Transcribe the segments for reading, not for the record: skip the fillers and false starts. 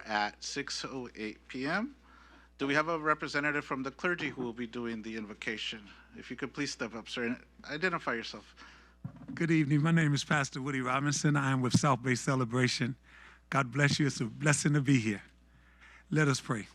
at 6:08 p.m. Do we have a representative from the clergy who will be doing the invocation? If you could please step up, sir, and identify yourself. Good evening. My name is Pastor Woody Robinson. I am with South Bay Celebration. God bless you. It's a blessing to be here. Let us pray.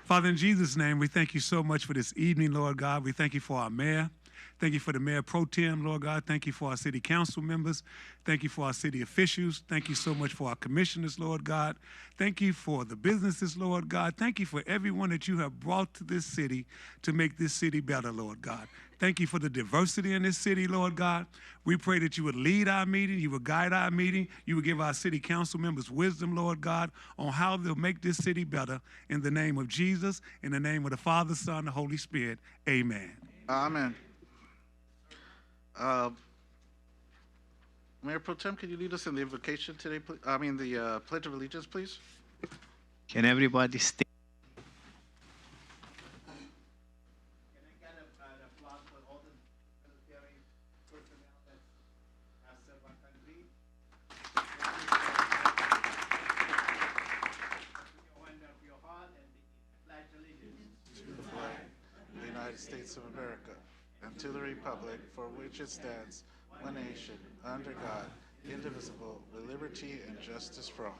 Father, in Jesus' name, we thank you so much for this evening, Lord God. We thank you for our mayor. Thank you for the mayor pro tem, Lord God. Thank you for our city council members. Thank you for our city officials. Thank you so much for our commissioners, Lord God. Thank you for the businesses, Lord God. Thank you for everyone that you have brought to this city to make this city better, Lord God. Thank you for the diversity in this city, Lord God. We pray that you would lead our meeting, you would guide our meeting, you would give our city council members wisdom, Lord God, on how they'll make this city better. In the name of Jesus, in the name of the Father, Son, and the Holy Spirit, amen. Amen. Mayor Pro Tem, can you lead us in the invocation today, please? I mean, the Pledge of Allegiance, please? Can everybody stay? Can I get an applause for all the military personnel that have served our country? Open your heart and pledge allegiance To the flag of the United States of America and to the republic for which it stands, one nation, under God, indivisible, with liberty and justice for all.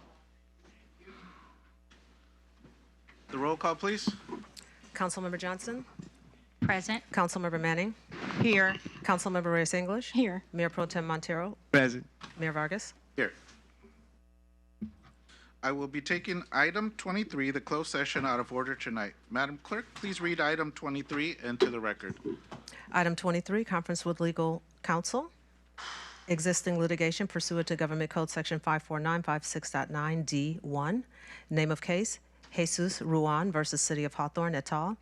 The roll call, please. Councilmember Johnson, Present. Councilmember Manning, Here. Councilmember Reyes English, Here. Mayor Pro Tem Montero, Present. Mayor Vargas. Here. I will be taking item 23, the closed session, out of order tonight. Madam Clerk, please read item 23 into the record. Item 23, conference with legal counsel. Existing litigation pursuant to Government Code Section 54956.9D1. Name of case, Jesus Ruan versus City of Hawthorne et al.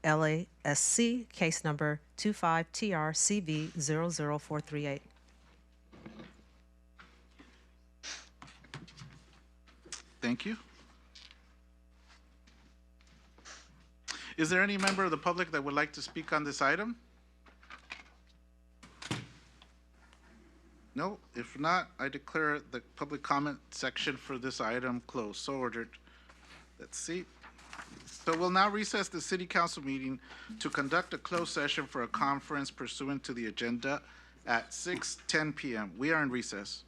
LASC, case number 25TRCV00438. Thank you. Is there any member of the public that would like to speak on this item? No? If not, I declare the public comment section for this item closed. So ordered. Let's see. So we'll now recess the city council meeting to conduct a closed session for a conference pursuant to the agenda at 6:10 p.m. We are in recess.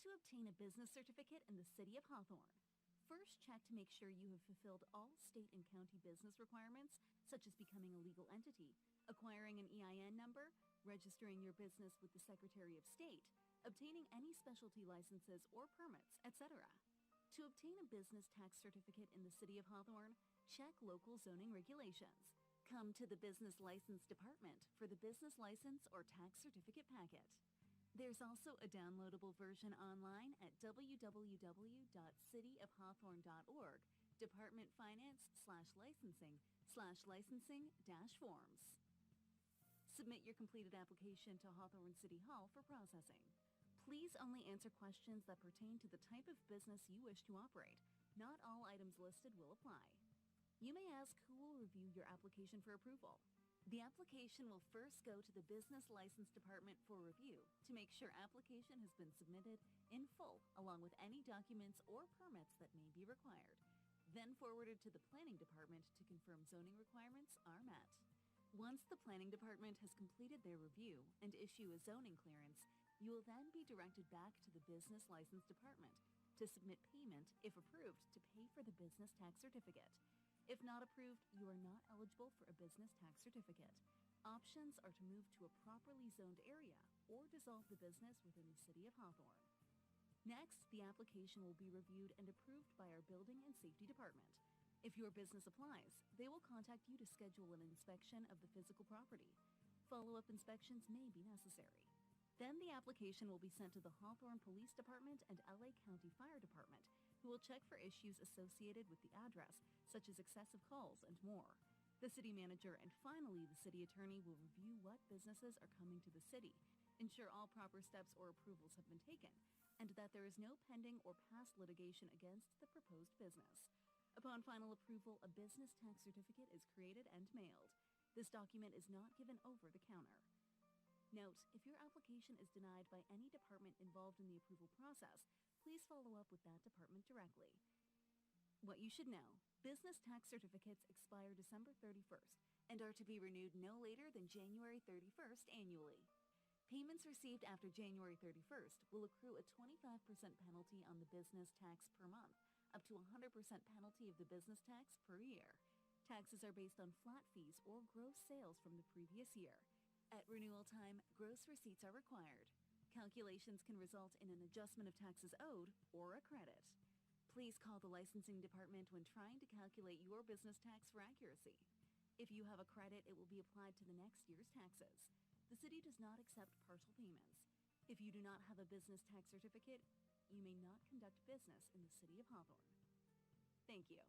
to obtain a business certificate in the City of Hawthorne. First, check to make sure you have fulfilled all state and county business requirements, such as becoming a legal entity, acquiring an EIN number, registering your business with the Secretary of State, obtaining any specialty licenses or permits, etc. To obtain a business tax certificate in the City of Hawthorne, check local zoning regulations. Come to the Business License Department for the business license or tax certificate packet. There's also a downloadable version online at www.cityofhawthorne.org, Department Finance/licensing/licensing-forms. Submit your completed application to Hawthorne City Hall for processing. Please only answer questions that pertain to the type of business you wish to operate. Not all items listed will apply. You may ask who will review your application for approval. The application will first go to the Business License Department for review to make sure application has been submitted in full, along with any documents or permits that may be required. Then forwarded to the Planning Department to confirm zoning requirements are met. Once the Planning Department has completed their review and issue a zoning clearance, you will then be directed back to the Business License Department to submit payment, if approved, to pay for the business tax certificate. If not approved, you are not eligible for a business tax certificate. Options are to move to a properly zoned area or dissolve the business within the City of Hawthorne. Next, the application will be reviewed and approved by our Building and Safety Department. If your business applies, they will contact you to schedule an inspection of the physical property. Follow-up inspections may be necessary. Then the application will be sent to the Hawthorne Police Department and LA County Fire Department, who will check for issues associated with the address, such as excessive calls and more. The city manager and finally the city attorney will review what businesses are coming to the city, ensure all proper steps or approvals have been taken, and that there is no pending or past litigation against the proposed business. Upon final approval, a business tax certificate is created and mailed. This document is not given over the counter. Note, if your application is denied by any department involved in the approval process, please follow up with that department directly. What you should know: business tax certificates expire December 31st and are to be renewed no later than January 31st annually. Payments received after January 31st will accrue a 25% penalty on the business tax per month, up to 100% penalty of the business tax per year. Taxes are based on flat fees or gross sales from the previous year. At renewal time, gross receipts are required. Calculations can result in an adjustment of taxes owed or a credit. Please call the licensing department when trying to calculate your business tax for accuracy. If you have a credit, it will be applied to the next year's taxes. The city does not accept partial payments. If you do not have a business tax certificate, you may not conduct business in the City of Hawthorne. Thank you.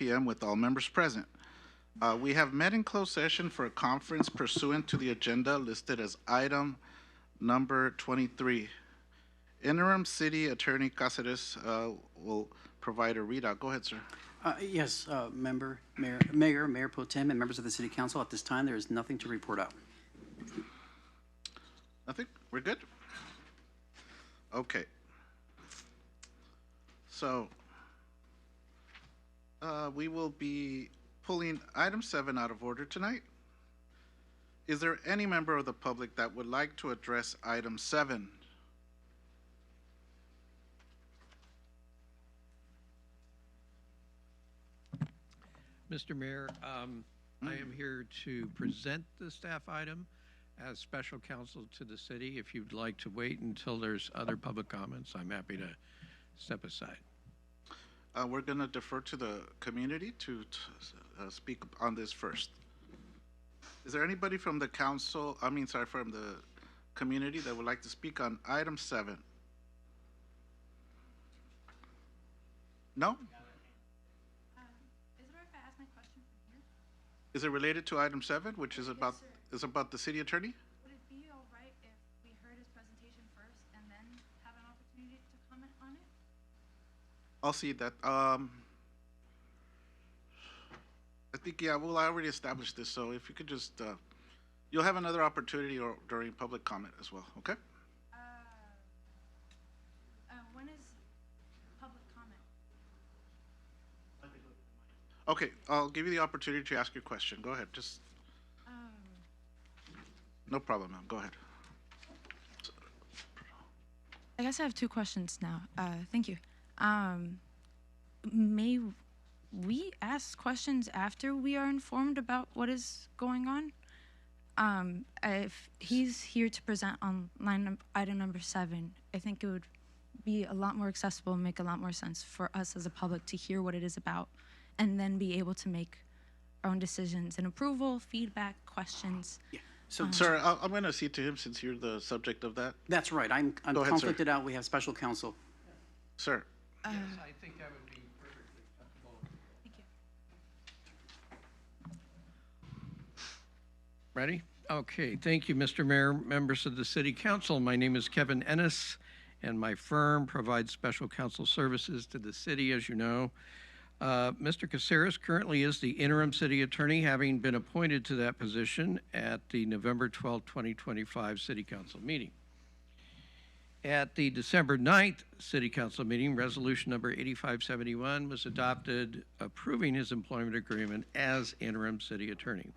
p.m. with all members present. We have met in closed session for a conference pursuant to the agenda listed as item number 23. Interim City Attorney Cáceres will provide a readout. Go ahead, sir. Yes, Mayor Pro Tem, and members of the City Council, at this time, there is nothing to report out. Nothing? We're good? Okay. So, we will be pulling item 7 out of order tonight. Is there any member of the public that would like to address item 7? Mr. Mayor, I am here to present the staff item as special counsel to the city. If you'd like to wait until there's other public comments, I'm happy to step aside. We're going to defer to the community to speak on this first. Is there anybody from the council, from the community that would like to speak on item 7? No? Is it all right if I ask my question from here? Is it related to item 7, which is about, sir. about the city attorney? Would it be all right if we heard his presentation first and then have an opportunity to comment on it? I'll see that. I think, yeah, we'll already establish this, so if you could just, you'll have another opportunity or during public comment as well, okay? When is public comment? Okay, I'll give you the opportunity to ask your question. Go ahead, just, no problem, ma'am, go ahead. I guess I have 2 questions now. Thank you. May we ask questions after we are informed about what is going on? If he's here to present on item number 7, I think it would be a lot more accessible and make a lot more sense for us as a public to hear what it is about and then be able to make our own decisions and approval, feedback, questions. Yeah. So, Sir, I'm going to cede to him since you're the subject of that. that's right. I'm Go ahead, sir. conflicted out. We have special counsel. Sir, Yes, I think that would be perfectly acceptable. Thank you. Ready? Okay, thank you, Mr. Mayor, members of the City Council. My name is Kevin Ennis, and my firm provides special counsel services to the city, as you know. Mr. Cáceres currently is the interim city attorney, having been appointed to that position at the November 12, 2025 City Council meeting. At the December 9th City Council meeting, resolution number 8571 was adopted approving his employment agreement as interim city attorney.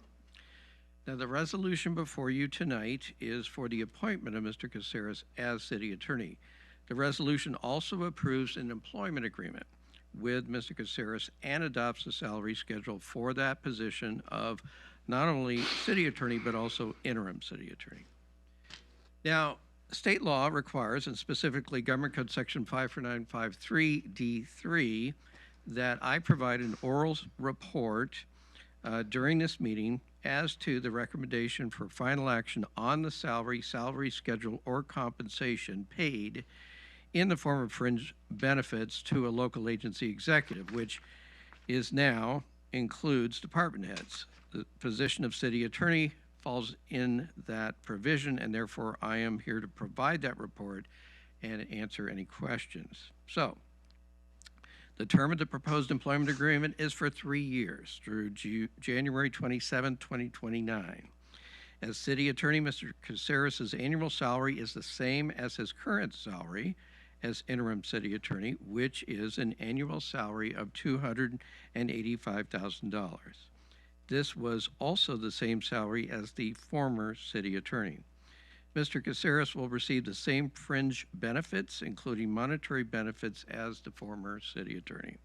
Now, the resolution before you tonight is for the appointment of Mr. Cáceres as city attorney. The resolution also approves an employment agreement with Mr. Cáceres and adopts a salary schedule for that position of not only city attorney, but also interim city attorney. Now, state law requires, and specifically Government Code Section 54953D3, that I provide an oral report during this meeting as to the recommendation for final action on the salary schedule, or compensation paid in the form of fringe benefits to a local agency executive, which is now includes department heads. The position of city attorney falls in that provision, and therefore I am here to provide that report and answer any questions. So, the term of the proposed employment agreement is for 3 years through January 27, 2029. As city attorney, Mr. Cáceres' annual salary is the same as his current salary as interim city attorney, which is an annual salary of $285,000. This was also the same salary as the former city attorney. Mr. Cáceres will receive the same fringe benefits, including monetary benefits, as the former city attorney.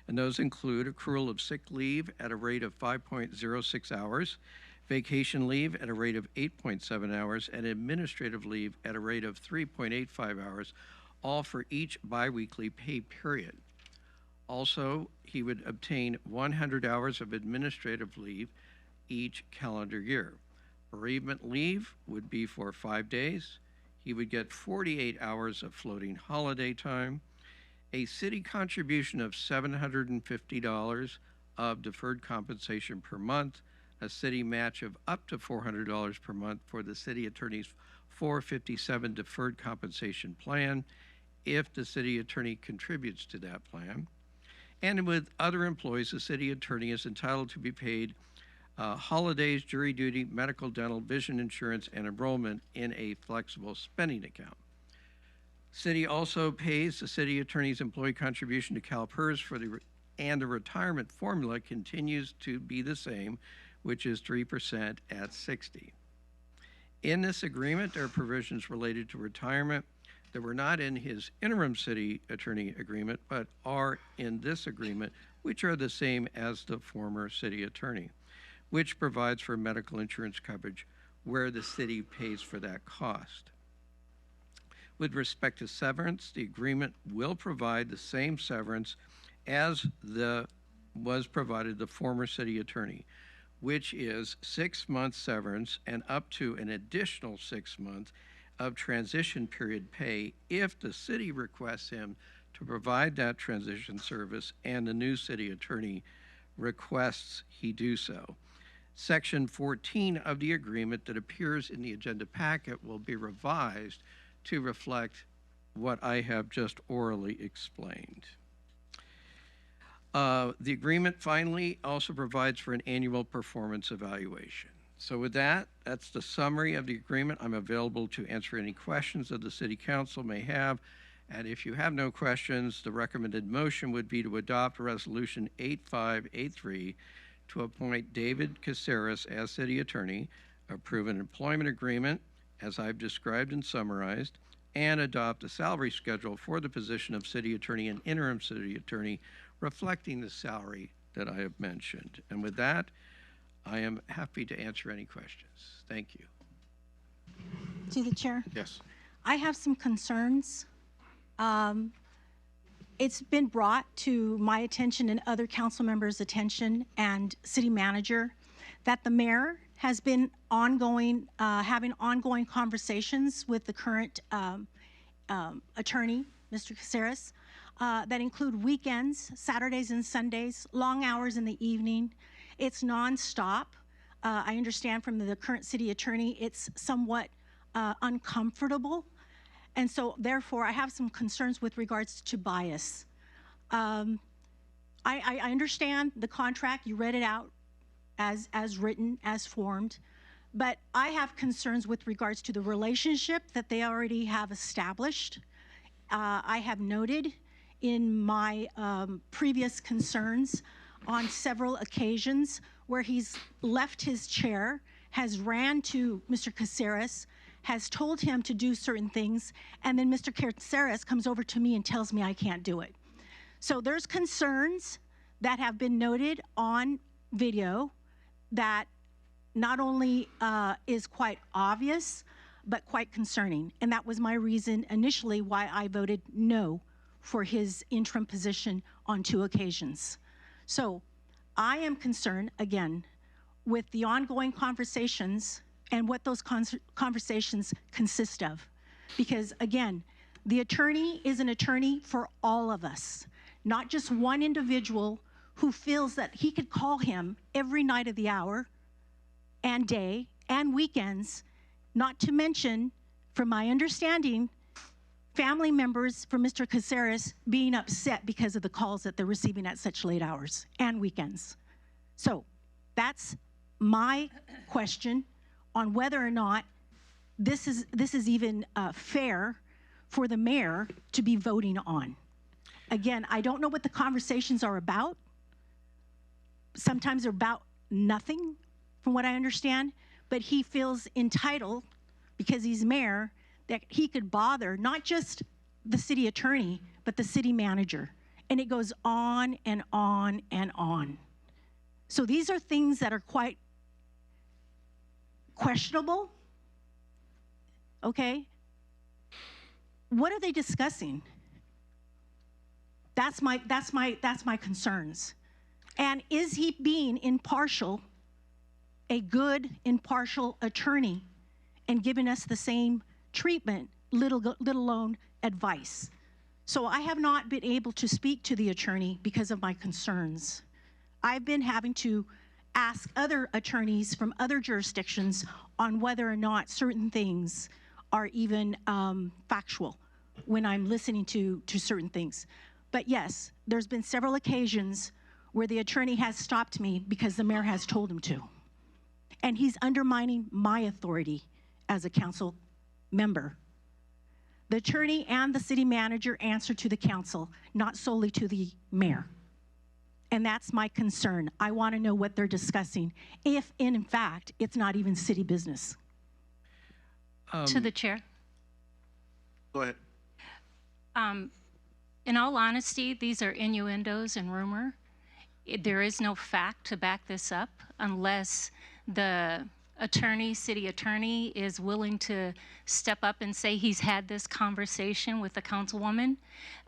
And those include accrual of sick leave at a rate of 5.06 hours, vacation leave at a rate of 8.7 hours, and administrative leave at a rate of 3.85 hours, all for each biweekly pay period. Also, he would obtain 100 hours of administrative leave each calendar year. Bereavement leave would be for 5 days. He would get 48 hours of floating holiday time, a city contribution of $750 of deferred compensation per month, a city match of up to $400 per month for the city attorney's 457 deferred compensation plan if the city attorney contributes to that plan. And with other employees, the city attorney is entitled to be paid holidays, jury duty, medical, dental, vision insurance, and enrollment in a flexible spending account. City also pays the city attorney's employee contribution to CalPERS and the retirement formula continues to be the same, which is 3% at 60. In this agreement, there are provisions related to retirement that were not in his interim city attorney agreement, but are in this agreement, which are the same as the former city attorney, which provides for medical insurance coverage where the city pays for that cost. With respect to severance, the agreement will provide the same severance as was provided the former city attorney, which is 6 months severance and up to an additional 6 months of transition period pay if the city requests him to provide that transition service and the new city attorney requests he do so. Section 14 of the agreement that appears in the agenda packet will be revised to reflect what I have just orally explained. The agreement finally also provides for an annual performance evaluation. So with that, that's the summary of the agreement. I'm available to answer any questions that the City Council may have. And if you have no questions, the recommended motion would be to adopt Resolution 8583 to appoint David Caceres as City Attorney, approve an employment agreement, as I've described and summarized, and adopt a salary schedule for the position of City Attorney and Interim City Attorney, reflecting the salary that I have mentioned. And with that, I am happy to answer any questions. Thank you. To the chair. Yes. I have some concerns. It's been brought to my attention and other council members' attention and city manager that the mayor has been having ongoing conversations with the current attorney, Mr. Caceres, that include weekends, Saturdays and Sundays, long hours in the evening. It's nonstop. I understand from the current city attorney, it's somewhat uncomfortable. And so therefore, I have some concerns with regards to bias. I understand the contract, you read it out as written, as formed, but I have concerns with regards to the relationship that they already have established. I have noted in my previous concerns on several occasions where he's left his chair, has ran to Mr. Caceres, has told him to do certain things, and then Mr. Caceres comes over to me and tells me I can't do it. So there's concerns that have been noted on video that not only is quite obvious, but quite concerning. And that was my reason initially why I voted no for his interim position on 2 occasions. So I am concerned, again, with the ongoing conversations and what those conversations consist of. Because again, the attorney is an attorney for all of us, not just one individual who feels that he could call him every night of the hour and day and weekends, not to mention, from my understanding, family members for Mr. Caceres being upset because of the calls that they're receiving at such late hours and weekends. So that's my question on whether or not this is even fair for the mayor to be voting on. Again, I don't know what the conversations are about. Sometimes they're about nothing, from what I understand, but he feels entitled, because he's mayor, that he could bother not just the city attorney, but the city manager. And it goes on and on and on. So these are things that are quite questionable, okay? What are they discussing? That's my concerns. And is he being impartial, a good impartial attorney, and giving us the same treatment, let alone advice? So I have not been able to speak to the attorney because of my concerns. I've been having to ask other attorneys from other jurisdictions on whether or not certain things are even factual when I'm listening to certain things. But yes, there's been several occasions where the attorney has stopped me because the mayor has told him to. And he's undermining my authority as a council member. The attorney and the city manager answer to the council, not solely to the mayor. And that's my concern. I want to know what they're discussing, if in fact it's not even city business. To the chair. Go ahead. In all honesty, these are innuendos and rumor. There is no fact to back this up unless the attorney, city attorney, is willing to step up and say he's had this conversation with the councilwoman.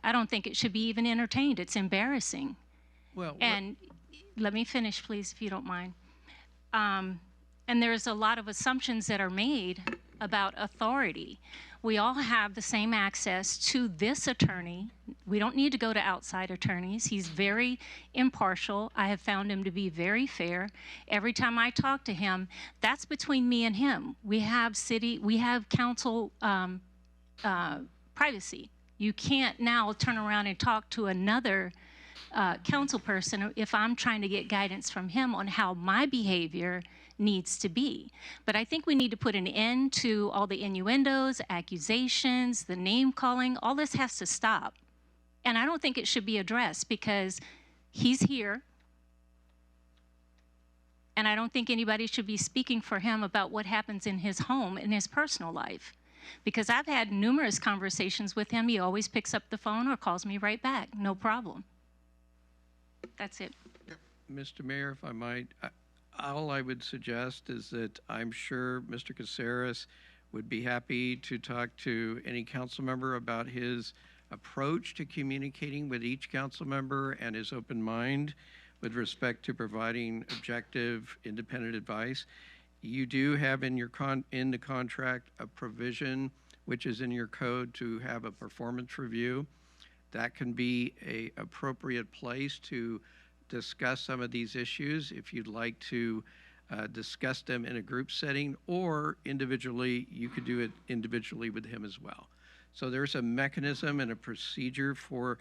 I don't think it should be even entertained. It's embarrassing. Well, And let me finish, please, if you don't mind. And there's a lot of assumptions that are made about authority. We all have the same access to this attorney. We don't need to go to outside attorneys. He's very impartial. I have found him to be very fair. Every time I talk to him, that's between me and him. We have council privacy. You can't now turn around and talk to another council person if I'm trying to get guidance from him on how my behavior needs to be. But I think we need to put an end to all the innuendos, accusations, the name calling. All this has to stop. And I don't think it should be addressed because he's here. And I don't think anybody should be speaking for him about what happens in his home, in his personal life. Because I've had numerous conversations with him. He always picks up the phone or calls me right back. No problem. That's it. Mr. Mayor, if I might, all I would suggest is that I'm sure Mr. Caceres would be happy to talk to any council member about his approach to communicating with each council member and his open mind with respect to providing objective, independent advice. You do have in your in the contract a provision, which is in your code, to have a performance review. That can be an appropriate place to discuss some of these issues if you'd like to discuss them in a group setting, or individually, you could do it individually with him as well. So there's a mechanism and a procedure for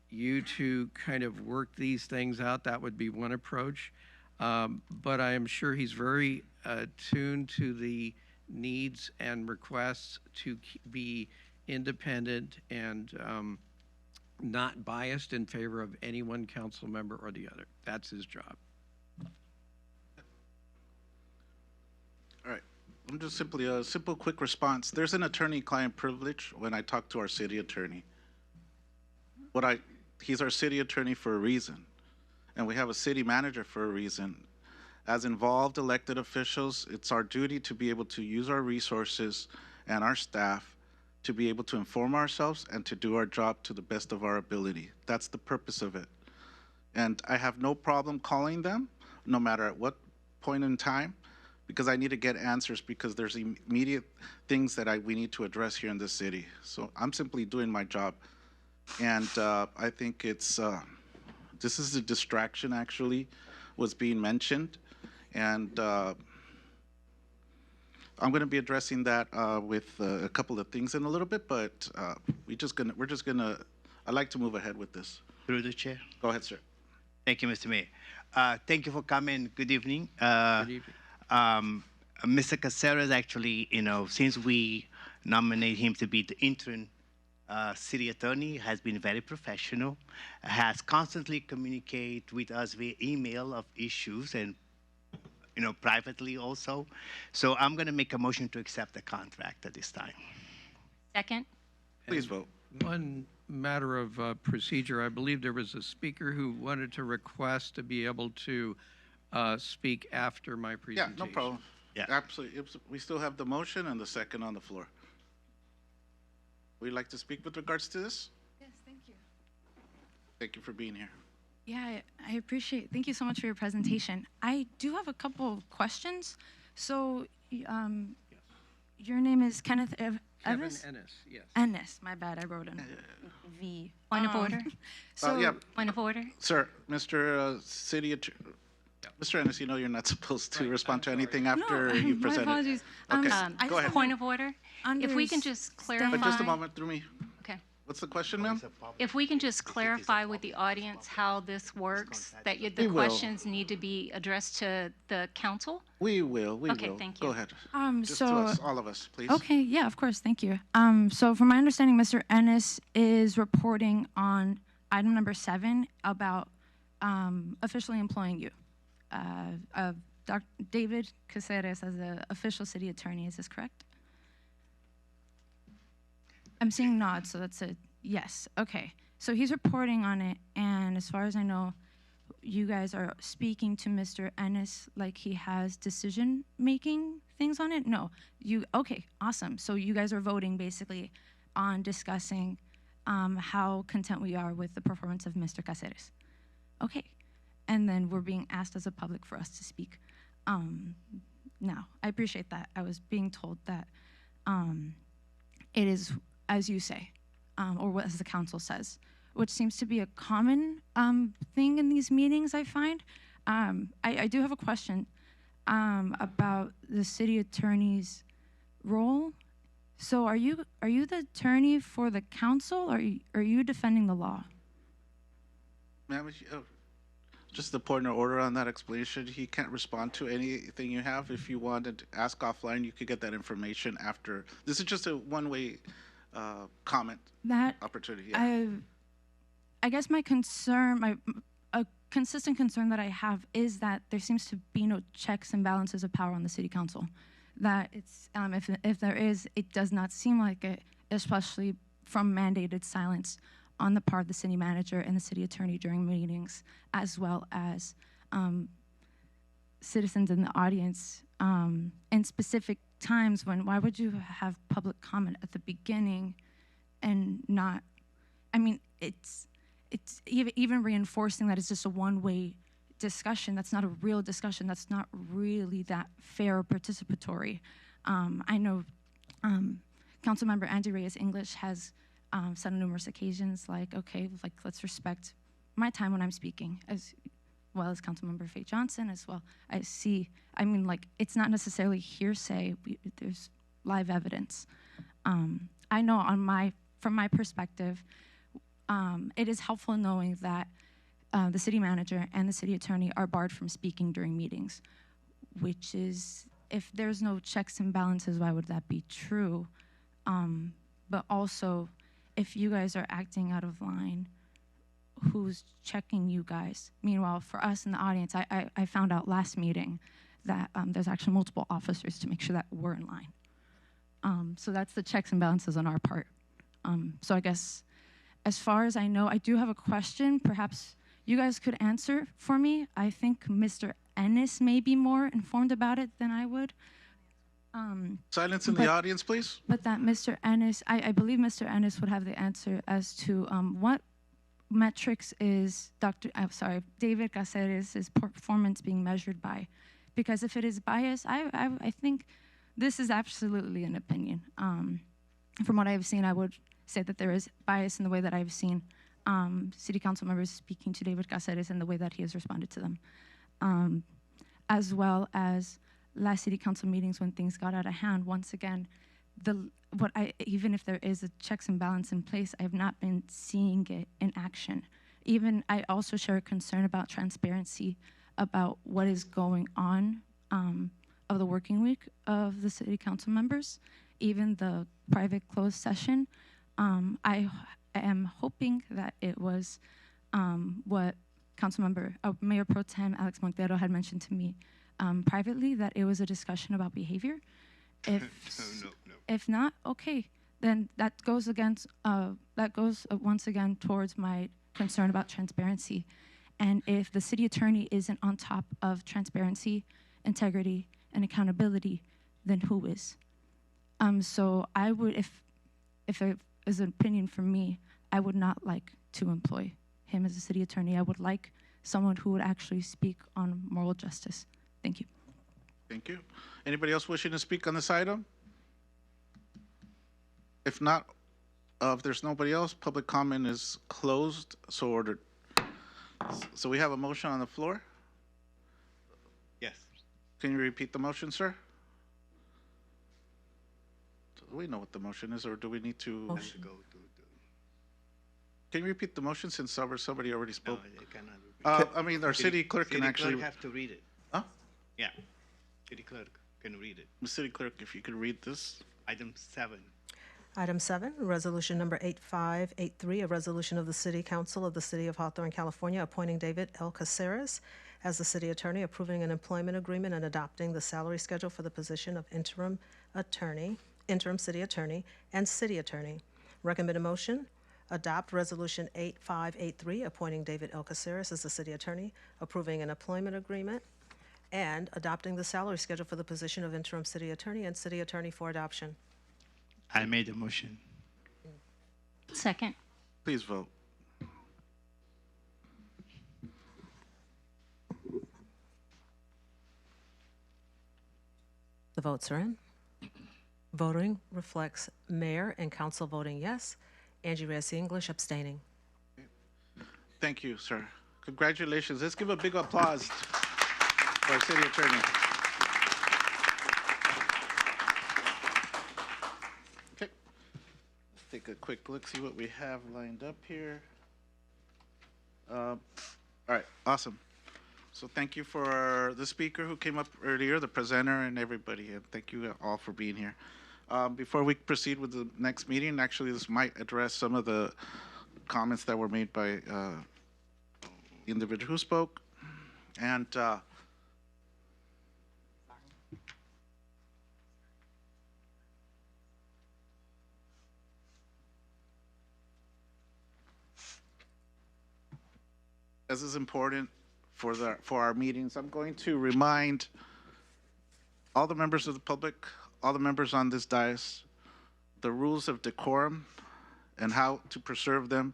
you to kind of work these things out. That would be one approach. But I am sure he's very attuned to the needs and requests to be independent and not biased in favor of any one council member or the other. That's his job. All right. I'm just simply a simple, quick response. There's an attorney-client privilege when I talk to our city attorney. He's our city attorney for a reason, and we have a city manager for a reason. As involved elected officials, it's our duty to be able to use our resources and our staff to be able to inform ourselves and to do our job to the best of our ability. That's the purpose of it. And I have no problem calling them, no matter at what point in time, because I need to get answers, because there's immediate things that we need to address here in the city. So I'm simply doing my job. And I think this is a distraction, actually, was being mentioned. And I'm going to be addressing that with a couple of things in a little bit, but I'd like to move ahead with this. Through the chair. Go ahead, sir. Thank you, Mr. Mayor. Thank you for coming. Good evening. Good evening. Mr. Caceres, actually, since we nominate him to be the interim city attorney, has been very professional, has constantly communicated with us via email of issues and privately also. So I'm going to make a motion to accept the contract at this time. Second. Please vote. One matter of procedure, I believe there was a speaker who wanted to request to be able to speak after my presentation. Yeah, no problem. Yeah. Absolutely. We still have the motion and the second on the floor. Would you like to speak with regards to this? Yes, thank you. Thank you for being here. Yeah, I appreciate. Thank you so much for your presentation. I do have a couple of questions. So, your name is Kenneth Kevin Evis? Ennis, yes. Ennis, my bad, I wrote a V. Point of order. So, yeah, Point of order. sir, Mr. City Attorney, Mr. Ennis, you know you're not supposed to respond to anything after you my present it. apologies. Okay, I go just ahead. Point of order. If we can just clarify. But just a moment, through me. Okay. What's the question, ma'am? If we can just clarify with the audience how this works, that We the will. questions need to be addressed to the council? We will. Okay, thank you. Go ahead. Just so to us, all of us, please. Okay, yeah, of course, thank you. So from my understanding, Mr. Ennis is reporting on item number 7 about officially employing you. Dr. David Caceres as the official city attorney, is this correct? I'm seeing nods, so that's a yes. Okay, so he's reporting on it, and as far as I know, you guys are speaking to Mr. Ennis like he has decision-making things on it? No, okay, awesome. So you guys are voting basically on discussing how content we are with the performance of Mr. Caceres. Okay, and then we're being asked as a public for us to speak. Now, I appreciate that. I was being told that it is, as you say, or what as the council says, which seems to be a common thing in these meetings, I find. I do have a question about the city attorney's role. So are you the attorney for the council, or are you defending the law? Ma'am, just the point of order on that explanation. He can't respond to anything you have. If you wanted to ask offline, you could get that information after. This is just a one-way comment That opportunity. Yeah. I guess my concern, a consistent concern that I have is that there seems to be no checks and balances of power on the city council. That it's if there is, it does not seem like it, especially from mandated silence on the part of the city manager and the city attorney during meetings, as well as citizens in the audience in specific times when, why would you have public comment at the beginning and not, I mean, it's even reinforcing that it's just a one-way discussion. That's not a real discussion. That's not really that fair or participatory. I know Councilmember Andy Reyes-English has said on numerous occasions, like, okay, like, let's respect my time when I'm speaking, as well as Councilmember Faye Johnson as well. I mean, like, it's not necessarily hearsay. There's live evidence. I know from my perspective, it is helpful knowing that the city manager and the city attorney are barred from speaking during meetings, which is, if there's no checks and balances, why would that be true? But also, if you guys are acting out of line, who's checking you guys? Meanwhile, for us in the audience, I found out last meeting that there's actually multiple officers to make sure that we're in line. So that's the checks and balances on our part. So I guess, as far as I know, I do have a question. Perhaps you guys could answer for me. I think Mr. Ennis may be more informed about it than I would. Silence in the audience, please. But that Mr. Ennis, I believe Mr. Ennis would have the answer as to what metrics is David Caceres' performance being measured by. Because if it is bias, I think this is absolutely an opinion. From what I've seen, I would say that there is bias in the way that I've seen city council members speaking to David Caceres and the way that he has responded to them. As well as last city council meetings when things got out of hand. Once again, even if there is a checks and balance in place, I have not been seeing it in action. Even I also share a concern about transparency about what is going on of the working week of the city council members, even the private closed session. I am hoping that it was what Mayor Pro Tem Alex Montero had mentioned to me privately, that it was a discussion about behavior. If not, okay, then that goes once again towards my concern about transparency. And if the city attorney isn't on top of transparency, integrity, and accountability, then who is? So I would, if there is an opinion from me, I would not like to employ him as a city attorney. I would like someone who would actually speak on moral justice. Thank you. Thank you. Anybody else wishing to speak on this item? If not, if there's nobody else, public comment is closed, so ordered. So we have a motion on the floor. Yes. Can you repeat the motion, sir? Do we know what the motion is, or do we need to? Motion. Can you repeat the motion since somebody already No, spoke? they cannot repeat. I mean, our city clerk can actually. Clerk have to read it. Huh? Yeah. City clerk can read it. City clerk, if you could read this. Item 7. Item 7, resolution number 8583, a resolution of the City Council of the City of Hawthorne, California, appointing David L. Caceres as the city attorney, approving an employment agreement, and adopting the salary schedule for the position of interim city attorney, and city attorney. Recommended motion, adopt resolution 8583, appointing David L. Caceres as the city attorney, approving an employment agreement, and adopting the salary schedule for the position of interim city attorney and city attorney for adoption. I made the motion. Second. Please vote. The votes are in. Voting reflects mayor and council voting yes. Angie Reyes English abstaining. Thank you, sir. Congratulations. Let's give a big applause for our city attorney. Okay. Let's take a quick look, see what we have lined up here. All right, awesome. So thank you for the speaker who came up earlier, the presenter, and everybody. And thank you all for being here. Before we proceed with the next meeting, actually, this might address some of the comments that were made by the individual who spoke. And this is important for our meetings. I'm going to remind all the members of the public, all the members on this dais, the rules of decorum and how to preserve them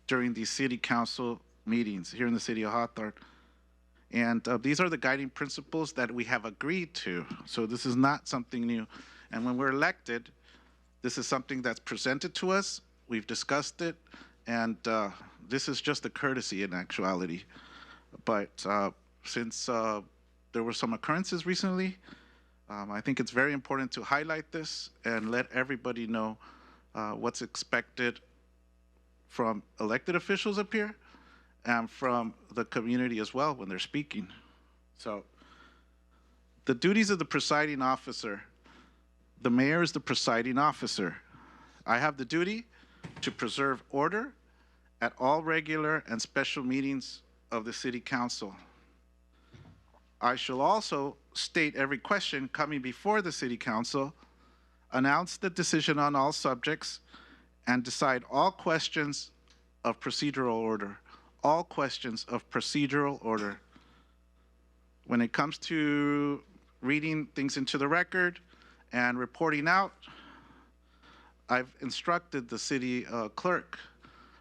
during these city council meetings here in the city of Hawthorne. And these are the guiding principles that we have agreed to. So this is not something new. And when we're elected, this is something that's presented to us. We've discussed it. And this is just a courtesy in actuality. But since there were some occurrences recently, I think it's very important to highlight this and let everybody know what's expected from elected officials up here and from the community as well when they're speaking. So the duties of the presiding officer, the mayor is the presiding officer. I have the duty to preserve order at all regular and special meetings of the city council. I shall also state every question coming before the city council, announce the decision on all subjects, and decide all questions of procedural order. All questions of procedural order. When it comes to reading things into the record and reporting out, I've instructed the city clerk,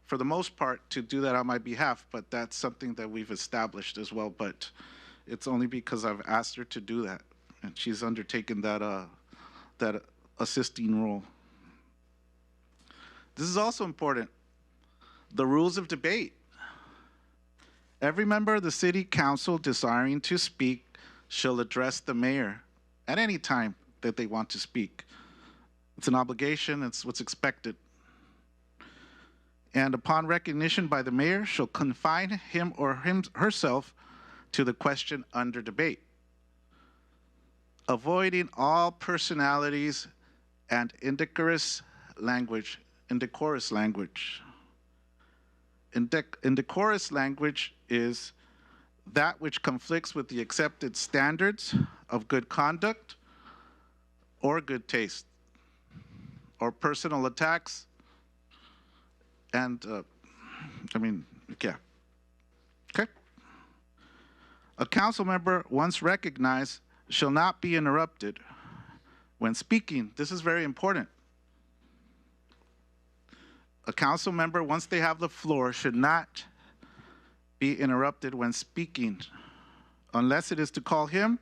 for the most part, to do that on my behalf, but that's something that we've established as well. But it's only because I've asked her to do that, and she's undertaken that that assisting role. This is also important. The rules of debate. Every member of the city council desiring to speak shall address the mayor at any time that they want to speak. It's an obligation, it's what's expected. And upon recognition by the mayor, shall confine him or herself to the question under debate, avoiding all personalities and indecorous language. Indecorous language is that which conflicts with the accepted standards of good conduct or good taste, or personal attacks. And, yeah. Okay. A council member, once recognized, shall not be interrupted when speaking. This is very important. A council member, once they have the floor, should not be interrupted when speaking, unless it is to call him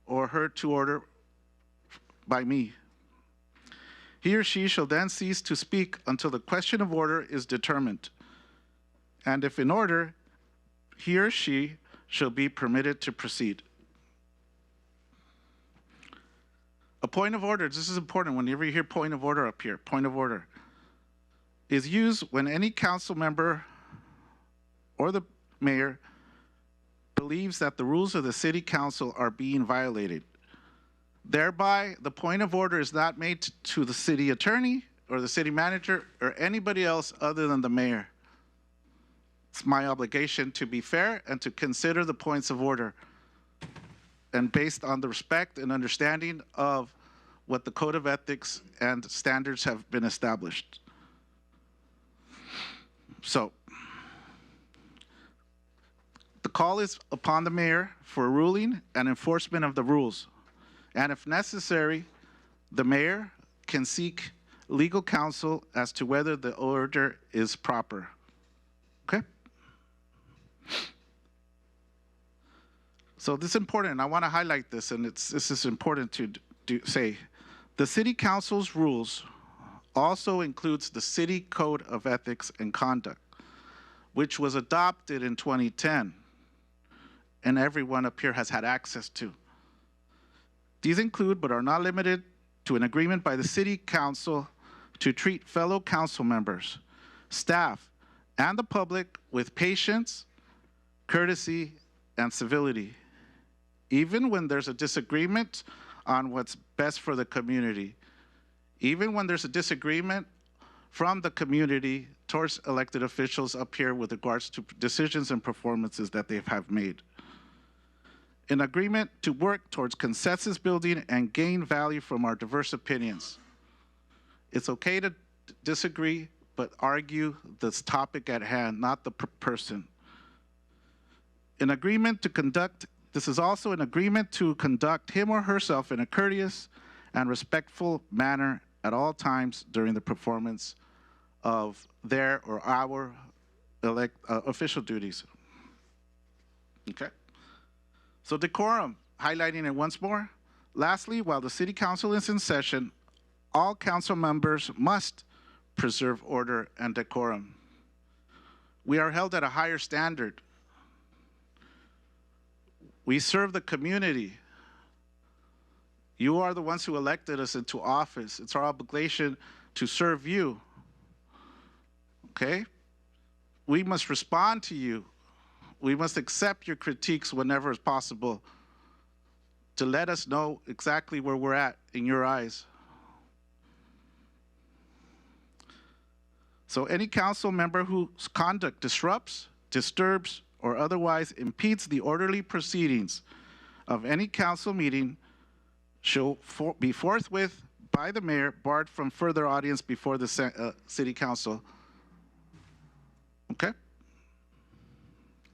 or her to order by me. He or she shall then cease to speak until the question of order is determined. And if in order, he or she shall be permitted to proceed. A point of order, this is important. Whenever you hear point of order up here, point of order, is used when any council member or the mayor believes that the rules of the city council are being violated. Thereby, the point of order is not made to the city attorney or the city manager or anybody else other than the mayor. It's my obligation to be fair and to consider the points of order, and based on the respect and understanding of what the Code of Ethics and standards have been established. So, the call is upon the mayor for a ruling and enforcement of the rules. And if necessary, the mayor can seek legal counsel as to whether the order is proper. Okay? So this is important, and I want to highlight this, and this is important to say. The City Council's rules also includes the City Code of Ethics and Conduct, which was adopted in 2010, and everyone up here has had access to. These include, but are not limited to, an agreement by the City Council to treat fellow council members, staff, and the public with patience, courtesy, and civility, even when there's a disagreement on what's best for the community, even when there's a disagreement from the community towards elected officials up here with regards to decisions and performances that they have made. An agreement to work towards consensus building and gain value from our diverse opinions. It's okay to disagree, but argue this topic at hand, not the person. An agreement to conduct, this is also an agreement to conduct him or herself in a courteous and respectful manner at all times during the performance of their or our official duties. Okay? So decorum, highlighting it once more. Lastly, while the City Council is in session, all council members must preserve order and decorum. We are held at a higher standard. We serve the community. You are the ones who elected us into office. It's our obligation to serve you. Okay? We must respond to you. We must accept your critiques whenever it's possible to let us know exactly where we're at in your eyes. So any council member whose conduct disrupts, disturbs, or otherwise impedes the orderly proceedings of any council meeting shall be forthwith by the mayor barred from further audience before the city council. Okay?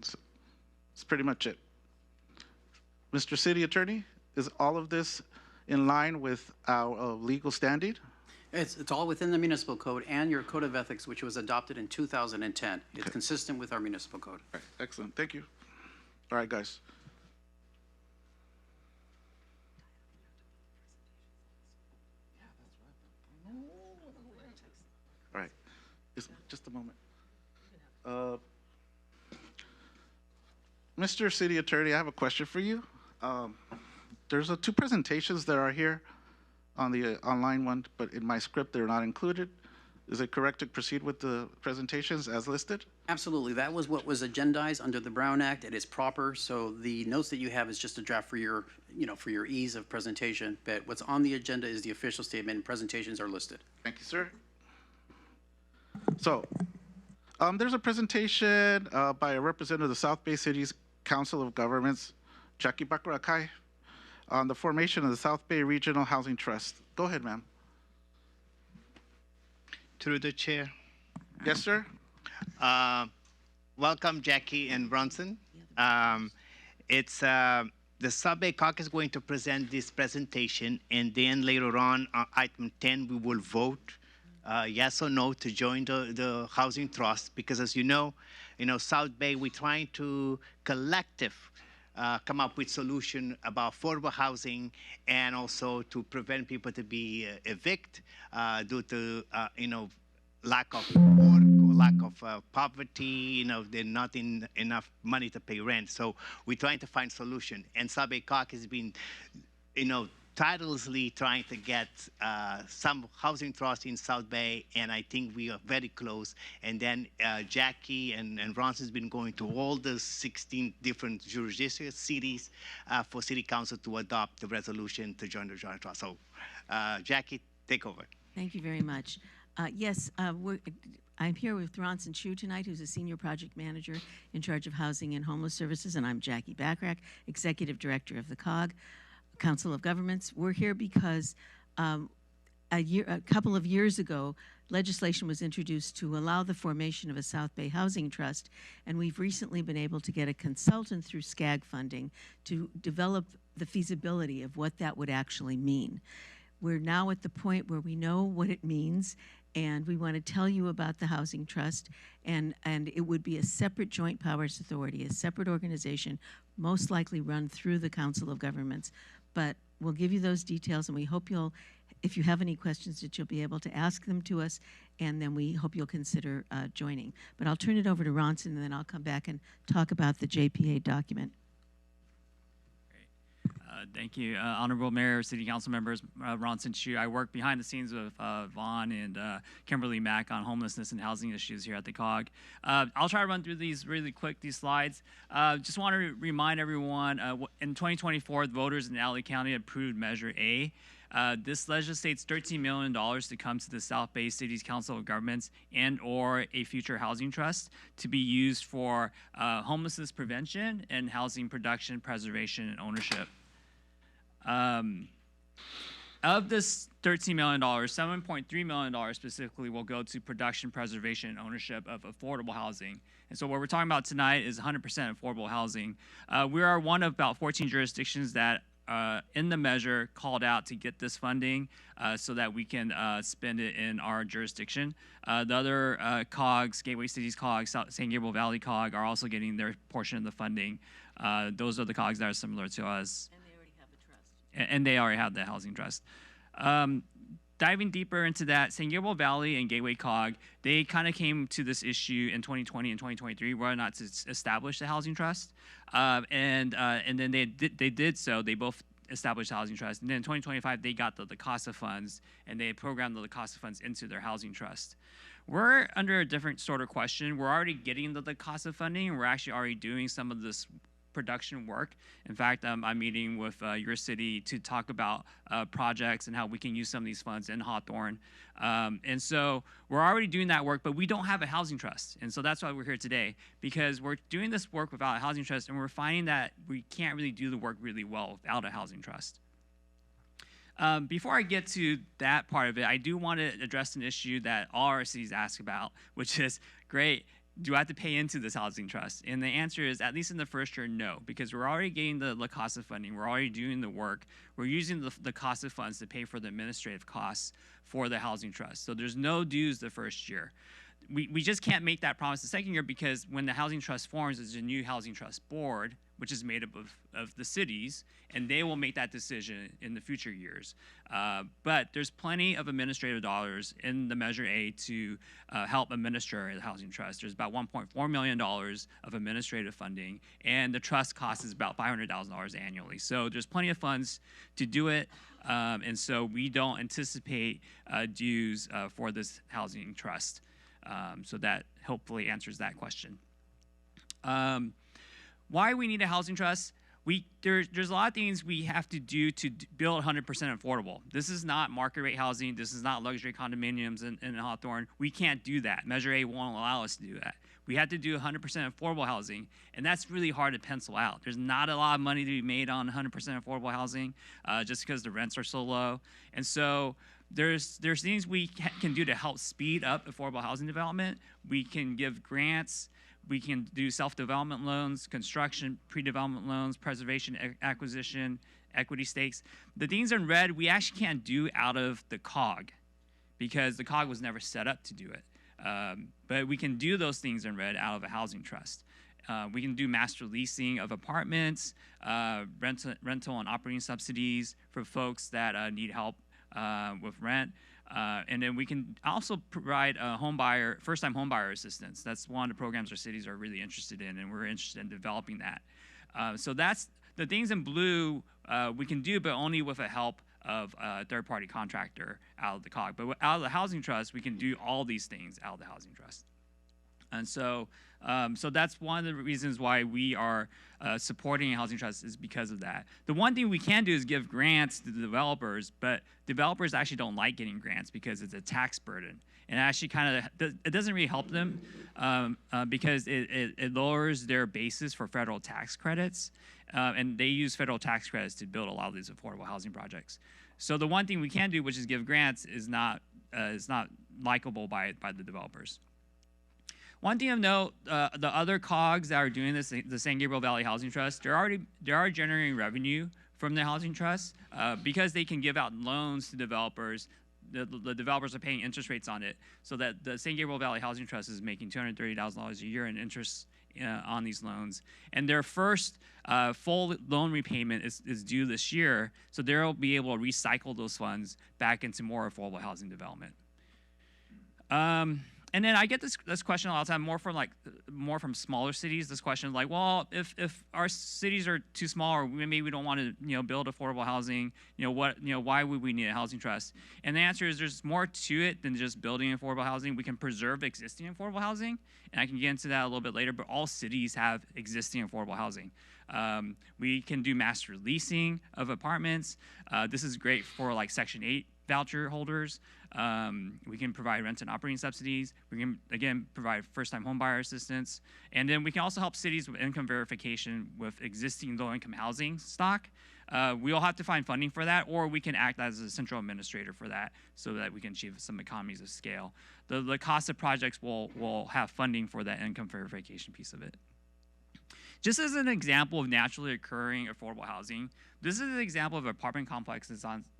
That's pretty much it. Mr. City Attorney, is all of this in line with our legal standing? It's all within the municipal code and your code of ethics, which was adopted in 2010. It's Okay. consistent with our municipal code. All right, excellent, thank you. All right, guys. All right, just a moment. Mr. City Attorney, I have a question for you. There's two presentations that are here on the online one, but in my script, they're not included. Is it correct to proceed with the presentations as listed? Absolutely. That was what was agendized under the Brown Act. It is proper. So the notes that you have is just a draft for your, for your ease of presentation. But what's on the agenda is the official statement, and presentations are listed. Thank you, sir. So, there's a presentation by a representative of the South Bay City's Council of Governments, Jackie Bakarakai, on the formation of the South Bay Regional Housing Trust. Go ahead, ma'am. Through the chair. Yes, sir. Welcome, Jackie and Bronson. It's the South Bay Caucus is going to present this presentation, and then later on, item 10, we will vote yes or no to join the housing trust. Because as you know, South Bay, we're trying to collective come up with solution about affordable housing and also to prevent people to be evicted due to lack of work or lack of poverty. There's not enough money to pay rent. So we're trying to find solution. And South Bay COG has been, tirelessly trying to get some housing trust in South Bay, and I think we are very close. And then Jackie and Ronson's been going to all the 16 different jurisdictions, cities, for City Council to adopt the resolution to join the joint trust. So, Jackie, take over. Thank you very much. Yes, I'm here with Ronson Chu tonight, who's a senior project manager in charge of housing and homeless services, and I'm Jackie Backrack, executive director of the COG, Council of Governments. We're here because a couple of years ago, legislation was introduced to allow the formation of a South Bay Housing Trust, and we've recently been able to get a consultant through SCAG funding to develop the feasibility of what that would actually mean. We're now at the point where we know what it means, and we want to tell you about the Housing Trust, and it would be a separate joint powers authority, a separate organization, most likely run through the Council of Governments. But we'll give you those details, and we hope you'll, if you have any questions, that you'll be able to ask them to us, and then we hope you'll consider joining. But I'll turn it over to Ronson, and then I'll come back and talk about the JPA document. Thank you, Honorable Mayor, City Council members, Ronson Chu. I work behind the scenes with Vaughn and Kimberly Mack on homelessness and housing issues here at the COG. I'll try to run through these really quick, these slides. Just want to remind everyone, in 2024, the voters in LA County approved Measure A. This legislates $13 million to come to the South Bay City's Council of Governments and or a future housing trust to be used for homelessness prevention and housing production, preservation, and ownership. Of this $13 million, $7.3 million specifically will go to production, preservation, and ownership of affordable housing. And so what we're talking about tonight is 100% affordable housing. We are one of about 14 jurisdictions that in the measure called out to get this funding so that we can spend it in our jurisdiction. The other COGs, Gateway Cities COG, San Gabriel Valley COG, are also getting their portion of the funding. Those are the COGs that are similar to us. And they already have the housing trust. Diving deeper into that, San Gabriel Valley and Gateway COG, they kind of came to this issue in 2020 and 2023, whether or not to establish the housing trust. And then they did so. They both established the housing trust. And then in 2025, they got the CASA funds, and they programmed the CASA funds into their housing trust. We're under a different sort of question. We're already getting the CASA funding, and we're actually already doing some of this production work. In fact, I'm meeting with your city to talk about projects and how we can use some of these funds in Hawthorne. And so we're already doing that work, but we don't have a housing trust. And so that's why we're here today, because we're doing this work without a housing trust, and we're finding that we can't really do the work really well without a housing trust. Before I get to that part of it, I do want to address an issue that all our cities ask about, which is, great, do I have to pay into this housing trust? And the answer is, at least in the first year, no, because we're already getting the La Casa funding. We're already doing the work. We're using the CASA funds to pay for the administrative costs for the housing trust. So there's no dues the first year. We just can't make that promise the second year, because when the housing trust forms, there's a new housing trust board, which is made up of the cities, and they will make that decision in the future years. But there's plenty of administrative dollars in the Measure A to help administer the housing trust. There's about $1.4 million of administrative funding, and the trust cost is about $500,000 annually. So there's plenty of funds to do it, and so we don't anticipate dues for this housing trust. So that hopefully answers that question. Why we need a housing trust? There's a lot of things we have to do to build 100% affordable. This is not market rate housing. This is not luxury condominiums in Hawthorne. We can't do that. Measure A won't allow us to do that. We have to do 100% affordable housing, and that's really hard to pencil out. There's not a lot of money to be made on 100% affordable housing just because the rents are so low. And so there's things we can do to help speed up affordable housing development. We can give grants. We can do self-development loans, construction, pre-development loans, preservation, acquisition, equity stakes. The things in red, we actually can't do out of the COG because the COG was never set up to do it. But we can do those things in red out of a housing trust. We can do master leasing of apartments, rental and operating subsidies for folks that need help with rent. And then we can also provide first-time homebuyer assistance. That's one of the programs our cities are really interested in, and we're interested in developing that. So that's the things in blue we can do, but only with the help of a third-party contractor out of the COG. But out of the Housing Trust, we can do all these things out of the Housing Trust. And so, so that's one of the reasons why we are supporting a Housing Trust, is because of that. The one thing we can do is give grants to the developers, but developers actually don't like getting grants because it's a tax burden. And actually it doesn't really help them because it lowers their basis for federal tax credits. And they use federal tax credits to build a lot of these affordable housing projects. So the one thing we can do, which is give grants, is not likable by the developers. One thing of note, the other COGs that are doing this, the San Gabriel Valley Housing Trust, they are generating revenue from the Housing Trust because they can give out loans to developers. The developers are paying interest rates on it, so that the San Gabriel Valley Housing Trust is making $230,000 a year in interest on these loans. And their first full loan repayment is due this year, so they'll be able to recycle those funds back into more affordable housing development. And then I get this question a lot of time, more from smaller cities. This question is like, well, if our cities are too small, or maybe we don't want to build affordable housing, why would we need a housing trust? And the answer is there's more to it than just building affordable housing. We can preserve existing affordable housing, and I can get into that a little bit later. But all cities have existing affordable housing. We can do master leasing of apartments. This is great for like Section 8 voucher holders. We can provide rent and operating subsidies. We can, again, provide first-time homebuyer assistance. And then we can also help cities with income verification with existing low-income housing stock. We'll have to find funding for that, or we can act as a central administrator for that so that we can achieve some economies of scale. The cost of projects will have funding for that income verification piece of it. Just as an example of naturally occurring affordable housing, this is an example of an apartment complex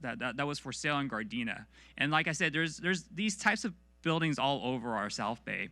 that was for sale in Gardena. And like I said, there's these types of buildings all over our South Bay.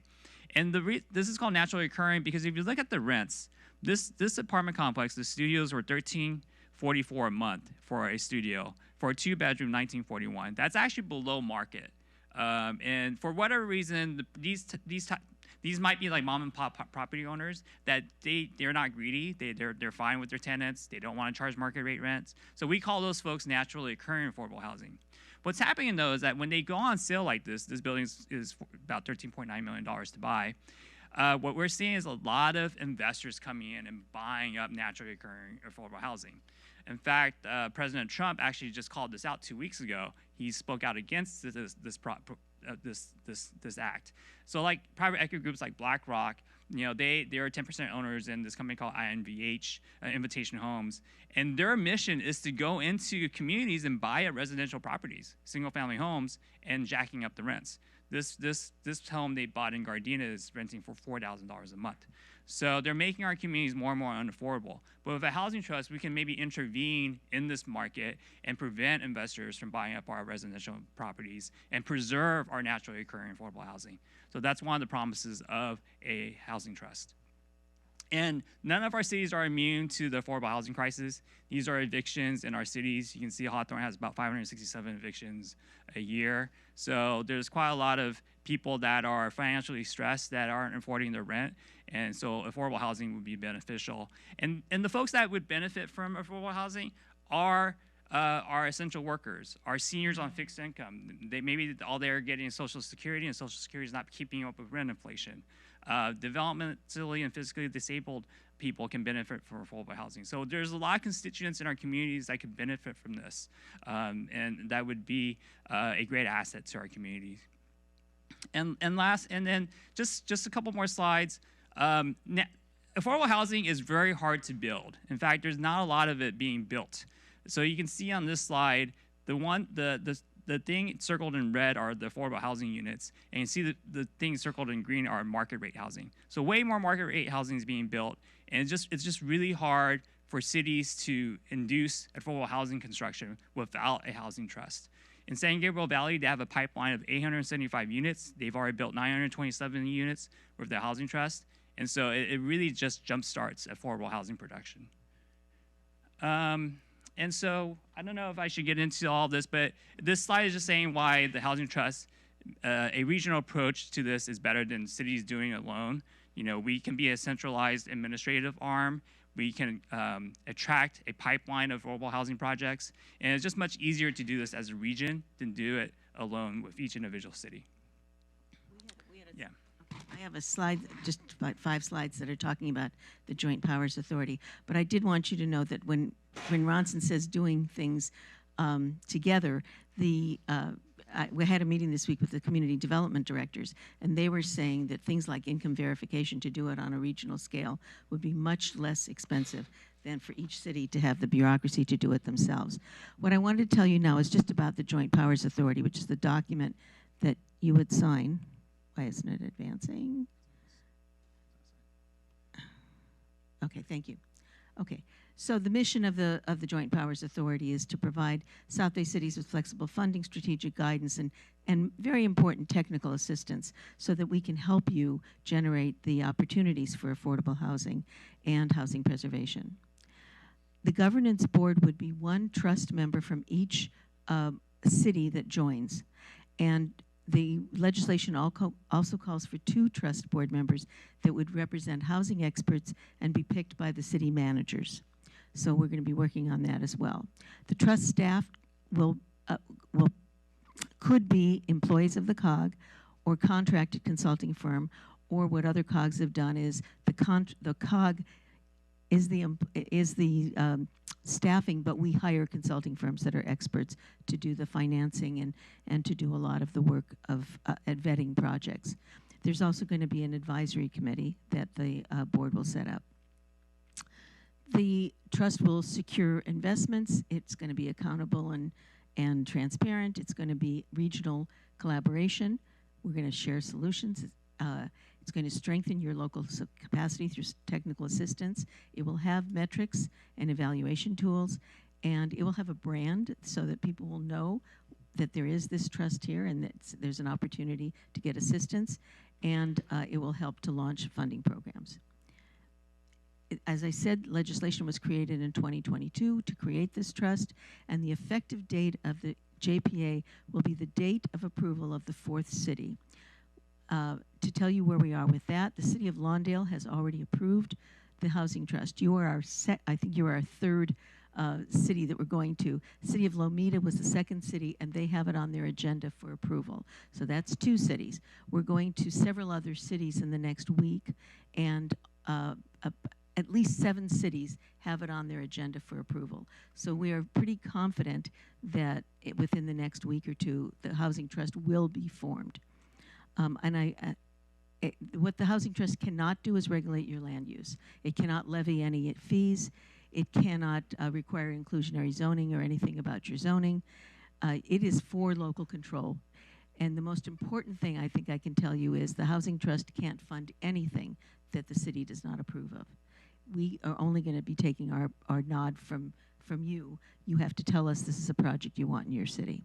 And this is called naturally occurring because if you look at the rents, this apartment complex, the studios were $13.44 a month for a studio. For a two-bedroom, $19.41. That's actually below market. And for whatever reason, these might be like mom and pop property owners that they're not greedy. They're fine with their tenants. They don't want to charge market rate rents. So we call those folks naturally occurring affordable housing. What's happening though is that when they go on sale like this building is about $13.9 million to buy. What we're seeing is a lot of investors coming in and buying up naturally occurring affordable housing. In fact, President Trump actually just called this out 2 weeks ago. He spoke out against this act. So like private equity groups like BlackRock, they are 10% owners in this company called INVH, Invitation Homes, and their mission is to go into communities and buy up residential properties, single-family homes, and jacking up the rents. This home they bought in Gardena is renting for $4,000 a month. So they're making our communities more and more unaffordable. But with a housing trust, we can maybe intervene in this market and prevent investors from buying up our residential properties and preserve our naturally occurring affordable housing. So that's one of the promises of a housing trust. And none of our cities are immune to the affordable housing crisis. These are evictions in our cities. You can see Hawthorne has about 567 evictions a year. So there's quite a lot of people that are financially stressed that aren't affording their rent. And so affordable housing would be beneficial. And the folks that would benefit from affordable housing are essential workers, are seniors on fixed income. Maybe all they're getting is Social Security, and Social Security is not keeping up with rent inflation. Developmentally and physically disabled people can benefit from affordable housing. So there's a lot of constituents in our communities that could benefit from this, and that would be a great asset to our communities. And then just a couple more slides. Affordable housing is very hard to build. In fact, there's not a lot of it being built. So you can see on this slide, the thing circled in red are the affordable housing units, and you see the things circled in green are market rate housing. So way more market rate housing is being built, and it's just really hard for cities to induce affordable housing construction without a housing trust. In San Gabriel Valley, they have a pipeline of 875 units. They've already built 927 units with the housing trust. And so it really just jumpstarts affordable housing production. And so I don't know if I should get into all of this, but this slide is just saying why the Housing Trust, a regional approach to this is better than cities doing it alone. You know, we can be a centralized administrative arm. We can attract a pipeline of affordable housing projects. And it's just much easier to do this as a region than do it alone with each individual city. Yeah. I have a slide, just about 5 slides that are talking about the Joint Powers Authority. But I did want you to know that when Ronson says doing things together, we had a meeting this week with the community development directors, and they were saying that things like income verification to do it on a regional scale would be much less expensive than for each city to have the bureaucracy to do it themselves. What I wanted to tell you now is just about the Joint Powers Authority, which is the document that you would sign. Why isn't it advancing? Okay, thank you. Okay, so the mission of the Joint Powers Authority is to provide South Bay cities with flexible funding, strategic guidance, and very important technical assistance so that we can help you generate the opportunities for affordable housing and housing preservation. The governance board would be 1 trust member from each city that joins, and the legislation also calls for 2 trust board members that would represent housing experts and be picked by the city managers. So we're going to be working on that as well. The trust staff could be employees of the COG or contracted consulting firm, or what other COGs have done is the COG is the staffing, but we hire consulting firms that are experts to do the financing and to do a lot of the work of at vetting projects. There's also going to be an advisory committee that the board will set up. The trust will secure investments. It's going to be accountable and transparent. It's going to be regional collaboration. We're going to share solutions. It's going to strengthen your local capacity through technical assistance. It will have metrics and evaluation tools, and it will have a brand so that people will know that there is this trust here and that there's an opportunity to get assistance, and it will help to launch funding programs. As I said, legislation was created in 2022 to create this trust, and the effective date of the JPA will be the date of approval of the 4th city. To tell you where we are with that, the city of Lawndale has already approved the housing trust. You are I think you are our 3rd city that we're going to. The city of Lomita was the 2nd city, and they have it on their agenda for approval. So that's 2 cities. We're going to several other cities in the next week, and at least 7 cities have it on their agenda for approval. So we are pretty confident that within the next week or 2, the housing trust will be formed. What the Housing Trust cannot do is regulate your land use. It cannot levy any fees. It cannot require inclusionary zoning or anything about your zoning. It is for local control. And the most important thing I think I can tell you is the Housing Trust can't fund anything that the city does not approve of. We are only going to be taking our nod from you. You have to tell us this is a project you want in your city.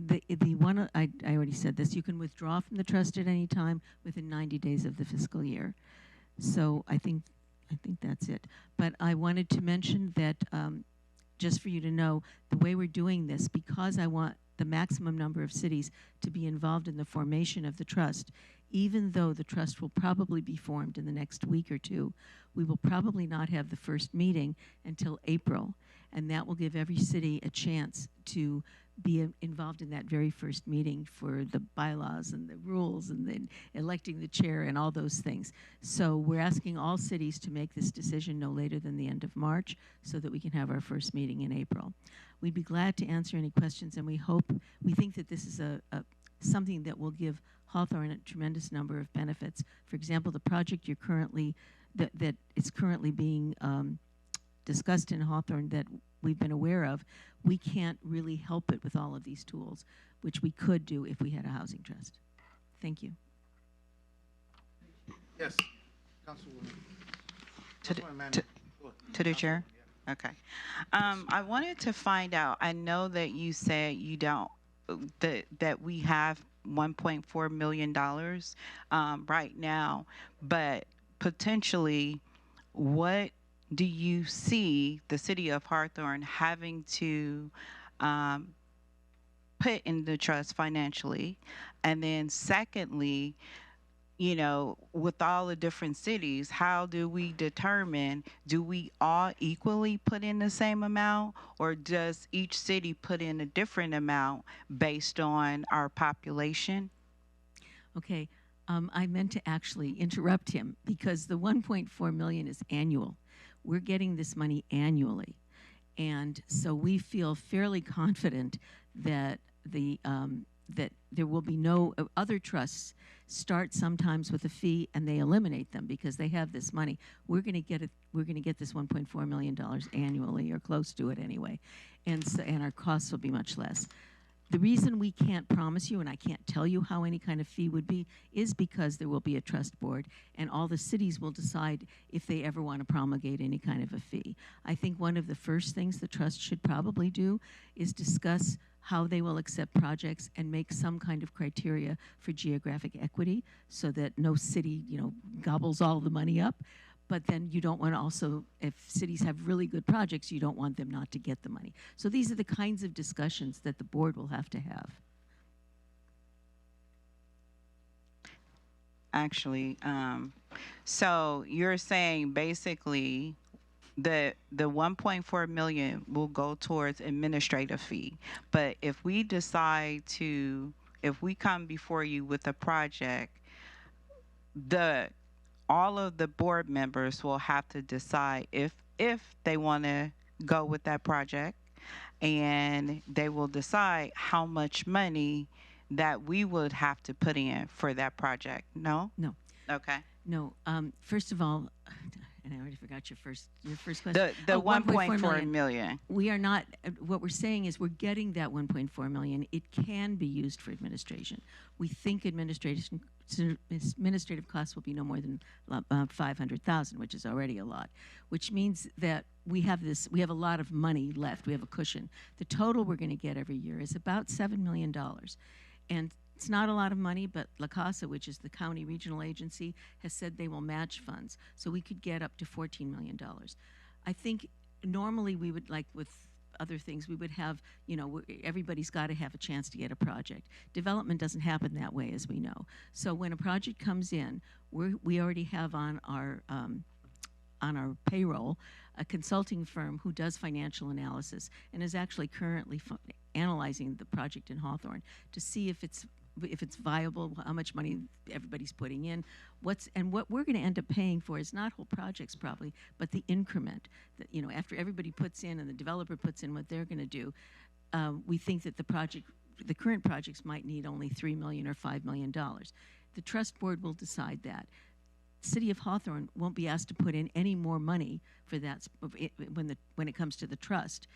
The one, I already said this, you can withdraw from the trust at any time within 90 days of the fiscal year. So I think that's it. But I wanted to mention that just for you to know, the way we're doing this, because I want the maximum number of cities to be involved in the formation of the trust, even though the trust will probably be formed in the next week or 2, we will probably not have the first meeting until April. And that will give every city a chance to be involved in that very first meeting for the bylaws and the rules and then electing the chair and all those things. So we're asking all cities to make this decision no later than the end of March so that we can have our first meeting in April. We'd be glad to answer any questions, and we think that this is something that will give Hawthorne a tremendous number of benefits. For example, the project that is currently being discussed in Hawthorne that we've been aware of, we can't really help it with all of these tools, which we could do if we had a housing trust. Thank you. Yes, Councilwoman. To the chair? Okay. I wanted to find out, I know that you said you don't, that we have $1.4 million right now, but potentially, what do you see the city of Hawthorne having to put in the trust financially? And then secondly, you know, with all the different cities, how do we determine, do we all equally put in the same amount, or does each city put in a different amount based on our population? Okay, I meant to actually interrupt him because the 1.4 million is annual. We're getting this money annually. And so we feel fairly confident that that there will be no other trusts start sometimes with a fee and they eliminate them because they have this money. We're going to get it. We're going to get this $1.4 million annually, or close to it anyway, and our costs will be much less. The reason we can't promise you, and I can't tell you how any kind of fee would be, is because there will be a trust board, and all the cities will decide if they ever want to promulgate any kind of a fee. I think one of the first things the trust should probably do is discuss how they will accept projects and make some kind of criteria for geographic equity so that no city, gobbles all the money up. But then you don't want to also, if cities have really good projects, you don't want them not to get the money. So these are the kinds of discussions that the board will have to have. Actually, so you're saying basically the 1.4 million will go towards administrative fee, but if we decide to, if we come before you with a project, all of the board members will have to decide if they want to go with that project, and they will decide how much money that we would have to put in for that project. No? No. Okay. No. First of all, and I already forgot your first question. The 1.4 million. We are not, what we're saying is we're getting that 1.4 million. It can be used for administration. We think administrative costs will be no more than 500,000, which is already a lot, which means that we have a lot of money left. We have a cushion. The total we're going to get every year is about $7 million. And it's not a lot of money, but La Casa, which is the county regional agency, has said they will match funds. So we could get up to $14 million. I think normally we would, like with other things, we would have, everybody's got to have a chance to get a project. Development doesn't happen that way, as we know. So when a project comes in, we already have on our payroll a consulting firm who does financial analysis and is actually currently analyzing the project in Hawthorne to see if it's viable, how much money everybody's putting in, what we're going to end up paying for is not whole projects probably, but the increment that, after everybody puts in and the developer puts in what they're going to do, we think that the current projects might need only $3 million or $5 million. The trust board will decide that. City of Hawthorne won't be asked to put in any more money for that when it comes to the trust.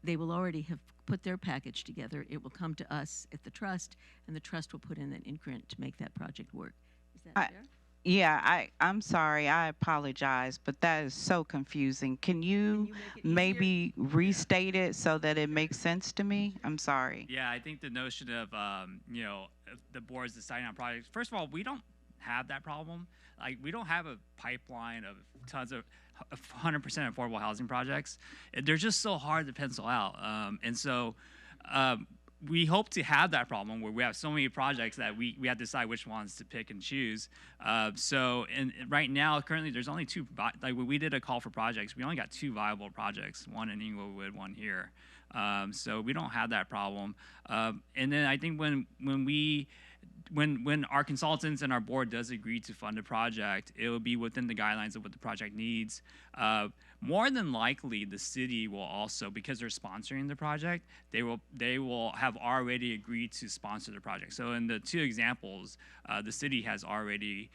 They will already have put their package together. It will come to us at the trust, and the trust will put in an increment to make that project work. Is that fair? Yeah, I'm sorry. I apologize, but that is so confusing. Can you maybe restate it so that it makes sense to me? I'm sorry. Yeah, I think the notion of, the boards deciding on projects, first of all, we don't have that problem. Like, we don't have a pipeline of tons of 100% affordable housing projects. They're just so hard to pencil out. And so we hope to have that problem where we have so many projects that we have to decide which ones to pick and choose. So right now, currently, there's only two. Like, when we did a call for projects, we only got two viable projects, one in Inglewood, one here. So we don't have that problem. And then I think when our consultants and our board does agree to fund a project, it will be within the guidelines of what the project needs. More than likely, the city will also, because they're sponsoring the project, they will have already agreed to sponsor the project. So in the two examples, the city has already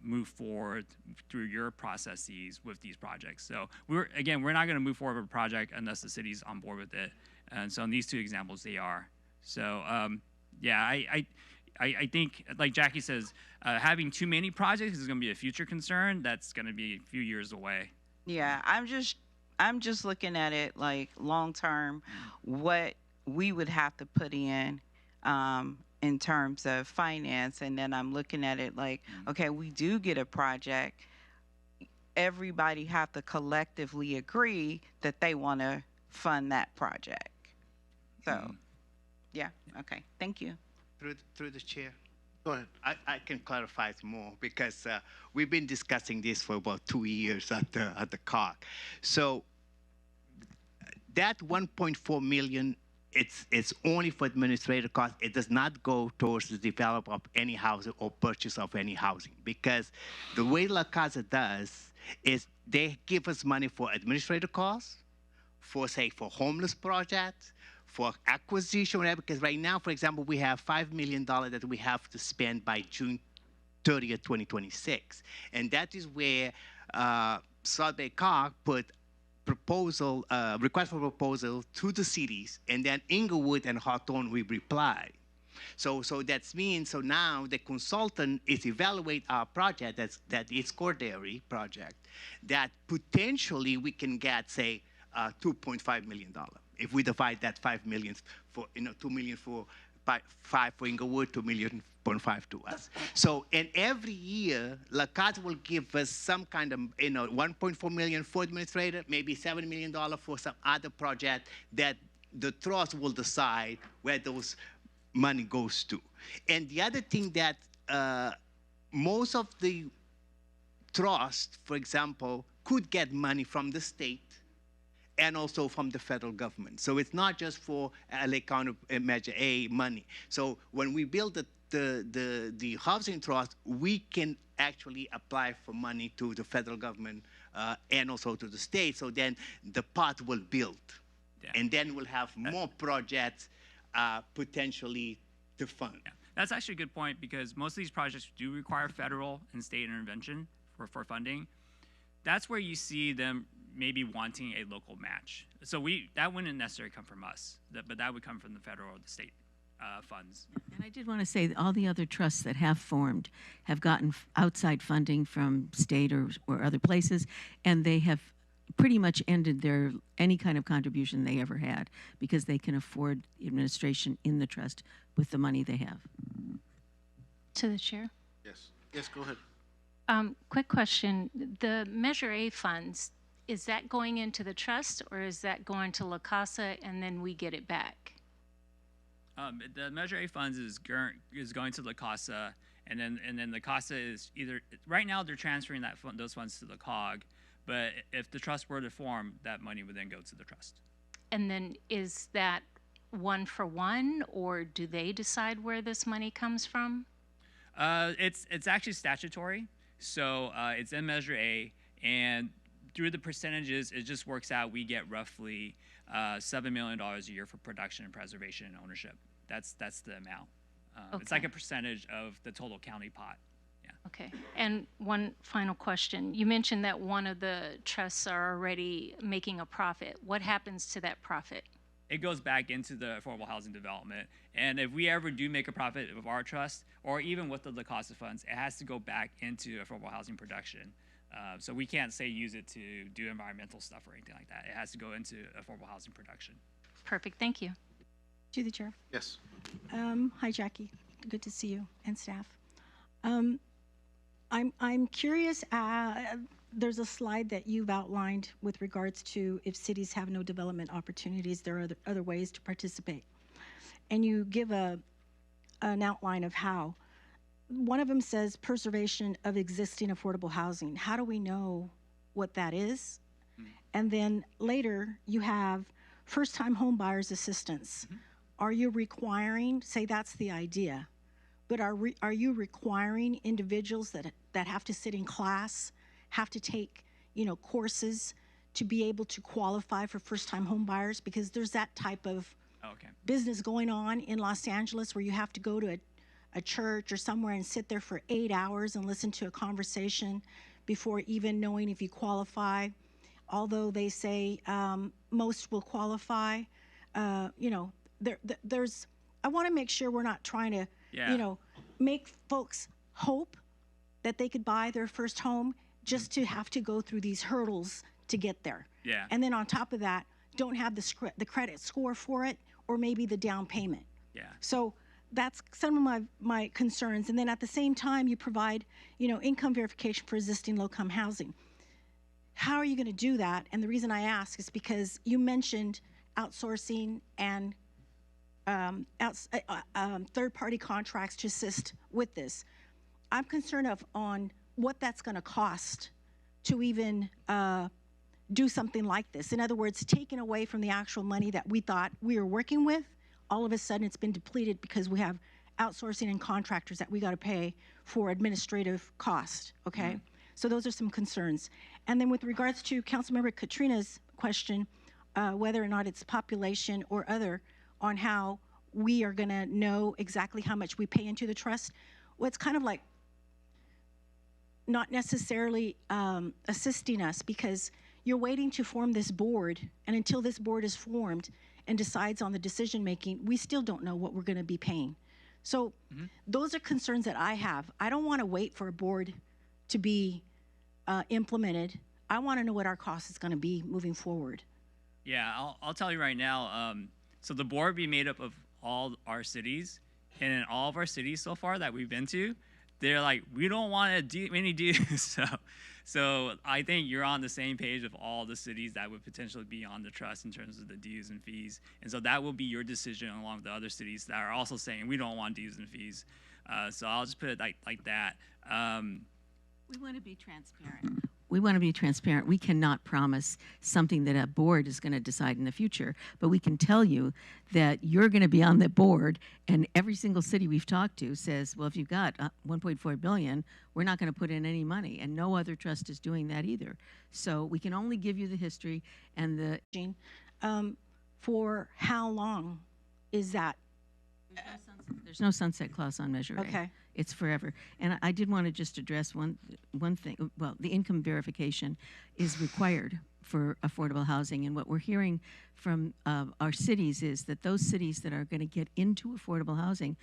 moved forward through your processes with these projects. So we're not going to move forward with a project unless the city's on board with it. And so in these two examples, they are. So yeah, I think, like Jackie says, having too many projects is going to be a future concern. That's going to be a few years away. Yeah, I'm just looking at it like long term, what we would have to put in, in terms of finance, and then I'm looking at it like, okay, we do get a project. Everybody have to collectively agree that they want to fund that project. So, yeah, okay, thank you. Through the chair. Go ahead. I can clarify it more because we've been discussing this for about 2 years at the COG. So that 1.4 million, it's only for administrative costs. It does not go towards the development of any housing or purchase of any housing, because the way La Casa does is they give us money for administrative costs, for homeless projects, for acquisition, whatever. Because right now, for example, we have $5 million that we have to spend by June 30th, 2026, and that is where South Bay COG put request for proposal to the cities, and then Inglewood and Hawthorne will reply. So that means, so now the consultant is evaluate our project, that is Cordary project, that potentially we can get, say, $2.5 million. If we divide that 5 million for, 2 million for 5 for Inglewood, 2.5 million to us. So, and every year, La Casa will give us some kind of, 1.4 million for administrator, maybe $7 million for some other project that the trust will decide where those money goes to. And the other thing that most of the trust, for example, could get money from the state and also from the federal government. So it's not just for LA County Measure A money. So when we build the housing trust, we can actually apply for money to the federal government and also to the state. So then the pot will build. Yeah. And then we'll have more projects potentially to fund. Yeah. That's actually a good point, because most of these projects do require federal and state intervention for funding. That's where you see them maybe wanting a local match. So that wouldn't necessarily come from us, but that would come from the federal or the state funds. And I did want to say that all the other trusts that have formed have gotten outside funding from state or other places, and they have pretty much ended any kind of contribution they ever had, because they can afford administration in the trust with the money they have. To the chair. Yes. Yes, go ahead. Quick question. The Measure A funds, is that going into the trust, or is that going to La Casa and then we get it back? The Measure A funds is going to La Casa, and then La Casa is either, right now they're transferring those funds to the COG, but if the trust were to form, that money would then go to the trust. And then is that one for one, or do they decide where this money comes from? It's actually statutory, so it's in Measure A, and through the percentages, it just works out. We get roughly $7 million a year for production and preservation and ownership. That's the amount. Okay. It's like a percentage of the total county pot. Yeah. Okay. And one final question. You mentioned that one of the trusts are already making a profit. What happens to that profit? It goes back into the affordable housing development. And if we ever do make a profit of our trust, or even with the La Casa funds, it has to go back into affordable housing production. So we can't use it to do environmental stuff or anything like that. It has to go into affordable housing production. Perfect. Thank you. To the chair. Yes. Hi, Jackie. Good to see you and staff. I'm curious. There's a slide that you've outlined with regards to if cities have no development opportunities, there are other ways to participate, and you give an outline of how. One of them says preservation of existing affordable housing. How do we know what that is? And then later you have first-time home buyers assistance. Are you requiring, say that's the idea, but are you requiring individuals that have to sit in class, have to take, courses to be able to qualify for first-time home buyers? Because there's that type of business going on in Los Angeles where you have to go to a church or somewhere and sit there for 8 hours and listen to a conversation before even knowing if you qualify. Although they say most will qualify, there's. I want to make sure we're not trying to, make folks hope that they could buy their first home just to have to go through these hurdles to get there. Yeah. And then on top of that, don't have the credit score for it, or maybe the down payment. Yeah. So that's some of my concerns. And then at the same time, you provide, income verification for existing low-income housing. How are you going to do that? And the reason I ask is because you mentioned outsourcing and third-party contracts to assist with this. I'm concerned on what that's going to cost to even do something like this. In other words, taken away from the actual money that we thought we were working with, all of a sudden it's been depleted because we have outsourcing and contractors that we got to pay for administrative cost, okay? So those are some concerns. And then with regards to Councilmember Katrina's question, whether or not it's population or other, on how we are going to know exactly how much we pay into the trust, well, it's kind of like not necessarily assisting us, because you're waiting to form this board, and until this board is formed and decides on the decision making, we still don't know what we're going to be paying. So those are concerns that I have. I don't want to wait for a board to be implemented. I want to know what our cost is going to be moving forward. Yeah, I'll tell you right now. So the board will be made up of all our cities, and in all of our cities so far that we've been to, they're like, we don't want to do any dues. So I think you're on the same page of all the cities that would potentially be on the trust in terms of the dues and fees. And so that will be your decision along with the other cities that are also saying we don't want dues and fees. So I'll just put it like that. We want to be transparent. We want to be transparent. We cannot promise something that a board is going to decide in the future, but we can tell you that you're going to be on the board, and every single city we've talked to says, well, if you've got $1.4 billion, we're not going to put in any money, and no other trust is doing that either. So we can only give you the history and the... For how long is that? There's no sunset clause on Measure A. Okay. It's forever. And I did want to just address one thing. Well, the income verification is required for affordable housing. And what we're hearing from our cities is that those cities that are going to get into affordable housing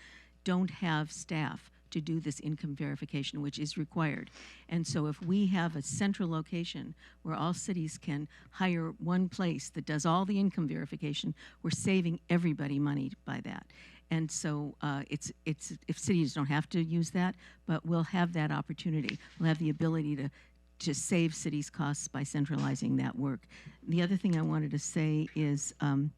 don't have staff to do this income verification, which is required. And so if we have a central location where all cities can hire one place that does all the income verification, we're saving everybody money by that. And so it's if cities don't have to use that, but we'll have that opportunity. We'll have the ability to save cities costs by centralizing that work. The other thing I wanted to say is on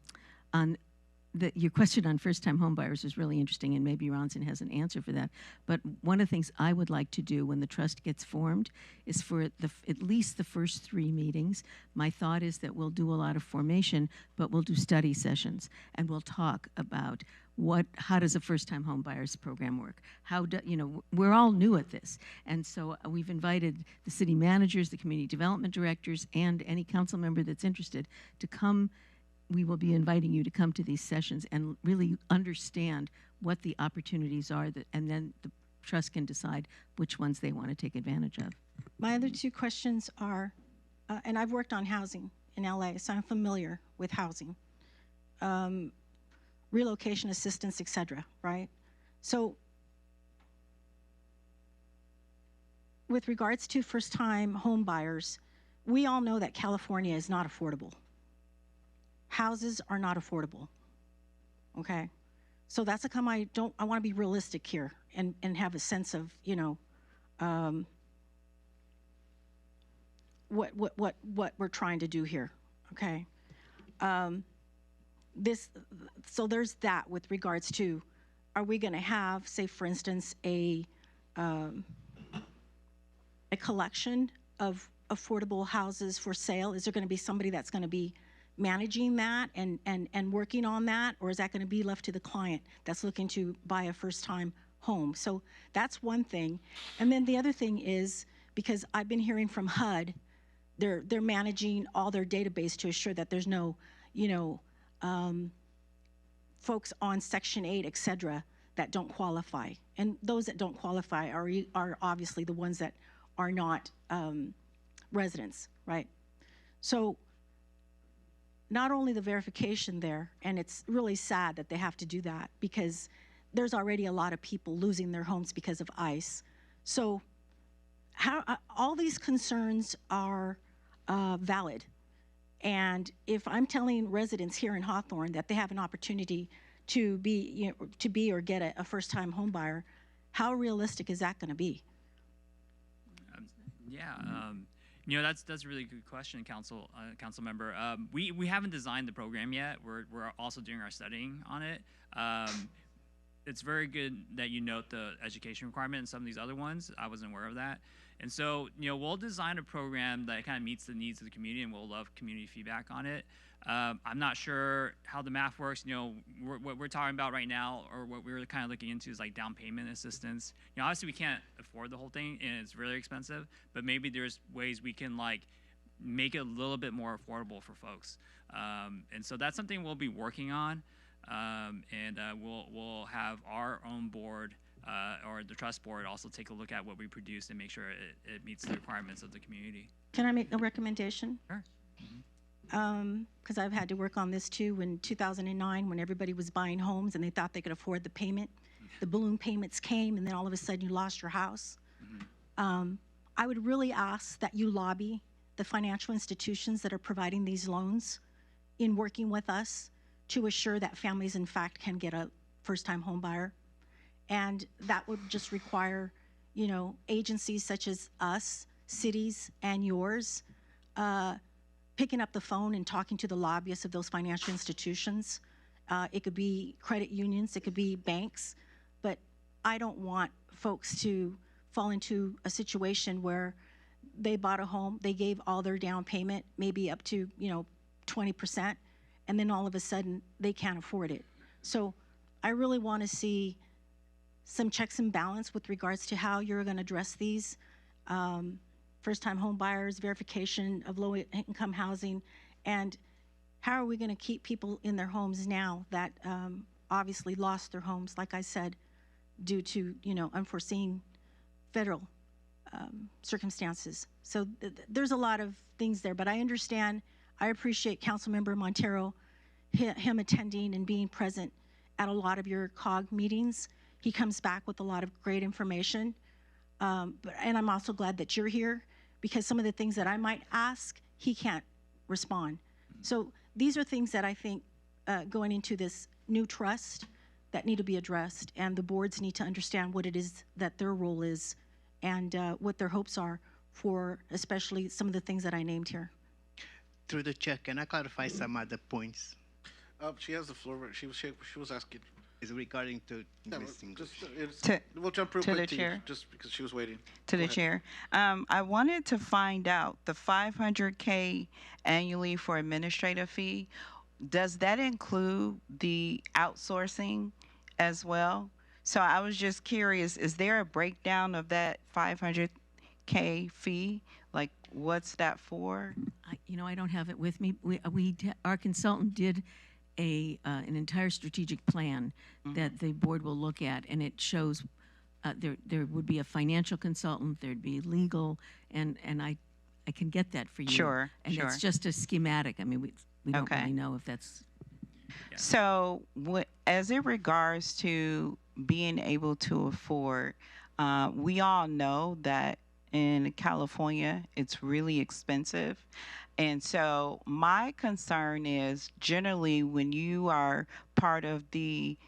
your question on first-time homebuyers is really interesting, and maybe Ronson has an answer for that. But one of the things I would like to do when the trust gets formed is for at least the first 3 meetings. My thought is that we'll do a lot of formation, but we'll do study sessions, and we'll talk about how does a first-time homebuyers program work? We're all new at this, and so we've invited the city managers, the community development directors, and any council member that's interested to come. We will be inviting you to come to these sessions and really understand what the opportunities are, and then the trust can decide which ones they want to take advantage of. My other 2 questions are, and I've worked on housing in LA, so I'm familiar with housing, relocation assistance, et cetera, right? So with regards to first-time home buyers, we all know that California is not affordable. Houses are not affordable, okay? So that's I want to be realistic here and have a sense of, what we're trying to do here, okay? So there's that with regards to, are we going to have, say, for instance, a collection of affordable houses for sale? Is there going to be somebody that's going to be managing that and working on that, or is that going to be left to the client that's looking to buy a first-time home? So that's one thing. And then the other thing is, because I've been hearing from HUD, they're managing all their database to assure that there's no, folks on Section 8, et cetera, that don't qualify. And those that don't qualify are obviously the ones that are not residents, right? So not only the verification there, and it's really sad that they have to do that because there's already a lot of people losing their homes because of ICE. So all these concerns are valid. And if I'm telling residents here in Hawthorne that they have an opportunity to be or get a first-time home buyer, how realistic is that going to be? Yeah, that's a really good question, council member. We haven't designed the program yet. We're also doing our studying on it. It's very good that you note the education requirement and some of these other ones. I wasn't aware of that. And so, we'll design a program that kind of meets the needs of the community, and we'll love community feedback on it. I'm not sure how the math works. What we're talking about right now, or what we're kind of looking into, is like down payment assistance. Obviously we can't afford the whole thing, and it's really expensive. But maybe there's ways we can like make it a little bit more affordable for folks. And so that's something we'll be working on. We'll have our own board or the trust board also take a look at what we produce and make sure it meets the requirements of the community. Can I make a recommendation? Sure. Because I've had to work on this too. In 2009, when everybody was buying homes and they thought they could afford the payment, the balloon payments came, and then all of a sudden you lost your house. I would really ask that you lobby the financial institutions that are providing these loans in working with us to assure that families, in fact, can get a first-time home buyer. And that would just require, agencies such as us, cities, and yours, picking up the phone and talking to the lobbyists of those financial institutions. It could be credit unions, it could be banks, but I don't want folks to fall into a situation where they bought a home, they gave all their down payment, maybe up to 20%, and then all of a sudden they can't afford it. So I really want to see some checks and balance with regards to how you're going to address these. First-time home buyers, verification of low-income housing, and how are we going to keep people in their homes now that obviously lost their homes, like I said, due to unforeseen federal circumstances. So there's a lot of things there, but I understand. I appreciate Councilmember Montero, him attending and being present at a lot of your COG meetings. He comes back with a lot of great information. And I'm also glad that you're here, because some of the things that I might ask, he can't respond. So these are things that I think going into this new trust that need to be addressed, and the boards need to understand what it is that their role is and what their hopes are for especially some of the things that I named here. Through the chair, can I clarify some other points? She has the floor. She was asking. Is regarding to Yeah, Ms. English. We'll jump real to quick the to you, chair. just because she was waiting. To Go the ahead. chair. I wanted to find out the $500K annually for administrative fee. Does that include the outsourcing as well? So I was just curious, is there a breakdown of that $500K fee? Like, what's that for? I don't have it with me. Our consultant did an entire strategic plan that the board will look at, and it shows there would be a financial consultant, there'd be legal, and I can get that for you. Sure, and sure. it's just a schematic. I mean, we don't Okay. really know if that's. So, as it regards to being able to afford, we all know that in California, it's really expensive. And so my concern is generally when you are part of the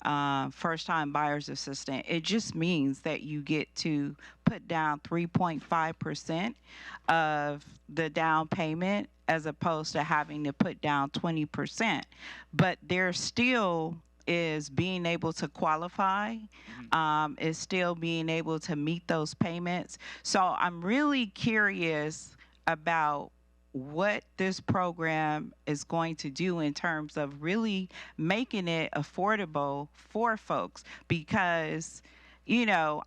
first-time buyer's assistant, it just means that you get to put down 3.5% of the down payment as opposed to having to put down 20%. But there still is being able to qualify, is still being able to meet those payments. So I'm really curious about what this program is going to do in terms of really making it affordable for folks, because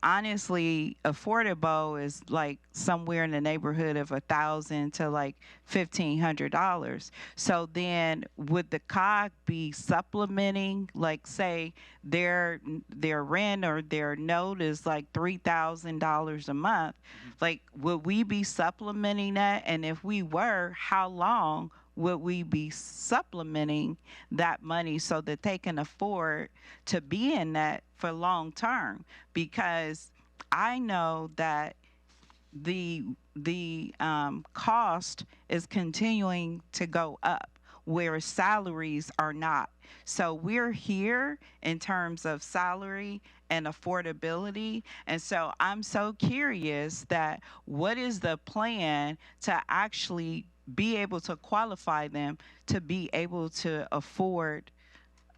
honestly, affordable is like somewhere in the neighborhood of $1,000 to like $1,500. So then would the COG be supplementing, like say their rent or their note is like $3,000 a month? Like, would we be supplementing that? And if we were, how long would we be supplementing that money so that they can afford to be in that for long term? Because I know that the cost is continuing to go up. where salaries are not. So we're here in terms of salary and affordability. And so I'm so curious that what is the plan to actually be able to qualify them to be able to afford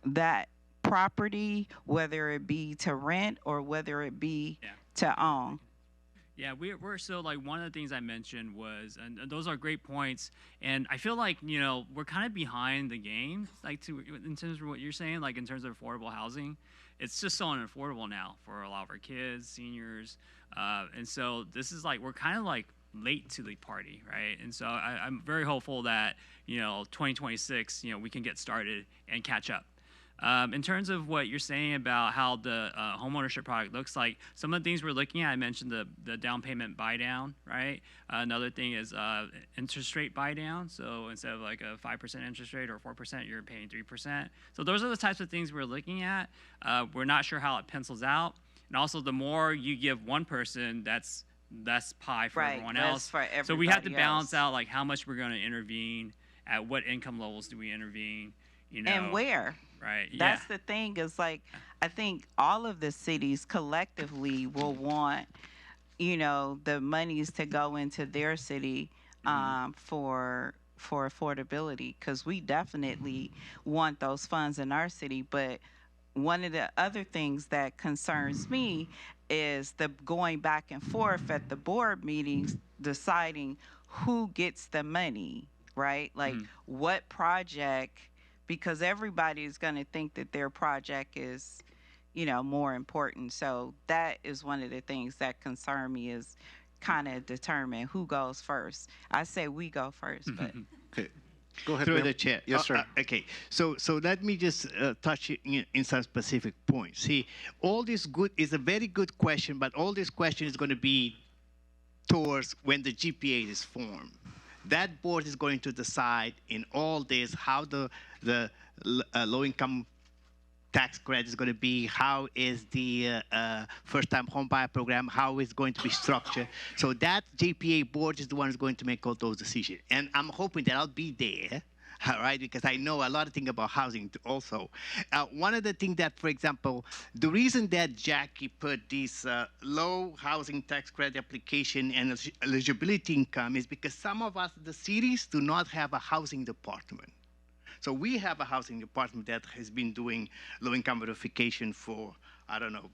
that property, whether it be to rent or whether it be to own. Yeah, we're so like one of the things I mentioned was, and those are great points. And I feel like we're kind of behind the game, like in terms of what you're saying, like in terms of affordable housing. It's just so unaffordable now for a lot of our kids, seniors, and so this is like we're kind of like late to the party, right? And so I'm very hopeful that 2026, we can get started and catch up. In terms of what you're saying about how the homeownership product looks like, some of the things we're looking at, I mentioned the down payment buy down, right? Another thing is interest rate buy down. So instead of like a 5% interest rate or 4%, you're paying 3%. So those are the types of things we're looking at. We're not sure how it pencils out. And also, the more you give one person, that's pie for everyone else. So we have to balance out like how much we're going to intervene, at what income levels do we intervene, and where. Right. Yeah. That's the thing is like, I think all of the cities collectively will want, the monies to go into their city for affordability, because we definitely want those funds in our city. But one of the other things that concerns me is the going back and forth at the board meetings, deciding who gets the money, right? Like what project, because everybody is going to think that their project is, more important. So that is one of the things that concern me, is kind of determine who goes first. I say we go first, but. Okay. Go ahead, Through Mayor. the chair. Yes, sir. Okay. So let me just touch in some specific points. See, all this good is a very good question, but all this question is going to be towards when the GPA is formed. That board is going to decide in all this how the low-income tax credit is going to be, how is the first-time home buyer program, how it's going to be structured. So that GPA board is the one who's going to make all those decisions. And I'm hoping that I'll be there, all right, because I know a lot of things about housing also. One of the things that, for example, the reason that Jackie put this low housing tax credit application and eligibility income is because some of us, the cities, do not have a housing department. So we have a housing department that has been doing low-income verification for, I don't know,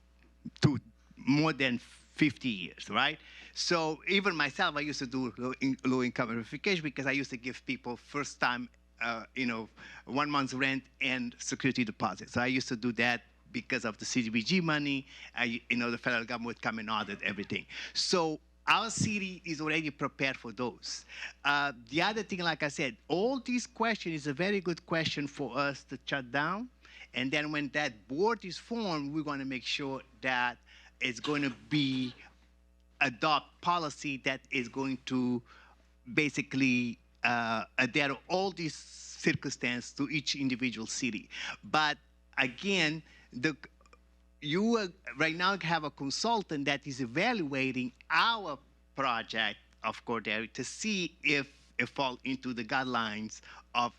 more than 50 years, right? So even myself, I used to do low-income verification because I used to give people first-time 1 month's rent and security deposit. So I used to do that because of the CDBG money. The federal government would come and audit everything. So our city is already prepared for those. The other thing, like I said, all these questions is a very good question for us to shut down. And then when that board is formed, we're going to make sure that it's going to be adopt policy that is going to basically adhere to all these circumstances to each individual city. But again, you right now have a consultant that is evaluating our project of Cordero to see if it falls into the guidelines of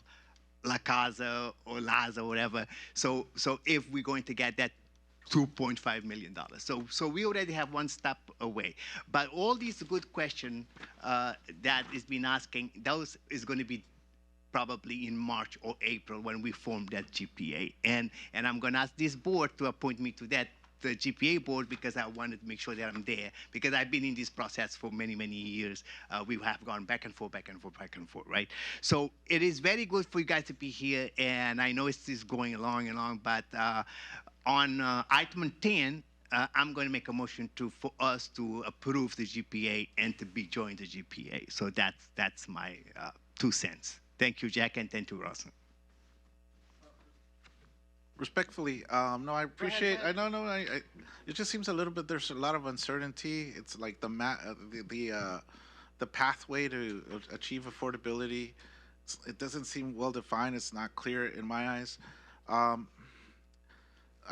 La Casa or LAZA or whatever. So if we're going to get that $2.5 million. So we already have one step away. But all these good questions that is been asking, those is going to be probably in March or April when we form that GPA. And I'm going to ask this board to appoint me to the GPA board, because I wanted to make sure that I'm there, because I've been in this process for many, many years. We have gone back and forth, right? So it is very good for you guys to be here, and I know it's just going along, but on item 10, I'm going to make a motion for us to approve the GPA and to be joined the GPA. So that's my 2 cents. Thank you, Jack, and thank you, Roslyn. Respectfully, no, I appreciate. It just seems a little bit. There's a lot of uncertainty. It's like the pathway to achieve affordability. It doesn't seem well defined. It's not clear in my eyes. I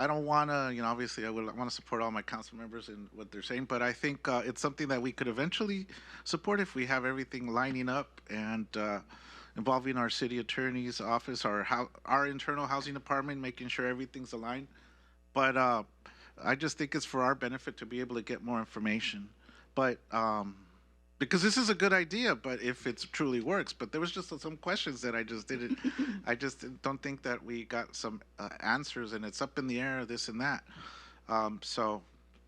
don't want to, obviously I want to support all my council members in what they're saying, but I think it's something that we could eventually support if we have everything lining up. And involving our city attorney's office, our internal housing department, making sure everything's aligned. But I just think it's for our benefit to be able to get more information. But because this is a good idea, but if it truly works. But there was just some questions that I just didn't, I just don't think that we got some answers, and it's up in the air, this and that. So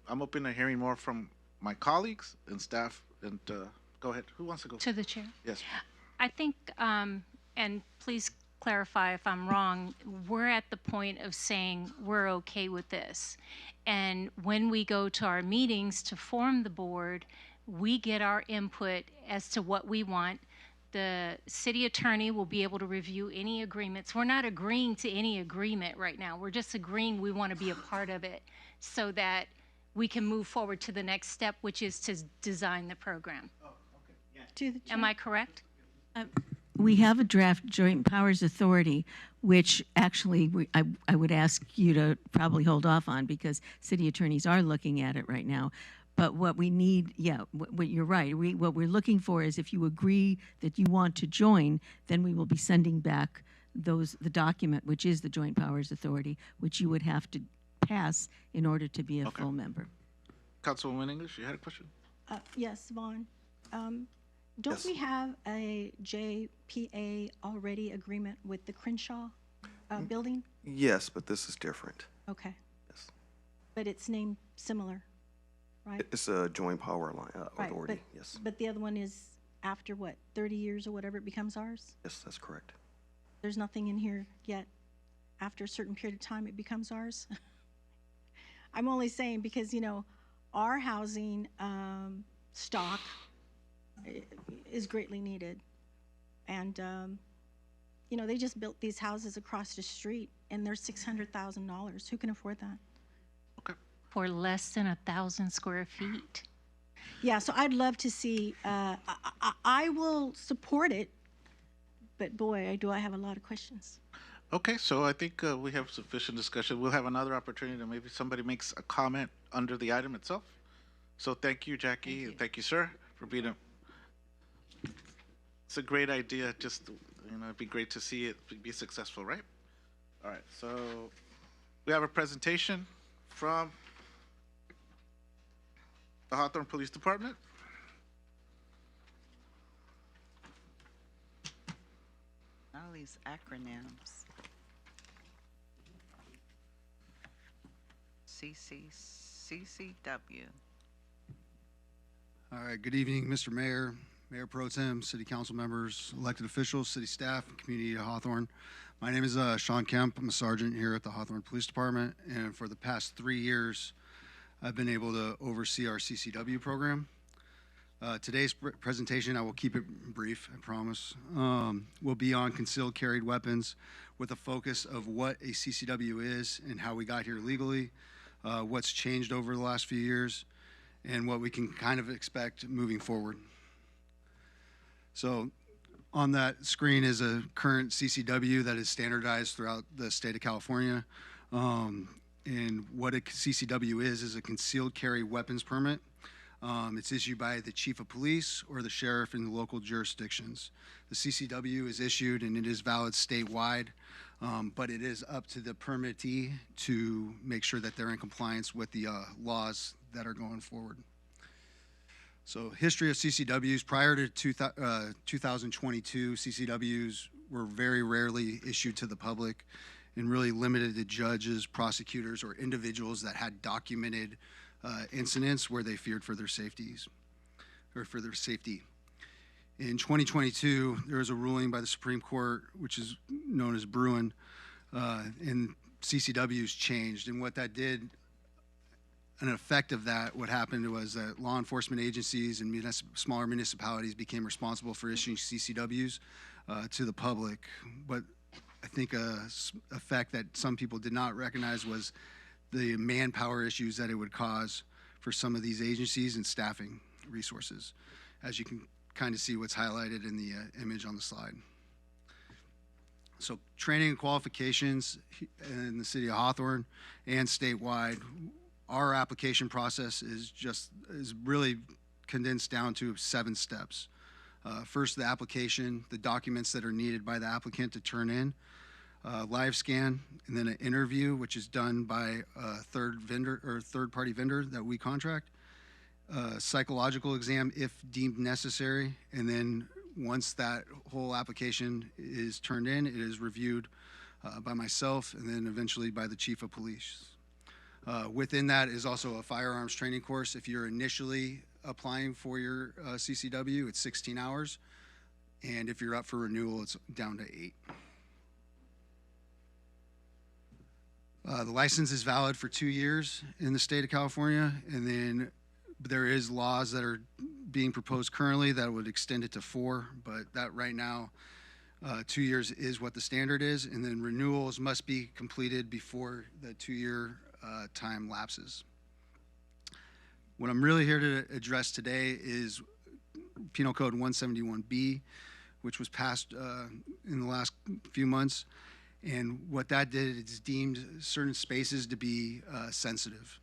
I'm open to hearing more from my colleagues and staff. And go ahead. Who wants to go? To the chair. Yes. I think, and please clarify if I'm wrong, we're at the point of saying we're okay with this. And when we go to our meetings to form the board, we get our input as to what we want. The city attorney will be able to review any agreements. We're not agreeing to any agreement right now. We're just agreeing we want to be a part of it so that we can move forward to the next step, which is to design the program. Am I correct? We have a draft joint powers authority, which actually I would ask you to probably hold off on because city attorneys are looking at it right now. But what we need, what you're right. What we're looking for is if you agree that you want to join, then we will be sending back the document, which is the joint powers authority, which you would have to pass in order to be a full member. Councilwoman English, you had a question? Yes, Vaughn. Don't we have a JPA already agreement with the Crenshaw building? Yes, but this is different. Okay. Yes. But it's named similar, right? It's a joint power line authority. But, yes. But the other one is after what, 30 years or whatever it becomes ours? Yes, that's correct. There's nothing in here yet. After a certain period of time, it becomes ours. I'm only saying because, you know, our housing stock is greatly needed. And, you know, they just built these houses across the street and they're $600,000. Who can afford that? Okay. For less than 1,000 square feet. Yeah, so I'd love to see, I will support it, but boy, do I have a lot of questions. Okay, so I think we have sufficient discussion. We'll have another opportunity to maybe somebody makes a comment under the item itself. So thank you, Jackie. Thank you, sir, for being it's a great idea. Just, you know, it'd be great to see it be successful, right? All right, so we have a presentation from the Hawthorne Police Department. All these acronyms. CCW. All right, good evening, Mr. Mayor, Mayor Pro Tem, City Council members, elected officials, city staff, and community of Hawthorne. My name is Sean Kemp. I'm a sergeant here at the Hawthorne Police Department, and for the past 3 years, I've been able to oversee our CCW program. Today's presentation, I will keep it brief, I promise, will be on concealed carried weapons with a focus of what a CCW is and how we got here legally, what's changed over the last few years, and what we can kind of expect moving forward. So on that screen is a current CCW that is standardized throughout the state of California. And what a CCW is a concealed carry weapons permit. It's issued by the chief of police or the sheriff in the local jurisdictions. The CCW is issued and it is valid statewide, but it is up to the permittee to make sure that they're in compliance with the laws that are going forward. So history of CCWs, prior to 2022, CCWs were very rarely issued to the public and really limited to judges, prosecutors, or individuals that had documented incidents where they feared for their safeties or for their safety. In 2022, there was a ruling by the Supreme Court, which is known as Bruin, and CCWs changed. And what that did, an effect of that, what happened was that law enforcement agencies and smaller municipalities became responsible for issuing CCWs to the public. But I think a effect that some people did not recognize was the manpower issues that it would cause for some of these agencies and staffing resources, as you can kind of see what's highlighted in the image on the slide. So training and qualifications in the city of Hawthorne and statewide, our application process is really condensed down to 7 steps. First, the application, the documents that are needed by the applicant to turn in, live scan, and then an interview, which is done by a third-party vendor that we contract. Psychological exam if deemed necessary, and then once that whole application is turned in, it is reviewed by myself and then eventually by the chief of police. Within that is also a firearms training course. If you're initially applying for your CCW, it's 16 hours, and if you're up for renewal, it's down to 8. The license is valid for 2 years in the state of California, and then there is laws that are being proposed currently that would extend it to 4, but that right now, 2 years is what the standard is, and then renewals must be completed before the 2-year time lapses. What I'm really here to address today is Penal Code 171B, which was passed in the last few months, and what that did is deemed certain spaces to be sensitive.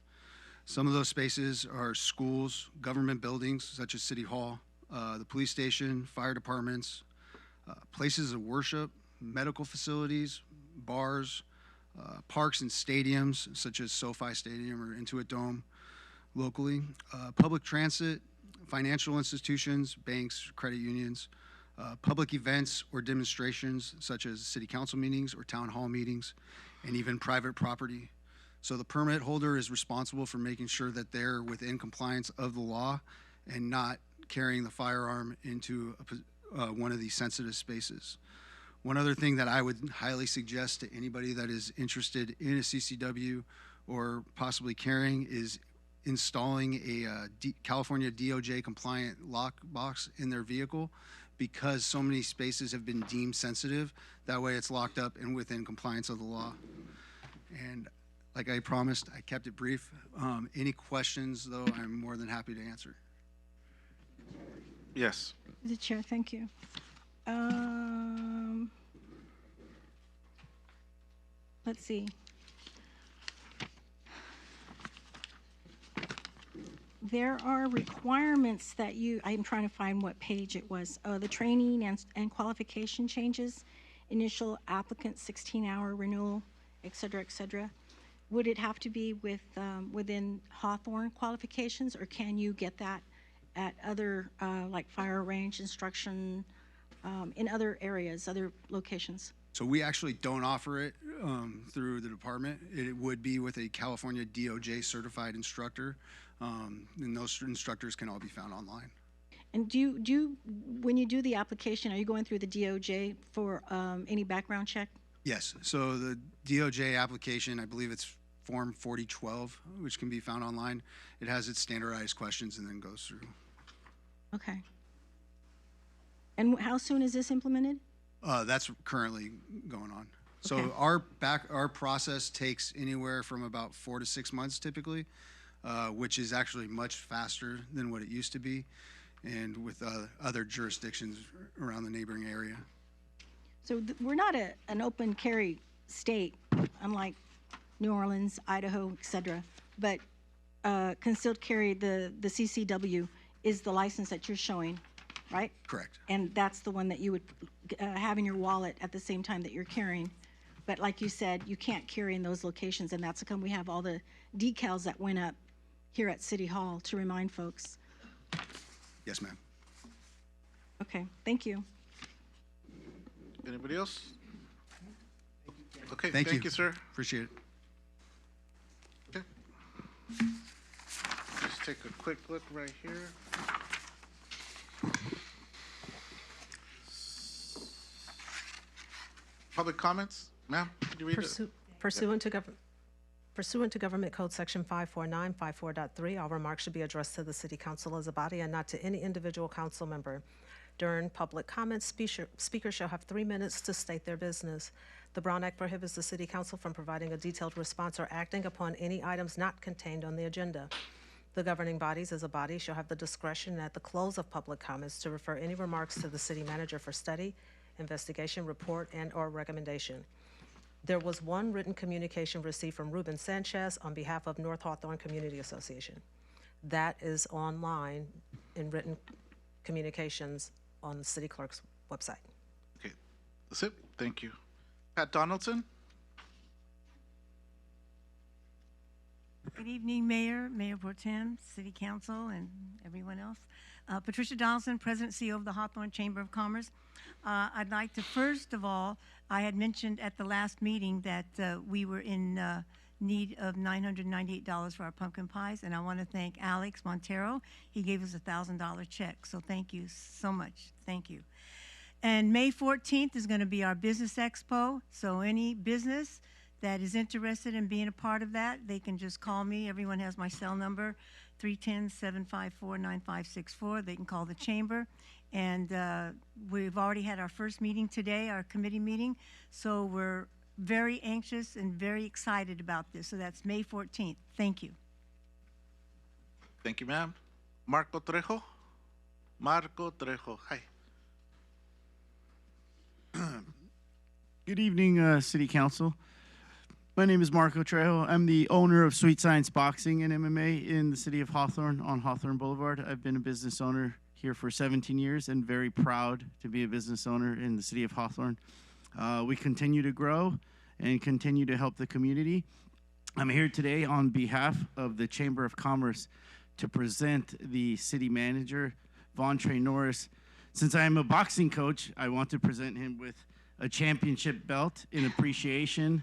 Some of those spaces are schools, government buildings such as City Hall, the police station, fire departments, places of worship, medical facilities, bars, parks and stadiums such as SoFi Stadium or Intuit Dome locally, public transit, financial institutions, banks, credit unions, public events or demonstrations such as city council meetings or town hall meetings, and even private property. So the permit holder is responsible for making sure that they're within compliance of the law and not carrying the firearm into one of these sensitive spaces. One other thing that I would highly suggest to anybody that is interested in a CCW or possibly carrying is installing a California DOJ compliant lock box in their vehicle, because so many spaces have been deemed sensitive. That way it's locked up and within compliance of the law. And like I promised, I kept it brief. Any questions, though, I'm more than happy to answer. Yes. The chair, thank you. Let's see. There are requirements that I'm trying to find what page it was. The training and qualification changes, initial applicant 16-hour renewal, et cetera, et cetera. Would it have to be within Hawthorne qualifications, or can you get that at other, like fire range instruction, in other areas, other locations? So we actually don't offer it through the department. It would be with a California DOJ certified instructor, and those instructors can all be found online. And do you, when you do the application, are you going through the DOJ for any background check? Yes. So the DOJ application, I believe it's Form 4012, which can be found online. It has its standardized questions and then goes through. Okay. And how soon is this implemented? That's currently going on. So Okay. our process takes anywhere from about 4 to 6 months typically, which is actually much faster than what it used to be, and with other jurisdictions around the neighboring area. So we're not an open carry state, unlike New Orleans, Idaho, et cetera. But concealed carry, the CCW, is the license that you're showing, right? Correct. And that's the one that you would have in your wallet at the same time that you're carrying. But like you said, you can't carry in those locations, and that's how come we have all the decals that went up here at City Hall to remind folks. Yes, ma'am. Okay, thank you. Anybody else? Okay, Thank you, sir. Appreciate it. Okay. Just take a quick look right here. Public comments? Ma'am, could you read it? Pursuant to Government Code Section 54954.3, all remarks should be addressed to the City Council as a body and not to any individual council member. During public comments, speakers shall have 3 minutes to state their business. The Brown Act prohibits the City Council from providing a detailed response or acting upon any items not contained on the agenda. The governing bodies as a body shall have the discretion at the close of public comments to refer any remarks to the city manager for study, investigation, report, and/or recommendation. There was one written communication received from Ruben Sanchez on behalf of North Hawthorne Community Association. That is online in written communications on the city clerk's website. Okay, that's it. Thank you. Pat Donaldson? Good evening, Mayor, Mayor Pro Tem, City Council, and everyone else. Patricia Donaldson, President CEO of the Hawthorne Chamber of Commerce. I'd like to, first of all, I had mentioned at the last meeting that we were in need of $998 for our pumpkin pies, and I want to thank Alex Montero. He gave us a $1,000 check, so thank you so much. Thank you. And May 14th is going to be our Business Expo, so any business that is interested in being a part of that, they can just call me. Everyone has my cell number, 310-754-9564. They can call the chamber. And we've already had our first meeting today, our committee meeting. So we're very anxious and very excited about this. So that's May 14th. Thank you. Thank you, ma'am. Marco Trejo? Marco Trejo, hi. Good evening, City Council. My name is Marco Trejo. I'm the owner of Sweet Science Boxing and MMA in the city of Hawthorne on Hawthorne Boulevard. I've been a business owner here for 17 years and very proud to be a business owner in the city of Hawthorne. We continue to grow and continue to help the community. I'm here today on behalf of the Chamber of Commerce to present the city manager, Von Trey Norris. Since I am a boxing coach, I want to present him with a championship belt in appreciation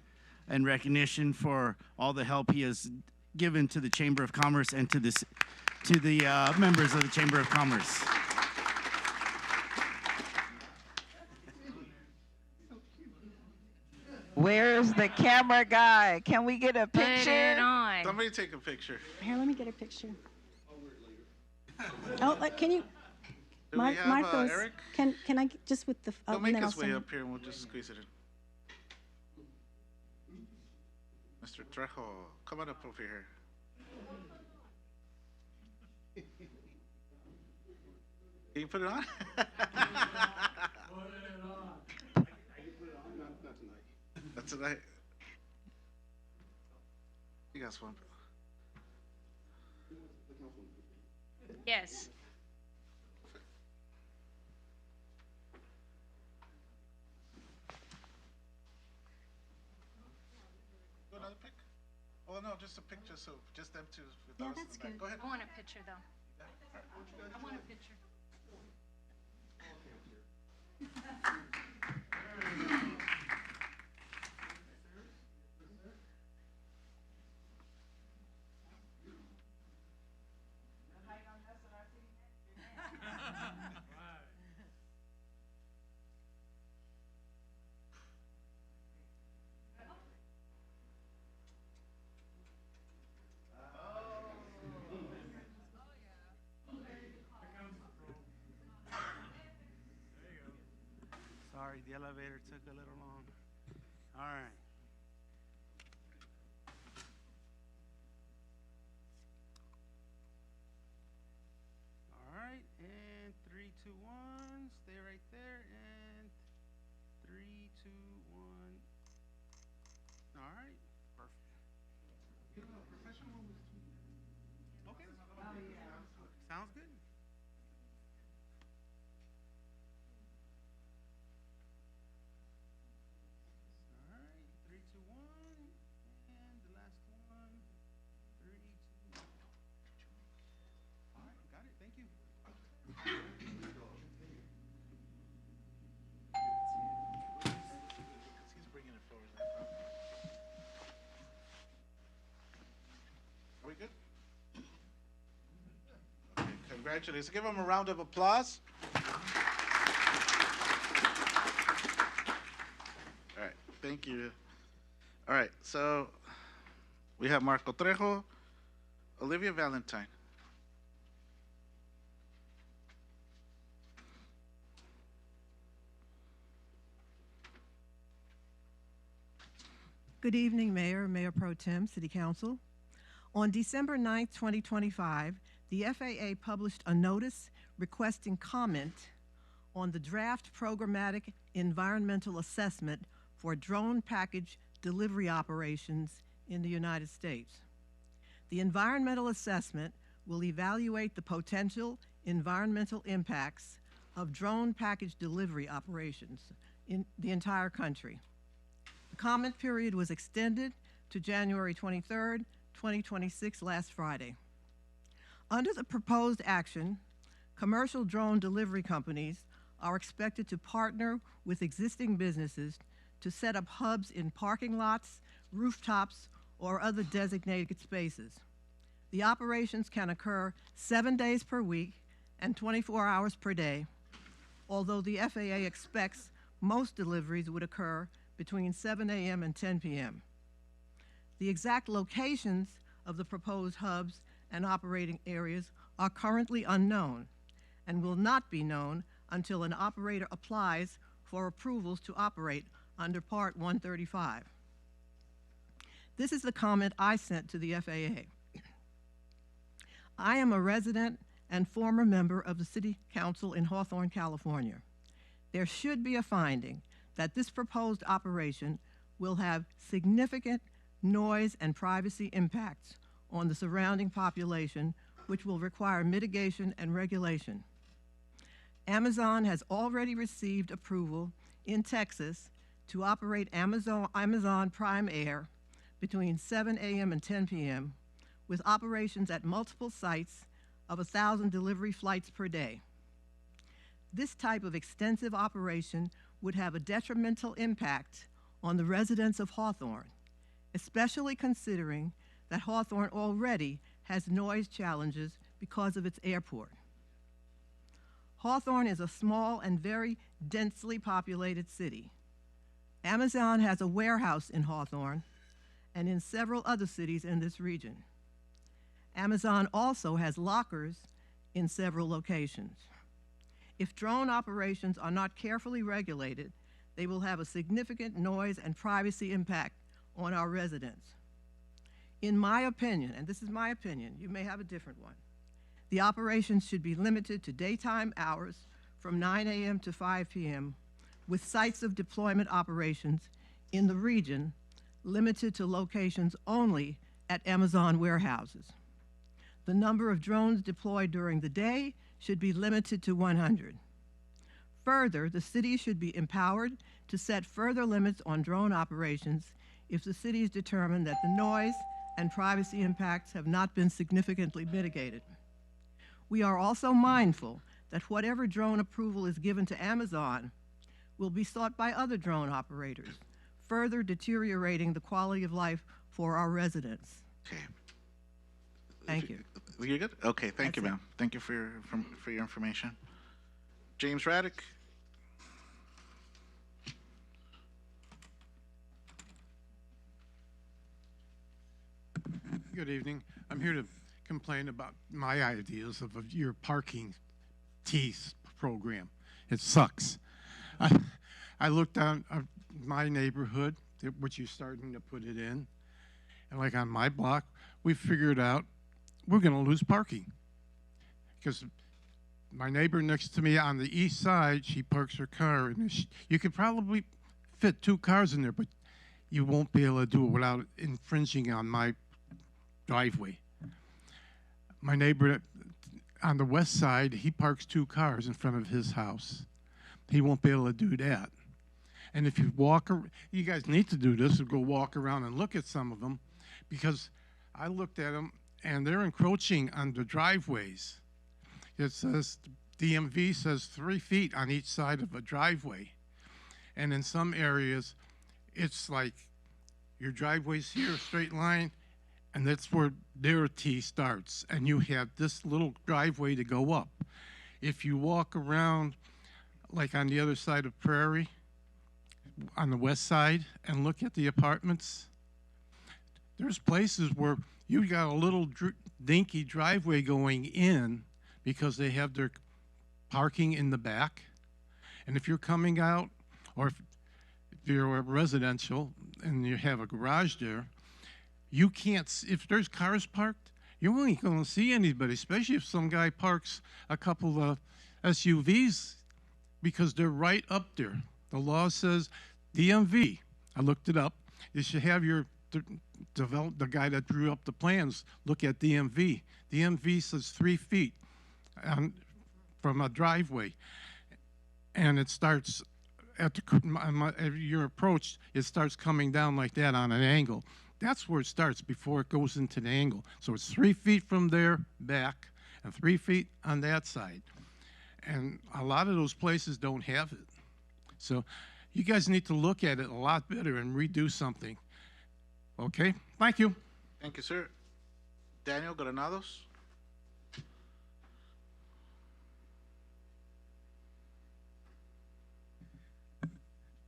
and recognition for all the help he has given to the Chamber of Commerce and to the members of the Chamber of Commerce. Where's the camera guy? Can we get a picture? Put it on. Somebody take a picture. Here, let me get a picture. Oh, can you? Do we have Marcos, Eric? can I get just with the? He'll and make then his I'll way send- up here and we'll just squeeze it in. Mr. Trejo, come on up over here. Can you put it on? Not tonight. You guys want? Yes. Go another pic? Oh no, just a picture, so just them two. Yeah, without us in that's the back. good. Go ahead. I want a picture, though. I want a picture. Sorry, the elevator took a little long. All right. All right, and 3, 2, 1. Stay right there, and 3, 2, 1. All right, perfect. Okay. Sounds good. All right, 3, 2, 1, and the last one. 3, 2. All right, got it. Thank you. He's bringing it forward. Are we good? Okay, congratulations. Give him a round of applause. All right, thank you. All right, so we have Marco Trejo, Olivia Valentine. Good evening, Mayor, Mayor Pro Tem, City Council. On December 9th, 2025, the FAA published a notice requesting comment on the draft programmatic environmental assessment for drone package delivery operations in the United States. The environmental assessment will evaluate the potential environmental impacts of drone package delivery operations in the entire country. The comment period was extended to January 23rd, 2026, last Friday. Under the proposed action, commercial drone delivery companies are expected to partner with existing businesses to set up hubs in parking lots, rooftops, or other designated spaces. The operations can occur 7 days per week and 24 hours per day, although the FAA expects most deliveries would occur between 7 a.m. and 10 p.m. The exact locations of the proposed hubs and operating areas are currently unknown and will not be known until an operator applies for approvals to operate under Part 135. This is the comment I sent to the FAA. I am a resident and former member of the City Council in Hawthorne, California. There should be a finding that this proposed operation will have significant noise and privacy impacts on the surrounding population, which will require mitigation and regulation. Amazon has already received approval in Texas to operate Amazon Prime Air between 7 a.m. and 10 p.m. with operations at multiple sites of 1,000 delivery flights per day. This type of extensive operation would have a detrimental impact on the residents of Hawthorne, especially considering that Hawthorne already has noise challenges because of its airport. Hawthorne is a small and very densely populated city. Amazon has a warehouse in Hawthorne and in several other cities in this region. Amazon also has lockers in several locations. If drone operations are not carefully regulated, they will have a significant noise and privacy impact on our residents. In my opinion, and this is my opinion, you may have a different one, the operations should be limited to daytime hours from 9 a.m. to 5 p.m. with sites of deployment operations in the region limited to locations only at Amazon warehouses. The number of drones deployed during the day should be limited to 100. Further, the city should be empowered to set further limits on drone operations if the cities determine that the noise and privacy impacts have not been significantly mitigated. We are also mindful that whatever drone approval is given to Amazon will be sought by other drone operators, further deteriorating the quality of life for our residents. Okay. Thank you. You're good? Okay, thank you, ma'am. Thank you for your information. James Raddick. Good evening. I'm here to complain about my ideas of your parking teeth program. It sucks. I looked down my neighborhood, which you're starting to put it in, and like on my block, we figured out we're going to lose parking because my neighbor next to me on the east side, she parks her car, and you could probably fit 2 cars in there, but you won't be able to do it without infringing on my driveway. My neighbor on the west side, he parks 2 cars in front of his house. He won't be able to do that. And if you walk, you guys need to do this, go walk around and look at some of them, because I looked at them and they're encroaching on the driveways. It says, DMV says 3 feet on each side of a driveway. And in some areas, it's like your driveway's here, a straight line, and that's where their T starts, and you have this little driveway to go up. If you walk around, like on the other side of Prairie, on the west side, and look at the apartments, there's places where you got a little dinky driveway going in because they have their parking in the back. And if you're coming out, or if you're a residential and you have a garage there, you can't, if there's cars parked, you ain't going to see anybody, especially if some guy parks a couple of SUVs, because they're right up there. The law says DMV, I looked it up, you should have your the guy that drew up the plans look at DMV. DMV says 3 feet from a driveway. and it starts at your approach, it starts coming down like that on an angle. That's where it starts before it goes into the angle. So it's 3 feet from there back and 3 feet on that side. And a lot of those places don't have it. So you guys need to look at it a lot better and redo something. Okay, thank you. Thank you, sir. Daniel Granados.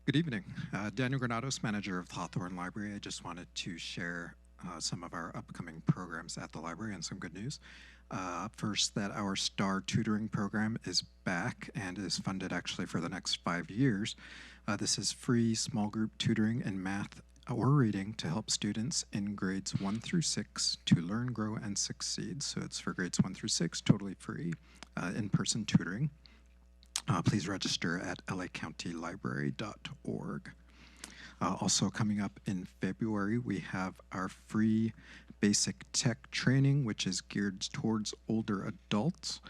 Good evening. Daniel Granados, manager of the Hawthorne Library. I just wanted to share some of our upcoming programs at the library and some good news. First, that our STAR tutoring program is back and is funded actually for the next 5 years. This is free small group tutoring in math or reading to help students in grades 1 through 6 to learn, grow, and succeed. So it's for grades 1 through 6, totally free, in-person tutoring. Please register at lacountylibrary.org. Also coming up in February, we have our free basic tech training, which is geared towards older adults.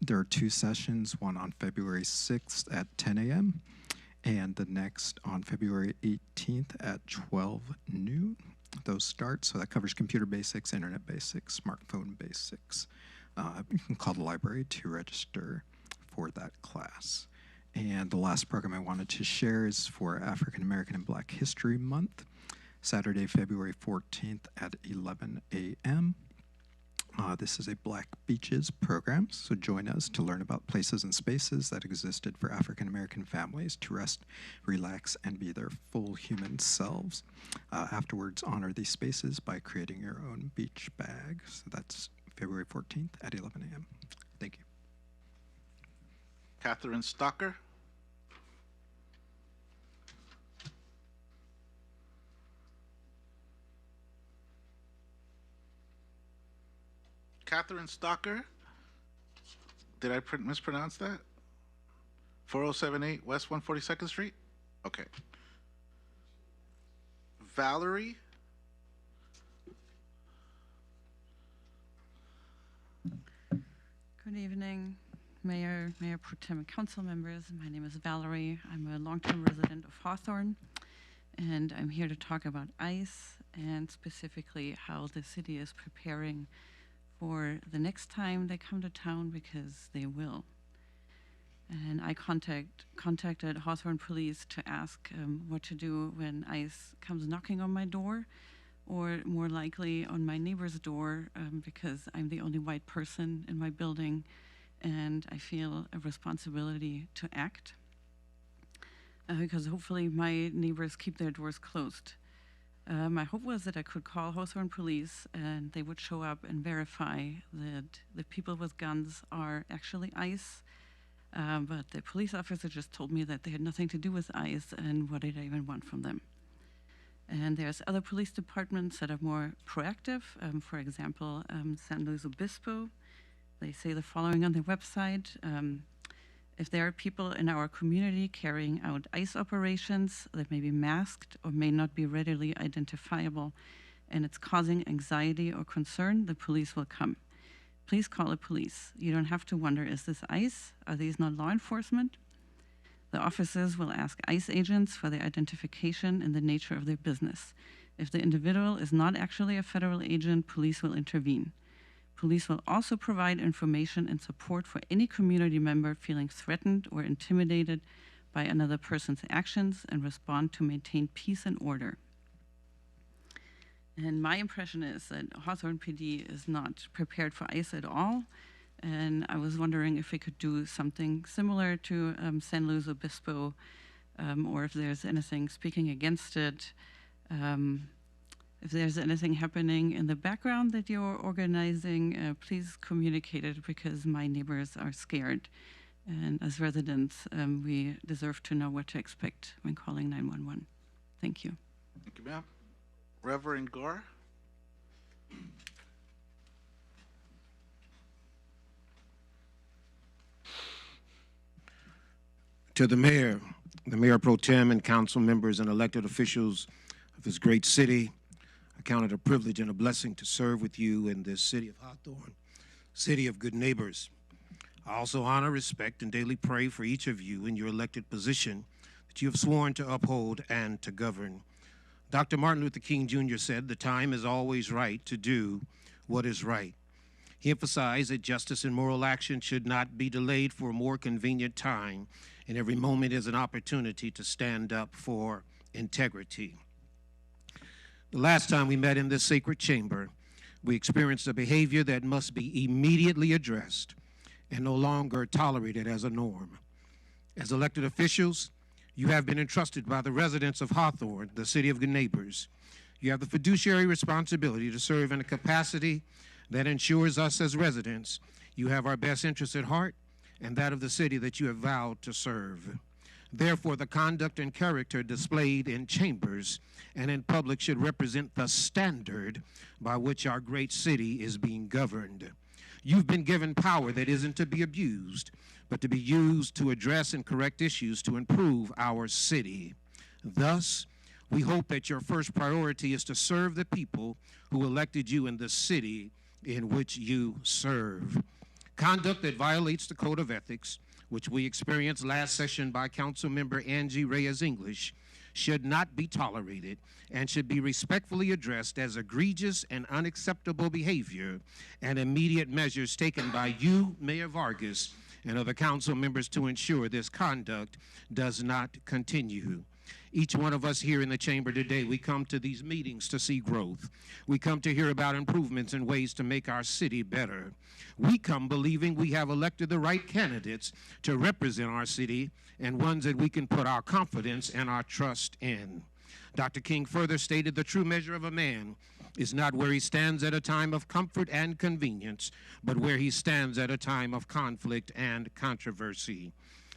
There are 2 sessions, one on February 6th at 10 a.m. and the next on February 18th at 12 noon. Those start, so that covers computer basics, internet basics, smartphone basics. You can call the library to register for that class. And the last program I wanted to share is for African American and Black History Month, Saturday, February 14th at 11 a.m. This is a Black Beaches program, so join us to learn about places and spaces that existed for African American families to rest, relax, and be their full human selves. Afterwards, honor these spaces by creating your own beach bag. So that's February 14th at 11 a.m. Thank you. Catherine Stocker. Catherine Stocker. Did I mispronounce that? 4078 West 142nd Street? Okay. Valerie. Good evening, Mayor, Mayor Pro Tem, and council members. My name is Valerie. I'm a long-term resident of Hawthorne, and I'm here to talk about ICE and specifically how the city is preparing for the next time they come to town, because they will. And I contacted Hawthorne Police to ask what to do when ICE comes knocking on my door, or more likely on my neighbor's door, because I'm the only white person in my building and I feel a responsibility to act, because hopefully my neighbors keep their doors closed. My hope was that I could call Hawthorne Police and they would show up and verify that the people with guns are actually ICE, but the police officer just told me that they had nothing to do with ICE, and what did I even want from them? And there's other police departments that are more proactive. For example, San Luis Obispo, they say the following on their website: if there are people in our community carrying out ICE operations that may be masked or may not be readily identifiable, and it's causing anxiety or concern, the police will come. Please call the police. You don't have to wonder, is this ICE? Are these not law enforcement? The officers will ask ICE agents for their identification and the nature of their business. If the individual is not actually a federal agent, police will intervene. Police will also provide information and support for any community member feeling threatened or intimidated by another person's actions, and respond to maintain peace and order. And my impression is that Hawthorne PD is not prepared for ICE at all. And I was wondering if we could do something similar to San Luis Obispo, or if there's anything speaking against it. If there's anything happening in the background that you're organizing, please communicate it, because my neighbors are scared. And as residents, we deserve to know what to expect when calling 911. Thank you. Thank you, ma'am. Reverend Gore. To the mayor pro tem, and council members and elected officials of this great city, I count it a privilege and a blessing to serve with you in this city of Hawthorne, city of good neighbors. I also honor, respect, and daily pray for each of you in your elected position that you have sworn to uphold and to govern. Dr. Martin Luther King Jr. said, "The time is always right to do what is right." He emphasized that justice and moral action should not be delayed for a more convenient time, and every moment is an opportunity to stand up for integrity. The last time we met in this sacred chamber, we experienced a behavior that must be immediately addressed and no longer tolerated as a norm. As elected officials, you have been entrusted by the residents of Hawthorne, the city of good neighbors. You have the fiduciary responsibility to serve in a capacity that ensures us as residents you have our best interests at heart and that of the city that you have vowed to serve. Therefore, the conduct and character displayed in chambers and in public should represent the standard by which our great city is being governed. You've been given power that isn't to be abused, but to be used to address and correct issues to improve our city. Thus, we hope that your first priority is to serve the people who elected you in the city in which you serve. Conduct that violates the code of ethics, which we experienced last session by Councilmember Angie Reyes English, should not be tolerated and should be respectfully addressed as egregious and unacceptable behavior, and immediate measures taken by you, Mayor Vargas, and other council members to ensure this conduct does not continue. Each one of us here in the chamber today, we come to these meetings to see growth. We come to hear about improvements and ways to make our city better. We come believing we have elected the right candidates to represent our city and ones that we can put our confidence and our trust in. Dr. King further stated, "The true measure of a man is not where he stands at a time of comfort and convenience, but where he stands at a time of conflict and controversy."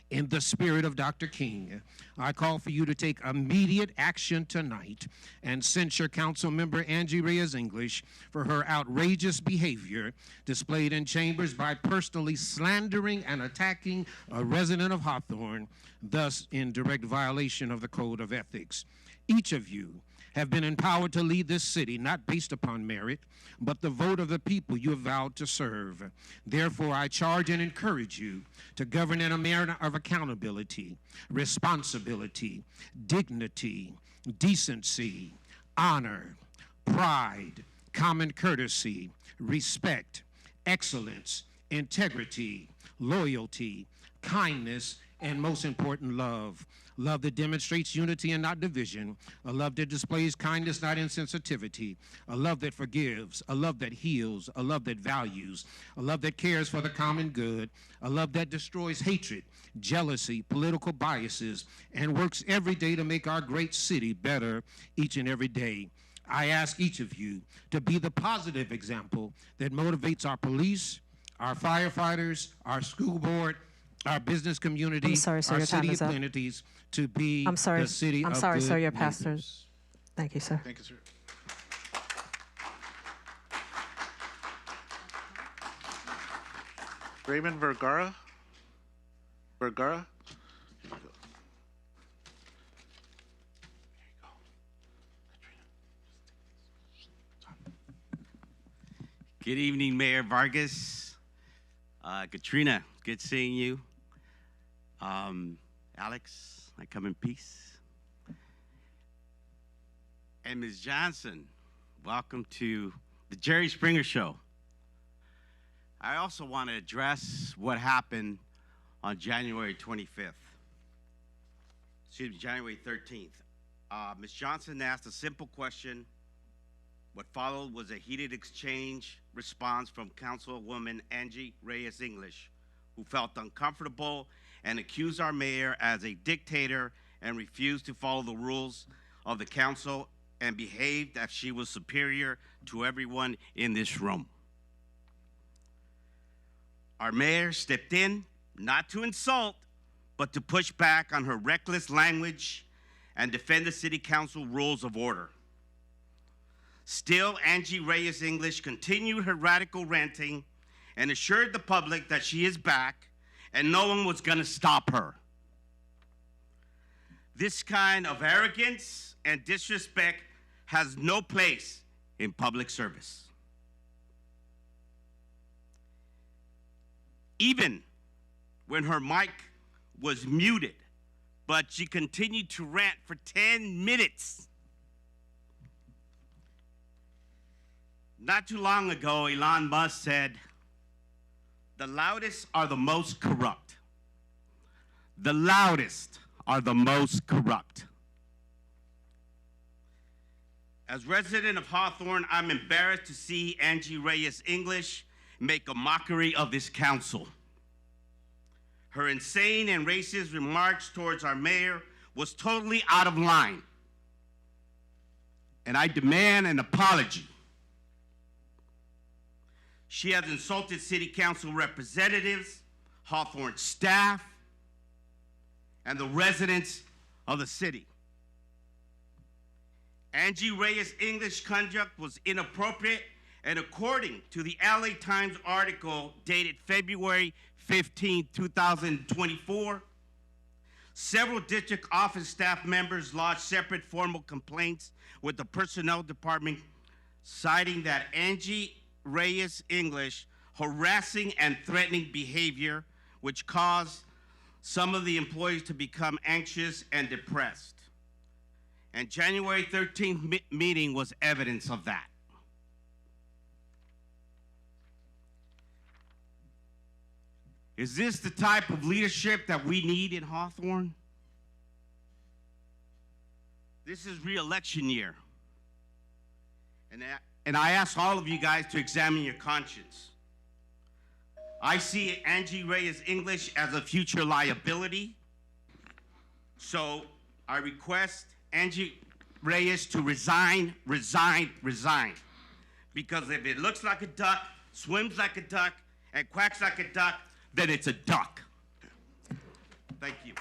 In the spirit of Dr. King, I call for you to take immediate action tonight and censure Councilmember Angie Reyes English for her outrageous behavior displayed in chambers by personally slandering and attacking a resident of Hawthorne, thus in direct violation of the code of ethics. Each of you have been empowered to lead this city, not based upon merit, but the vote of the people you have vowed to serve. Therefore, I charge and encourage you to govern in a manner of accountability, responsibility, dignity, decency, honor, pride, common courtesy, respect, excellence, integrity, loyalty, kindness, and most important, love. Love that demonstrates unity and not division. A love that displays kindness, not insensitivity. A love that forgives. A love that heals. A love that values. A love that cares for the common good. A love that destroys hatred, jealousy, political biases, and works every day to make our great city better each and every day. I ask each of you to be the positive example that motivates our police, our firefighters, our school board, our business community, I'm sorry, sir, our your time city is of up. plenties to be I'm sorry. the city I'm of sorry, good sir, your neighbors. pastors. Thank you, sir. Thank you, sir. Raymond Vergara? Vergara? Here you go. Good evening, Mayor Vargas. Katrina, good seeing you. Alex, I come in peace. And Ms. Johnson, welcome to the Jerry Springer Show. I also want to address what happened on January 25th. Excuse me, January 13th. Ms. Johnson asked a simple question. What followed was a heated exchange response from Councilwoman Angie Reyes English, who felt uncomfortable and accused our mayor as a dictator and refused to follow the rules of the council and behaved as she was superior to everyone in this room. Our mayor stepped in, not to insult, but to push back on her reckless language and defend the city council rules of order. Still, Angie Reyes English continued her radical ranting and assured the public that she is back and no one was going to stop her. This kind of arrogance and disrespect has no place in public service. Even when her mic was muted, but she continued to rant for 10 minutes. Not too long ago, Elon Musk said, "The loudest are the most corrupt." The loudest are the most corrupt. As resident of Hawthorne, I'm embarrassed to see Angie Reyes English make a mockery of this council. Her insane and racist remarks towards our mayor was totally out of line. And I demand an apology. She has insulted city council representatives, Hawthorne staff, and the residents of the city. Angie Reyes' English conduct was inappropriate, and according to the LA Times article dated February 15, 2024, several district office staff members lodged separate formal complaints with the personnel department, citing that Angie Reyes English harassing and threatening behavior, which caused some of the employees to become anxious and depressed. And January 13th meeting was evidence of that. Is this the type of leadership that we need in Hawthorne? This is re-election year. And I ask all of you guys to examine your conscience. I see Angie Reyes English as a future liability. So I request Angie Reyes to resign. Because if it looks like a duck, swims like a duck, and quacks like a duck, then it's a duck. Thank you.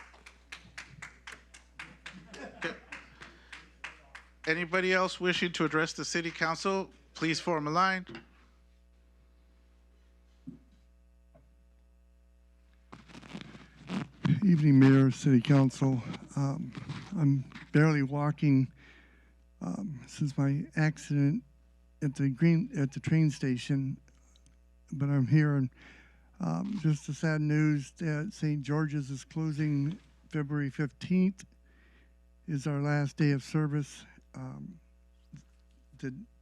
Anybody else wishing to address the city council, please form a line. Evening, Mayor, City Council. I'm barely walking since my accident at the train station, but I'm here. And just the sad news that St. George's is closing February 15th. Is our last day of service.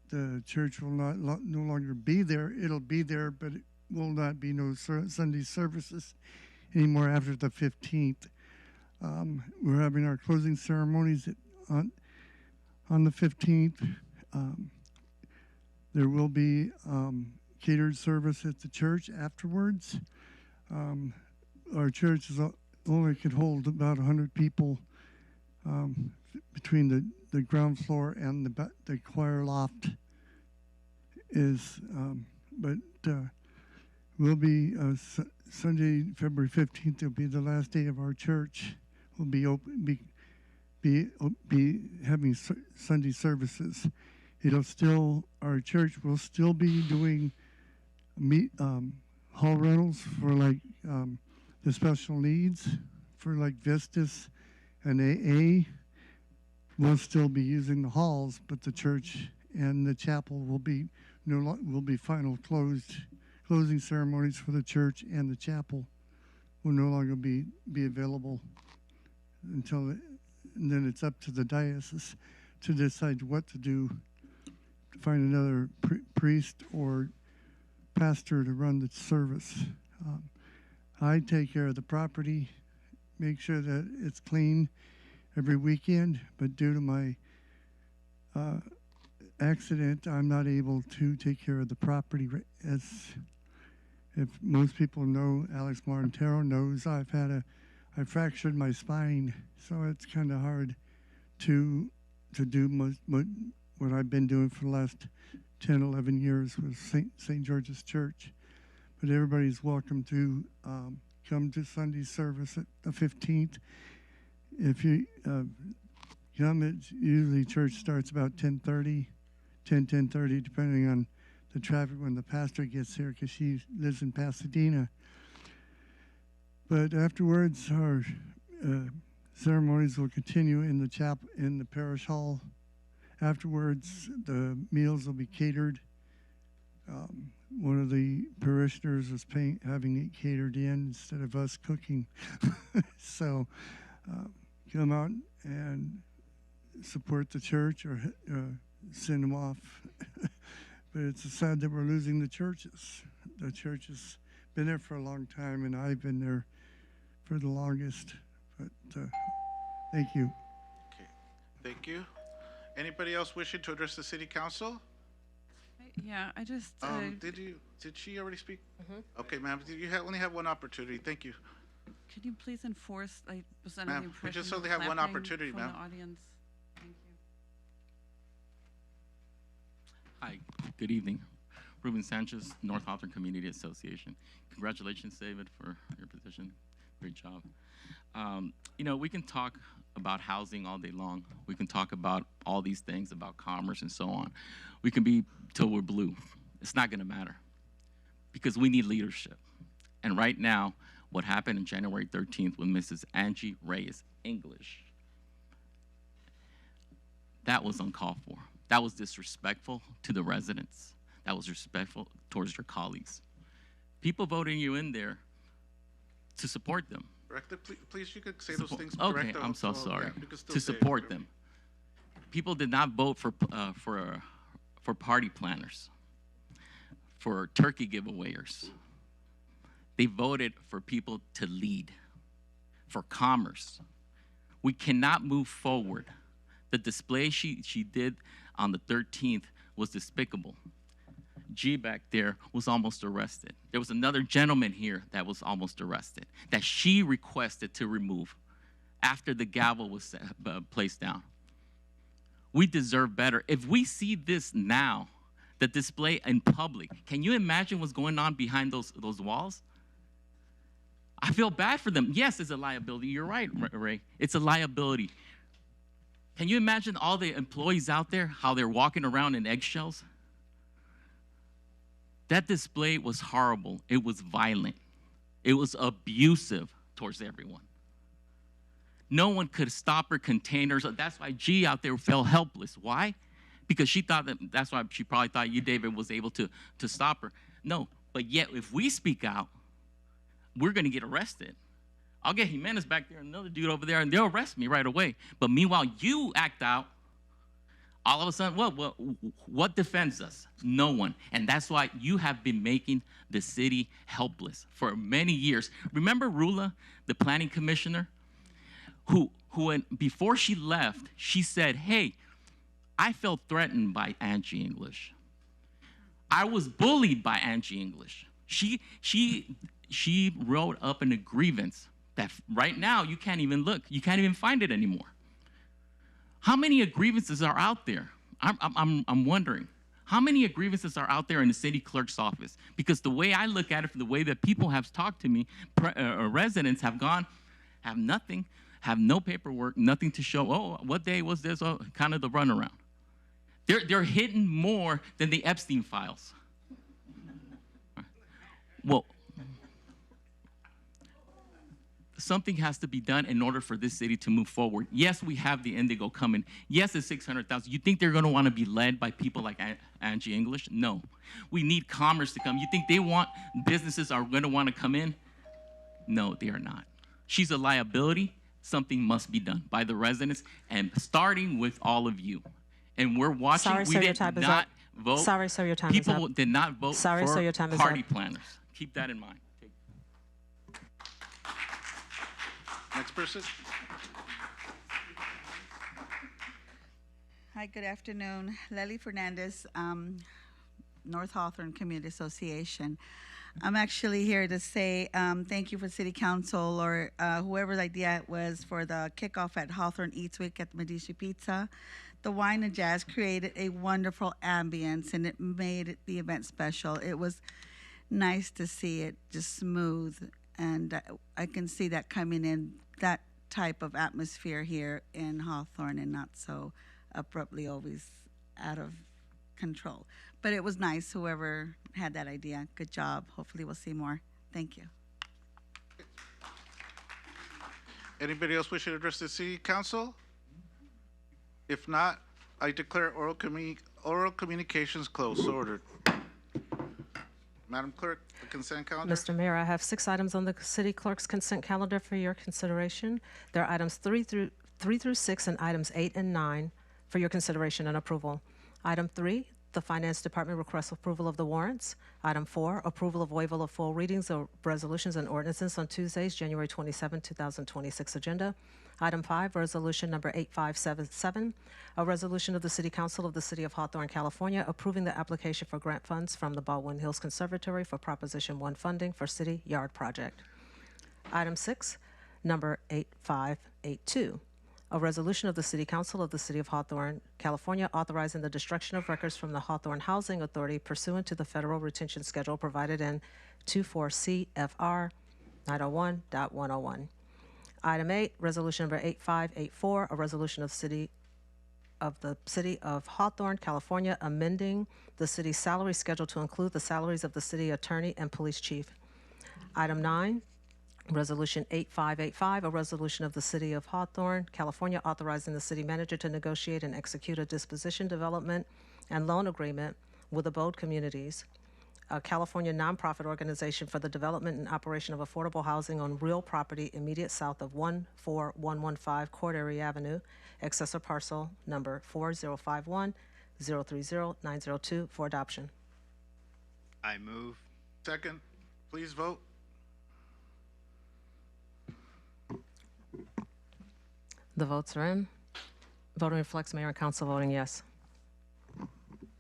The church will no longer be there. It'll be there, but it will not be no Sunday services anymore after the 15th. We're having our closing ceremonies on the 15th. There will be catered service at the church afterwards. Our church only can hold about 100 people between the ground floor and the choir loft will be Sunday, February 15th. Will be the last day of our church. We'll be open, be having Sunday services. Our church will still be doing hall rentals for like the special needs for like Vistas and AA. We'll still be using the halls, but the church and the chapel will be final closing ceremonies for the church, and the chapel will no longer be available until and then it's up to the diocese to decide what to do, to find another priest or pastor to run the service. I take care of the property, make sure that it's clean every weekend, but due to my accident, I'm not able to take care of the property. As if most people know, Alex Martintero knows, I fractured my spine, so it's kind of hard to do what I've been doing for the last 10, 11 years with St. George's Church. But everybody's welcome to come to Sunday service at the 15th. If you come, usually church starts about 10:30, 10:30, depending on the traffic when the pastor gets here, because she lives in Pasadena. But afterwards, our ceremonies will continue in the chapel, in the parish hall. Afterwards, the meals will be catered. one of the parishioners was having it catered in instead of us cooking. So come out and support the church or send them off. But it's sad that we're losing the churches. The church has been there for a long time, and I've been there for the longest. But thank you. Okay, thank you. Anybody else wishing to address the city council? Yeah, I just. Did she already speak? Okay, ma'am, you only have one opportunity. Thank you. Could you please enforce? I was under the Ma'am, we impression just of only have one clapping opportunity, from ma'am. the audience. Thank you. Hi, good evening. Ruben Sanchez, North Hawthorne Community Association. Congratulations, David, for your position. Great job. You know, we can talk about housing all day long. We can talk about all these things, about commerce and so on. We can be till we're blue. It's not gonna matter because we need leadership. And right now, what happened on January 13th with Mrs. Angie Reyes English, that was uncalled for. That was disrespectful to the residents. That was respectful towards your colleagues. People voting you in there to support them. Director, please, you could say those things. Okay, Director, I'm so yeah, sorry. you could still To say it. support them. People did not vote for party planners, for turkey giveawayers. They voted for people to lead, for commerce. We cannot move forward. The display she did on the 13th was despicable. G back there was almost arrested. There was another gentleman here that was almost arrested, that she requested to remove after the gavel was placed down. We deserve better. If we see this now, the display in public, can you imagine what's going on behind those walls? I feel bad for them. Yes, it's a liability. You're right, Ray. It's a liability. Can you imagine all the employees out there, how they're walking around in eggshells? That display was horrible. It was violent. It was abusive towards everyone. No one could stop her containers. That's why G out there felt helpless. Why? Because she thought that's why she probably thought you, David, was able to stop her. No, but yet if we speak out, we're going to get arrested. I'll get Jimenez back there, another dude over there, and they'll arrest me right away. But meanwhile, you act out, all of a sudden, what defends us? No one. And that's why you have been making the city helpless for many years. Remember Rula, the planning commissioner, who before she left, she said, hey, I felt threatened by Angie English. I was bullied by Angie English. She wrote up an grievance that right now you can't even look. You can't even find it anymore. How many grievances are out there? I'm wondering. How many grievances are out there in the city clerk's office? Because the way I look at it, the way that people have talked to me, residents have nothing, have no paperwork, nothing to show. Oh, what day was this? Oh, kind of the runaround. They're hidden more than the Epstein files. Well, something has to be done in order for this city to move forward. Yes, we have the Indigo coming. Yes, it's 600,000. You think they're going to want to be led by people like Angie English? No. We need commerce to come. You think businesses are going to want to come in? No, they are not. She's a liability. Something must be done by the residents and starting with all of you. And we're watching. Sorry, sir, your time is up. Vote. Sorry, sir, your time is up. People did not vote Sorry, for sir, your time is party up. planners. Keep that in mind. Next person. Hi, good afternoon. Lely Fernandez, North Hawthorne Community Association. I'm actually here to say thank you for City Council or whoever's idea it was for the kickoff at Hawthorne Eats Week at Medici Pizza. The wine and jazz created a wonderful ambience and it made the event special. It was nice to see it just smooth, and I can see that coming in, that type of atmosphere here in Hawthorne, and not so abruptly always out of control. But it was nice, whoever had that idea. Good job. Hopefully we'll see more. Thank you. Anybody else wishing to address the city council? If not, I declare oral communications closed. So ordered. Madam Clerk, the consent calendar. Mr. Mayor, I have 6 items on the city clerk's consent calendar for your consideration. There are items 3 through 6 and items 8 and 9 for your consideration and approval. Item 3, the Finance Department requests approval of the warrants. Item 4, approval of waiver of full readings of resolutions and ordinances on Tuesday's January 27, 2026 agenda. Item 5, resolution number 8577, a resolution of the City Council of the City of Hawthorne, California, approving the application for grant funds from the Baldwin Hills Conservatory for Proposition 1 funding for City Yard Project. Item 6, number 8582, a resolution of the City Council of the City of Hawthorne, California, authorizing the destruction of records from the Hawthorne Housing Authority pursuant to the federal retention schedule provided in 24 CFR 901.101. Item 8, resolution number 8584, a resolution of the City of Hawthorne, California, amending the city's salary schedule to include the salaries of the city attorney and police chief. Item 9, resolution 8585, a resolution of the City of Hawthorne, California, authorizing the city manager to negotiate and execute a disposition, development, and loan agreement with Abode Communities, a California nonprofit organization for the development and operation of affordable housing on real property immediate south of 14115 Cordery Avenue, accessor parcel number 4051-030-902 for adoption. I move. Second, please vote. The votes are in. Voting reflects mayor and council voting yes.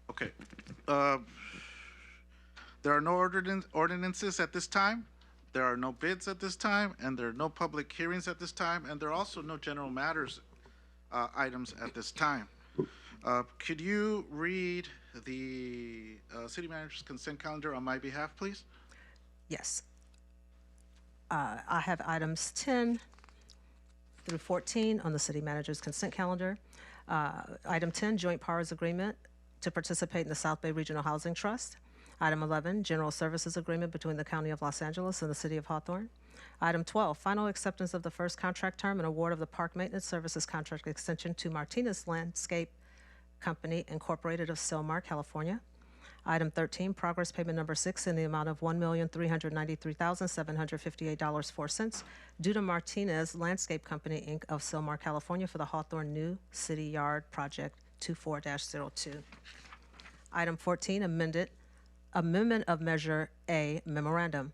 Okay. There are no ordinances at this time. There are no bids at this time, and there are no public hearings at this time, and there are also no general matters items at this time. Could you read the city manager's consent calendar on my behalf, please? Yes. I have items 10 through 14 on the city manager's consent calendar. Item 10, joint powers agreement to participate in the South Bay Regional Housing Trust. Item 11, general services agreement between the County of Los Angeles and the City of Hawthorne. Item 12, final acceptance of the first contract term and award of the park maintenance services contract extension to Martinez Landscape Company Incorporated of Sylmar, California. Item 13, progress payment number 6 in the amount of $1,393,758.04 due to Martinez Landscape Company, Inc. of Sylmar, California for the Hawthorne New City Yard Project 24-02. Item 14, amendment of Measure A memorandum.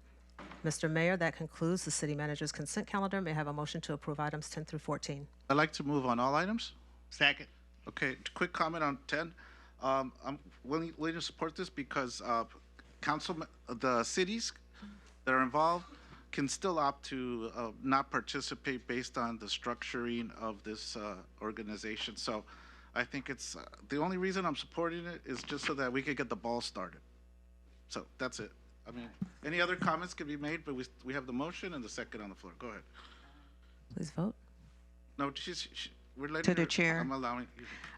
Mr. Mayor, that concludes the city manager's consent calendar. May I have a motion to approve items 10 through 14? I'd like to move on all items. Second. Okay, quick comment on 10. I'm willing to support this because the cities that are involved can still opt to not participate based on the structuring of this organization. So I think it's the only reason I'm supporting it is just so that we could get the ball started. So that's it. I mean, any other comments can be made, but we have the motion and the second on the floor. Go ahead. Please vote. No, we're letting To the her- chair. I'm allowing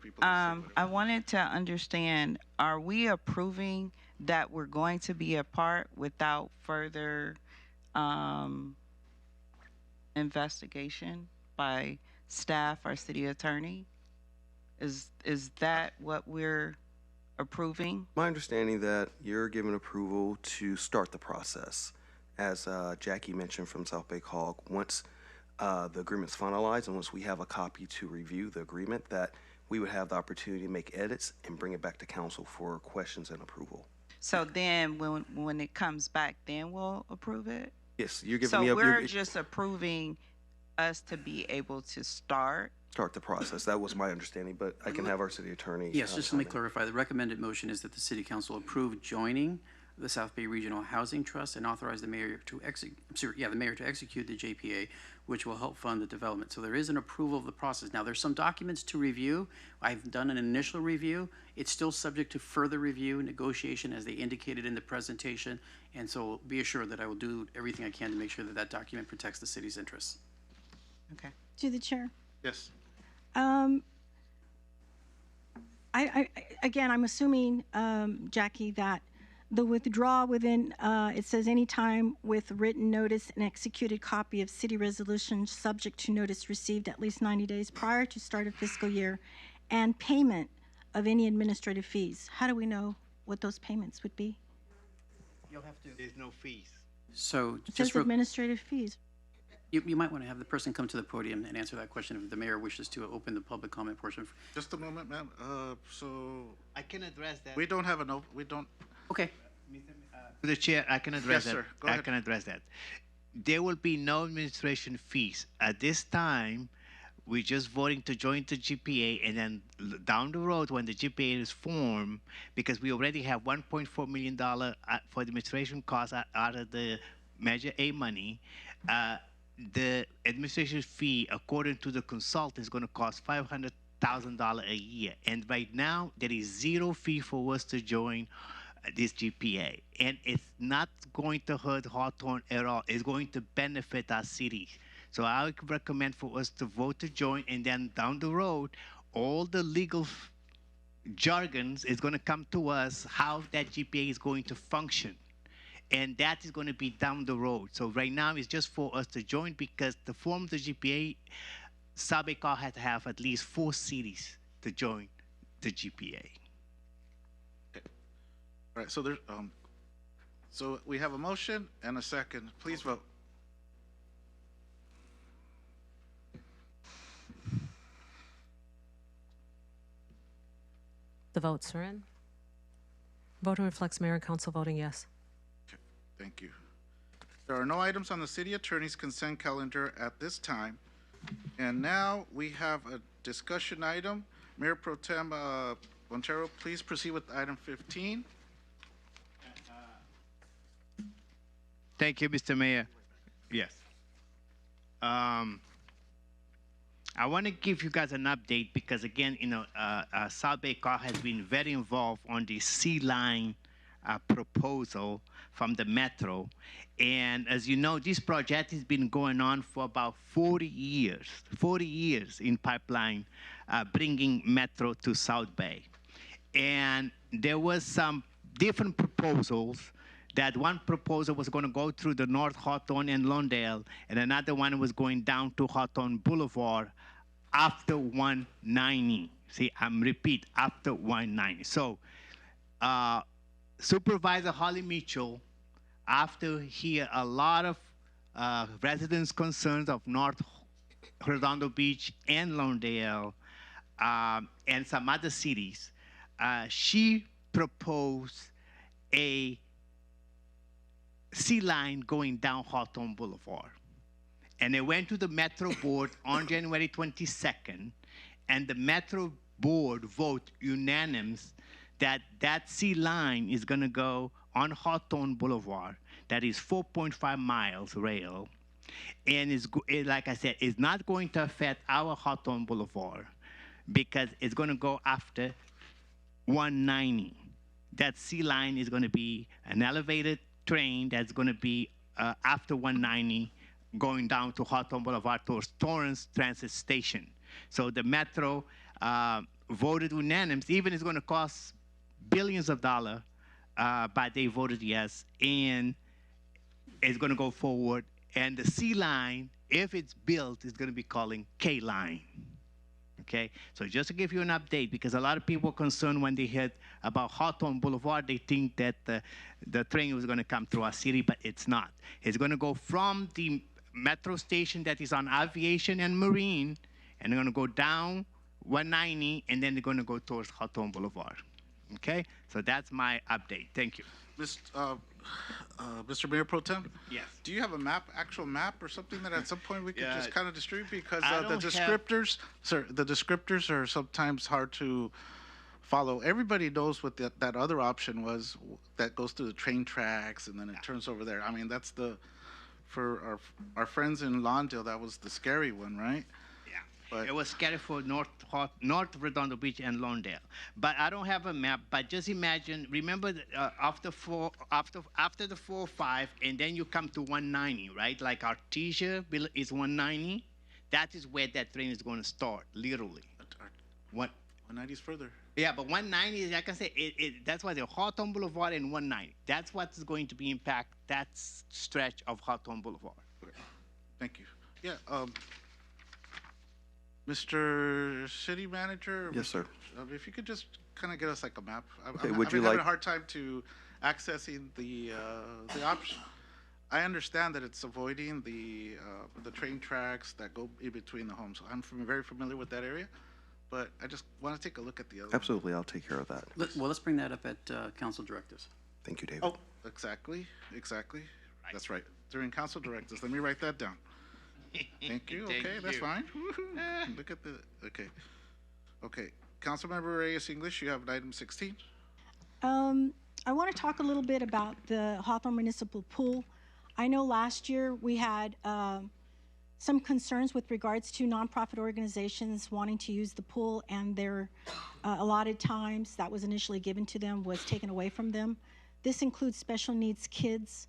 people to say whatever. I wanted to understand, are we approving that we're going to be a part without further investigation by staff or city attorney? Is that what we're approving? My understanding that you're given approval to start the process. As Jackie mentioned from South Bay COG, once the agreement's finalized and once we have a copy to review the agreement, that we would have the opportunity to make edits and bring it back to council for questions and approval. So then when it comes back, then we'll approve it? Yes, you're giving So me we're just approving us to be able to start? start the process. That was my understanding, but I can have our city attorney. Yes, just let me comment. clarify. The recommended motion is that the city council approve joining the South Bay Regional Housing Trust and authorize the mayor to execute the JPA, which will help fund the development. So there is an approval of the process. Now, there's some documents to review. I've done an initial review. It's still subject to further review, negotiation, as they indicated in the presentation. And so be assured that I will do everything I can to make sure that that document protects the city's interests. Okay. To the chair. Yes. Again, I'm assuming, Jackie, that the withdrawal within, it says anytime with written notice and executed copy of city resolution subject to notice received at least 90 days prior to start of fiscal year and payment of any administrative fees. How do we know what those payments would be? You'll have to. There's no fees. So It just says administrative fees. you might want to have the person come to the podium and answer that question if the mayor wishes to open the public comment portion. Just a moment, ma'am. So I can address that. we don't have an, we don't, Okay. To the chair, I can address Yes, that. sir. Go I ahead. can address that. There will be no administration fees. At this time, we're just voting to join the GPA, and then down the road, when the GPA is formed, because we already have $1.4 million for administration costs out of the Measure A money, the administration fee, according to the consultant, is going to cost $500,000 a year. And right now, there is zero fee for us to join this GPA. And it's not going to hurt Hawthorne at all. It's going to benefit our city. So I would recommend for us to vote to join, and then down the road, all the legal jargons is going to come to us, how that GPA is going to function. And that is going to be down the road. So right now, it's just for us to join, because to form the GPA, South Bay Cog had to have at least 4 cities to join the GPA. all right, so there's, so we have a motion and a second. Please vote. The votes are in. Vote reflects mayor and council voting yes. Thank you. There are no items on the city attorney's consent calendar at this time. And now we have a discussion item. Mayor Pro Tem Montero, please proceed with item 15. Thank you, Mr. Mayor. Yes. I want to give you guys an update because, again, you know, South Bay Cog has been very involved on the Sea Line proposal from the Metro. And as you know, this project has been going on for about 40 years in pipeline, bringing Metro to South Bay. And there was some different proposals. That one proposal was going to go through the North Hawthorne and Lawndale, and another one was going down to Hawthorne Boulevard after 190. See, I'm repeat, after 190. So Supervisor Holly Mitchell, after hear a lot of residents' concerns of North Redondo Beach and Lawndale and some other cities, she proposed a Sea Line going down Hawthorne Boulevard. And it went to the Metro Board on January 22nd, and the Metro Board vote unanimous that that Sea Line is going to go on Hawthorne Boulevard. That is 4.5 miles rail. And like I said, it's not going to affect our Hawthorne Boulevard because it's going to go after 190. That Sea Line is going to be an elevated train that's going to be after 190 going down to Hawthorne Boulevard towards Torrance Transit Station. So the Metro voted unanimous, even it's going to cost billions of dollars, but they voted yes, and it's going to go forward. And the Sea Line, if it's built, is going to be calling K-Line. Okay, so just to give you an update, because a lot of people are concerned when they hear about Hawthorne Boulevard, they think that the train was going to come through our city, but it's not. It's going to go from the metro station that is on Aviation and Marine, and they're going to go down 190, and then they're going to go towards Hawthorne Boulevard. Okay, so that's my update. Thank you. Mr. Mayor Pro Tem? Yes. Do you have a map, actual map or something that at some point we could Yeah. just kind of distribute? Because I the don't have- descriptors, sir, the descriptors are sometimes hard to follow. Everybody knows what that other option was that goes through the train tracks and then it turns over there. I mean, that's for our friends in Lawndale, that was the scary one, right? It was scattered for North Redondo Beach and Lawndale. But I don't have a map, but just imagine, remember after the 405, and then you come to 190, right? Like Artesia is 190. That is where that train is going to start, literally. What? 190 is further. Yeah, but 190 is, like I said, that's why the Hawthorne Boulevard and 190. That's what is going to be impact that stretch of Hawthorne Boulevard. Thank you. Yeah, Mr. City Manager? Yes, sir. If you could just kind of get us like a map. Okay, I've would you been having like- a hard time to accessing the option. I understand that it's avoiding the train tracks that go in between the homes. I'm very familiar with that area, but I just want to take a look at the other. Absolutely, I'll take care of that. Well, let's bring that up at council directives. Thank you, David. Oh, exactly. That's right. During council directives. Let me write that down. Thank you. Thank Okay, that's you. fine. Look at the. Okay. Councilmember Reyes English, you have item 16. I want to talk a little bit about the Hawthorne Municipal Pool. I know last year we had some concerns with regards to nonprofit organizations wanting to use the pool, and their allotted times that was initially given to them was taken away from them. This includes special needs kids,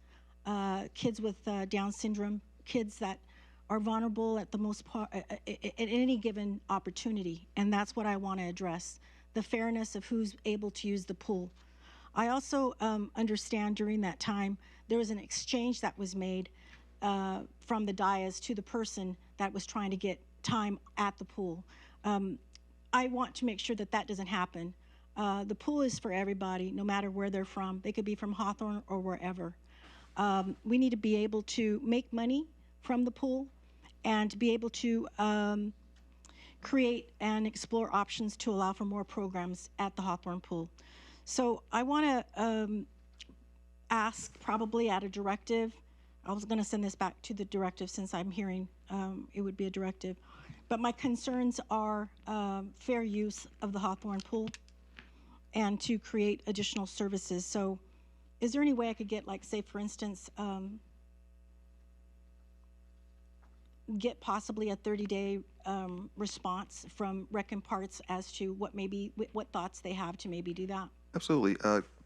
kids with Down syndrome, kids that are vulnerable at the most part at any given opportunity, and that's what I want to address: the fairness of who's able to use the pool. I also understand during that time there was an exchange that was made from the dais to the person that was trying to get time at the pool. I want to make sure that that doesn't happen. The pool is for everybody, no matter where they're from. They could be from Hawthorne or wherever. We need to be able to make money from the pool and to be able to create and explore options to allow for more programs at the Hawthorne pool. So I want to ask, probably at a directive, I was going to send this back to the directive since I'm hearing it would be a directive, but my concerns are fair use of the Hawthorne pool and to create additional services. So is there any way I could get, like, say, for instance, get possibly a 30-day response from Rec and Parts as to what thoughts they have to maybe do that? Absolutely.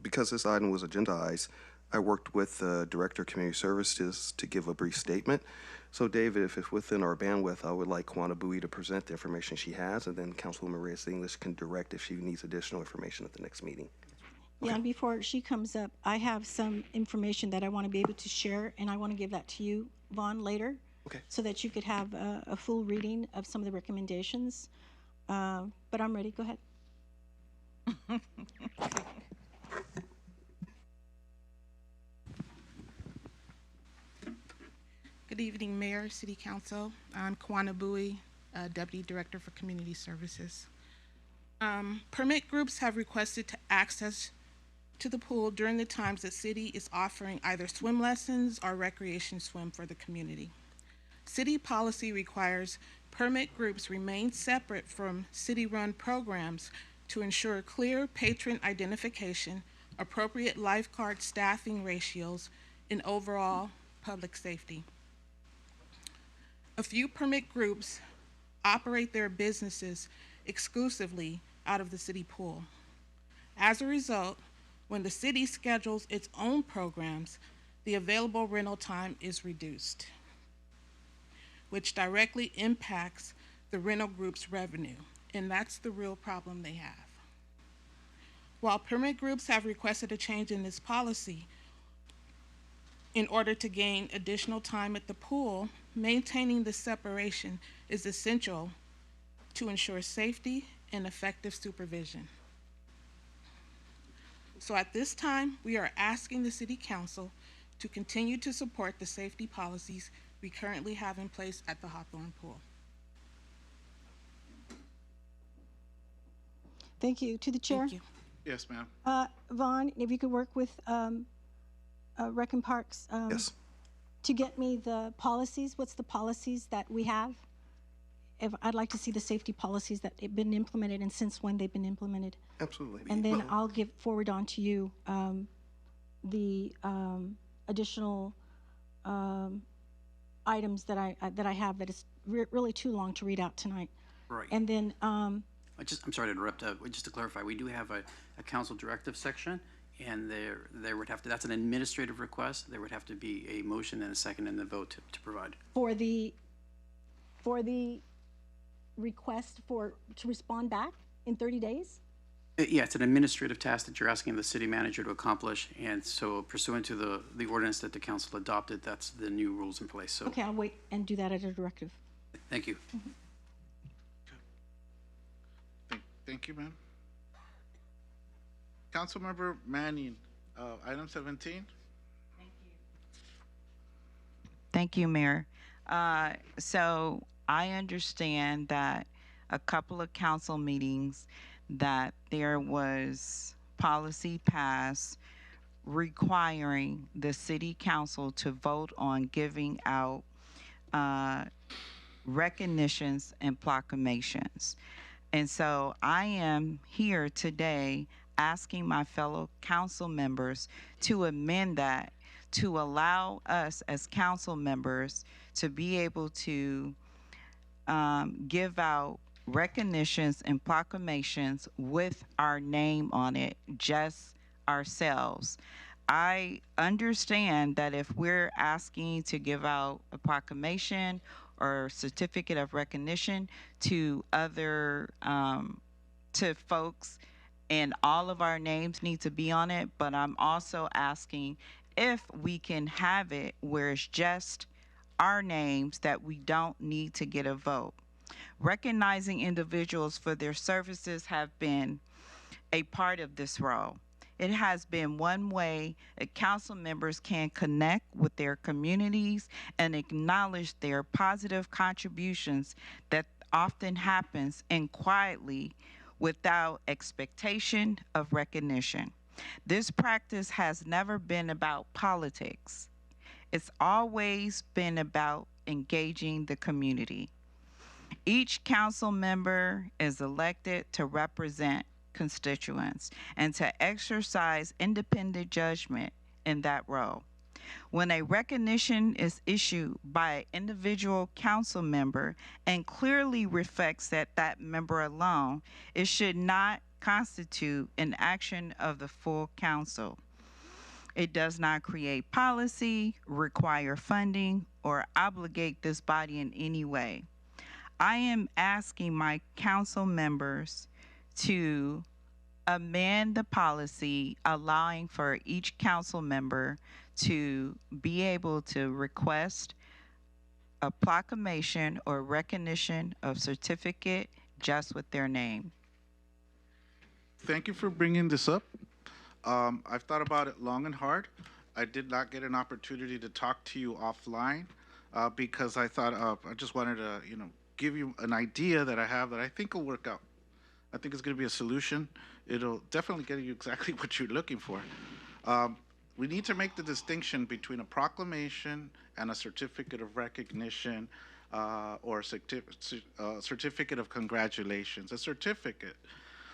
Because this item was agendized, I worked with the Director of Community Services to give a brief statement. So, David, if it's within our bandwidth, I would like Kwana Bowie to present the information she has, and then Councilwoman Reyes English can direct if she needs additional information at the next meeting. Yeah, and before she comes up, I have some information that I want to be able to share, and I want to give that to you, Vaughn, later. Okay. So that you could have a full reading of some of the recommendations. But I'm ready. Go ahead. Good evening, Mayor, City Council. I'm Kwana Bowie, Deputy Director for Community Services. Permit groups have requested to access to the pool during the times the city is offering either swim lessons or recreation swim for the community. City policy requires permit groups remain separate from city-run programs to ensure clear patron identification, appropriate lifeguard staffing ratios, and overall public safety. A few permit groups operate their businesses exclusively out of the city pool. As a result, when the city schedules its own programs, the available rental time is reduced, which directly impacts the rental group's revenue, and that's the real problem they have. While permit groups have requested a change in this policy in order to gain additional time at the pool, maintaining the separation is essential to ensure safety and effective supervision. So at this time, we are asking the City Council to continue to support the safety policies we currently have in place at the Hawthorne Pool. Thank you. To the chair. Thank you. Yes, ma'am. Vaughn, if you could work with Rec and Parks Yes. to get me the policies. What's the policies that we have? If I'd like to see the safety policies that have been implemented and since when they've been implemented. Absolutely. And then I'll give forward on to you the additional items that I have that is really too long to read out tonight. Right. And then I'm sorry to interrupt. Just to clarify, we do have a council directive section, and there would have to, that's an administrative request. There would have to be a motion and a second and the vote to provide. for the request to respond back in 30 days? Yeah, it's an administrative task that you're asking the city manager to accomplish, and so pursuant to the ordinance that the council adopted, that's the new rules in place. So Okay, I'll wait and do that as a directive. thank you. Thank you, ma'am. Councilmember Manning, item 17. Thank you, Mayor. So I understand that a couple of council meetings that there was policy passed requiring the city council to vote on giving out recognitions and proclamations. And so I am here today asking my fellow council members to amend that to allow us as council members to be able to give out recognitions and proclamations with our name on it, just ourselves. I understand that if we're asking to give out a proclamation or certificate of recognition to other to folks, and all of our names need to be on it, but I'm also asking if we can have it where it's just our names, that we don't need to get a vote. Recognizing individuals for their services have been a part of this role. It has been one way that council members can connect with their communities and acknowledge their positive contributions that often happens and quietly without expectation of recognition. This practice has never been about politics. It's always been about engaging the community. Each council member is elected to represent constituents and to exercise independent judgment in that role. When a recognition is issued by an individual council member and clearly reflects that member alone, it should not constitute an action of the full council. It does not create policy, require funding, or obligate this body in any way. I am asking my council members to amend the policy allowing for each council member to be able to request a proclamation or recognition of certificate just with their name. Thank you for bringing this up. I've thought about it long and hard. I did not get an opportunity to talk to you offline because I thought I just wanted to, give you an idea that I have that I think will work out. I think it's going to be a solution. It'll definitely get you exactly what you're looking for. We need to make the distinction between a proclamation and a certificate of recognition or certificate of congratulations.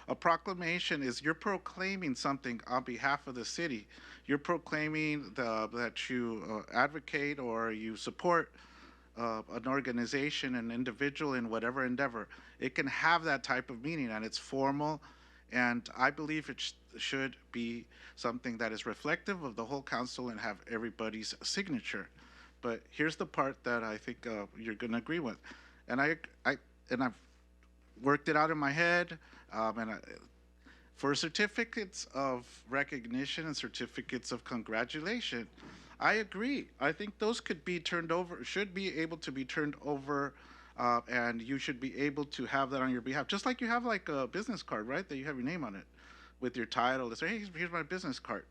A proclamation is you're proclaiming something on behalf of the city. You're proclaiming that you advocate or you support an organization, an individual in whatever endeavor. It can have that type of meaning, and it's formal, and I believe it should be something that is reflective of the whole council and have everybody's signature. But here's the part that I think you're going to agree with, and I've worked it out in my head. For certificates of recognition and certificates of congratulation, I agree. I think those could be turned over, should be able to be turned over, and you should be able to have that on your behalf. Just like you have like a business card, right? That you have your name on it with your title. To say, hey, here's my business card.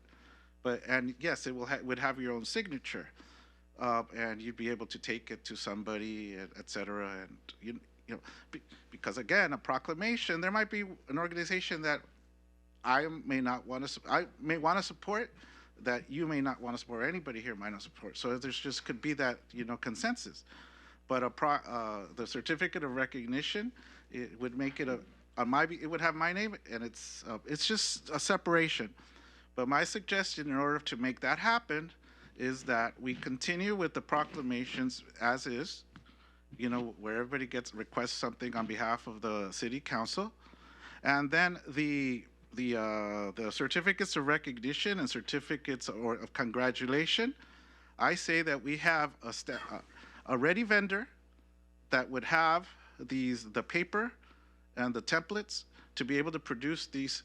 And yes, it would have your own signature, and you'd be able to take it to somebody, et cetera. And because again, a proclamation, there might be an organization that I may want to support, that you may not want to support, or anybody here might not support. So there's just could be that consensus. But the certificate of recognition, it would make it it would have my name, and it's just a separation. But my suggestion, in order to make that happen, is that we continue with the proclamations as is. Where everybody requests something on behalf of the city council, and then the certificates of recognition and certificates of congratulation. I say that we have a ready vendor that would have the paper and the templates to be able to produce these,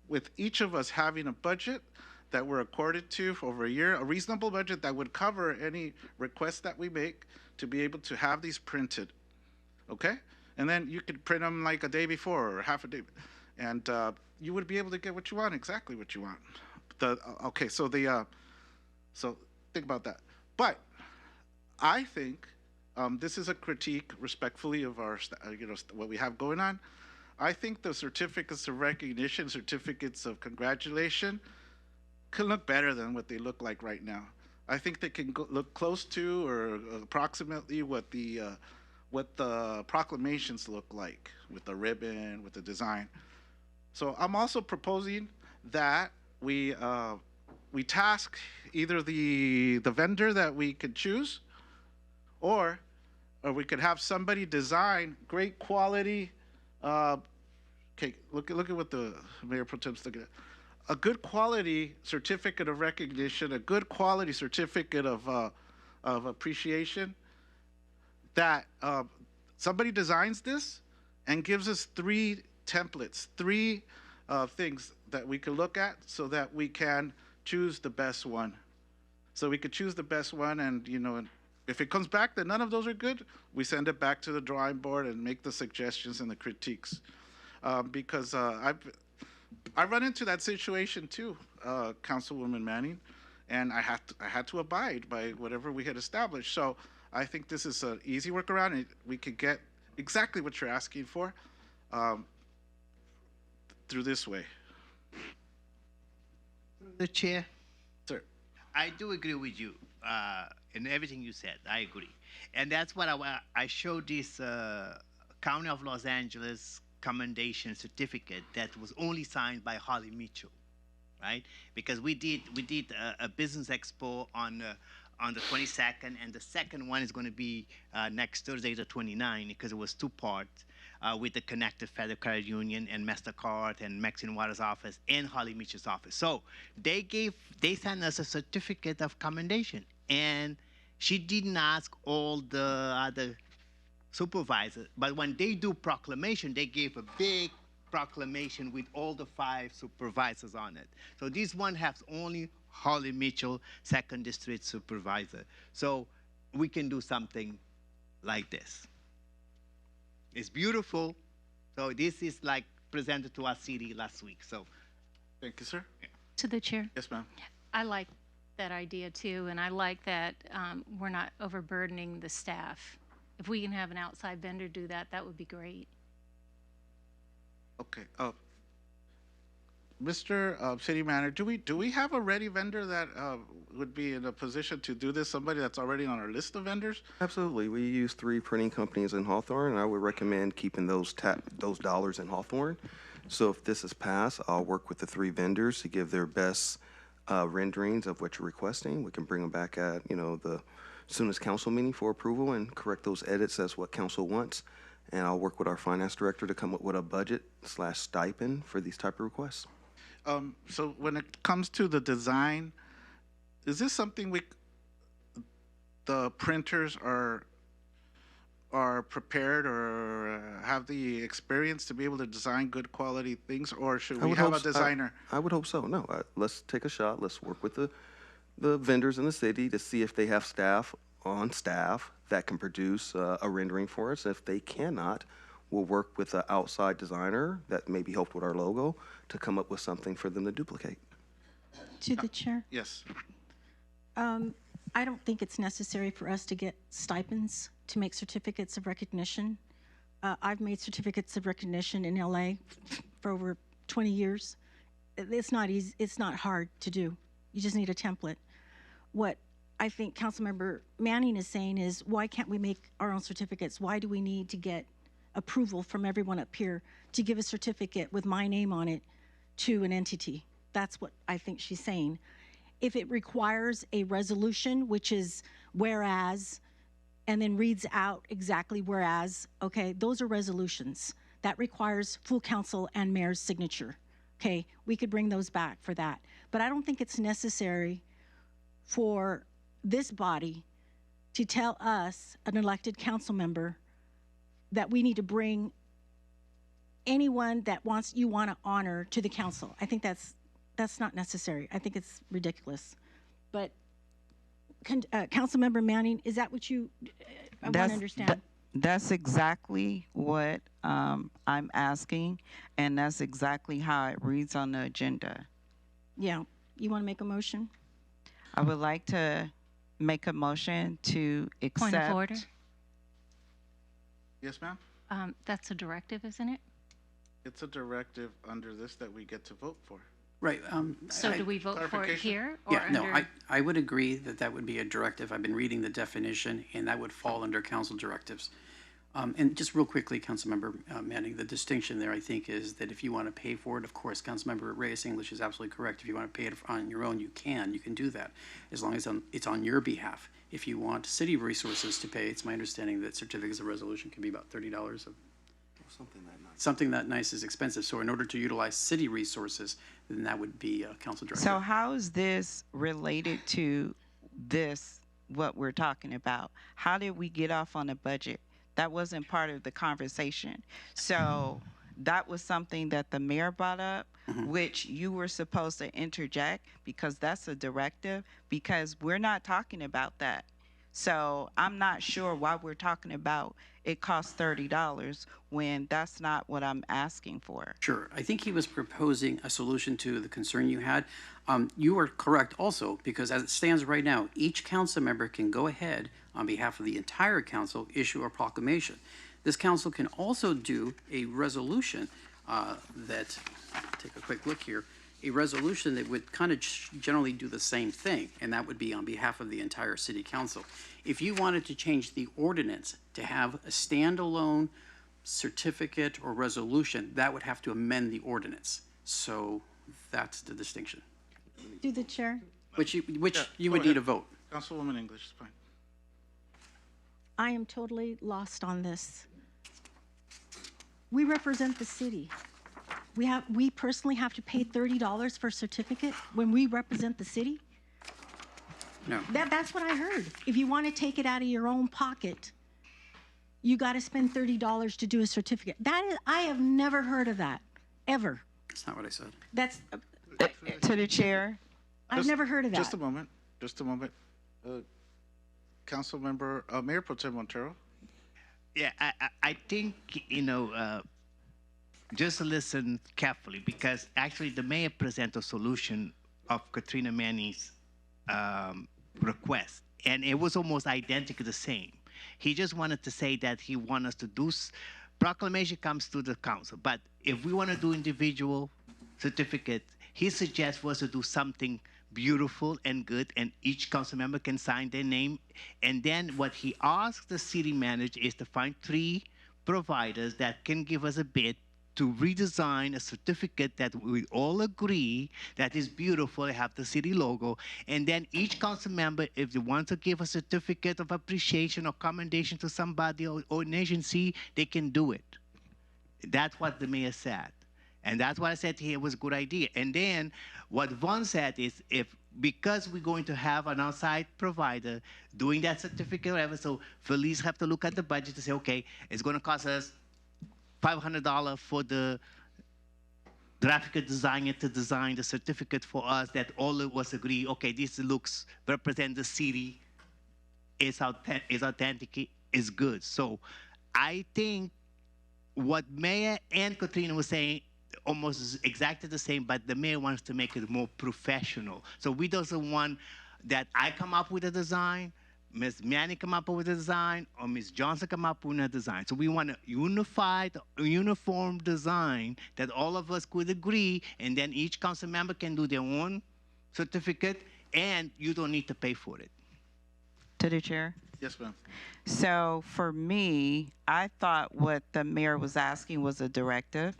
with each of us having a budget that we're accorded to for over a year, a reasonable budget that would cover any requests that we make to be able to have these printed, okay? And then you could print them like a day before or half a day. and you would be able to get what you want, exactly what you want. Okay, so so think about that. But I think this is a critique, respectfully, of our, what we have going on. I think the certificates of recognition, certificates of congratulation, can look better than what they look like right now. I think they can look close to or approximately what the proclamations look like, with the ribbon, with the design. So I'm also proposing that we task either the vendor that we could choose, or we could have somebody design great quality. Okay, look at what the Mayor Pro Tem's looking at. A good quality certificate of recognition, a good quality certificate of appreciation. That somebody designs this and gives us 3 templates, 3 things that we can look at, so that we can choose the best one. So we could choose the best one, and if it comes back that none of those are good, we send it back to the drawing board and make the suggestions and the critiques. Because I run into that situation too, Councilwoman Manning, and I had to abide by whatever we had established. So I think this is an easy workaround, and we could get exactly what you're asking for through this way. The chair. Sir. I do agree with you in everything you said. I agree, and that's what I showed this County of Los Angeles commendation certificate that was only signed by Holly Mitchell, right? Because we did a business expo on the 22nd, and the second one is going to be next Thursday, the 29th, because it was 2 parts with the Connected Federal Credit Union and MasterCard and Mexican Water's office and Holly Mitchell's office. So they sent us a certificate of commendation, and she didn't ask all the other supervisors, but when they do proclamation, they gave a big proclamation with all the 5 supervisors on it. So this one has only Holly Mitchell, 2nd District Supervisor. So we can do something like this. It's beautiful. So this is like presented to our city last week. So thank you, sir. To the chair. Yes, ma'am. I like that idea too, and I like that we're not overburdening the staff. If we can have an outside vendor do that, that would be great. Okay. Mr. City Manager, do we have a ready vendor that would be in a position to do this? Somebody that's already on our list of vendors? Absolutely. We use 3 printing companies in Hawthorne, and I would recommend keeping those dollars in Hawthorne. So if this is passed, I'll work with the 3 vendors to give their best renderings of what you're requesting. We can bring them back at the soonest council meeting for approval and correct those edits as what council wants. And I'll work with our finance director to come up with a budget/stipend for these type of requests. So when it comes to the design, is this something the printers are prepared or have the experience to be able to design good quality things, or should we have a designer? I would hope so. No, let's take a shot. Let's work with the vendors in the city to see if they have staff that can produce a rendering for us. If they cannot, we'll work with an outside designer that maybe helped with our logo to come up with something for them to duplicate. To the chair. Yes. I don't think it's necessary for us to get stipends to make certificates of recognition. I've made certificates of recognition in LA for over 20 years. It's not easy. It's not hard to do. You just need a template. What I think Councilmember Manning is saying is, why can't we make our own certificates? Why do we need to get approval from everyone up here to give a certificate with my name on it to an entity? That's what I think she's saying. If it requires a resolution, which is whereas, and then reads out exactly whereas, okay, those are resolutions. That requires full council and mayor's signature. Okay, we could bring those back for that. But I don't think it's necessary for this body to tell us, an elected council member, that we need to bring anyone that you want to honor to the council. I think that's not necessary. I think it's ridiculous. But Councilmember Manning, is that what you want to understand? That's exactly what I'm asking, and that's exactly how it reads on the agenda. Yeah, you want to make a motion? I would like to make a motion to accept. Point of order. Yes, ma'am? That's a directive, isn't it? It's a directive under this that we get to vote for. Right. So do we vote for it clarification? here or Yeah, no, under? I would agree that that would be a directive. I've been reading the definition, and that would fall under council directives. And just real quickly, Councilmember Manning, the distinction there, I think, is that if you want to pay for it, of course, Councilmember Reyes English is absolutely correct. If you want to pay it on your own, you can do that, as long as it's on your behalf. If you want city resources to pay, it's my understanding that certificates of resolution can be about $30. Something that nice is expensive. So in order to utilize city resources, then that would be a council directive. So how is this related to this, what we're talking about? How did we get off on a budget? That wasn't part of the conversation. So that was something that the mayor brought up, which you were supposed to interject because that's a directive, because we're not talking about that. So I'm not sure why we're talking about it costs $30 when that's not what I'm asking for. Sure. I think he was proposing a solution to the concern you had. You are correct also, because as it stands right now, each council member can go ahead on behalf of the entire council, issue a proclamation. This council can also do a resolution that, take a quick look here, a resolution that would kind of generally do the same thing, and that would be on behalf of the entire city council. If you wanted to change the ordinance to have a standalone certificate or resolution, that would have to amend the ordinance. So that's the distinction. Do the chair? Which you would Go need ahead. a vote. Councilwoman English is fine. I am totally lost on this. We represent the city. We personally have to pay $30 for a certificate when we represent the city? No. That's what I heard. If you want to take it out of your own pocket, you got to spend $30 to do a certificate. I have never heard of that, ever. That's not what I said. That's, To the chair. I've never heard of that. Just a moment. Councilmember, Mayor Pro Tem Montero. Yeah, I think, just listen carefully, because actually the mayor presented a solution of Katrina Manning's request, and it was almost identical the same. He just wanted to say that he wanted us to do, proclamation comes to the council, but if we want to do individual certificates, he suggests for us to do something beautiful and good, and each council member can sign their name. And then what he asked the city manager is to find 3 providers that can give us a bid to redesign a certificate that we all agree that is beautiful, have the city logo, and then each council member, if they want to give a certificate of appreciation or commendation to somebody or an agency, they can do it. That's what the mayor said. And that's why I said here was a good idea. And then what Vaughn said is, because we're going to have an outside provider doing that certificate or whatever, so Felice have to look at the budget to say, okay, it's going to cost us $500 for the graphic designer to design the certificate for us, that all of us agree, okay, this looks, represent the city, is authentic, is good. So I think what Mayor and Katrina was saying almost exactly the same, but the mayor wants to make it more professional. So we doesn't want that I come up with a design, Ms. Manning come up with a design, or Ms. Johnson come up with a design. So we want a unified, uniform design that all of us could agree, and then each council member can do their own certificate, and you don't need to pay for it. To the chair. Yes, ma'am. So for me, I thought what the mayor was asking was a directive.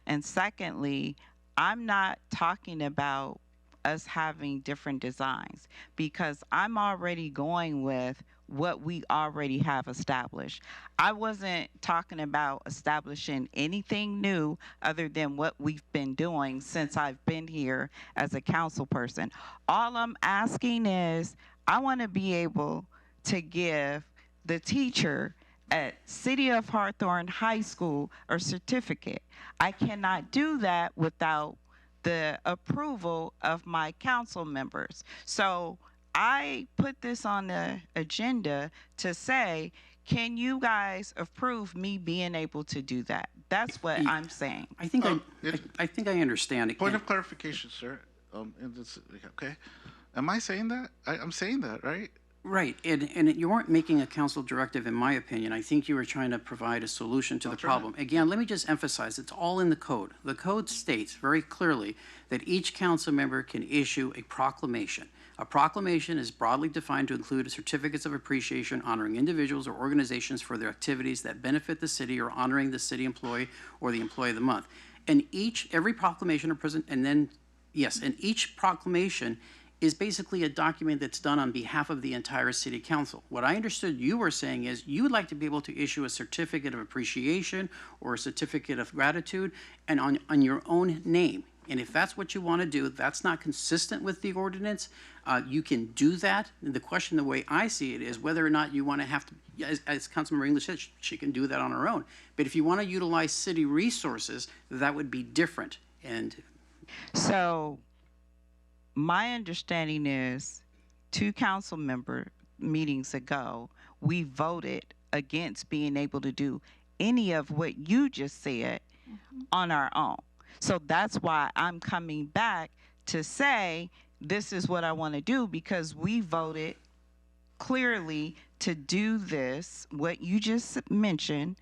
And secondly, I'm not talking about us having different designs, because I'm already going with what we already have established. I wasn't talking about establishing anything new other than what we've been doing since I've been here as a council person. All I'm asking is, I want to be able to give the teacher at City of Hawthorne High School a certificate. I cannot do that without the approval of my council members. So I put this on the agenda to say, can you guys approve me being able to do that? That's what I'm saying. I think I think I understand it. Point of clarification, sir. Okay. Am I saying that? I'm saying that, right? Right, and you weren't making a council directive, in my opinion. I think you were trying to provide a solution to the problem. Again, let me just emphasize, it's all in the code. The code states very clearly that each council member can issue a proclamation. A proclamation is broadly defined to include certificates of appreciation honoring individuals or organizations for their activities that benefit the city or honoring the city employee or the employee of the month. And every proclamation and each proclamation is basically a document that's done on behalf of the entire city council. What I understood you were saying is you would like to be able to issue a certificate of appreciation or a certificate of gratitude and on your own name. And if that's what you want to do, that's not consistent with the ordinance, you can do that. And the question, the way I see it, is whether or not you want to have to, as Councilmember English said, she can do that on her own. But if you want to utilize city resources, that would be different. And so my understanding is 2 council member meetings ago, we voted against being able to do any of what you just said on our own. So that's why I'm coming back to say this is what I want to do, because we voted clearly to do this, what you just mentioned.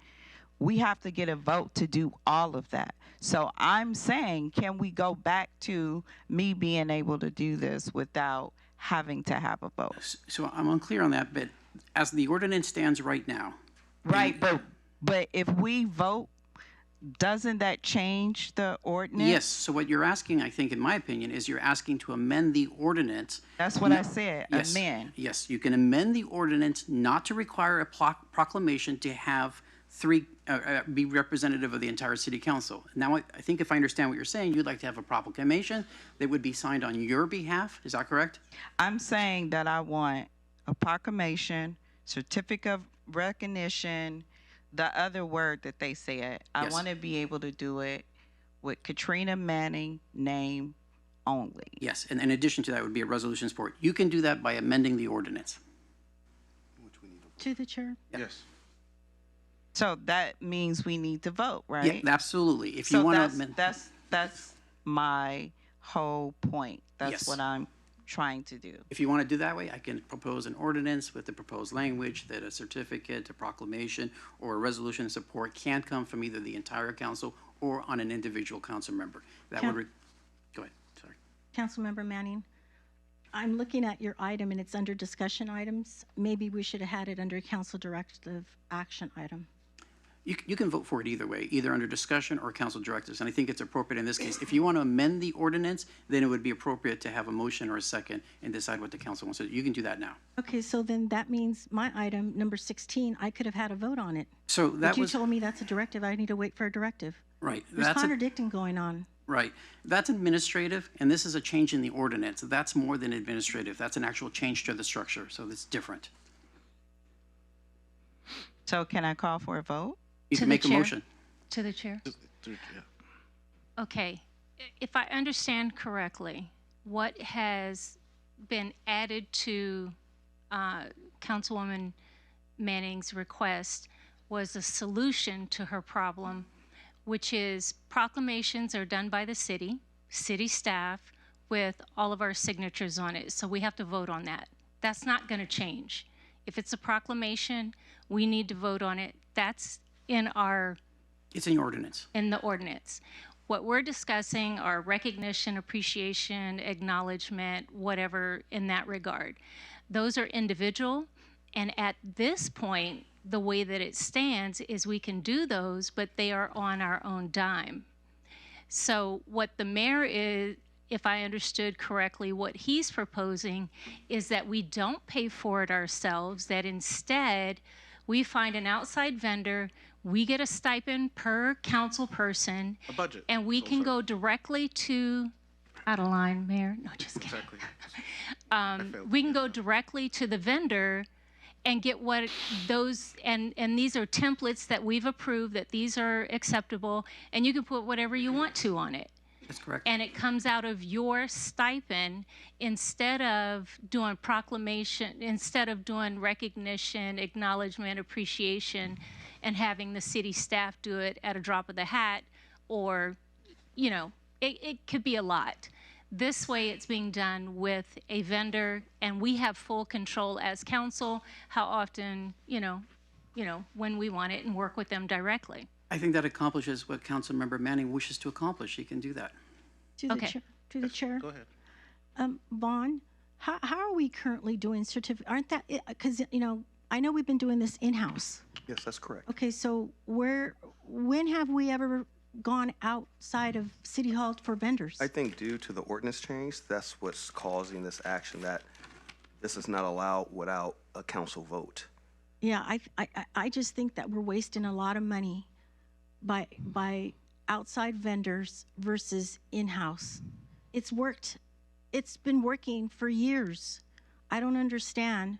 We have to get a vote to do all of that. So I'm saying, can we go back to me being able to do this without having to have a vote? so I'm unclear on that, but as the ordinance stands right now. Right, but if we vote, doesn't that change the ordinance? Yes, so what you're asking, I think, in my opinion, is you're asking to amend the ordinance. That's what I said, Yes, amend. Yes, you can amend the ordinance not to require a proclamation to have be representative of the entire city council. Now, I think if I understand what you're saying, you'd like to have a proclamation that would be signed on your behalf. Is that correct? I'm saying that I want a proclamation, certificate of recognition, the other word that they said. I Yes. want to be able to do it with Katrina Manning name only. Yes, and in addition to that would be a resolution support. You can do that by amending the ordinance. To the chair. Yes. So that means we need to vote, right? Yeah, absolutely. If you So want to that's, amend. that's my whole point. That's Yes. what I'm trying to do. If you want to do that way, I can propose an ordinance with the proposed language that a certificate, a proclamation, or a resolution of support can come from either the entire council or on an individual council member. That would, go ahead, sorry. Councilmember Manning, I'm looking at your item and it's under discussion items. Maybe we should have had it under council directive action item. You can vote for it either way, either under discussion or council directives, and I think it's appropriate in this case. If you want to amend the ordinance, then it would be appropriate to have a motion or a second and decide what the council wants to do. You can do that now. Okay, so then that means my item, number 16, I could have had a vote on it. So But that you was, told me that's a directive, I need to wait for a directive. right. There's contradicting going on. Right. That's administrative, and this is a change in the ordinance. That's more than administrative. That's an actual change to the structure, so it's different. So can I call for a vote? You To can the make a chair. motion. To the chair. Yeah. Okay, if I understand correctly, what has been added to Councilwoman Manning's request was a solution to her problem, which is proclamations are done by the city staff, with all of our signatures on it. So we have to vote on that. That's not going to change. If it's a proclamation, we need to vote on it. That's in our It's in your ordinance. in the ordinance. What we're discussing are recognition, appreciation, acknowledgement, whatever in that regard. Those are individual, and at this point, the way that it stands is we can do those, but they are on our own dime. So what the mayor is, if I understood correctly, what he's proposing is that we don't pay for it ourselves, that instead we find an outside vendor, we get a stipend per council person. A budget. And we can go directly to, out of line, Mayor, no, just kidding. Exactly. We can go directly to the vendor and get what those, and these are templates that we've approved, that these are acceptable, and you can put whatever you want to on it. That's correct. And it comes out of your stipend instead of doing proclamation, instead of doing recognition, acknowledgement, appreciation, and having the city staff do it at a drop of the hat, or, you know, it could be a lot. This way it's being done with a vendor, and we have full control as council how often, when we want it, and work with them directly. I think that accomplishes what Councilmember Manning wishes to accomplish. He can do that. To the chair. To the chair. Go ahead. Vaughn, how are we currently doing certificate? Aren't that, because, I know we've been doing this in-house. Yes, that's correct. Okay, so when have we ever gone outside of City Hall for vendors? I think due to the ordinance change, that's what's causing this action, that this is not allowed without a council vote. Yeah, I just think that we're wasting a lot of money by outside vendors versus in-house. It's been working for years. I don't understand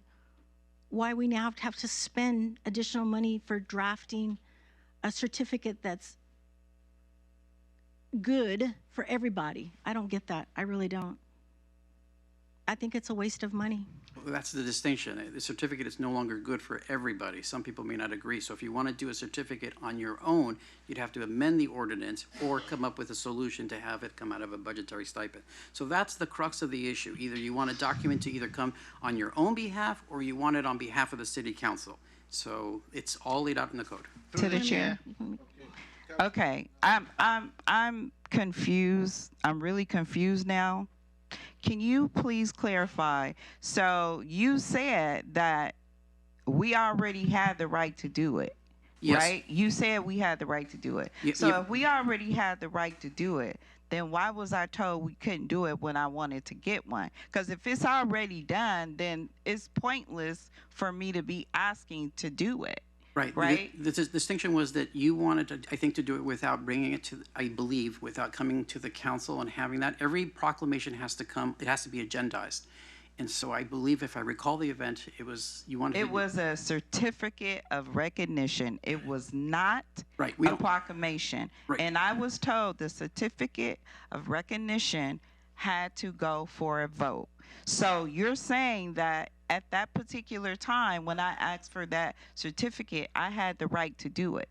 why we now have to spend additional money for drafting a certificate that's good for everybody. I don't get that. I really don't. I think it's a waste of money. Well, that's the distinction. The certificate is no longer good for everybody. Some people may not agree. So if you want to do a certificate on your own, you'd have to amend the ordinance or come up with a solution to have it come out of a budgetary stipend. So that's the crux of the issue. Either you want a document to either come on your own behalf or you want it on behalf of the city council. So it's all laid out in the code. To the chair. Okay, I'm confused. I'm really confused now. Can you please clarify? So you said that we already had the right to do it, Yes. right? You said we had the right to do it. So if we already had the right to do it, then why was I told we couldn't do it when I wanted to get one? Because if it's already done, then it's pointless for me to be asking to do it. Right. Right? The distinction was that you wanted to, I think, to do it without bringing it to, I believe, without coming to the council and having that. Every proclamation has to come, it has to be agendized. And so I believe, if I recall the event, it was, you wanted It was a certificate of recognition. It was not Right, a proclamation. Right. And I was told the certificate of recognition had to go for a vote. So you're saying that at that particular time, when I asked for that certificate, I had the right to do it,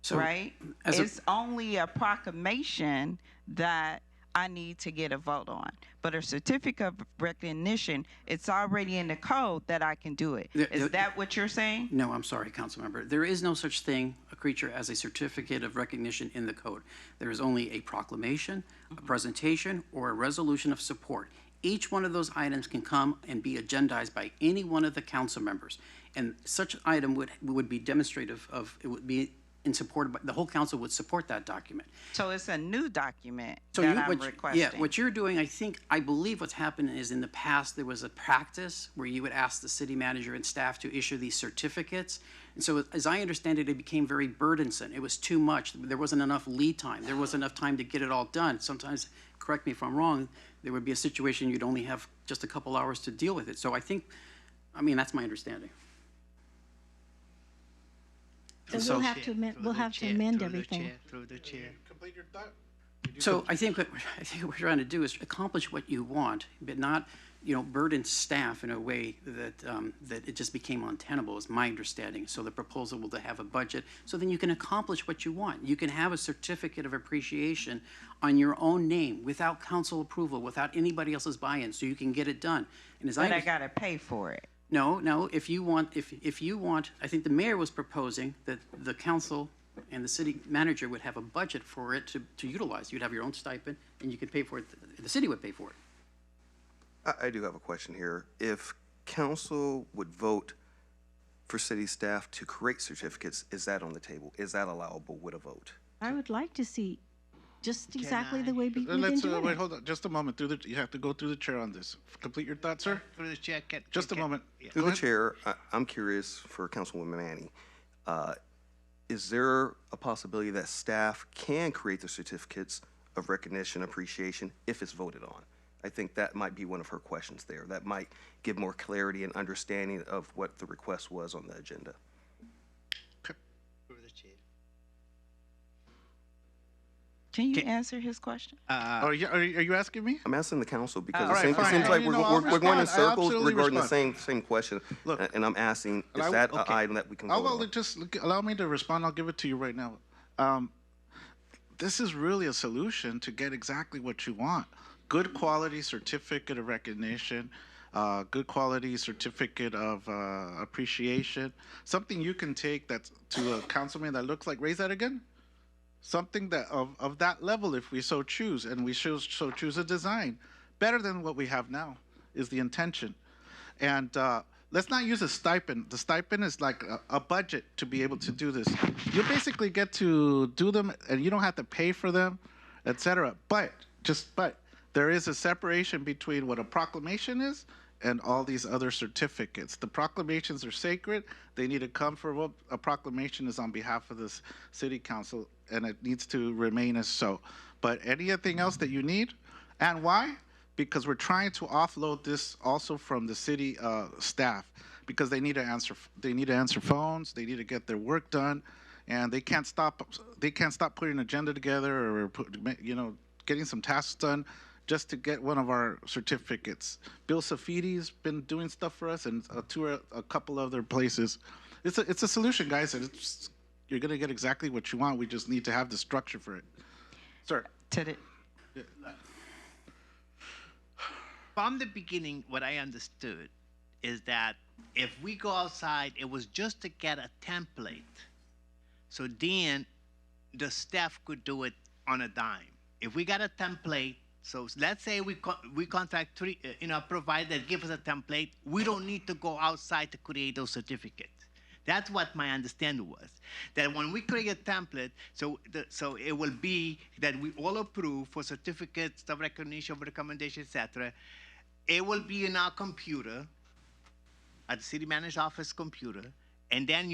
So, right? as a- It's only a proclamation that I need to get a vote on. But a certificate of recognition, it's already in the code that I can do it. Is that what you're saying? No, I'm sorry, council member. There is no such thing, a creature, as a certificate of recognition in the code. There is only a proclamation, a presentation, or a resolution of support. Each one of those items can come and be agendized by any one of the council members. And such item would be demonstrative of, it would be in support of, the whole council would support that document. So it's a new document So that you, I'm what, requesting. yeah, what you're doing, I believe what's happened is in the past, there was a practice where you would ask the city manager and staff to issue these certificates. And so as I understand it, it became very burdensome. It was too much. There wasn't enough lead time. There wasn't enough time to get it all done. Sometimes, correct me if I'm wrong, there would be a situation you'd only have just a couple hours to deal with it. So that's my understanding. So we'll have to amend everything. Through the chair. Complete your thought. So I think what we're trying to do is accomplish what you want, but not, burden staff in a way that that it just became untenable, is my understanding. So the proposal will to have a budget, so then you can accomplish what you want. You can have a certificate of appreciation on your own name without council approval, without anybody else's buy-in, so you can get it done. And as But I gotta pay for it. No, if you want, I think the mayor was proposing that the council and the city manager would have a budget for it to utilize. You'd have your own stipend, and you could pay for it, the city would pay for it. I do have a question here. If council would vote for city staff to create certificates, is that on the table? Is that allowable with a vote? I would like to see just exactly the way we've been Let's doing wait. it. Hold on, just a moment. You have to go through the chair on this. Complete your thought, sir. Through the chair. Just a moment. Through Go the ahead. chair, I'm curious for Councilwoman Manning. Is there a possibility that staff can create the certificates of recognition, appreciation, if it's voted on? I think that might be one of her questions there. That might give more clarity and understanding of what the request was on the agenda. Through the chair. Can you answer his question? Are you asking me? I'm asking the council because All right, it fine. seems like You know, I'll we're going in respond. I circles absolutely regarding the respond. same question. Look, and I'm asking, And is I- that an okay. item that we can vote on? Just allow me to respond. I'll give it to you right now. This is really a solution to get exactly what you want. Good quality certificate of recognition, good quality certificate of appreciation. Something you can take that's to a councilman that looks like, raise that again? Something that of that level, if we so choose, and we so choose a design. Better than what we have now is the intention. And let's not use a stipend. The stipend is like a budget to be able to do this. You basically get to do them, and you don't have to pay for them, etc. But there is a separation between what a proclamation is and all these other certificates. The proclamations are sacred. They need to come for what a proclamation is on behalf of this city council, and it needs to remain as so. But anything else that you need, and why? Because we're trying to offload this also from the city staff, because they need to answer phones, they need to get their work done, and they can't stop putting an agenda together or getting some tasks done just to get one of our certificates. Bill Safidi's been doing stuff for us, and a couple other places. It's a solution, guys, and you're gonna get exactly what you want. We just need to have the structure for it. Sir. From the beginning, what I understood is that if we go outside, it was just to get a template. So then the staff could do it on a dime. If we got a template, so let's say we contract three, a provider that gives us a template, we don't need to go outside to create those certificates. That's what my understanding was. That when we create a template, so it will be that we all approve for certificates of recognition, of recommendation, etc. It will be in our computer, at the city manager's office computer, and then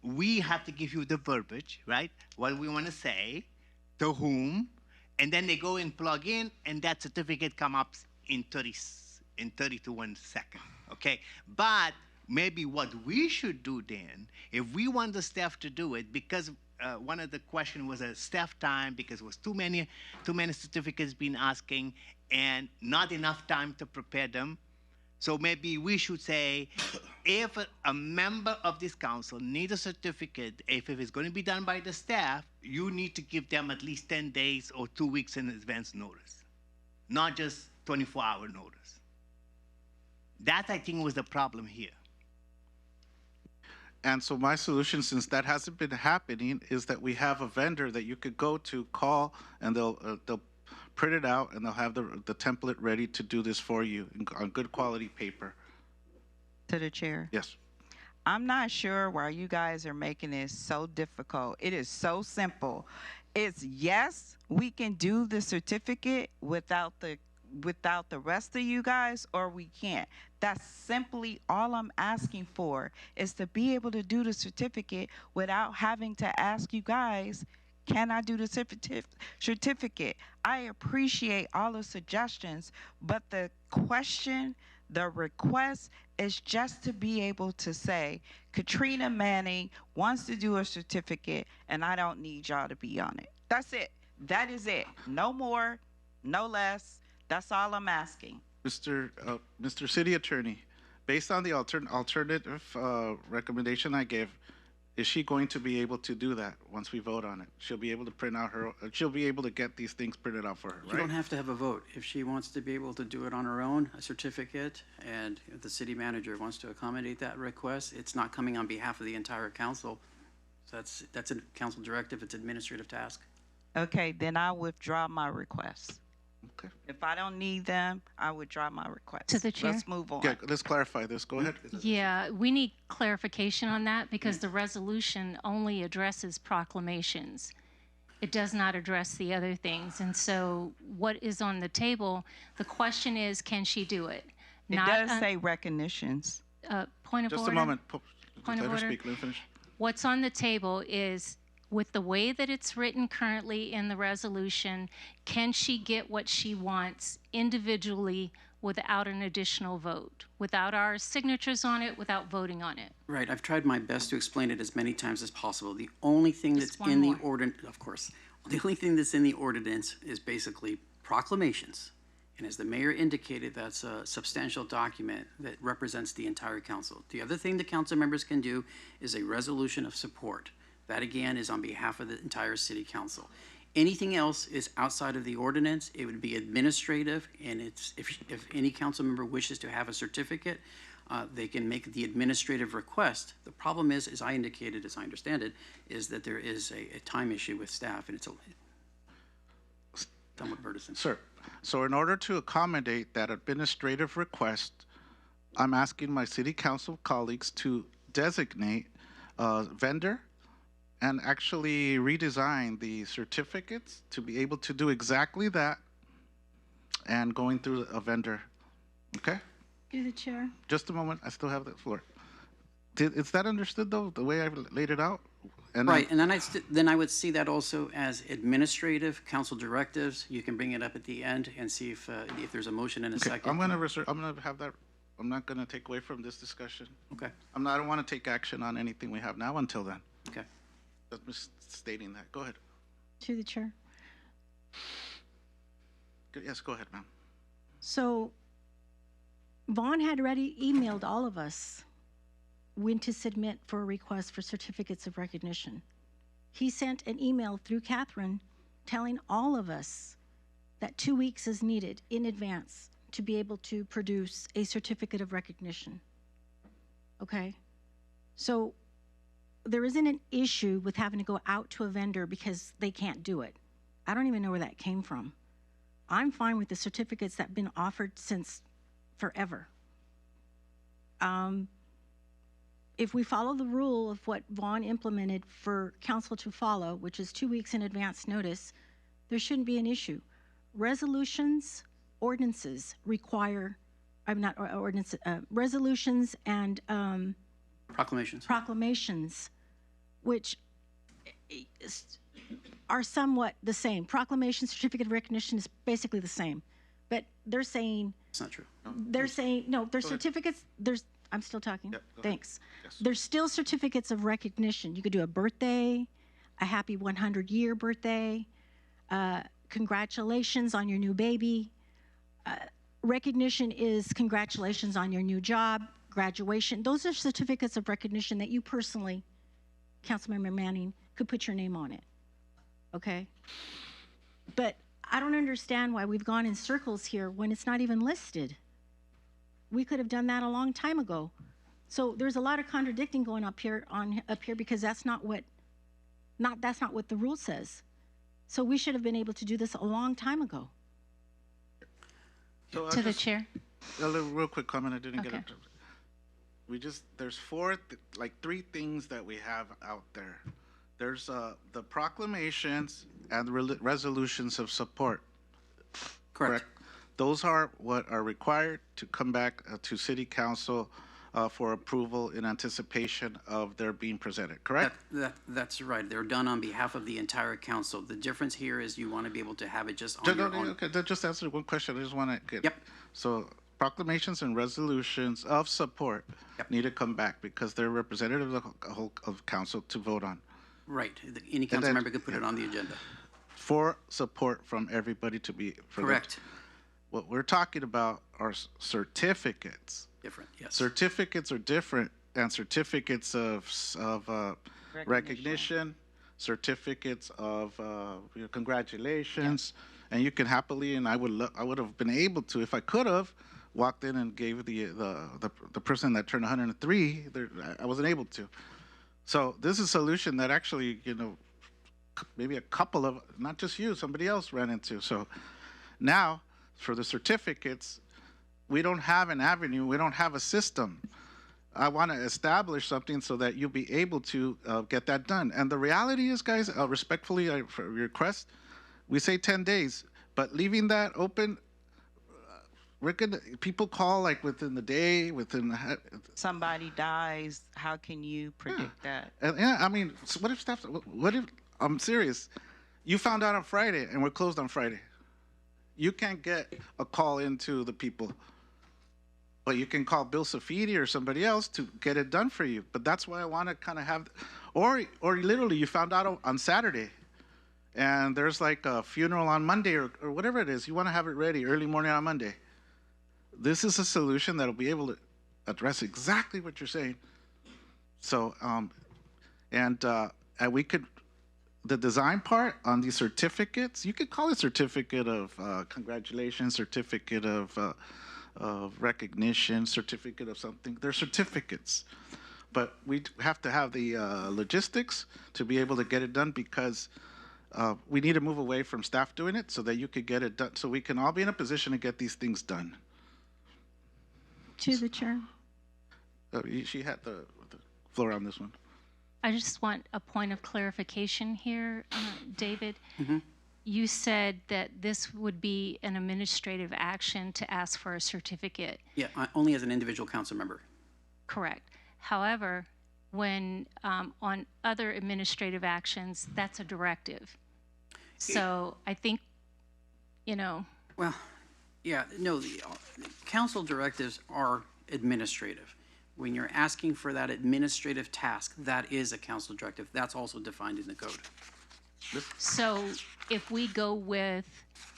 we have to give you the verbiage, right? What we want to say, to whom, and then they go and plug in, and that certificate come up in 30 to 1 second, okay? But maybe what we should do then, if we want the staff to do it, because one of the questions was a staff time, because it was too many certificates being asking, and not enough time to prepare them. So maybe we should say, if a member of this council needs a certificate, if it's going to be done by the staff, you need to give them at least 10 days or 2 weeks in advance notice, not just 24-hour notice. That, I think, was the problem here. And so my solution, since that hasn't been happening, is that we have a vendor that you could go to, call, and they'll print it out, and they'll have the template ready to do this for you on good quality paper. To the chair. Yes. I'm not sure why you guys are making this so difficult. It is so simple. It's yes, we can do the certificate without the rest of you guys, or we can't. That's simply all I'm asking for, is to be able to do the certificate without having to ask you guys, can I do the certificate? I appreciate all the suggestions, but the question, the request is just to be able to say, Katrina Manning wants to do a certificate, and I don't need y'all to be on it. That's it. That is it. No more, no less. That's all I'm asking. Mr. City Attorney, based on the alternative recommendation I gave, is she going to be able to do that once we vote on it? She'll be able to print out she'll be able to get these things printed out for her, right? You don't have to have a vote. If she wants to be able to do it on her own, a certificate, and if the city manager wants to accommodate that request, it's not coming on behalf of the entire council. So that's a council directive. It's an administrative task. Okay, then I withdraw my request. Okay. If I don't need them, I withdraw my request. To the chair? Let's move on. Yeah, let's clarify this. Go ahead. Yeah, we need clarification on that, because the resolution only addresses proclamations. It does not address the other things. And so what is on the table, the question is, can she do it? It does say recognitions. Point of order. Just a moment. Point of Let her order. speak. Let me finish. What's on the table is, with the way that it's written currently in the resolution, can she get what she wants individually without an additional vote, without our signatures on it, without voting on it? Right. I've tried my best to explain it as many times as possible. The only thing that's in the ordinance, of course, The only thing that's in the ordinance is basically proclamations. And as the mayor indicated, that's a substantial document that represents the entire council. The other thing the council members can do is a resolution of support. That again is on behalf of the entire city council. Anything else is outside of the ordinance. It would be administrative, and it's if any council member wishes to have a certificate, they can make the administrative request. The problem is, as I indicated, as I understand it, is that there is a time issue with staff, and it's somewhat burdensome. Sir, so in order to accommodate that administrative request, I'm asking my city council colleagues to designate a vendor and actually redesign the certificates to be able to do exactly that and going through a vendor. Okay? Through the chair. Just a moment. I still have the floor. Is that understood, though, the way I've laid it out? And right, and then I would see that also as administrative council directives. You can bring it up at the end and see if there's a motion in a Okay, second. I'm gonna have that. I'm not gonna take away from this discussion. Okay. I don't want to take action on anything we have now until then. Okay. Just stating that. Go ahead. To the chair. Yes, go ahead, ma'am. So Vaughn had already emailed all of us when to submit for a request for certificates of recognition. He sent an email through Catherine telling all of us that 2 weeks is needed in advance to be able to produce a certificate of recognition. Okay? So there isn't an issue with having to go out to a vendor because they can't do it. I don't even know where that came from. I'm fine with the certificates that have been offered since forever. If we follow the rule of what Vaughn implemented for council to follow, which is 2 weeks in advance notice, there shouldn't be an issue. Resolutions, ordinances require, resolutions and proclamations, which are somewhat the same. Proclamation, certificate of recognition is basically the same, but they're saying it's not true. They're saying no. There's certificates. I'm still talking. Thanks. Yes. There's still certificates of recognition. You could do a birthday, a happy 100-year birthday, congratulations on your new baby. Recognition is congratulations on your new job, graduation. Those are certificates of recognition that you personally, Councilmember Manning, could put your name on it. Okay? But I don't understand why we've gone in circles here when it's not even listed. We could have done that a long time ago. So there's a lot of contradicting going up here because that's not what the rule says. So we should have been able to do this a long time ago. So To the chair. A little real quick comment. I didn't get Okay. it. There's three things that we have out there. There's the proclamations and the resolutions of support. Correct. Those are what are required to come back to City Council for approval in anticipation of their being presented, correct? That's right. They're done on behalf of the entire council. The difference here is you want to be able to have it just on your own. Okay, just answer one question. I just want to get. Yep. So proclamations and resolutions of support need to come back because they're representative of council to vote on. Right. Any council member could put it on the agenda. For support from everybody to be. Correct. What we're talking about are certificates. Different, yes. Certificates are different than certificates of recognition, certificates of congratulations, and you can happily, and I would have been able to, if I could have, walked in and gave the person that turned 103. I wasn't able to. So this is a solution that actually, maybe a couple of, not just you, somebody else ran into. So now, for the certificates, we don't have an avenue, we don't have a system. I want to establish something so that you'll be able to get that done. And the reality is, guys, respectfully, I request, we say 10 days, but leaving that open, people call like within the day, somebody dies. How can you predict that? And I mean, so what if, I'm serious, you found out on Friday and we're closed on Friday. You can't get a call into the people, but you can call Bill Safidi or somebody else to get it done for you. But that's why I want to kind of have, or literally you found out on Saturday and there's like a funeral on Monday or whatever it is, you want to have it ready early morning on Monday. This is a solution that'll be able to address exactly what you're saying. So, and we could, the design part on these certificates, you could call it certificate of congratulations, certificate of recognition, certificate of something. They're certificates. But we have to have the logistics to be able to get it done, because we need to move away from staff doing it so that you could get it done, so we can all be in a position to get these things done. To the chair. She had the floor on this one. I just want a point of clarification here, David. You said that this would be an administrative action to ask for a certificate. Yeah, only as an individual council member. Correct. However, when on other administrative actions, that's a directive. So I think, Well, yeah, no, the council directives are administrative. When you're asking for that administrative task, that is a council directive. That's also defined in the code. So if we go with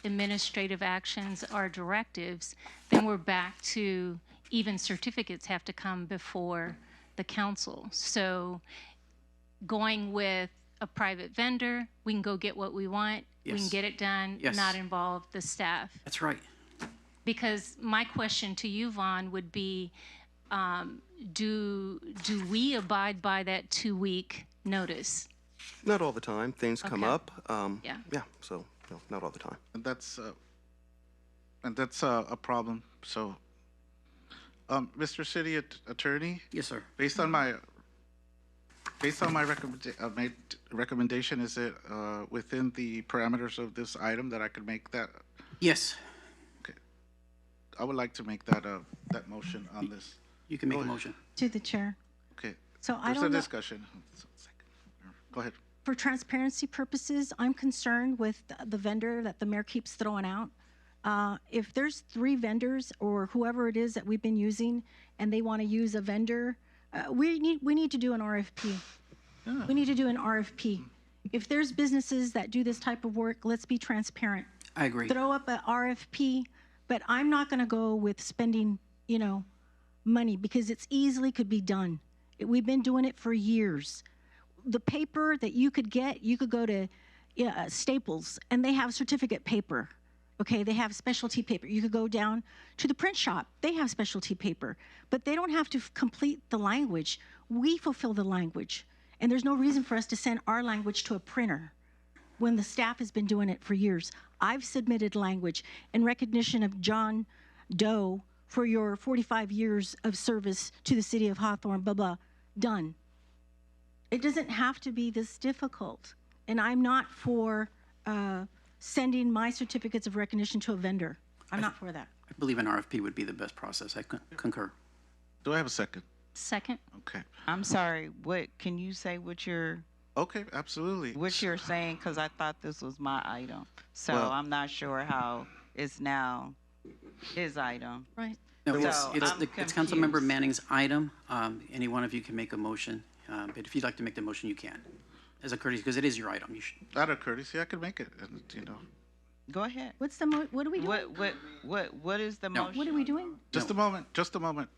administrative actions or directives, then we're back to even certificates have to come before the council. So going with a private vendor, we can go get what we want. We can Yes. get it done, Yes. not involve the staff. That's right. Because my question to you, Vaughn, would be, do we abide by that 2-week notice? Not all the time. Things come Okay. up. Yeah. Yeah, so no, not all the time. And that's a problem. So, Mr. City Attorney? Yes, sir. Based on my recommendation, is it within the parameters of this item that I could make that? Yes. Okay. I would like to make that motion on this. You can make Go a ahead. motion. To the chair. Okay. So I There's a don't know. discussion. Go ahead. For transparency purposes, I'm concerned with the vendor that the mayor keeps throwing out. If there's 3 vendors or whoever it is that we've been using and they want to use a vendor, we need to do an RFP. We need to do an RFP. If there's businesses that do this type of work, let's be transparent. I agree. Throw up an RFP, but I'm not going to go with spending, money, because it's easily could be done. We've been doing it for years. The paper that you could get, you could go to Staples and they have certificate paper. Okay, they have specialty paper. You could go down to the print shop. They have specialty paper, but they don't have to complete the language. We fulfill the language. And there's no reason for us to send our language to a printer when the staff has been doing it for years. I've submitted language in recognition of John Doe for your 45 years of service to the city of Hawthorne, blah, blah, done. It doesn't have to be this difficult. And I'm not for sending my certificates of recognition to a vendor. I'm not for that. I believe an RFP would be the best process. I concur. Do I have a second? Second. Okay. I'm sorry, what, can you say what you're, Okay, absolutely. what you're saying? Because I thought this was my item. So Well- I'm not sure how it's now his item. Right. No, So it's I'm Councilmember confused. Manning's item. Any one of you can make a motion, but if you'd like to make the motion, you can. As a courtesy, because it is your item. You should. Out of courtesy, I could make it, and Go ahead. What's the what are we doing? What is the motion? What are we doing? Just a moment. Just a moment.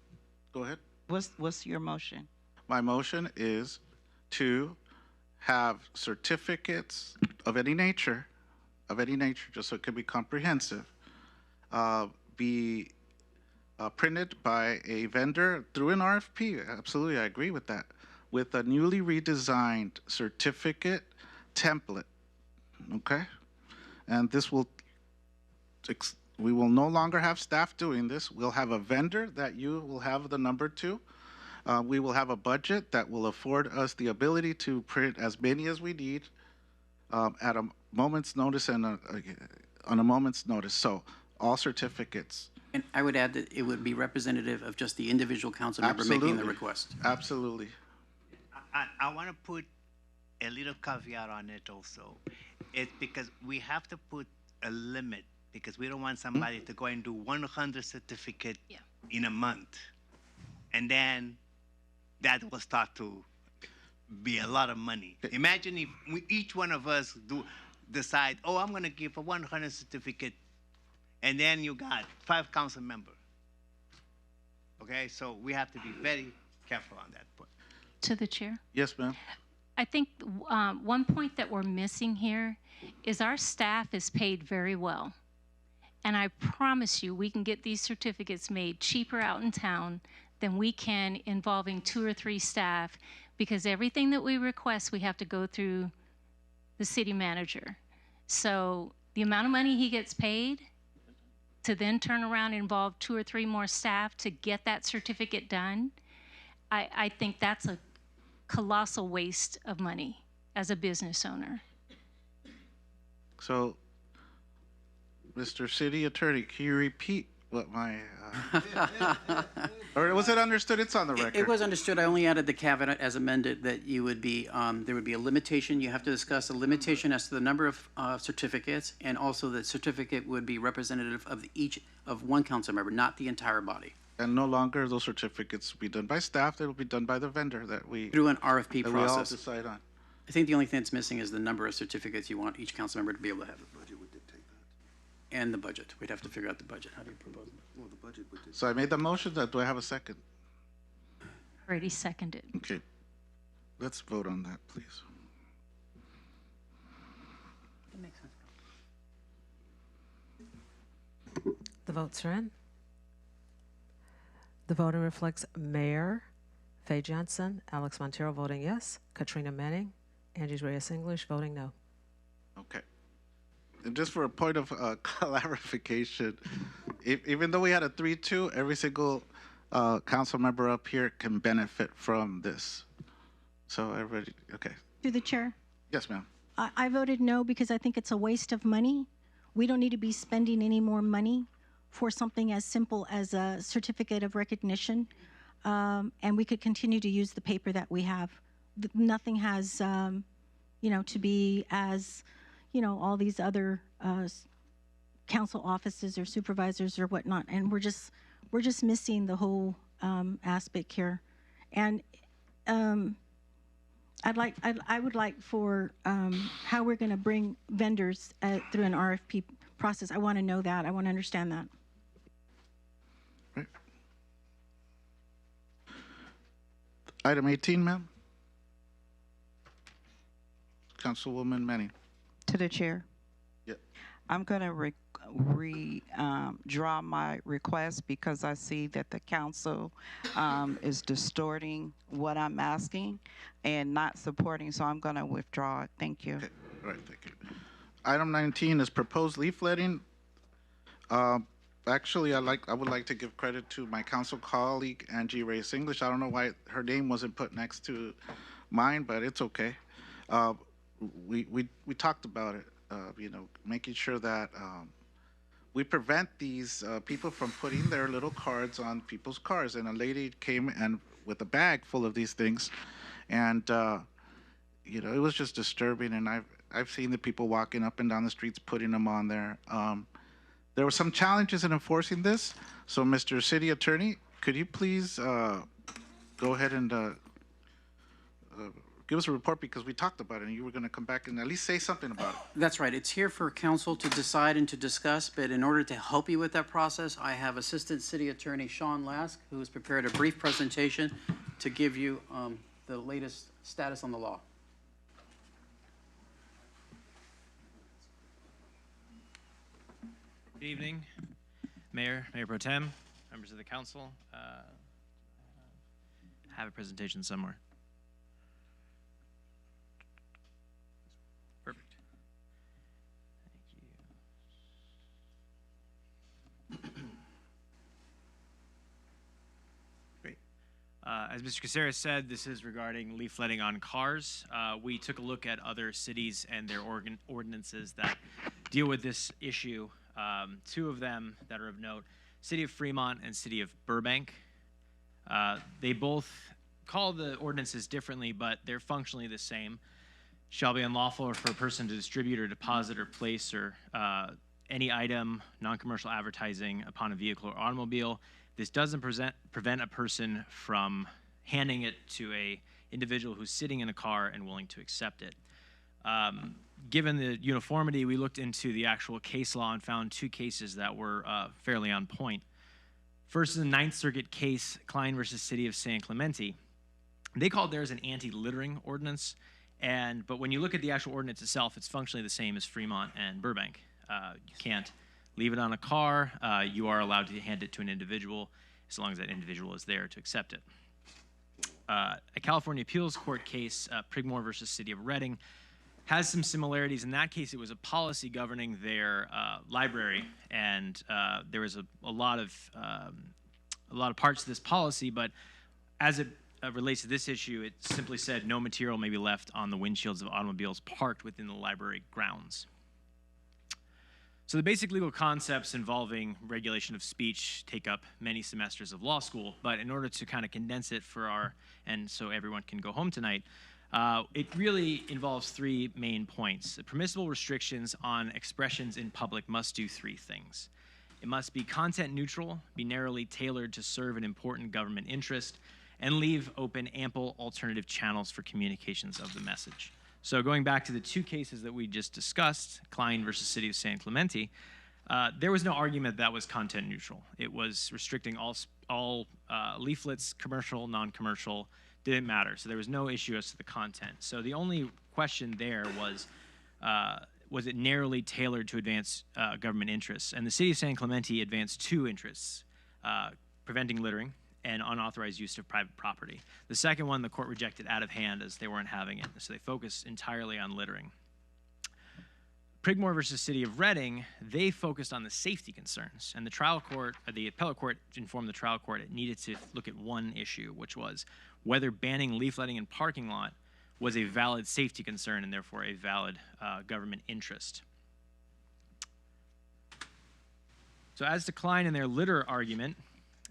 Go ahead. What's your motion? My motion is to have certificates of any nature, just so it can be comprehensive, be printed by a vendor through an RFP. Absolutely, I agree with that. With a newly redesigned certificate template, okay? And this will, we will no longer have staff doing this. We'll have a vendor that you will have the number to. We will have a budget that will afford us the ability to print as many as we need at a moment's notice and on a moment's notice. So all certificates. And I would add that it would be representative of just the individual council member making the Absolutely. request. Absolutely. I want to put a little caveat on it also. It's because we have to put a limit, because we don't want somebody to go and do 100 certificate in a month. And then that will start to be a lot of money. Imagine if each one of us do decide, oh, I'm going to give a 100 certificate, and then you got 5 council members. Okay, so we have to be very careful on that point. To the chair. Yes, ma'am. I think one point that we're missing here is our staff is paid very well. And I promise you, we can get these certificates made cheaper out in town than we can involving 2 or 3 staff, because everything that we request, we have to go through the city manager. So the amount of money he gets paid to then turn around and involve 2 or 3 more staff to get that certificate done, I think that's a colossal waste of money as a business owner. So, Mr. City Attorney, can you repeat what my, or was it understood? It's on the record. It was understood. I only added the caveat as amended that you would be, there would be a limitation. You have to discuss a limitation as to the number of certificates, and also the certificate would be representative of each of one council member, not the entire body. And no longer those certificates will be done by staff, they will be done by the vendor that we. Through an RFP that we all process. decide on. I think the only thing that's missing is the number of certificates you want each council member to be able to have. The budget would dictate that. And the budget. We'd have to figure out the budget. How do you propose it? Well, the budget would dictate. So I made the motion, do I have a second? Already seconded. Okay. Let's vote on that, please. That makes sense. The votes are in. The voting reflects Mayor Faye Johnson, Alex Montero voting yes, Katrina Manning, Angie Reyes English voting no. Okay. And just for a point of clarification, even though we had a 3-2, every single council member up here can benefit from this. So everybody, okay. Through the chair. Yes, ma'am. I voted no because I think it's a waste of money. We don't need to be spending any more money for something as simple as a certificate of recognition. And we could continue to use the paper that we have. Nothing has, to be as, all these other council offices or supervisors or whatnot. And we're just missing the whole aspect here. And I would like for how we're going to bring vendors through an RFP process. I want to know that. I want to understand that. Right. Item 18, ma'am. Councilwoman Manning. To the chair. Yep. I'm going to draw my request because I see that the council is distorting what I'm asking and not supporting, so I'm going to withdraw it. Thank you. Okay. All right, thank you. Item 19 is proposed leafletting. Actually, I would like to give credit to my council colleague, Angie Reyes English. I don't know why her name wasn't put next to mine, but it's okay. We talked about it, making sure that we prevent these people from putting their little cards on people's cars. And a lady came and with a bag full of these things, and it was just disturbing. And I've seen the people walking up and down the streets putting them on there. There were some challenges in enforcing this. So, Mr. City Attorney, could you please go ahead and give us a report, because we talked about it and you were going to come back and at least say something about it. That's right. It's here for council to decide and to discuss, but in order to help you with that process, I have Assistant City Attorney Sean Lask, who has prepared a brief presentation to give you the latest status on the law. Good evening, Mayor, Mayor Pro Tem, members of the council. Have a presentation somewhere. Perfect. Thank you. Great. As Mr. Caceres said, this is regarding leafletting on cars. We took a look at other cities and their ordinances that deal with this issue. Two of them that are of note, City of Fremont and City of Burbank. They both call the ordinances differently, but they're functionally the same. Shall be unlawful for a person to distribute or deposit or place or any item, non-commercial advertising upon a vehicle or automobile. This doesn't prevent a person from handing it to a individual who's sitting in a car and willing to accept it. Given the uniformity, we looked into the actual case law and found two cases that were fairly on point. First is the Ninth Circuit case, Klein versus City of San Clemente. They called theirs an anti-littering ordinance, but when you look at the actual ordinance itself, it's functionally the same as Fremont and Burbank. You can't leave it on a car. You are allowed to hand it to an individual as long as that individual is there to accept it. A California Appeals Court case, Prigmore versus City of Reading, has some similarities. In that case, it was a policy governing their library, and there was a lot of parts to this policy, but as it relates to this issue, it simply said no material may be left on the windshields of automobiles parked within the library grounds. So the basic legal concepts involving regulation of speech take up many semesters of law school, but in order to kind of condense it and so everyone can go home tonight, it really involves three main points. The permissible restrictions on expressions in public must do three things. It must be content neutral, be narrowly tailored to serve an important government interest, and leave open ample alternative channels for communications of the message. So going back to the two cases that we just discussed, Klein versus City of San Clemente, there was no argument that was content neutral. It was restricting all leaflets, commercial, non-commercial, didn't matter. So there was no issue as to the content. So the only question there was it narrowly tailored to advance government interests? And the City of San Clemente advanced two interests, preventing littering and unauthorized use of private property. The second one, the court rejected out of hand as they weren't having it. So they focused entirely on littering. Prigmore versus City of Reading, they focused on the safety concerns. And the appellate court informed the trial court it needed to look at one issue, which was whether banning leafletting in parking lot was a valid safety concern and therefore a valid government interest. So as to Klein and their litter argument,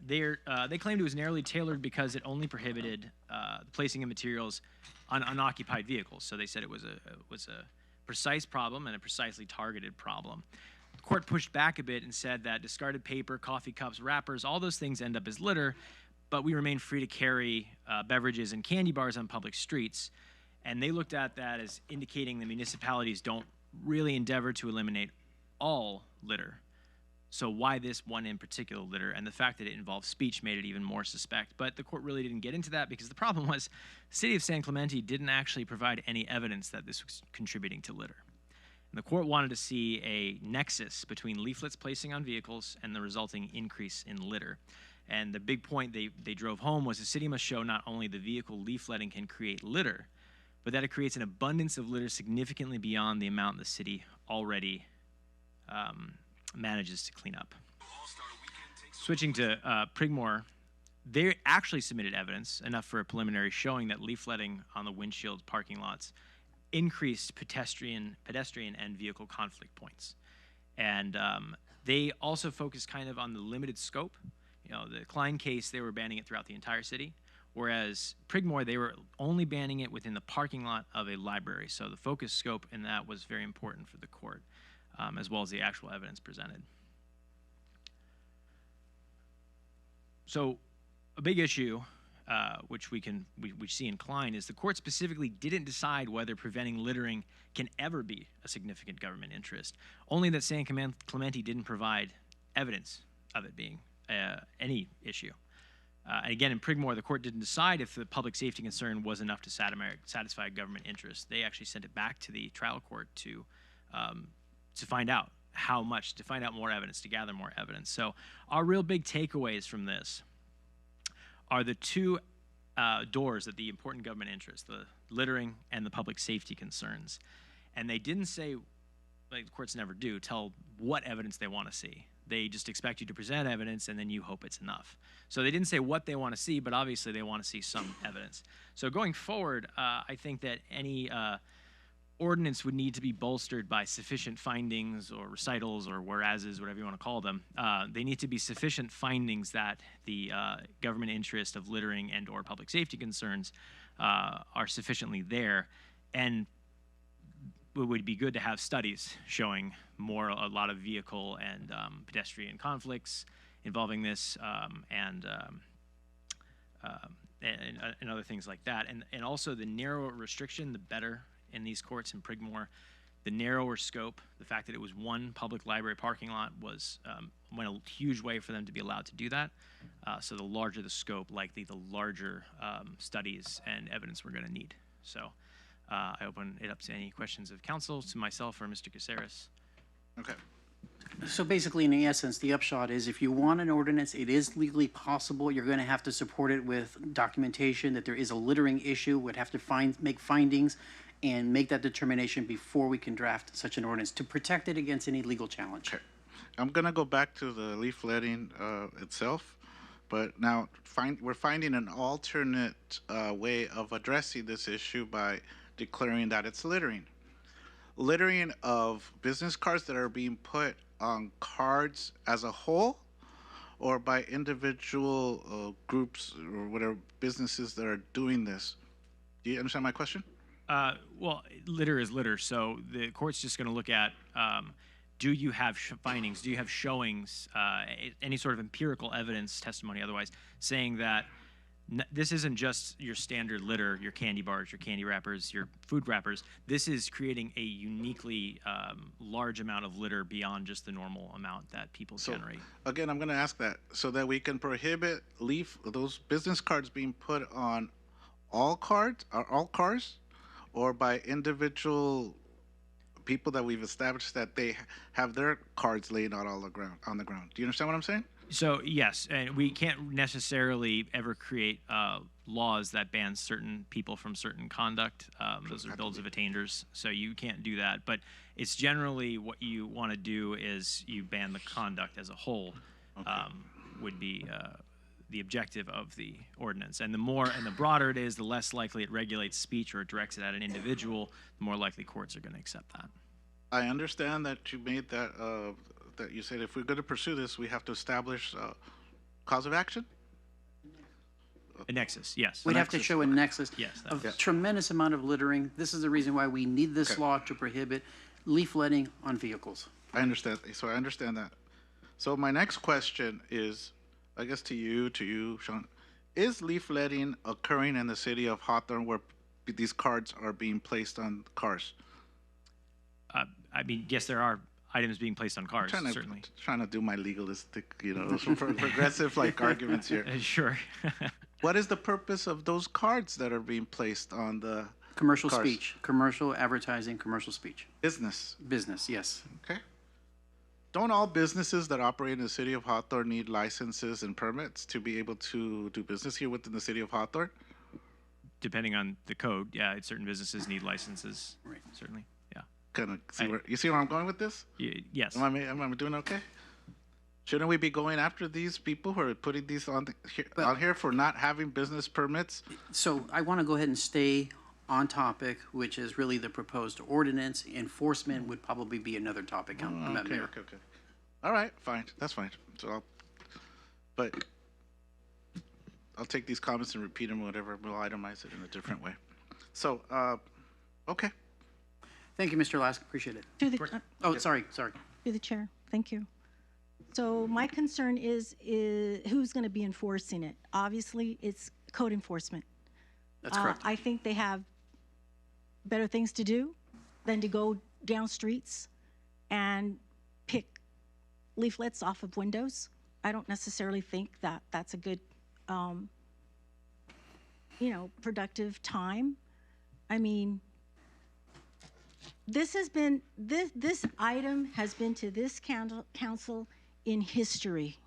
they claimed it was narrowly tailored because it only prohibited the placing of materials on unoccupied vehicles. So they said it was a precise problem and a precisely targeted problem. The court pushed back a bit and said that discarded paper, coffee cups, wrappers, all those things end up as litter, but we remain free to carry beverages and candy bars on public streets. And they looked at that as indicating the municipalities don't really endeavor to eliminate all litter. So why this one in particular litter? And the fact that it involved speech made it even more suspect. But the court really didn't get into that because the problem was the City of San Clemente didn't actually provide any evidence that this was contributing to litter. And the court wanted to see a nexus between leaflets placing on vehicles and the resulting increase in litter. And the big point they drove home was the city must show not only the vehicle leafletting can create litter, but that it creates an abundance of litter significantly beyond the amount the city already manages to clean up. Switching to Prigmore, they actually submitted evidence, enough for a preliminary showing that leafletting on the windshield parking lots increased pedestrian and vehicle conflict points. And they also focused kind of on the limited scope. You know, the Klein case, they were banning it throughout the entire city, whereas Prigmore, they were only banning it within the parking lot of a library. So the focus scope in that was very important for the court, as well as the actual evidence presented. So a big issue, which we see in Klein, is the court specifically didn't decide whether preventing littering can ever be a significant government interest, only that San Clemente didn't provide evidence of it being any issue. And again, in Prigmore, the court didn't decide if the public safety concern was enough to satisfy government interest. They actually sent it back to the trial court to find out how much, to find out more evidence, to gather more evidence. So our real big takeaways from this are the two doors of the important government interest, the littering and the public safety concerns. And they didn't say, like the courts never do, tell what evidence they want to see. They just expect you to present evidence and then you hope it's enough. So they didn't say what they want to see, but obviously they want to see some evidence. So going forward, I think that any ordinance would need to be bolstered by sufficient findings or recitals or whereases, whatever you want to call them. They need to be sufficient findings that the government interest of littering and or public safety concerns are sufficiently there. And it would be good to have studies showing a lot of vehicle and pedestrian conflicts involving this and other things like that. And also the narrower restriction, the better in these courts in Prigmore. The narrower scope, the fact that it was one public library parking lot was went a huge way for them to be allowed to do that. So the larger the scope, likely the larger studies and evidence we're going to need. So I open it up to any questions of council, to myself or Mr. Caceres. Okay. So basically, in essence, the upshot is if you want an ordinance, it is legally possible. You're going to have to support it with documentation that there is a littering issue, would have to make findings and make that determination before we can draft such an ordinance to protect it against any legal challenge. Okay. I'm going to go back to the leafletting itself, but now we're finding an alternate way of addressing this issue by declaring that it's littering. Littering of business cards that are being put on cards as a whole, or by individual groups or whatever businesses that are doing this. Do you understand my question? Well, litter is litter, so the court's just going to look at do you have findings, do you have showings, any sort of empirical evidence, testimony otherwise, saying that this isn't just your standard litter, your candy bars, your candy wrappers, your food wrappers. This is creating a uniquely large amount of litter beyond just the normal amount that people generate. Again, I'm going to ask that so that we can prohibit those business cards being put on all cards, all cars, or by individual people that we've established that they have their cards laid out on the ground. Do you understand what I'm saying? So yes, and we can't necessarily ever create laws that ban certain people from certain conduct. Those are bills of attainder, so you can't do that. But it's generally what you want to do is you ban the conduct as a whole. Would be the objective of the ordinance. And the more and the broader it is, the less likely it regulates speech or it directs it at an individual, the more likely courts are going to accept that. I understand that you made that, that you said if we're going to pursue this, we have to establish cause of action? A nexus, yes. We'd have to show a nexus yes, of tremendous amount of littering. This is the reason why we need this law to prohibit leafletting on vehicles. I understand. So I understand that. So my next question is, I guess to you, Sean, is leafletting occurring in the city of Hawthorne where these cards are being placed on cars? I mean, yes, there are items being placed on cars, certainly. Trying to do my legalistic, progressive like arguments here. Sure. What is the purpose of those cards that are being placed on the commercial cars? Speech, commercial advertising, commercial speech. Business. Business, yes. Okay. Don't all businesses that operate in the city of Hawthorne need licenses and permits to be able to do business here within the city of Hawthorne? Depending on the code, yeah, certain businesses need licenses, right? Certainly, yeah. Kind of see you see where I'm going with this? Yes. Am I doing okay? Shouldn't we be going after these people who are putting these on here for not having business permits? So I want to go ahead and stay on topic, which is really the proposed ordinance. Enforcement would probably be another topic. Okay. All right, fine. That's fine. So I'll take these comments and repeat them, whatever. We'll itemize it in a different way. So, okay. Thank you, Mr. Lask. Appreciate it. Sorry. Through the chair. Thank you. So my concern is who's going to be enforcing it. Obviously, it's code enforcement. That's correct. I think they have better things to do than to go down streets and pick leaflets off of windows. I don't necessarily think that that's a good, productive time. I mean, this item has been to this council in history.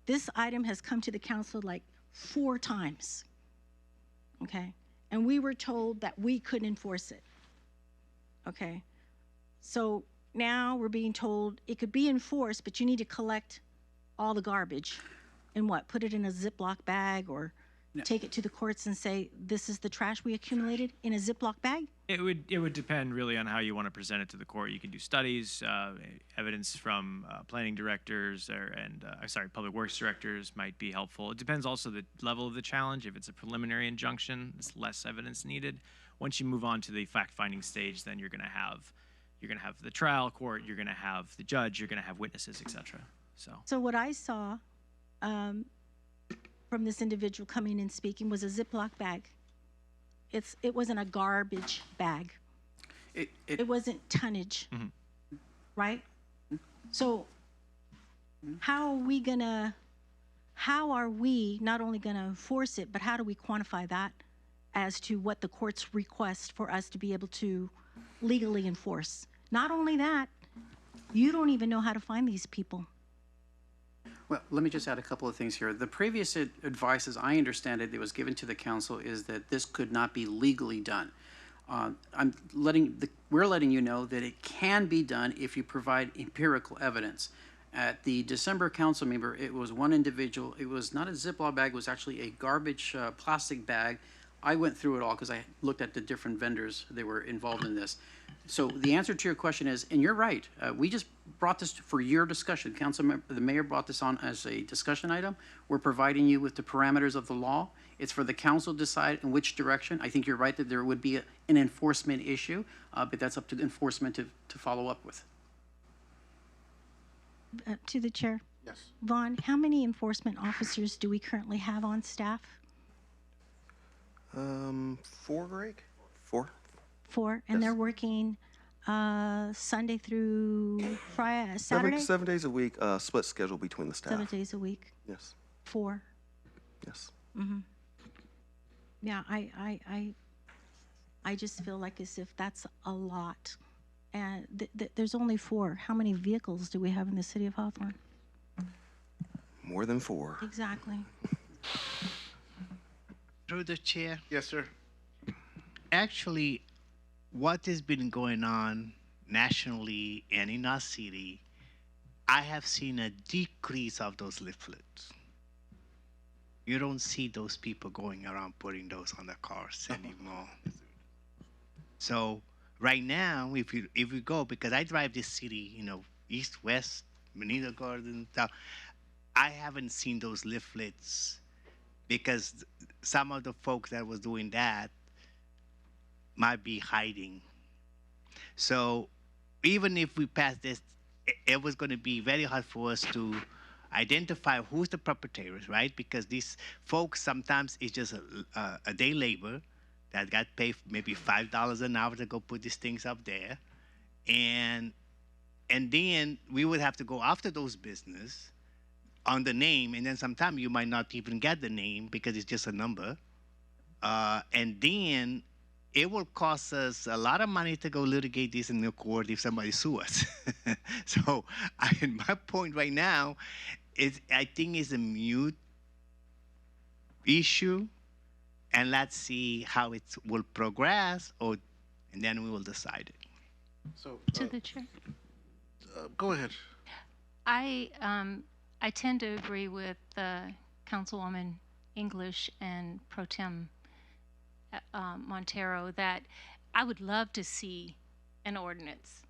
This item has come to the council like 4 times. Okay, and we were told that we couldn't enforce it. Okay, so now we're being told it could be enforced, but you need to collect all the garbage and put it in a Ziploc bag or take it to the courts and say, this is the trash we accumulated in a Ziploc bag? It would depend really on how you want to present it to the court. You can do studies, evidence from planning directors public works directors might be helpful. It depends also the level of the challenge. If it's a preliminary injunction, there's less evidence needed. Once you move on to the fact-finding stage, then you're going to have the trial court, you're going to have the judge, you're going to have witnesses, etc. So what I saw from this individual coming and speaking was a Ziploc bag it wasn't a garbage bag. It wasn't tonnage, right? So how are we not only gonna enforce it, but how do we quantify that as to what the courts request for us to be able to legally enforce? Not only that, you don't even know how to find these people. Well, let me just add a couple of things here. The previous advice, as I understand it, that was given to the council is that this could not be legally done. We're letting you know that it can be done if you provide empirical evidence. At the December council member, it was one individual. It was not a Ziploc bag. It was actually a garbage plastic bag. I went through it all because I looked at the different vendors that were involved in this. So the answer to your question is, and you're right, we just brought this for your discussion. The mayor brought this on as a discussion item. We're providing you with the parameters of the law. It's for the council to decide in which direction. I think you're right that there would be an enforcement issue, but that's up to the enforcement to follow up with. To the chair. Yes. Vaughn, how many enforcement officers do we currently have on staff? 4, Greg? 4? 4, and they're working Sunday through Friday, Saturday? 7 days a week, split schedule between the staff. 7 days a week. Yes. 4. Yes. Mm-hmm. Yeah, I just feel like as if that's a lot. And there's only 4. How many vehicles do we have in the city of Hawthorne? More than 4. Exactly. Through the chair. Yes, sir. Actually, what has been going on nationally and in our city, I have seen a decrease of those leaflets. You don't see those people going around putting those on the cars anymore. So right now, if we go, because I drive this city, east, west, Bonita Garden, south, I haven't seen those leaflets because some of the folks that was doing that might be hiding. So even if we pass this, it was going to be very hard for us to identify who's the perpetrators, right? Because these folks sometimes it's just a day labor that got paid maybe $5 an hour to go put these things up there, and then we would have to go after those business on the name, and then sometimes you might not even get the name because it's just a number, and then it will cost us a lot of money to go litigate this in the court if somebody sues us. So my point right now is I think it's a mute issue, and let's see how it will progress, and then we will decide it. So To the chair. go ahead. I tend to agree with Councilwoman English and Pro Tem Montero that I would love to see an ordinance,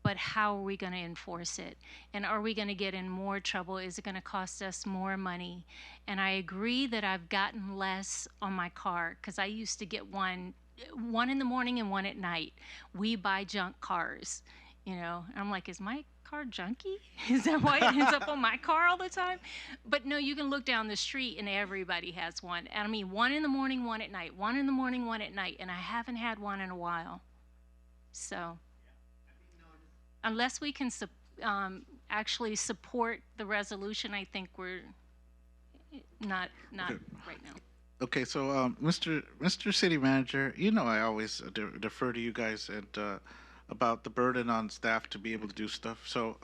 but how are we going to enforce it? And are we going to get in more trouble? Is it going to cost us more money? And I agree that I've gotten less on my car because I used to get one in the morning and one at night. We buy junk cars, And I'm like, is my car junky? Is that why it ends up on my car all the time? But no, you can look down the street and everybody has one. And I mean, one in the morning, one at night, one in the morning, one at night, and I haven't had one in a while. So unless we can actually support the resolution, I think we're not right now. Okay, so Mr. City Manager, I always defer to you guys and about the burden on staff to be able to do stuff. So,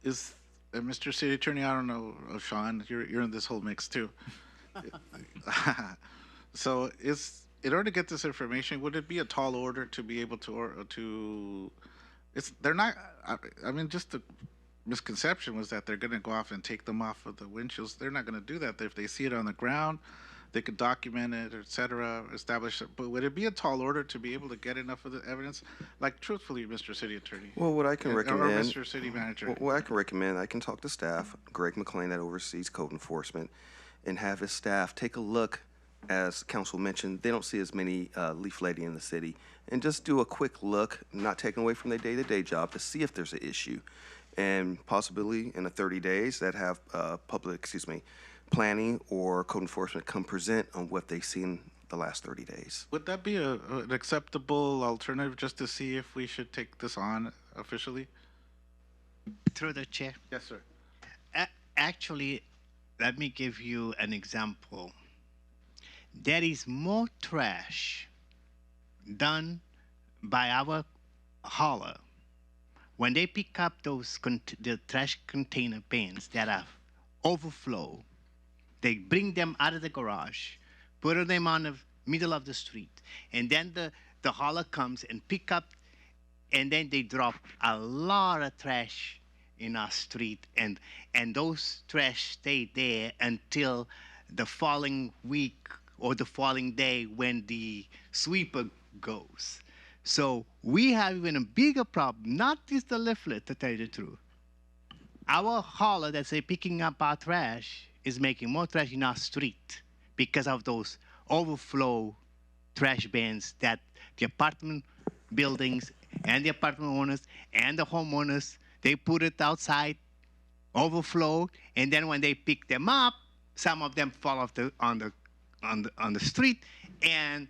Mr. City Attorney, I don't know, Sean, you're in this whole mix too. So, in order to get this information, would it be a tall order to be able to? They're not. I mean, just the misconception was that they're going to go off and take them off of the windshields. They're not going to do that. If they see it on the ground, they could document it, et cetera, establish it. But would it be a tall order to be able to get enough of the evidence? Like, truthfully, Mr. City Attorney. Well, what I can recommend. Or Mr. City Manager. What I can recommend, I can talk to staff, Greg McLean that oversees code enforcement, and have his staff take a look. As council mentioned, they don't see as many leafletting in the city, and just do a quick look, not taking away from their day-to-day job, to see if there's an issue. And possibly in the 30 days that have planning or code enforcement come present on what they've seen the last 30 days. Would that be an acceptable alternative just to see if we should take this on officially? Through the chair. Yes, sir. Actually, let me give you an example. There is more trash done by our hauler when they pick up the trash container bins that are overflow. They bring them out of the garage, put them on the middle of the street, and then the hauler comes and pick up, and then they drop a lot of trash in our street, and those trash stay there until the following week or the following day when the sweeper goes. So we have even a bigger problem, not just the leaflet, to tell you the truth. Our hauler that's picking up our trash is making more trash in our street because of those overflow trash bins that the apartment buildings and the apartment owners and the homeowners, they put it outside, overflow, and then when they pick them up, some of them fall off on the street, and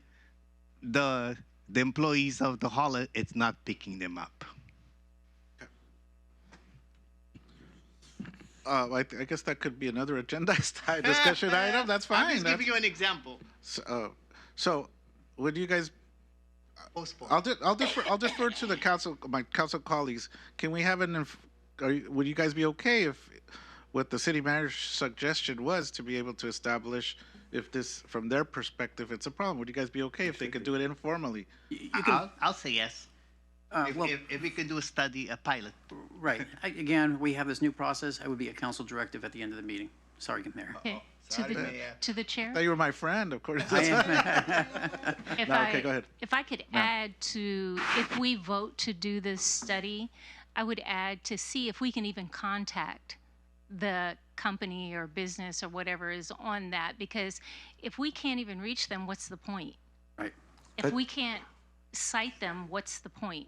the employees of the hauler, it's not picking them up. I guess that could be another agendized discussion item. That's fine. I'm just giving you an example. So would you guys? Postpone. I'll defer to the council, my council colleagues. Can we have would you guys be okay if what the city manager's suggestion was to be able to establish if this, from their perspective, it's a problem? Would you guys be okay if they could do it informally? I'll say yes. If we could do a study, a pilot. Right. Again, we have this new process. I would be a council directive at the end of the meeting. Sorry, Mayor. Okay. To the chair. I thought you were my friend, of course. I If okay, go ahead. If I could add to, if we vote to do this study, I would add to see if we can even contact the company or business or whatever is on that, because if we can't even reach them, what's the point? Right. If we can't cite them, what's the point?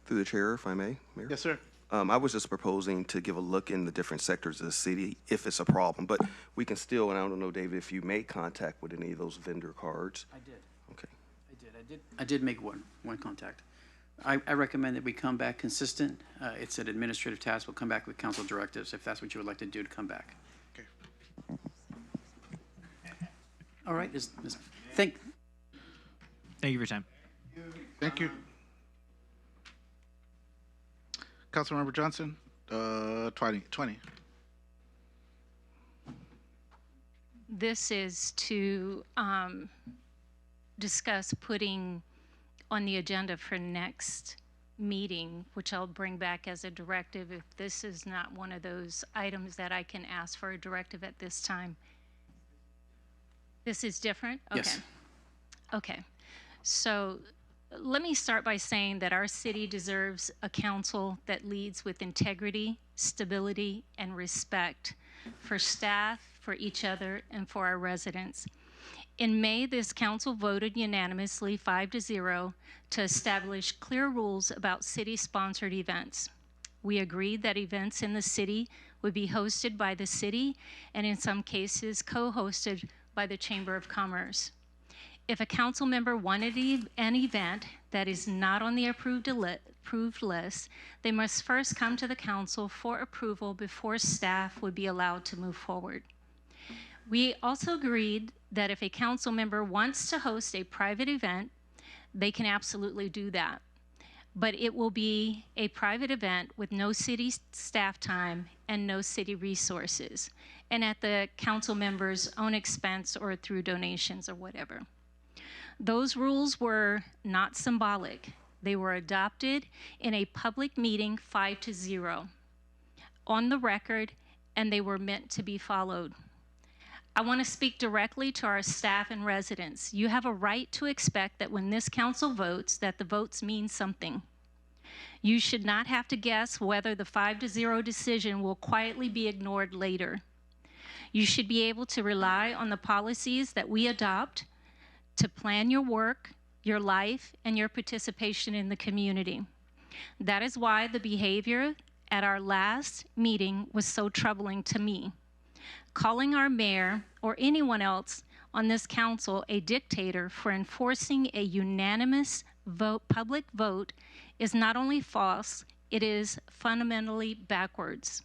Through the chair, if I may, Mayor? Yes, sir. I was just proposing to give a look in the different sectors of the city if it's a problem, but we can still, and I don't know, David, if you made contact with any of those vendor cards. I did. Okay. I did make one contact. I recommend that we come back consistent. It's an administrative task. We'll come back with council directives if that's what you would like to do, to come back. Okay. All right. Thank you for your time. Thank you. Councilmember Johnson, 20. This is to discuss putting on the agenda for next meeting, which I'll bring back as a directive if this is not one of those items that I can ask for a directive at this time. This is different? Okay. Yes. Okay. So let me start by saying that our city deserves a council that leads with integrity, stability, and respect for staff, for each other, and for our residents. In May, this council voted unanimously 5-0 to establish clear rules about city-sponsored events. We agreed that events in the city would be hosted by the city and in some cases co-hosted by the Chamber of Commerce. If a council member wanted an event that is not on the approved list, they must first come to the council for approval before staff would be allowed to move forward. We also agreed that if a council member wants to host a private event, they can absolutely do that. But it will be a private event with no city staff time and no city resources, and at the council member's own expense or through donations or whatever. Those rules were not symbolic. They were adopted in a public meeting 5-0 on the record, and they were meant to be followed. I want to speak directly to our staff and residents. You have a right to expect that when this council votes, that the votes mean something. You should not have to guess whether the 5-0 decision will quietly be ignored later. You should be able to rely on the policies that we adopt to plan your work, your life, and your participation in the community. That is why the behavior at our last meeting was so troubling to me. Calling our mayor or anyone else on this council a dictator for enforcing a unanimous public vote is not only false, it is fundamentally backwards.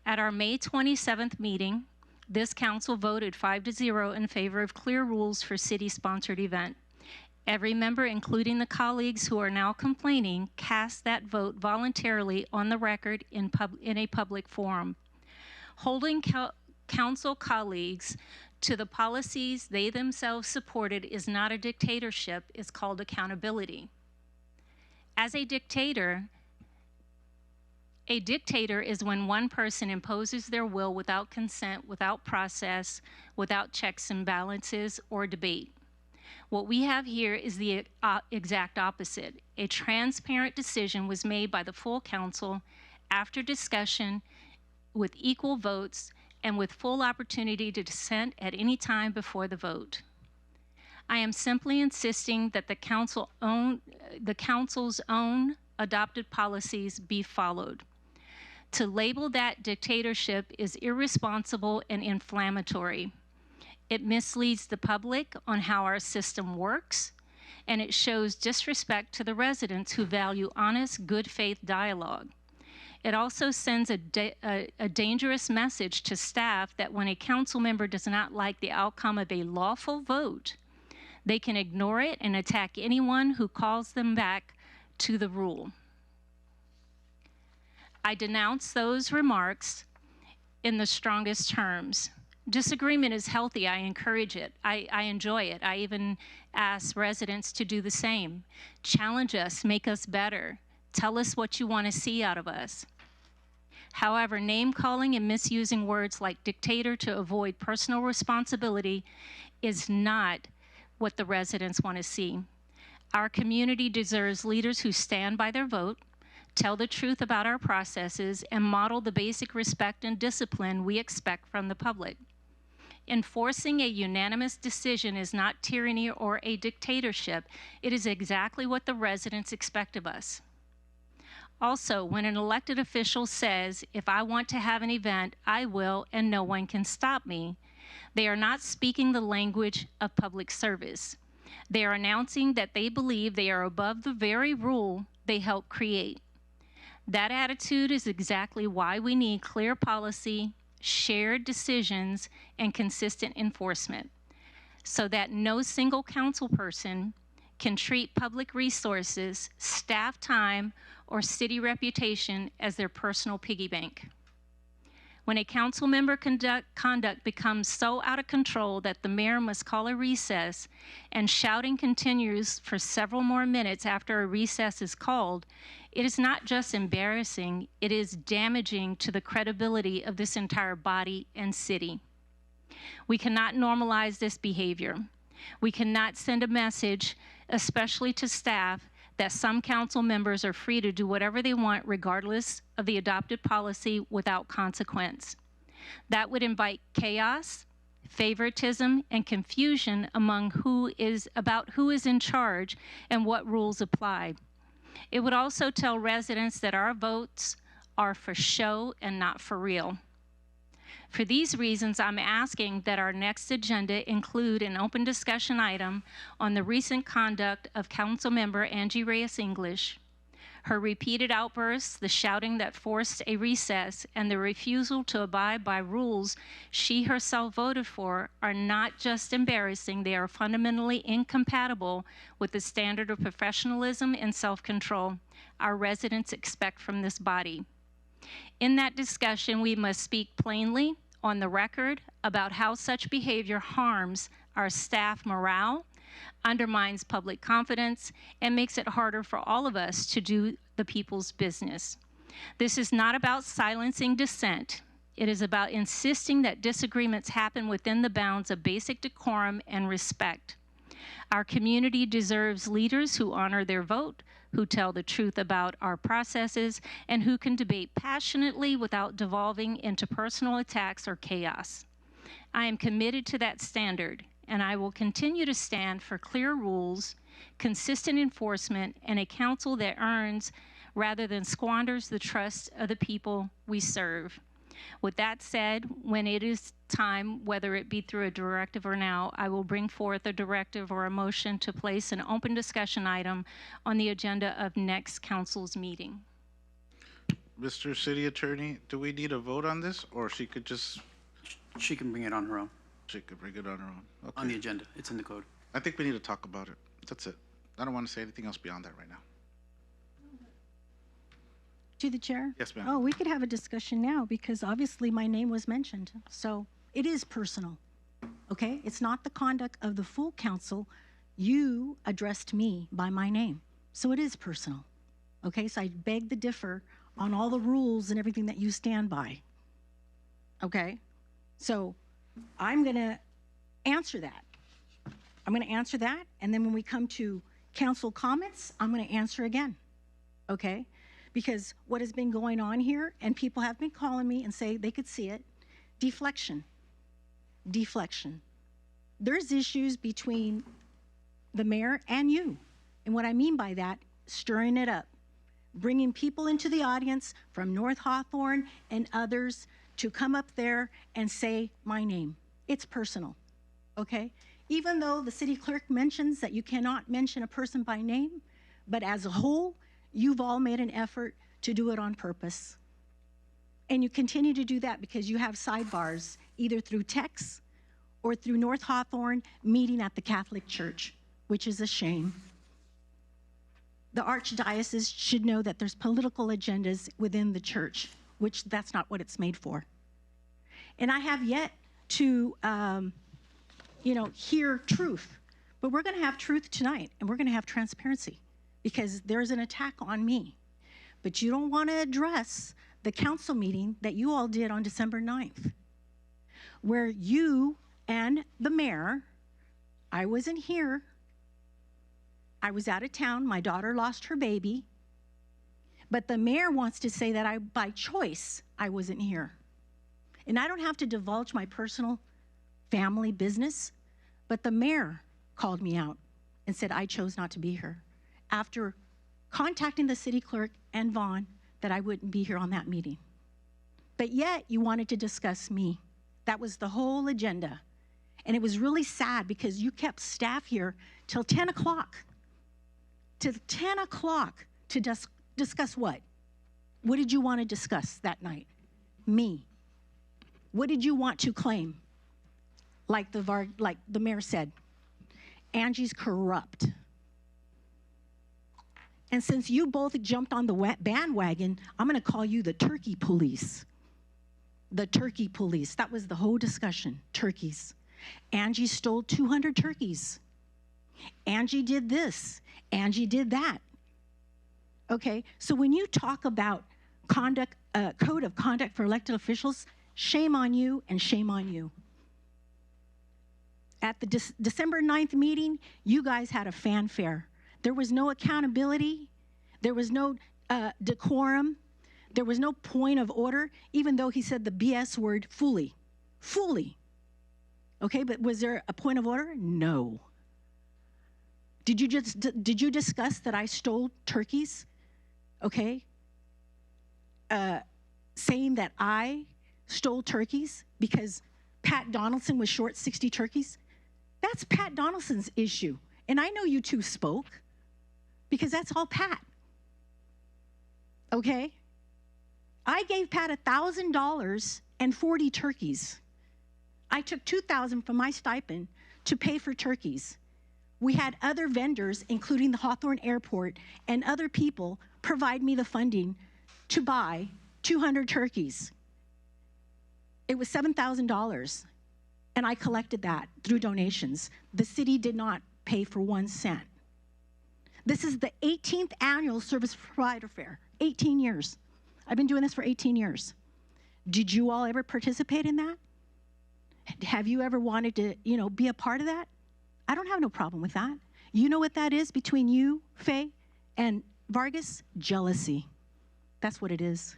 At our May 27th meeting, this council voted 5-0 in favor of clear rules for city-sponsored event. Every member, including the colleagues who are now complaining, cast that vote voluntarily on the record in a public forum. Holding council colleagues to the policies they themselves supported is not a dictatorship, it's called accountability. As a dictator is when one person imposes their will without consent, without process, without checks and balances, or debate. What we have here is the exact opposite. A transparent decision was made by the full council after discussion with equal votes and with full opportunity to dissent at any time before the vote. I am simply insisting that the council's own adopted policies be followed. To label that dictatorship is irresponsible and inflammatory. It misleads the public on how our system works, and it shows disrespect to the residents who value honest, good faith dialogue. It also sends a dangerous message to staff that when a council member does not like the outcome of a lawful vote, they can ignore it and attack anyone who calls them back to the rule. I denounce those remarks in the strongest terms. Disagreement is healthy. I encourage it. I enjoy it. I even ask residents to do the same. Challenge us, make us better. Tell us what you want to see out of us. However, name-calling and misusing words like dictator to avoid personal responsibility is not what the residents want to see. Our community deserves leaders who stand by their vote, tell the truth about our processes, and model the basic respect and discipline we expect from the public. Enforcing a unanimous decision is not tyranny or a dictatorship. It is exactly what the residents expect of us. Also, when an elected official says, if I want to have an event, I will, and no one can stop me, they are not speaking the language of public service. They are announcing that they believe they are above the very rule they helped create. That attitude is exactly why we need clear policy, shared decisions, and consistent enforcement, so that no single council person can treat public resources, staff time, or city reputation as their personal piggy bank. When a council member conduct becomes so out of control that the mayor must call a recess and shouting continues for several more minutes after a recess is called, it is not just embarrassing, it is damaging to the credibility of this entire body and city. We cannot normalize this behavior. We cannot send a message, especially to staff, that some council members are free to do whatever they want regardless of the adopted policy without consequence. That would invite chaos, favoritism, and confusion among who is in charge and what rules apply. It would also tell residents that our votes are for show and not for real. For these reasons, I'm asking that our next agenda include an open discussion item on the recent conduct of Councilmember Angie Reyes English. Her repeated outbursts, the shouting that forced a recess, and the refusal to abide by rules she herself voted for are not just embarrassing, they are fundamentally incompatible with the standard of professionalism and self-control our residents expect from this body. In that discussion, we must speak plainly on the record about how such behavior harms our staff morale, undermines public confidence, and makes it harder for all of us to do the people's business. This is not about silencing dissent. It is about insisting that disagreements happen within the bounds of basic decorum and respect. Our community deserves leaders who honor their vote, who tell the truth about our processes, and who can debate passionately without devolving into personal attacks or chaos. I am committed to that standard, and I will continue to stand for clear rules, consistent enforcement, and a council that earns rather than squanders the trust of the people we serve. With that said, when it is time, whether it be through a directive or now, I will bring forth a directive or a motion to place an open discussion item on the agenda of next council's meeting. Mr. City Attorney, do we need a vote on this, or she could just? She can bring it on her own. She could bring it on her own. Okay. On the agenda. It's in the code. I think we need to talk about it. That's it. I don't want to say anything else beyond that right now. To the chair? Yes, ma'am. Oh, we could have a discussion now because obviously my name was mentioned. So it is personal, okay? It's not the conduct of the full council. You addressed me by my name. So it is personal, okay? So I beg to differ on all the rules and everything that you stand by, okay? So I'm going to answer that. I'm going to answer that, and then when we come to council comments, I'm going to answer again, okay? Because what has been going on here, and people have been calling me and say they could see it, deflection. Deflection. There's issues between the mayor and you. And what I mean by that, stirring it up. Bringing people into the audience from North Hawthorne and others to come up there and say my name. It's personal, okay? Even though the city clerk mentions that you cannot mention a person by name, but as a whole, you've all made an effort to do it on purpose. And you continue to do that because you have sidebars, either through text or through North Hawthorne meeting at the Catholic Church, which is a shame. The archdiocese should know that there's political agendas within the church, which that's not what it's made for. And I have yet to, hear truth. But we're going to have truth tonight, and we're going to have transparency because there's an attack on me. But you don't want to address the council meeting that you all did on December 9th, where you and the mayor, I wasn't here, I was out of town, my daughter lost her baby, but the mayor wants to say that by choice, I wasn't here. And I don't have to divulge my personal family business, but the mayor called me out and said I chose not to be here after contacting the city clerk and Vaughn that I wouldn't be here on that meeting. But yet you wanted to discuss me. That was the whole agenda. And it was really sad because you kept staff here till 10 o'clock. Till 10 o'clock to discuss what? What did you want to discuss that night? Me. What did you want to claim? Like the mayor said, Angie's corrupt. And since you both jumped on the bandwagon, I'm going to call you the turkey police. The turkey police. That was the whole discussion, turkeys. Angie stole 200 turkeys. Angie did this. Angie did that. Okay, so when you talk about code of conduct for elected officials, shame on you and shame on you. At the December 9th meeting, you guys had a fanfare. There was no accountability. There was no decorum. There was no point of order, even though he said the BS word fully. Fully. Okay, but was there a point of order? No. Did you discuss that I stole turkeys? Okay. Saying that I stole turkeys because Pat Donaldson was short 60 turkeys? That's Pat Donaldson's issue. And I know you two spoke because that's all Pat. Okay? I gave Pat $1,000 and 40 turkeys. I took $2,000 from my stipend to pay for turkeys. We had other vendors, including the Hawthorne Airport and other people, provide me the funding to buy 200 turkeys. It was $7,000, and I collected that through donations. The city did not pay for 1 cent. This is the 18th annual Service Provider Fair, 18 years. I've been doing this for 18 years. Did you all ever participate in that? Have you ever wanted to, be a part of that? I don't have no problem with that. You know what that is between you, Faye, and Vargas? Jealousy. That's what it is.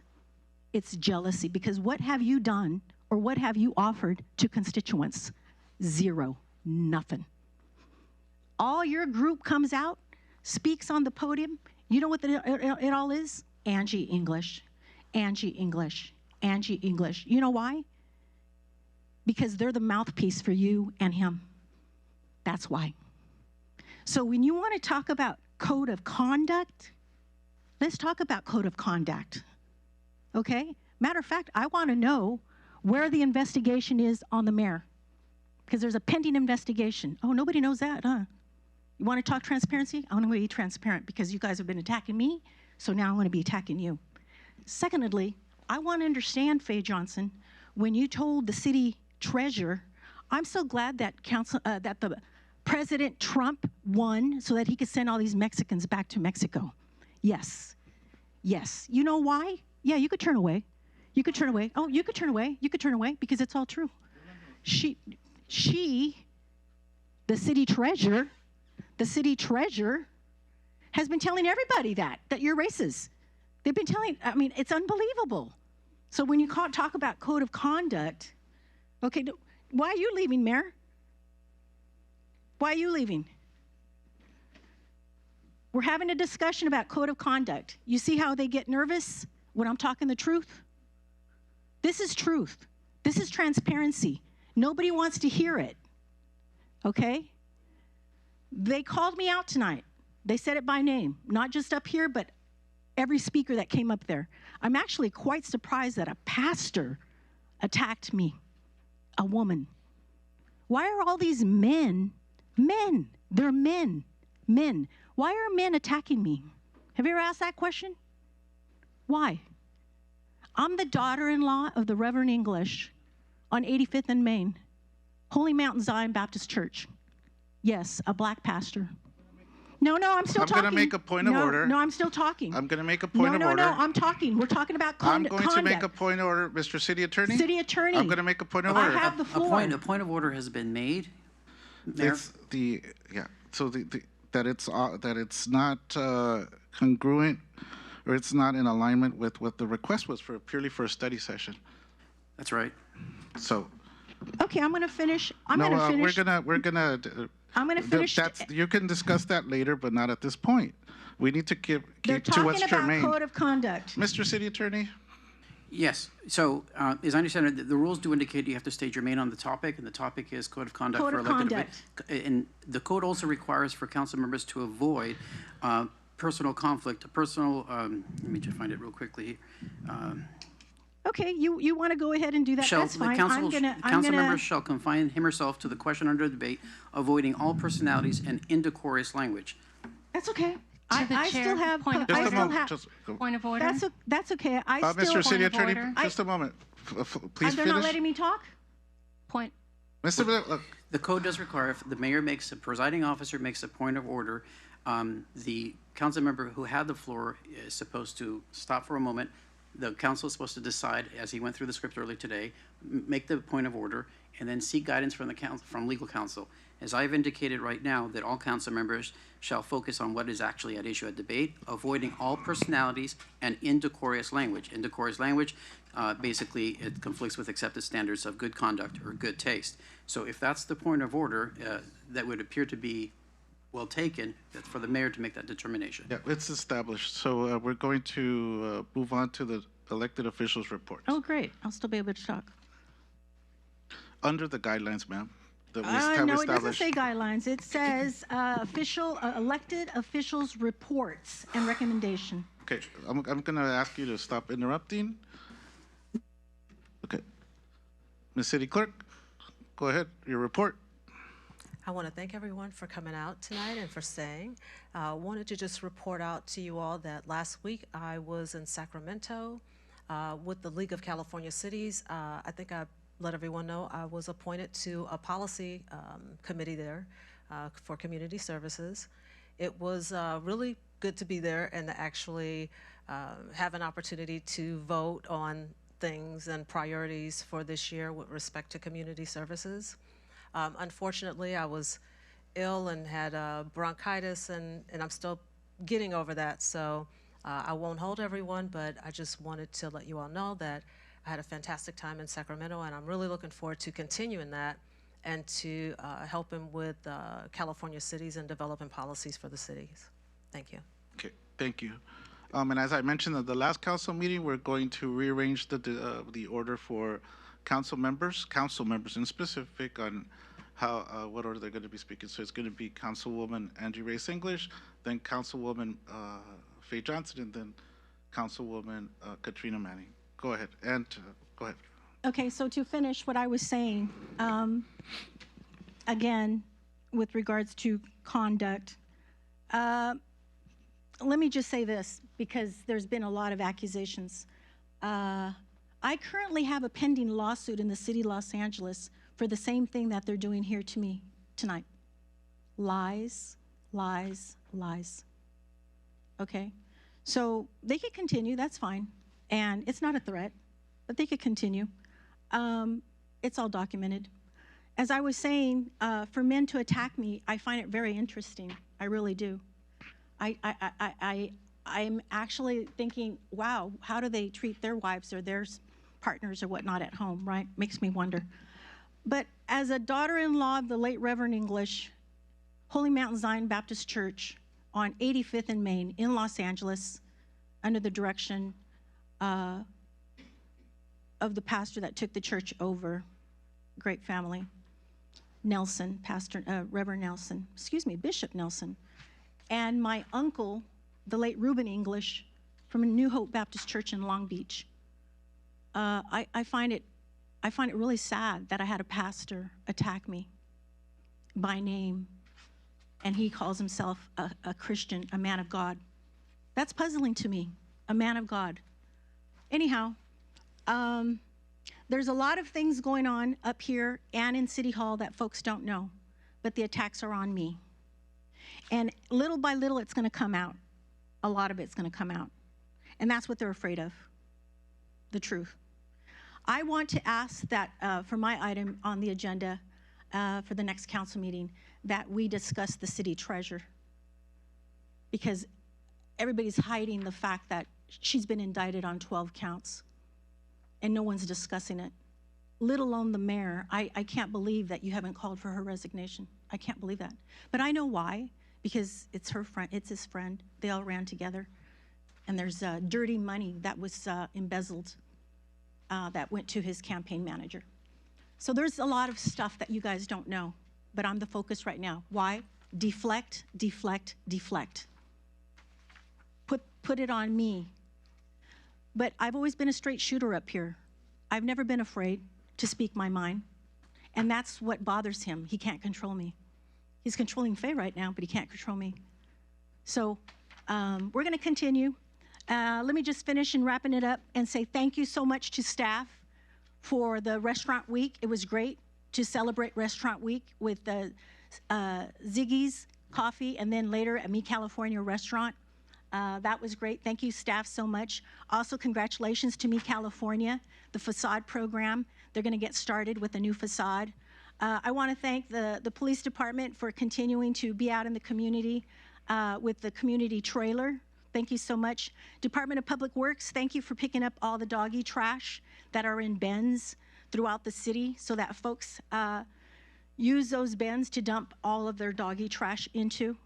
It's jealousy, because what have you done or what have you offered to constituents? Zero. Nothing. All your group comes out, speaks on the podium. You know what it all is? Angie English. Angie English. Angie English. You know why? Because they're the mouthpiece for you and him. That's why. So when you want to talk about code of conduct, let's talk about code of conduct. Okay? Matter of fact, I want to know where the investigation is on the mayor. Because there's a pending investigation. Oh, nobody knows that, huh? You want to talk transparency? I want to be transparent because you guys have been attacking me, so now I'm going to be attacking you. Secondly, I want to understand, Faye Johnson, when you told the city treasurer, I'm so glad that that the President Trump won so that he could send all these Mexicans back to Mexico. Yes. Yes. You know why? Yeah, you could turn away. You could turn away. Oh, you could turn away. You could turn away because it's all true. She, the city treasurer, has been telling everybody that you're racist. They've been telling, I mean, it's unbelievable. So when you talk about code of conduct, okay, why are you leaving, Mayor? Why are you leaving? We're having a discussion about code of conduct. You see how they get nervous when I'm talking the truth? This is truth. This is transparency. Nobody wants to hear it, okay? They called me out tonight. They said it by name, not just up here, but every speaker that came up there. I'm actually quite surprised that a pastor attacked me, a woman. Why are all these men, they're men. Why are men attacking me? Have you ever asked that question? Why? I'm the daughter-in-law of the Reverend English on 85th and Main, Holy Mountain Zion Baptist Church. Yes, a black pastor. No, I'm still talking. I'm going to make a point of order. No, I'm still talking. I'm going to make a point of order. No, I'm talking. We're talking about conduct. I'm going to make a point of order, Mr. City Attorney. City Attorney. I'm going to make a point of order. I have the floor. A point of order has been made. Mayor? It's so that it's not congruent, or it's not in alignment with what the request was purely for a study session. That's right. So. Okay, I'm going to finish. We're gonna. I'm going to finish. You can discuss that later, but not at this point. We need to keep They're to what's talking germane. about code of conduct. Mr. City Attorney. Yes. So, as I understand it, the rules do indicate you have to stay germane on the topic, and the topic is code of conduct Code for of elected conduct. And the code also requires for council members to avoid personal conflict, personal. Let me just find it real quickly. Okay, you want to go ahead and do that? That's fine. Council members shall confine him or herself to the question under debate, avoiding all personalities and indecorous language. That's okay. I still have point of order. That's okay. I still. Mr. City Attorney, just a moment. Please they're finish. not letting me talk. Point. Mr. Look. The code does require if the mayor makes a presiding officer makes a point of order, the council member who had the floor is supposed to stop for a moment. The council is supposed to decide, as he went through the script earlier today, make the point of order, and then seek guidance from from legal counsel. As I've indicated right now, that all council members shall focus on what is actually at issue at debate, avoiding all personalities and indecorous language. Indecorous language, basically, it conflicts with accepted standards of good conduct or good taste. So if that's the point of order, that would appear to be well taken, that's for the mayor to make that determination. Yeah, it's established. So we're going to move on to the elected officials' report. Oh, great. I'll still be able to talk. Under the guidelines, ma'am. That we No, it doesn't established. say guidelines. It says elected officials' reports and recommendation. Okay, I'm going to ask you to stop interrupting. Okay. Ms. City Clerk, go ahead, your report. I want to thank everyone for coming out tonight and for staying. Wanted to just report out to you all that last week I was in Sacramento with the League of California Cities. I think I let everyone know I was appointed to a policy committee there for community services. It was really good to be there and to actually have an opportunity to vote on things and priorities for this year with respect to community services. Unfortunately, I was ill and had bronchitis, and I'm still getting over that, so I won't hold everyone, but I just wanted to let you all know that I had a fantastic time in Sacramento, and I'm really looking forward to continuing that and to helping with California cities and developing policies for the cities. Thank you. Okay, thank you. And as I mentioned at the last council meeting, we're going to rearrange the order for council members in specific on how, what order they're going to be speaking. So it's going to be Councilwoman Angie Reyes English, then Councilwoman Faye Johnson, and then Councilwoman Katrina Manning. Go ahead, and go ahead. Okay, so to finish what I was saying, again, with regards to conduct, let me just say this, because there's been a lot of accusations. I currently have a pending lawsuit in the city of Los Angeles for the same thing that they're doing here to me tonight. Lies, lies, lies. Okay? So they could continue, that's fine. And it's not a threat, but they could continue. It's all documented. As I was saying, for men to attack me, I find it very interesting. I really do. I'm actually thinking, wow, how do they treat their wives or their partners or whatnot at home, right? Makes me wonder. But as a daughter-in-law of the late Reverend English, Holy Mountain Zion Baptist Church on 85th and Main in Los Angeles, under the direction of the pastor that took the church over, great family, Nelson, Reverend Nelson, Bishop Nelson, and my uncle, the late Reuben English, from New Hope Baptist Church in Long Beach. I find it really sad that I had a pastor attack me by name, and he calls himself a Christian, a man of God. That's puzzling to me, a man of God. Anyhow, there's a lot of things going on up here and in City Hall that folks don't know, but the attacks are on me. And little by little, it's going to come out. A lot of it's going to come out. And that's what they're afraid of, the truth. I want to ask that for my item on the agenda for the next council meeting, that we discuss the city treasurer. Because everybody's hiding the fact that she's been indicted on 12 counts, and no one's discussing it, let alone the mayor. I can't believe that you haven't called for her resignation. I can't believe that. But I know why. Because it's her friend, it's his friend. They all ran together. And there's dirty money that was embezzled that went to his campaign manager. So there's a lot of stuff that you guys don't know, but I'm the focus right now. Why? Deflect, deflect, deflect. Put it on me. But I've always been a straight shooter up here. I've never been afraid to speak my mind. And that's what bothers him. He can't control me. He's controlling Faye right now, but he can't control me. So we're going to continue. Let me just finish and wrapping it up and say thank you so much to staff for the restaurant week. It was great to celebrate restaurant week with the Ziggy's Coffee and then later at Me California Restaurant. That was great. Thank you, staff, so much. Also, congratulations to Me California, the facade program. They're going to get started with a new facade. I want to thank the police department for continuing to be out in the community with the community trailer. Thank you so much. Department of Public Works, thank you for picking up all the doggy trash that are in bins throughout the city so that folks use those bins to dump all of their doggy trash into.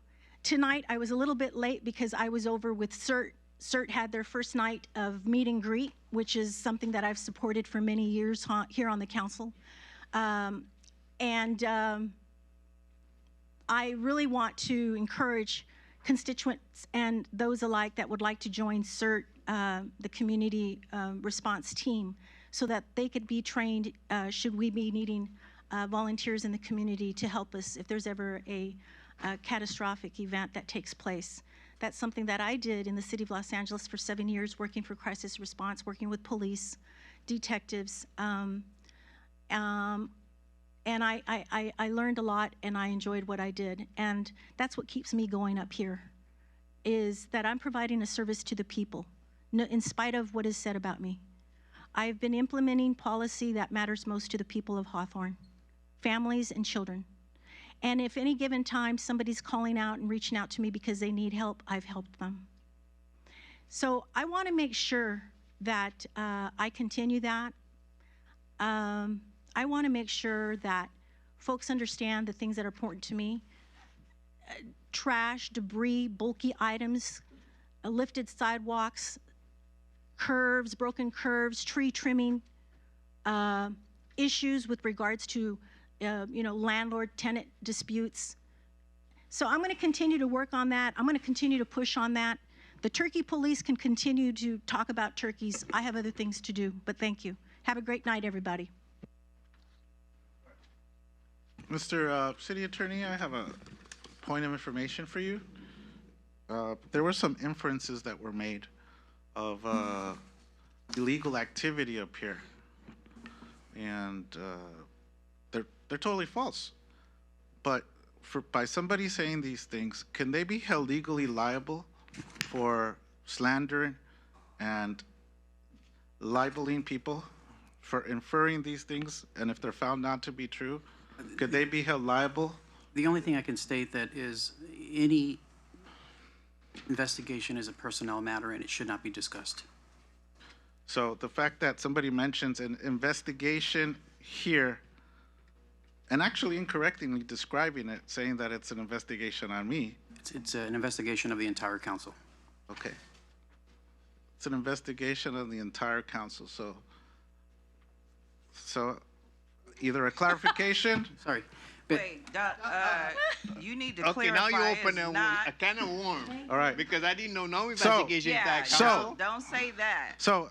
Tonight, I was a little bit late because I was over with CERT. CERT had their first night of meet and greet, which is something that I've supported for many years here on the council. I really want to encourage constituents and those alike that would like to join CERT, the community response team, so that they could be trained should we be needing volunteers in the community to help us if there's ever a catastrophic event that takes place. That's something that I did in the city of Los Angeles for 7 years, working for crisis response, working with police, detectives, and I learned a lot and I enjoyed what I did. And that's what keeps me going up here, is that I'm providing a service to the people, in spite of what is said about me. I've been implementing policy that matters most to the people of Hawthorne, families and children. And if any given time somebody's calling out and reaching out to me because they need help, I've helped them. So I want to make sure that I continue that. I want to make sure that folks understand the things that are important to me. Trash, debris, bulky items, lifted sidewalks, curves, broken curves, tree trimming, issues with regards to, landlord-tenant disputes. So I'm going to continue to work on that. I'm going to continue to push on that. The turkey police can continue to talk about turkeys. I have other things to do, but thank you. Have a great night, everybody. Mr. City Attorney, I have a point of information for you. There were some inferences that were made of illegal activity up here, and they're totally false. But by somebody saying these things, can they be held legally liable for slandering and libeling people for inferring these things? And if they're found not to be true, could they be held liable? The only thing I can state that is any investigation is a personnel matter and it should not be discussed. So the fact that somebody mentions an investigation here, and actually incorrectly describing it, saying that it's an investigation on me. It's an investigation of the entire council. Okay. It's an investigation of the entire council, so either a clarification. Sorry. Wait, you need to Okay, clarify. now you open it's a not- can of worms. All right. Because I didn't know no So- investigation in Yeah, that So- council. don't say that. So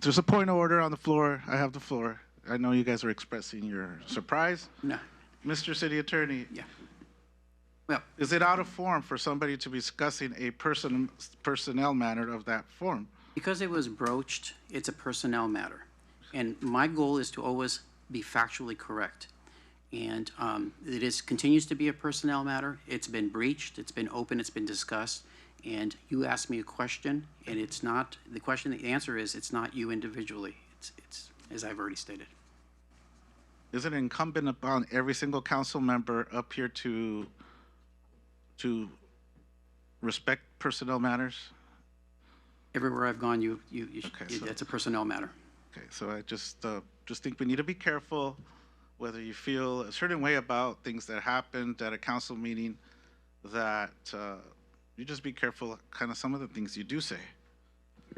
there's a point of order on the floor. I have the floor. I know you guys are expressing your surprise. No. Mr. City Attorney. Yeah. Well, is it out of form for somebody to be discussing a personnel matter of that form? Because it was broached, it's a personnel matter. And my goal is to always be factually correct. And it continues to be a personnel matter. It's been breached, it's been open, it's been discussed. And you asked me a question, and it's not, the answer is, it's not you individually. It's as I've already stated. Is it incumbent upon every single council member up here to respect personnel matters? Everywhere I've gone, Okay, so- that's a personnel matter. Okay, so I just think we need to be careful whether you feel a certain way about things that happened at a council meeting, that you just be careful kind of some of the things you do say.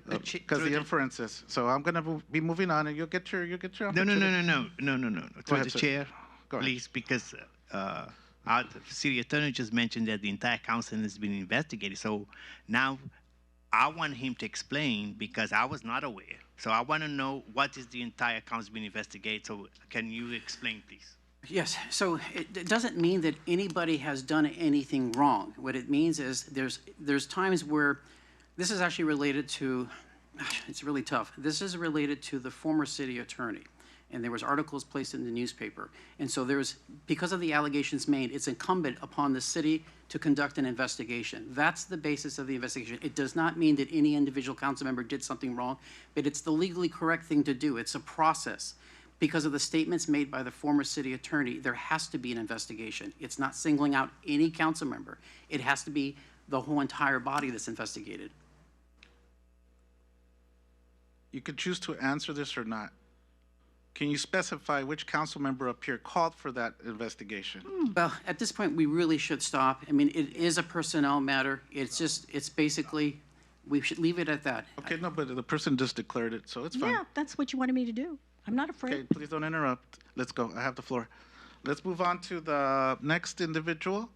Because the inferences. So I'm going to be moving on, and you'll get your No. Go Through ahead, the sir. chair, Go ahead. please, because our city attorney just mentioned that the entire council has been investigated. So now I want him to explain, because I was not aware. So I want to know what is the entire council being investigated. So can you explain, please? Yes, so it doesn't mean that anybody has done anything wrong. What it means is there's times where this is actually related to, it's really tough. This is related to the former city attorney. And there was articles placed in the newspaper. And so because of the allegations made, it's incumbent upon the city to conduct an investigation. That's the basis of the investigation. It does not mean that any individual council member did something wrong, but it's the legally correct thing to do. It's a process. Because of the statements made by the former city attorney, there has to be an investigation. It's not singling out any council member. It has to be the whole entire body that's investigated. You could choose to answer this or not. Can you specify which council member up here called for that investigation? Well, at this point, we really should stop. I mean, it is a personnel matter. It's basically, we should leave it at that. Okay, no, but the person just declared it, so it's fine. Yeah, that's what you wanted me to do. I'm not afraid. Okay, please don't interrupt. Let's go. I have the floor. Let's move on to the next individual,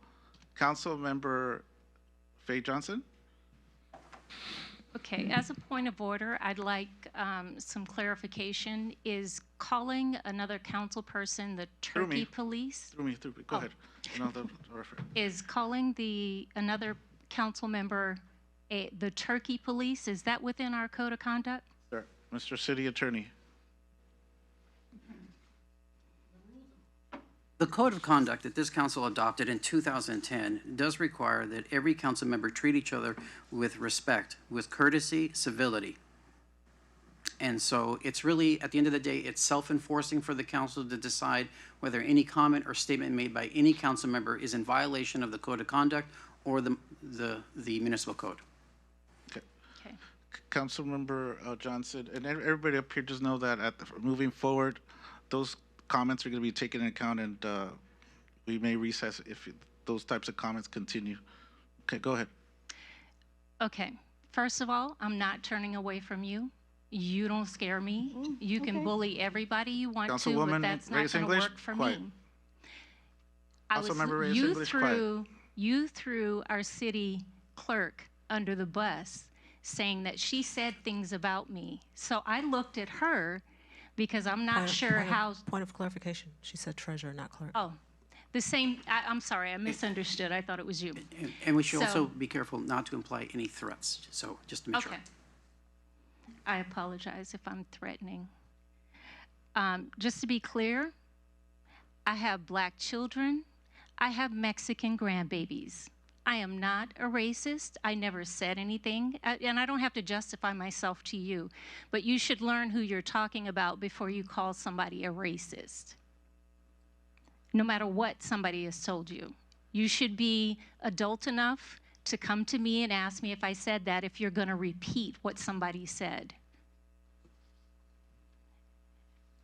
Council Member Faye Johnson. Okay, as a point of order, I'd like some clarification. Is calling another council person the Through me. turkey police? Through me. Go Oh. ahead. No, the referee. Is calling another council member the turkey police? Is that within our code of conduct? Sir, Mr. City Attorney. The code of conduct that this council adopted in 2010 does require that every council member treat each other with respect, with courtesy, civility. And so it's really, at the end of the day, it's self-enforcing for the council to decide whether any comment or statement made by any council member is in violation of the code of conduct or the municipal code. Councilmember Johnson, and everybody up here, just know that moving forward, those comments are going to be taken into account, and we may recess if those types of comments continue. Okay, go ahead. Okay, First of all, I'm not turning away from you. You don't scare me. You can okay. bully everybody you want to, but Councilwoman that's not Reyes going to English, work for quiet. me. Councilmember Reyes English, quiet. You threw our city clerk under the bus, saying that she said things about me. So I looked at her because I'm not sure how. Point of clarification. She said treasurer, not clerk. Oh, the same. I'm sorry, I misunderstood. I thought it was you. And we should So- also be careful not to imply any threats, so just to make sure. Okay. I apologize if I'm threatening. Just to be clear, I have black children. I have Mexican grandbabies. I am not a racist. I never said anything, and I don't have to justify myself to you, but you should learn who you're talking about before you call somebody a racist. No matter what somebody has told you. You should be adult enough to come to me and ask me if I said that if you're going to repeat what somebody said.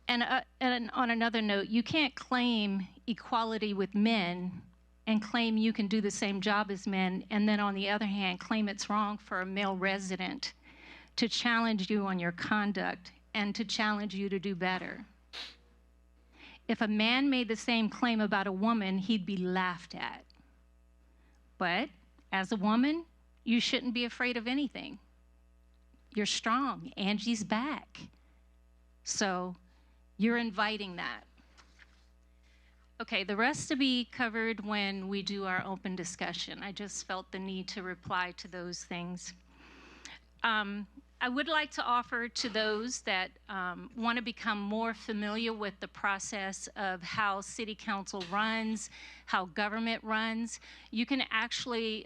And on another note, you can't claim equality with men and claim you can do the same job as men, and then on the other hand, claim it's wrong for a male resident to challenge you on your conduct and to challenge you to do better. If a man made the same claim about a woman, he'd be laughed at. But as a woman, you shouldn't be afraid of anything. You're strong. Angie's back. So you're inviting that. Okay, the rest to be covered when we do our open discussion. I just felt the need to reply to those things. I would like to offer to those that want to become more familiar with the process of how City Council runs, how government runs. You can actually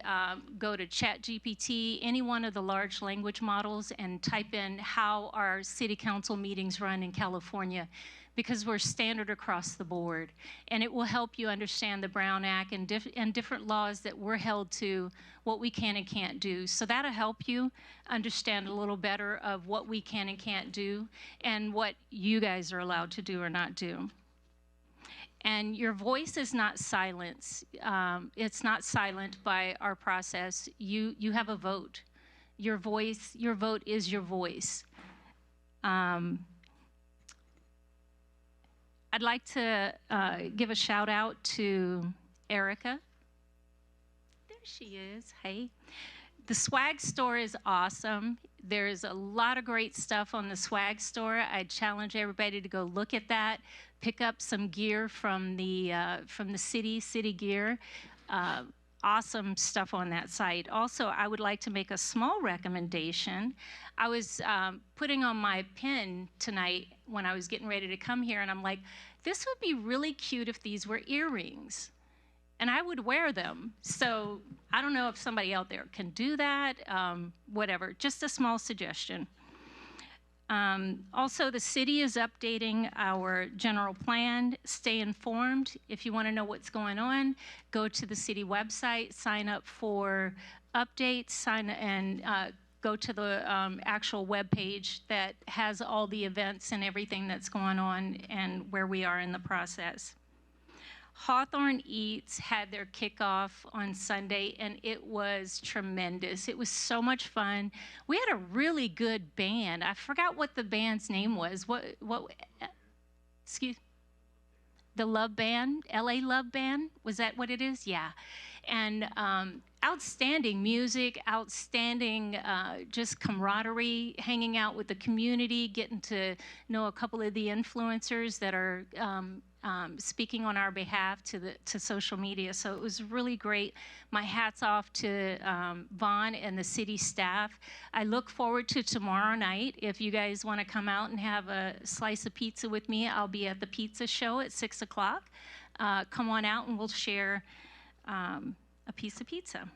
go to ChatGPT, any one of the large language models, and type in how our City Council meetings run in California, because we're standard across the board. And it will help you understand the Brown Act and different laws that we're held to, what we can and can't do. So that'll help you understand a little better of what we can and can't do and what you guys are allowed to do or not do. And your voice is not silenced. It's not silent by our process. You have a vote. Your vote is your voice. I'd like to give a shout out to Erica. There she is. Hey. The swag store is awesome. There's a lot of great stuff on the swag store. I challenge everybody to go look at that. Pick up some gear from the city gear. Awesome stuff on that site. Also, I would like to make a small recommendation. I was putting on my pin tonight when I was getting ready to come here, and I'm like, this would be really cute if these were earrings. And I would wear them. So I don't know if somebody out there can do that, whatever, just a small suggestion. Also, the city is updating our general plan. Stay informed. If you want to know what's going on, go to the city website, sign up for updates, go to the actual webpage that has all the events and everything that's going on and where we are in the process. Hawthorne Eats had their kickoff on Sunday, and it was tremendous. It was so much fun. We had a really good band. I forgot what the band's name was. Excuse? The Love Band, LA Love Band, was that what it is? Yeah. And outstanding music, outstanding just camaraderie, hanging out with the community, getting to know a couple of the influencers that are speaking on our behalf to social media. So it was really great. My hat's off to Vaughn and the city staff. I look forward to tomorrow night. If you guys want to come out and have a slice of pizza with me, I'll be at the pizza show at 6 o'clock. Come on out and we'll share a piece of pizza.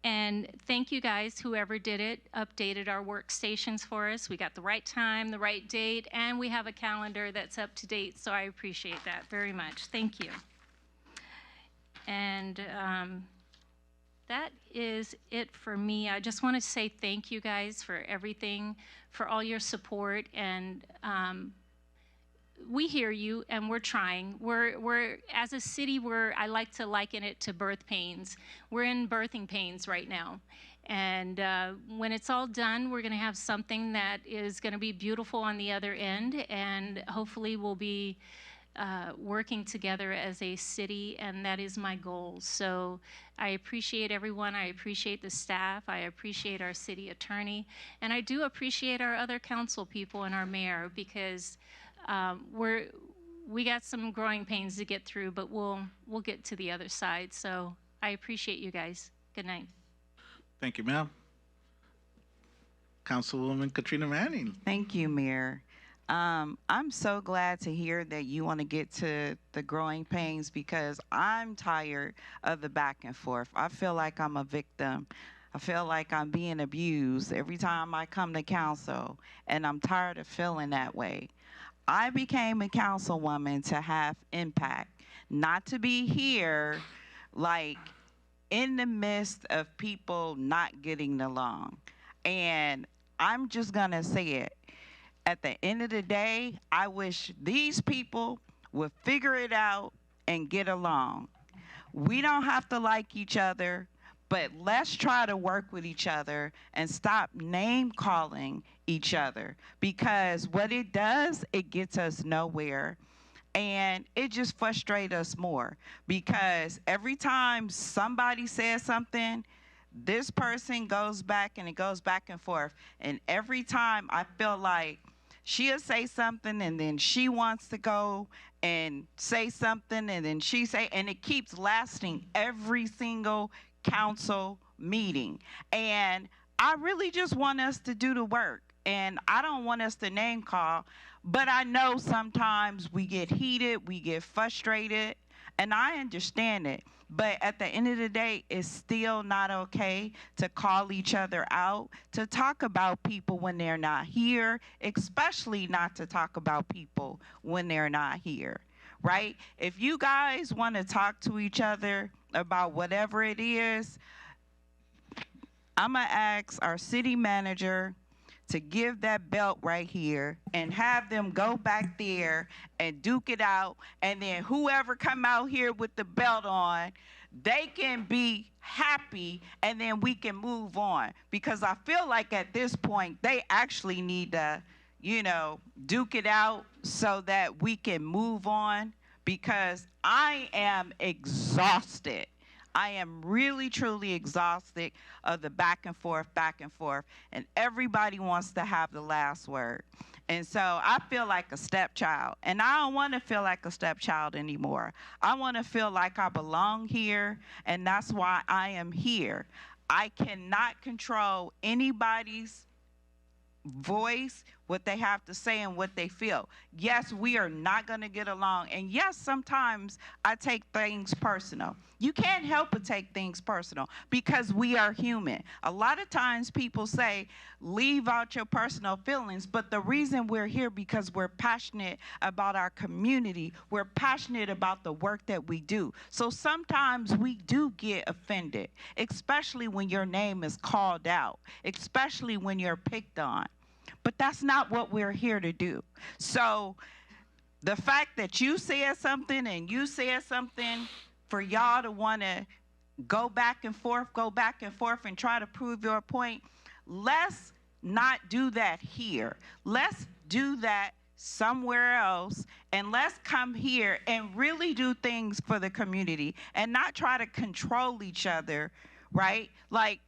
And thank you guys, whoever did it, updated our workstations for us. We got the right time, the right date, and we have a calendar that's up to date, so I appreciate that very much. Thank you. And that is it for me. I just want to say thank you guys for everything, for all your support, and we hear you and we're trying. We're as a city, I like to liken it to birth pains. We're in birthing pains right now. And when it's all done, we're going to have something that is going to be beautiful on the other end, and hopefully we'll be working together as a city, and that is my goal. So I appreciate everyone. I appreciate the staff. I appreciate our city attorney, and I do appreciate our other council people and our mayor, because we got some growing pains to get through, but we'll get to the other side. So I appreciate you guys. Good night. Thank you, ma'am. Councilwoman Katrina Manning. Thank you, Mayor. I'm so glad to hear that you want to get to the growing pains, because I'm tired of the back and forth. I feel like I'm a victim. I feel like I'm being abused every time I come to council, and I'm tired of feeling that way. I became a councilwoman to have impact, not to be here like in the midst of people not getting along. And I'm just gonna say it. At the end of the day, I wish these people would figure it out and get along. We don't have to like each other, but let's try to work with each other and stop name calling each other, because what it does, it gets us nowhere. And it just frustrates us more, because every time somebody says something, this person goes back and it goes back and forth. And every time I feel like she'll say something and then she wants to go and say something and then she say, and it keeps lasting every single council meeting. And I really just want us to do the work. And I don't want us to name call, but I know sometimes we get heated, we get frustrated, and I understand it. But at the end of the day, it's still not okay to call each other out, to talk about people when they're not here, especially not to talk about people when they're not here, right? If you guys want to talk to each other about whatever it is, I'm going to ask our city manager to give that belt right here and have them go back there and duke it out. And then whoever come out here with the belt on, they can be happy, and then we can move on. Because I feel like at this point, they actually need to, duke it out so that we can move on, because I am exhausted. I am really, truly exhausted of the back and forth, and everybody wants to have the last word. And so I feel like a stepchild, and I don't want to feel like a stepchild anymore. I want to feel like I belong here, and that's why I am here. I cannot control anybody's voice, what they have to say and what they feel. Yes, we are not going to get along. And yes, sometimes I take things personal. You can't help but take things personal, because we are human. A lot of times people say, leave out your personal feelings. But the reason we're here, because we're passionate about our community. We're passionate about the work that we do. So sometimes we do get offended, especially when your name is called out, especially when you're picked on. But that's not what we're here to do. So the fact that you said something and you said something, for y'all to want to go back and forth and try to prove your point, let's not do that here. Let's do that somewhere else, and let's come here and really do things for the community and not try to control each other, right? Like,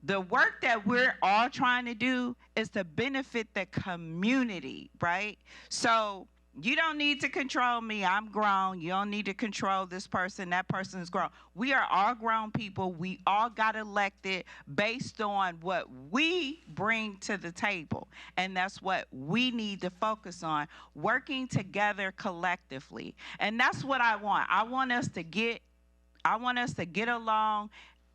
the work that we're all trying to do is to benefit the community, right? So you don't need to control me. I'm grown. You don't need to control this person. That person is grown. We are all grown people. We all got elected based on what we bring to the table. And that's what we need to focus on, working together collectively. And that's what I want. I want us to get along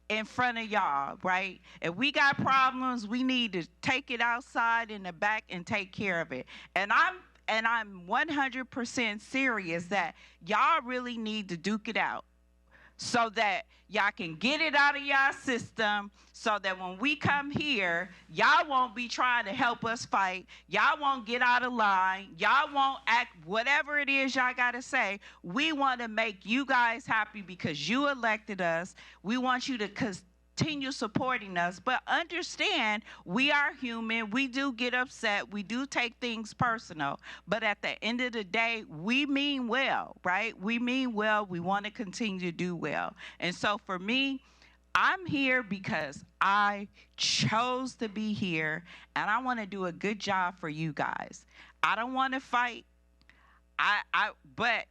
in front of y'all, right? If we got problems, we need to take it outside in the back and take care of it. And I'm 100% serious that y'all really need to duke it out, so that y'all can get it out of y'all system, so that when we come here, y'all won't be trying to help us fight. Y'all won't get out of line. Y'all won't act whatever it is y'all got to say. We want to make you guys happy because you elected us. We want you to continue supporting us, but understand we are human. We do get upset. We do take things personal. But at the end of the day, we mean well, right? We mean well. We want to continue to do well. And so for me, I'm here because I chose to be here, and I want to do a good job for you guys. I don't want to fight. But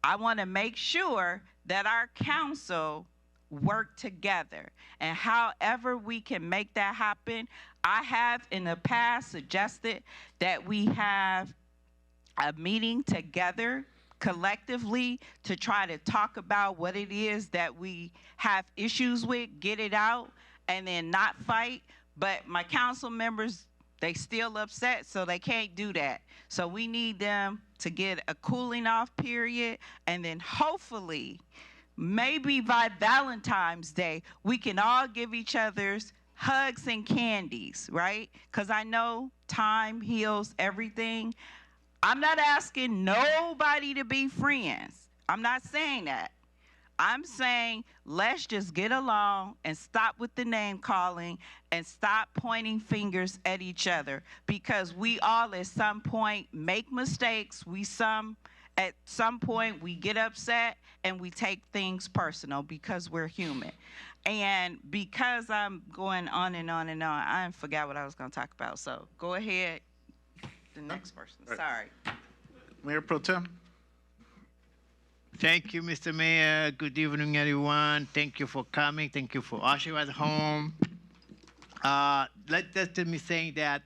I want to make sure that our council work together. And however we can make that happen, I have in the past suggested that we have a meeting together collectively to try to talk about what it is that we have issues with, get it out, and then not fight. But my council members, they still upset, so they can't do that. So we need them to get a cooling off period, and then hopefully, maybe by Valentine's Day, we can all give each other's hugs and candies, right? Because I know time heals everything. I'm not asking nobody to be friends. I'm not saying that. I'm saying let's just get along and stop with the name calling and stop pointing fingers at each other, because we all at some point make mistakes. At some point we get upset and we take things personal because we're human. And because I'm going on and on and on, I forgot what I was going to talk about. So go ahead, the next person. Right. Sorry. Mayor Pro Tem. Thank you, Mr. Mayor. Good evening, everyone. Thank you for coming. Thank you for ushering us home. Let me say that,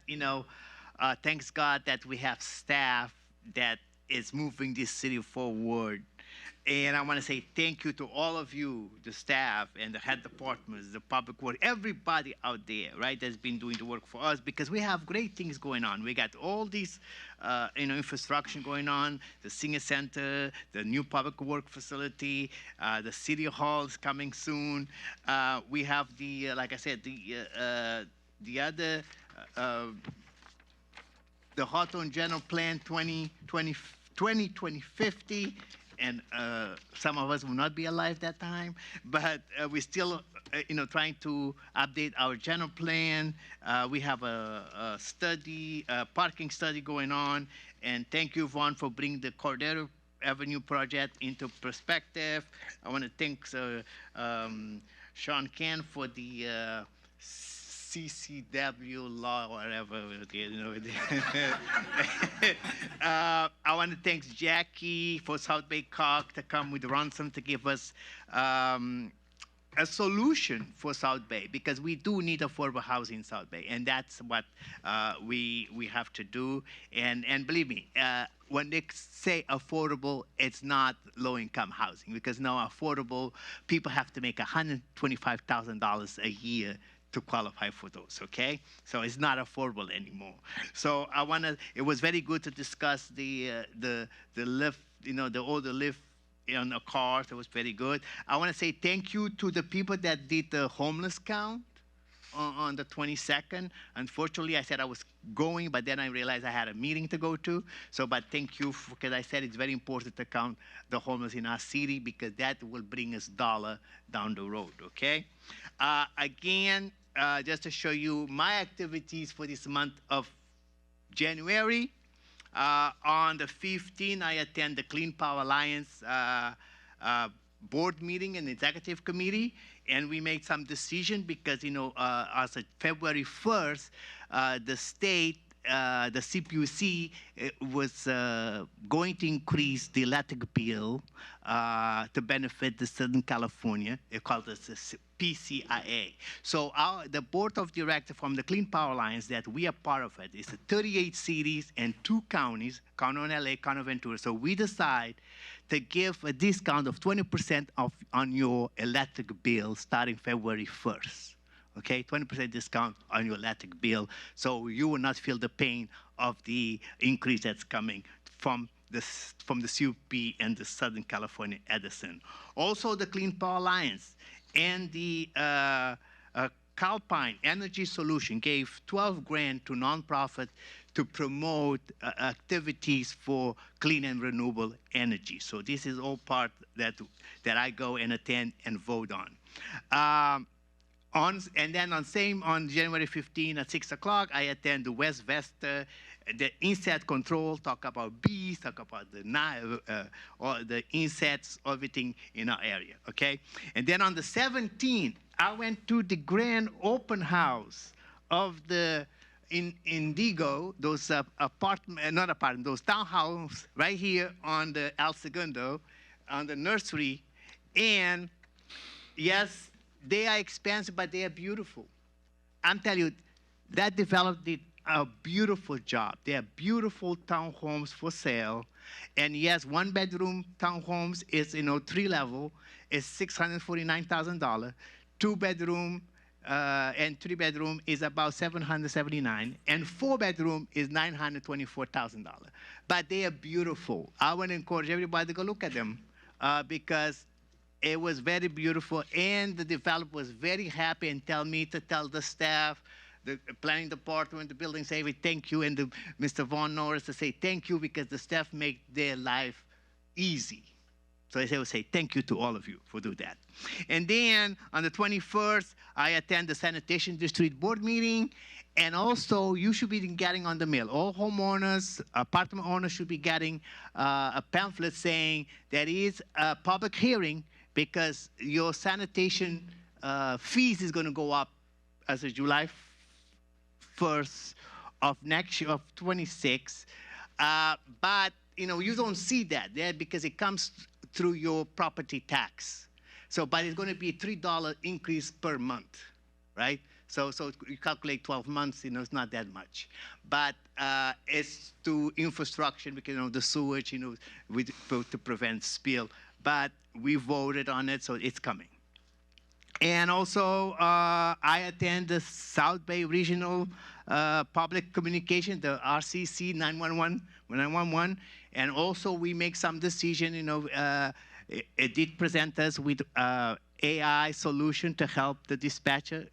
thanks God that we have staff that is moving this city forward. And I want to say thank you to all of you, the staff and the head departments, the public work, everybody out there, right, that's been doing the work for us, because we have great things going on. We got all these, infrastructure going on, the senior center, the new public work facility, the city hall is coming soon. We have the, like I said, the other, the Hawthorne General Plan 2050. And some of us will not be alive that time, but we're still, trying to update our general plan. We have a study, a parking study going on, and thank you, Vaughn, for bringing the Cordero Avenue project into perspective. I want to thank Sean Ken for the CCW law, whatever. I want to thank Jackie for South Bay COG to come with ransom to give us a solution for South Bay, because we do need affordable housing in South Bay, and that's what we have to do. And believe me, when they say affordable, it's not low-income housing, because now affordable, people have to make $125,000 a year to qualify for those, okay? So it's not affordable anymore. So it was very good to discuss the lift, the older lift on the cars. It was very good. I want to say thank you to the people that did the homeless count on the 22nd. Unfortunately, I said I was going, but then I realized I had a meeting to go to. But thank you, because I said it's very important to count the homeless in our city, because that will bring us dollar down the road, okay? Again, just to show you my activities for this month of January. On the 15th, I attend the Clean Power Alliance board meeting and executive committee, and we made some decision because, as of February 1st, the state, the CPUC was going to increase the electric bill to benefit the Southern California. It called it PCIA. So the board of directors from the Clean Power Alliance that we are part of it is 38 cities and 2 counties, County on LA, County Ventura. So we decide to give a discount of 20% off on your electric bill starting February 1st. Okay, 20% discount on your electric bill, so you will not feel the pain of the increase that's coming from the CUP and the Southern California Edison. Also, the Clean Power Alliance and the Calpine Energy Solution gave 12 grand to nonprofit to promote activities for clean and renewable energy. So this is all part that I go and attend and vote on. And then on January 15 at 6 o'clock, I attend the West Vesta, the insect control, talk about bees, talk about all the insects, everything in our area, okay? And then on the 17th, I went to the grand open house of the in Indigo, those those townhouses right here on the El Segundo, on the nursery, and yes, they are expensive, but they are beautiful. I'm telling you, that developed did a beautiful job. They are beautiful townhomes for sale, and yes, 1-bedroom townhomes is 3-level is $649,000. 2-bedroom and 3-bedroom is about $779, and 4-bedroom is $924,000. But they are beautiful. I want to encourage everybody to go look at them because it was very beautiful, and the developer was very happy and tell me to tell the staff, the planning department, the building safety, thank you, and Mr. Von Norris to say thank you because the staff make their life easy. So I would say thank you to all of you for doing that. And then on the 21st, I attend the Sanitation District Board meeting, and also you should be getting on the mail. All homeowners, apartment owners should be getting a pamphlet saying there is a public hearing because your sanitation fees is going to go up as of July 1st of next year, of 26. But you don't see that there because it comes through your property tax. So, but it's going to be a $3 increase per month, right? So you calculate 12 months, it's not that much. But it's to infrastructure because the sewage, to prevent spill. But we voted on it, so it's coming. And also, I attend the South Bay Regional Public Communication, the RCC 911, and also we make some decision. It did present us with AI solution to help the dispatcher,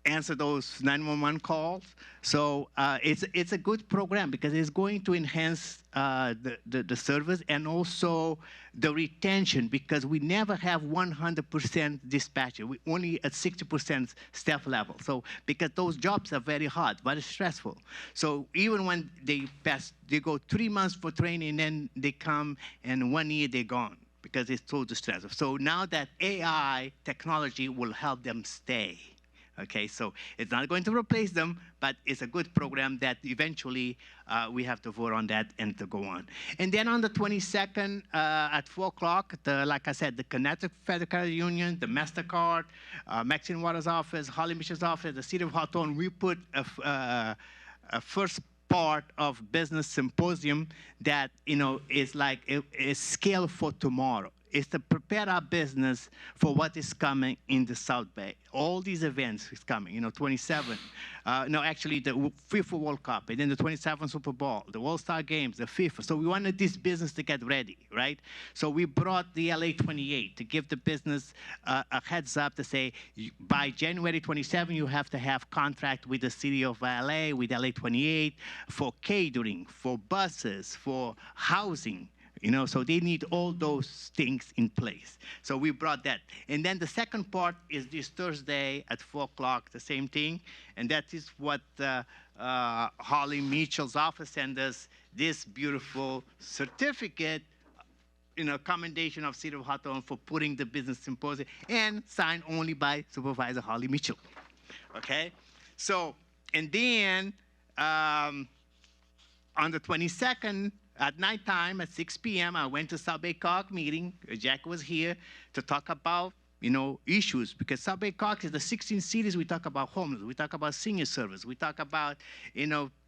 answer those 911 calls. So it's a good program because it's going to enhance the service and also the retention because we never have 100% dispatcher. We only at 60% staff level. So because those jobs are very hard, very stressful. So even when they pass, they go 3 months for training, then they come and 1 year they're gone because it's so distressful. So now that AI technology will help them stay. Okay, so it's not going to replace them, but it's a good program that eventually we have to vote on that and to go on. And then on the 22nd at 4 o'clock, like I said, the Connecticut Federal Credit Union, the MasterCard, Maxine Waters' office, Holly Mitchell's office, the City of Hawthorne, we put a first part of business symposium that is like a scale for tomorrow. Is to prepare our business for what is coming in the South Bay. All these events is coming, 27. No, actually the FIFA World Cup, and then the 27th Super Bowl, the All-Star Games, the FIFA. So we wanted this business to get ready, right? So we brought the LA 28 to give the business a heads up to say, by January 27, you have to have contract with the city of LA, with LA 28, for catering, for buses, for housing. So they need all those things in place. So we brought that. And then the second part is this Thursday at 4 o'clock, the same thing. And that is what Holly Mitchell's office sent us, this beautiful certificate, commendation of City of Hawthorne for putting the business symposium, and signed only by Supervisor Holly Mitchell. Okay? So, and then on the 22nd, at nighttime, at 6 p.m., I went to South Bay COG meeting. Jack was here to talk about, issues. Because South Bay COG is the 16 cities we talk about homeless. We talk about senior service. We talk about,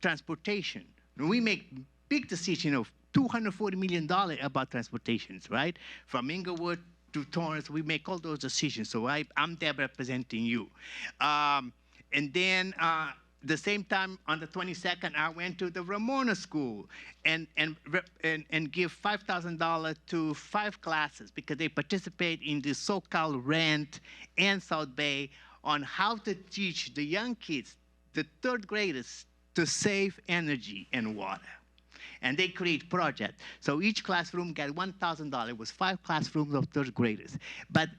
transportation. We make big decisions, $240 million about transportations, right? From Inglewood to Torrance, we make all those decisions. So I'm there representing you. And then the same time, on the 22nd, I went to the Ramona School and give $5,000 to 5 classes because they participate in the SoCal Rent and South Bay on how to teach the young kids, the 3rd graders, to save energy and water. And they create projects. So each classroom got $1,000. It was 5 classrooms of 3rd graders. But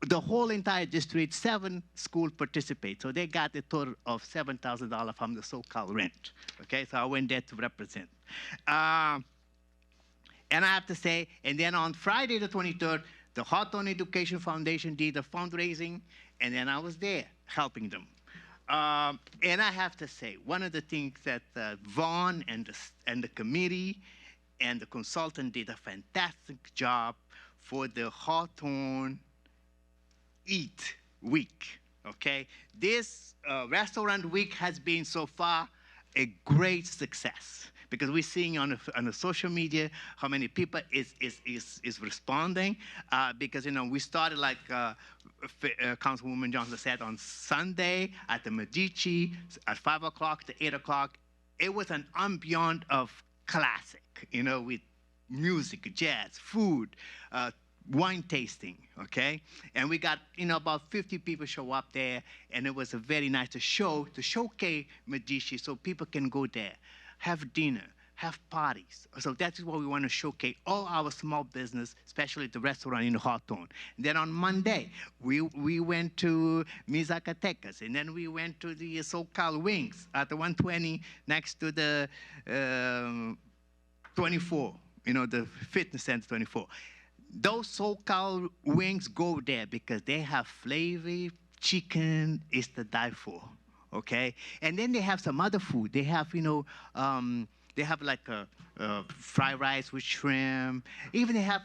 the whole entire district, 7 schools participate. So they got a total of $7,000 from the SoCal rent. Okay, so I went there to represent. And I have to say, and then on Friday the 23rd, the Hawthorne Education Foundation did a fundraising, and then I was there helping them. And I have to say, one of the things that Vaughn and the committee and the consultant did a fantastic job for the Hawthorne Eat Week, okay? This restaurant week has been so far a great success because we're seeing on the social media how many people is responding because, you know, we started like Councilwoman Johnson said on Sunday at the Medici at 5 o'clock to 8 o'clock. It was an ambient of classic, you know, with music, jazz, food, wine tasting, okay? And we got, you know, about 50 people show up there, and it was a very nice to showcase Medici so people can go there, have dinner, have parties. So that's what we want to showcase, all our small business, especially the restaurant in Hawthorne. And then on Monday, we went to Zacatecas, and then we went to the SoCal Wings at the 120 next to the 24, you know, the fitness center 24. Those SoCal Wings go there because they have flavor chicken is to die for, okay? And then they have some other food. They have, you know, they have like a fried rice with shrimp. Even they have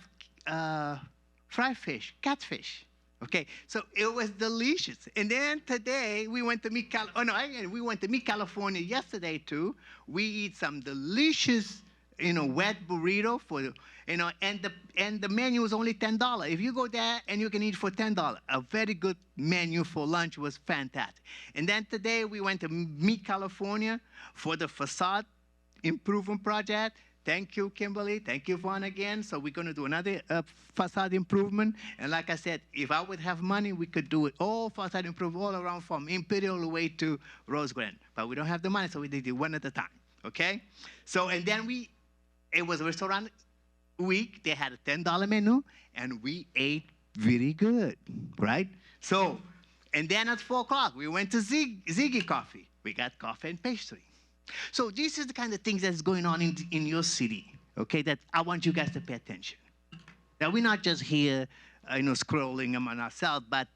fried fish, catfish. Okay, so it was delicious. And then today we went to meet we went to meet California yesterday too. We eat some delicious, you know, wet burrito for, you know, and the menu is only $10. If you go there and you can eat for $10, a very good menu for lunch was fantastic. And then today we went to meet California for the facade improvement project. Thank you, Kimberly. Thank you, Vaughn, again. So we're going to do another facade improvement. And like I said, if I would have money, we could do it all facade improvement all around from Imperial all the way to Rose Grand. But we don't have the money, so we did it one at a time. Okay? So, and then it was a restaurant week. They had a $10 menu, and we ate very good, right? So, and then at 4 o'clock, we went to Ziggy Coffee. We got coffee and pastry. So this is the kind of things that's going on in your city, okay, that I want you guys to pay attention. That we're not just here, you know, scrolling among ourselves, but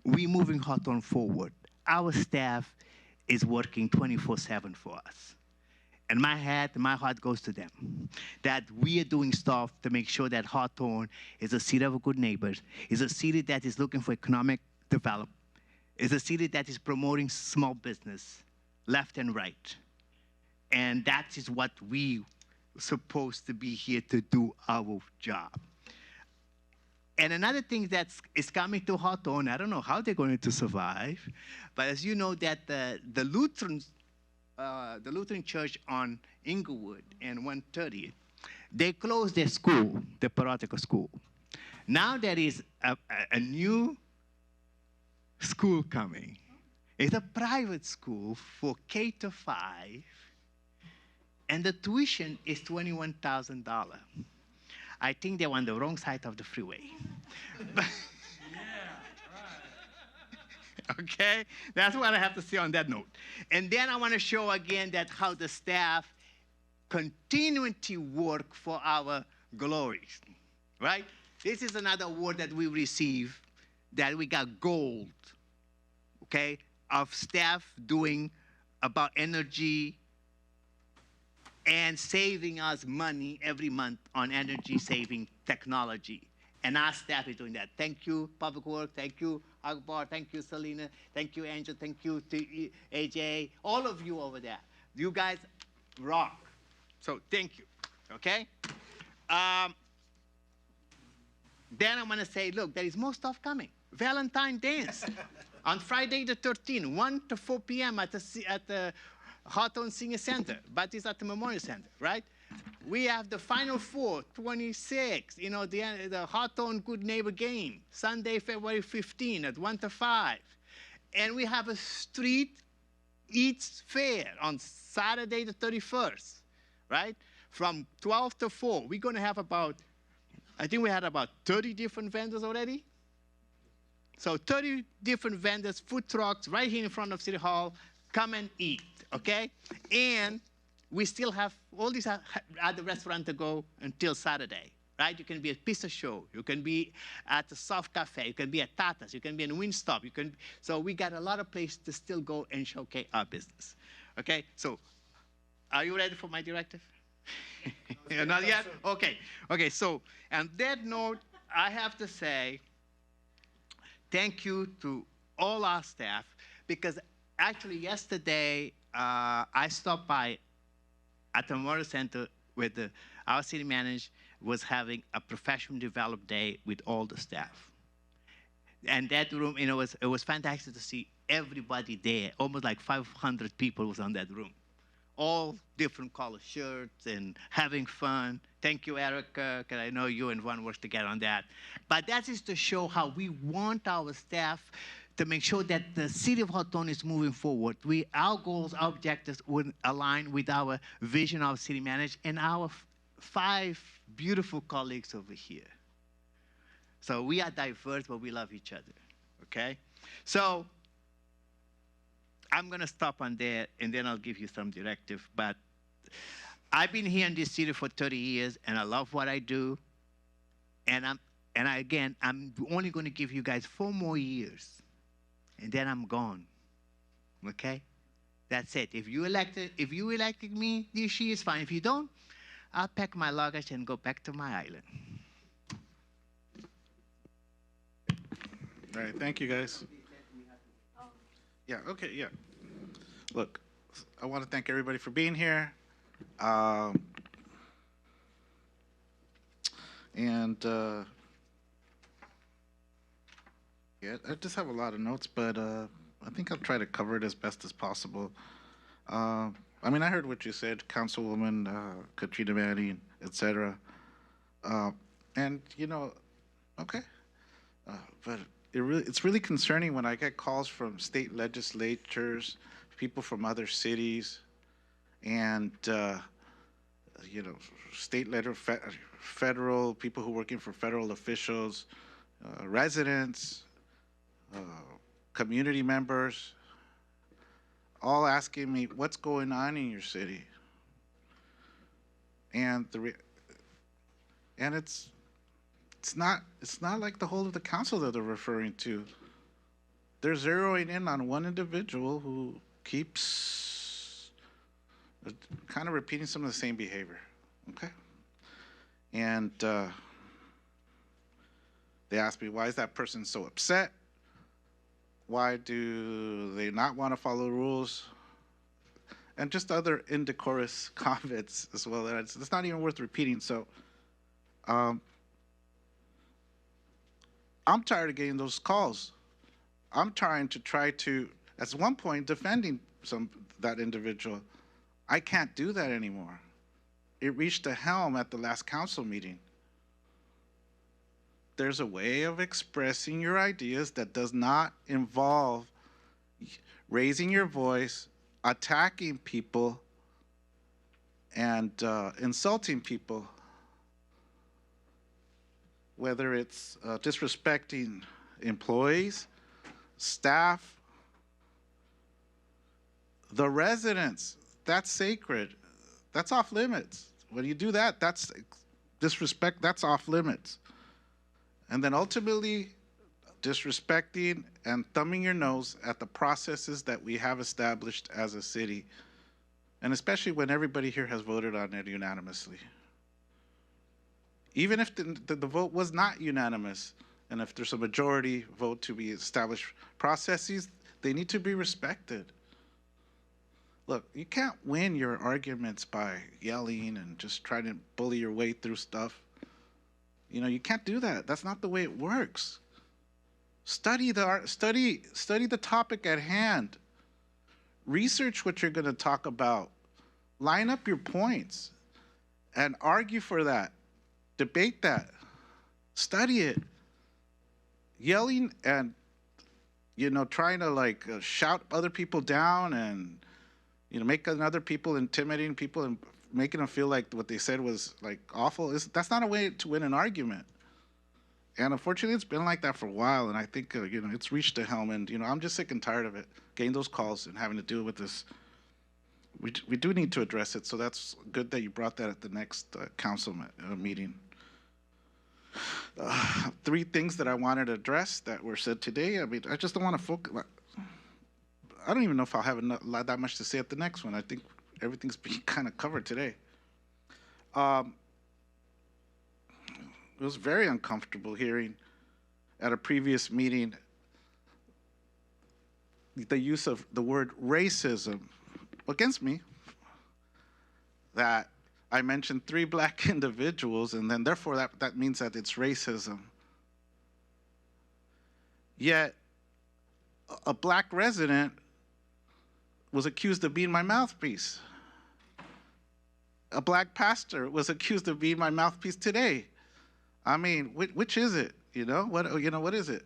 we're moving Hawthorne forward. Our staff is working 24/7 for us. And my heart goes to them, that we are doing stuff to make sure that Hawthorne is a city of good neighbors, is a city that is looking for economic development, is a city that is promoting small business, left and right. And that is what we supposed to be here to do our job. And another thing that is coming to Hawthorne, I don't know how they're going to survive, but as you know that the Lutheran Church on Inglewood and 130th, they closed their school, the parochial school. Now there is a new school coming. It's a private school for K-5, and the tuition is $21,000. I think they're on the wrong side of the freeway. Okay, that's what I have to say on that note. And then I want to show again that how the staff continuing to work for our glories, right? This is another award that we received, that we got gold, okay, of staff doing about energy and saving us money every month on energy saving technology. And our staff is doing that. Thank you, Public Works. Thank you, Akbar. Thank you, Selena. Thank you, Angel. Thank you, AJ. All of you over there. You guys rock. So thank you, okay? Then I'm going to say, look, there is more stuff coming. Valentine dance on Friday the 13th, 1 to 4 p.m. at the Hawthorne Senior Center, but it's at the Memorial Center, right? We have the Final Four, 26, you know, the Hawthorne Good Neighbor game, Sunday, February 15 at 1 to 5. And we have a street eats fair on Saturday the 31st, right? From 12 to 4. We're going to have about, I think we had about 30 different vendors already. So 30 different vendors, food trucks, right here in front of City Hall. Come and eat, okay? And we still have all these other restaurants to go until Saturday, right? You can be at Pizza Show. You can be at the Soft Cafe. You can be at Tata's. You can be in Wingstop. So we got a lot of places to still go and showcase our business, okay? So are you ready for my directive? Not yet? Okay. Okay, so on that note, I have to say thank you to all our staff, because actually yesterday I stopped by at the Memorial Center with our city manager was having a professional development day with all the staff. And that room, it was fantastic to see everybody there. Almost like 500 people was on that room. All different color shirts and having fun. Thank you, Erica, because I know you and Juan worked together on that. But that is to show how we want our staff to make sure that the city of Hawthorne is moving forward. Our goals, our objectives would align with our vision of city manager and our 5 beautiful colleagues over here. So we are diverse, but we love each other, okay? So I'm gonna stop on there, and then I'll give you some directive. But I've been here in this city for 30 years, and I love what I do. And I'm only gonna give you guys 4 more years, and then I'm gone, okay? That's it. If you elected me this year, it's fine. If you don't, I'll pack my luggage and go back to my island. All right, thank you, guys. Yeah, okay, yeah. Look, I want to thank everybody for being here. Yeah, I just have a lot of notes, but I think I'll try to cover it as best as possible. I mean, I heard what you said, Councilwoman Katrina Manning, et cetera. And, okay. But it's really concerning when I get calls from state legislatures, people from other cities, and state federal people who are working for federal officials, residents, community members, all asking me what's going on in your city, and it's not like the whole of the council that they're referring to. They're zeroing in on one individual who keeps kind of repeating some of the same behavior, okay? And they asked me, why is that person so upset? Why do they not want to follow rules? And just other indecorous comments as well. It's not even worth repeating. So I'm tired of getting those calls. I'm trying to, at one point, defending that individual. I can't do that anymore. It reached a helm at the last council meeting. There's a way of expressing your ideas that does not involve raising your voice, attacking people, and insulting people, whether it's disrespecting employees, staff, the residents. That's sacred. That's off limits. When you do that, that's disrespect. That's off limits. And then ultimately disrespecting and thumbing your nose at the processes that we have established as a city, and especially when everybody here has voted on it unanimously. Even if the vote was not unanimous, and if there's a majority vote to be established processes, they need to be respected. Look, you can't win your arguments by yelling and just trying to bully your way through stuff. You can't do that. That's not the way it works. Study the topic at hand. Research what you're going to talk about. Line up your points and argue for that. Debate that. Study it. Yelling and trying to shout other people down and make other people, intimidating people and making them feel like what they said was awful. That's not a way to win an argument. And unfortunately, it's been like that for a while, and I think, it's reached a helm, and, I'm just sick and tired of it, getting those calls and having to deal with this. We do need to address it, so that's good that you brought that at the next council meeting. Three things that I wanted to address that were said today. I mean, I just don't want to focus. I don't even know if I'll have that much to say at the next one. I think everything's being kind of covered today. It was very uncomfortable hearing at a previous meeting the use of the word racism against me, that I mentioned 3 black individuals, and then therefore that means that it's racism. Yet a black resident was accused of being my mouthpiece. A black pastor was accused of being my mouthpiece today. I mean, which is it? What is it?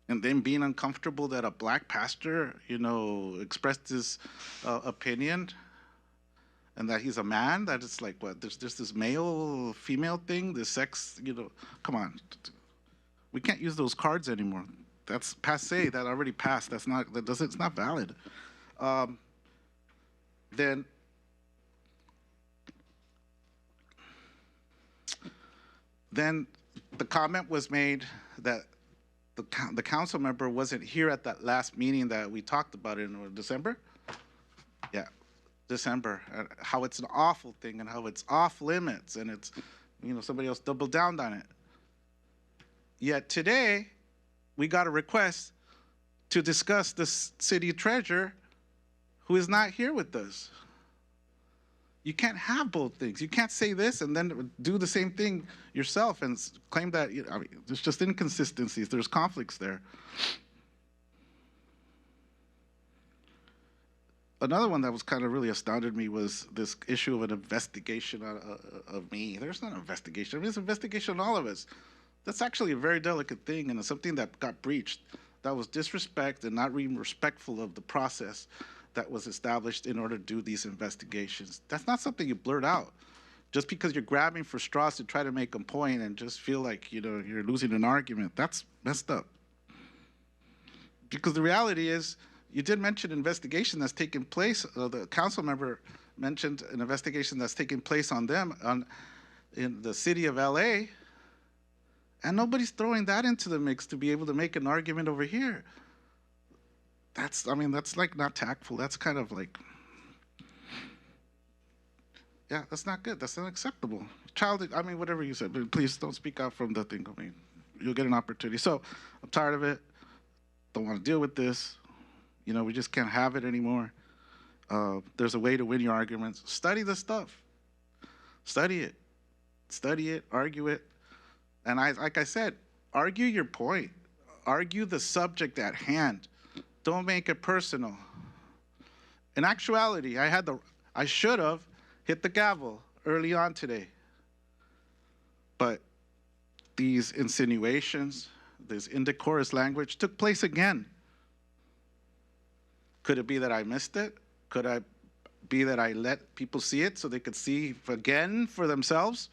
And then being uncomfortable that a black pastor, expressed his opinion, and that he's a man. That it's like, what? There's this male female thing, this sex. Come on, we can't use those cards anymore. That's passé. That already passed. It's not valid. Then the comment was made that the council member wasn't here at that last meeting that we talked about in December. Yeah, December. How it's an awful thing and how it's off limits, and it's, somebody else doubled down on it. Yet today, we got a request to discuss the city treasurer, who is not here with us. You can't have both things. You can't say this and then do the same thing yourself and claim that, there's just inconsistencies. There's conflicts there. Another one that was kind of really astounded me was this issue of an investigation of me. There's not an investigation. It's an investigation on all of us. That's actually a very delicate thing, and it's something that got breached. That was disrespect and not being respectful of the process that was established in order to do these investigations. That's not something you blurt out just because you're grabbing for straws to try to make a point and just feel like you're losing an argument. That's messed up. Because the reality is, you did mention an investigation that's taking place. The council member mentioned an investigation that's taking place on them in the city of LA, and nobody's throwing that into the mix to be able to make an argument over here. That's like not tactful. That's kind of like, yeah, that's not good. That's unacceptable. Whatever you said, but please don't speak out from the thing. You'll get an opportunity. So I'm tired of it. Don't want to deal with this. We just can't have it anymore. There's a way to win your arguments. Study the stuff. Study it, argue it. And like I said, argue your point. Argue the subject at hand. Don't make it personal. In actuality, I should have hit the gavel early on today. But these insinuations, this indecorous language took place again. Could it be that I missed it? Could it be that I let people see it so they could see again for themselves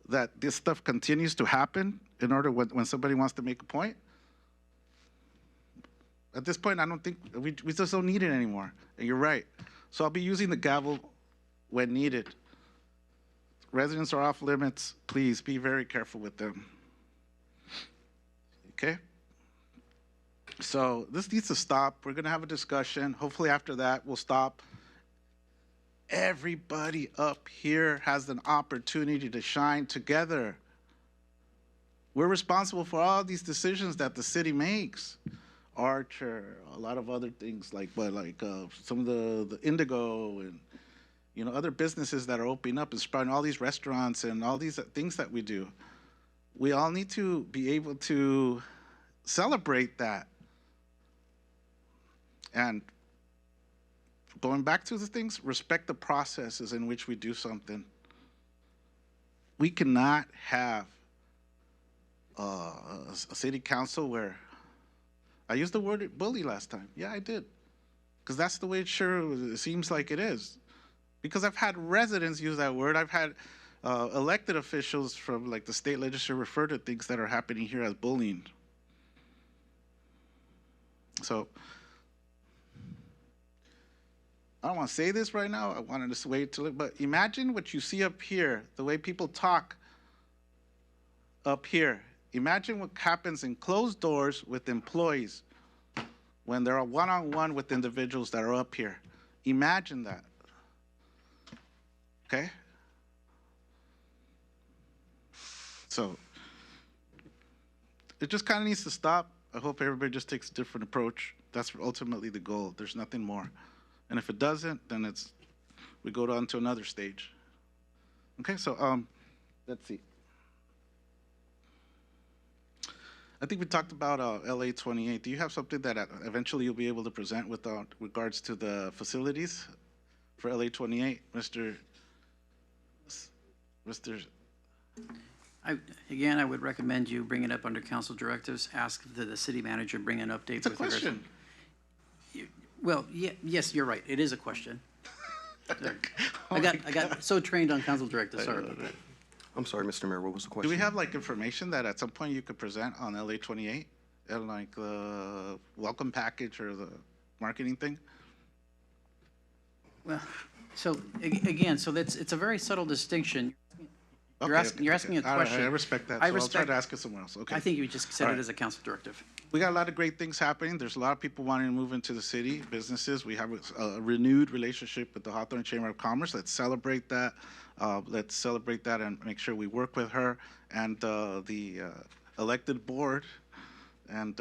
that this stuff continues to happen in order when somebody wants to make a point? At this point, I don't think, we just don't need it anymore. And you're right. So I'll be using the gavel when needed. Residents are off limits. Please be very careful with them. Okay? So this needs to stop. We're going to have a discussion. Hopefully after that, we'll stop. Everybody up here has an opportunity to shine together. We're responsible for all these decisions that the city makes. Archer, a lot of other things some of the Indigo and other businesses that are opening up and sprouting, all these restaurants and all these things that we do. We all need to be able to celebrate that. And going back to the things, respect the processes in which we do something. We cannot have a city council where, I used the word bully last time. Yeah, I did. Because that's the way it seems like it is. Because I've had residents use that word. I've had elected officials from like the state legislature refer to things that are happening here as bullying. So I don't want to say this right now. I wanted to wait till it, but imagine what you see up here, the way people talk up here. Imagine what happens in closed doors with employees when they're one-on-one with individuals that are up here. Imagine that. Okay? So it just kind of needs to stop. I hope everybody just takes a different approach. That's ultimately the goal. There's nothing more. And if it doesn't, then we go on to another stage. Okay, so let's see. I think we talked about LA 28. Do you have something that eventually you'll be able to present with regards to the facilities for LA 28, Mr. Again, I would recommend you bring it up under council directives. Ask the city manager bring an update. It's a question. Well, yeah, yes, you're right. It is a question. I got so trained on council directives. Sorry about that. I'm sorry, Mr. Mayor, what was the question? Do we have like information that at some point you could present on LA 28 and like the welcome package or the marketing thing? Well, so again, it's a very subtle distinction. You're asking a question. I respect that. I'll try to ask it somewhere else. Okay. I think you just said it as a council directive. We got a lot of great things happening. There's a lot of people wanting to move into the city, businesses. We have a renewed relationship with the Hawthorne Chamber of Commerce. Let's celebrate that. Let's celebrate that and make sure we work with her and the elected board. And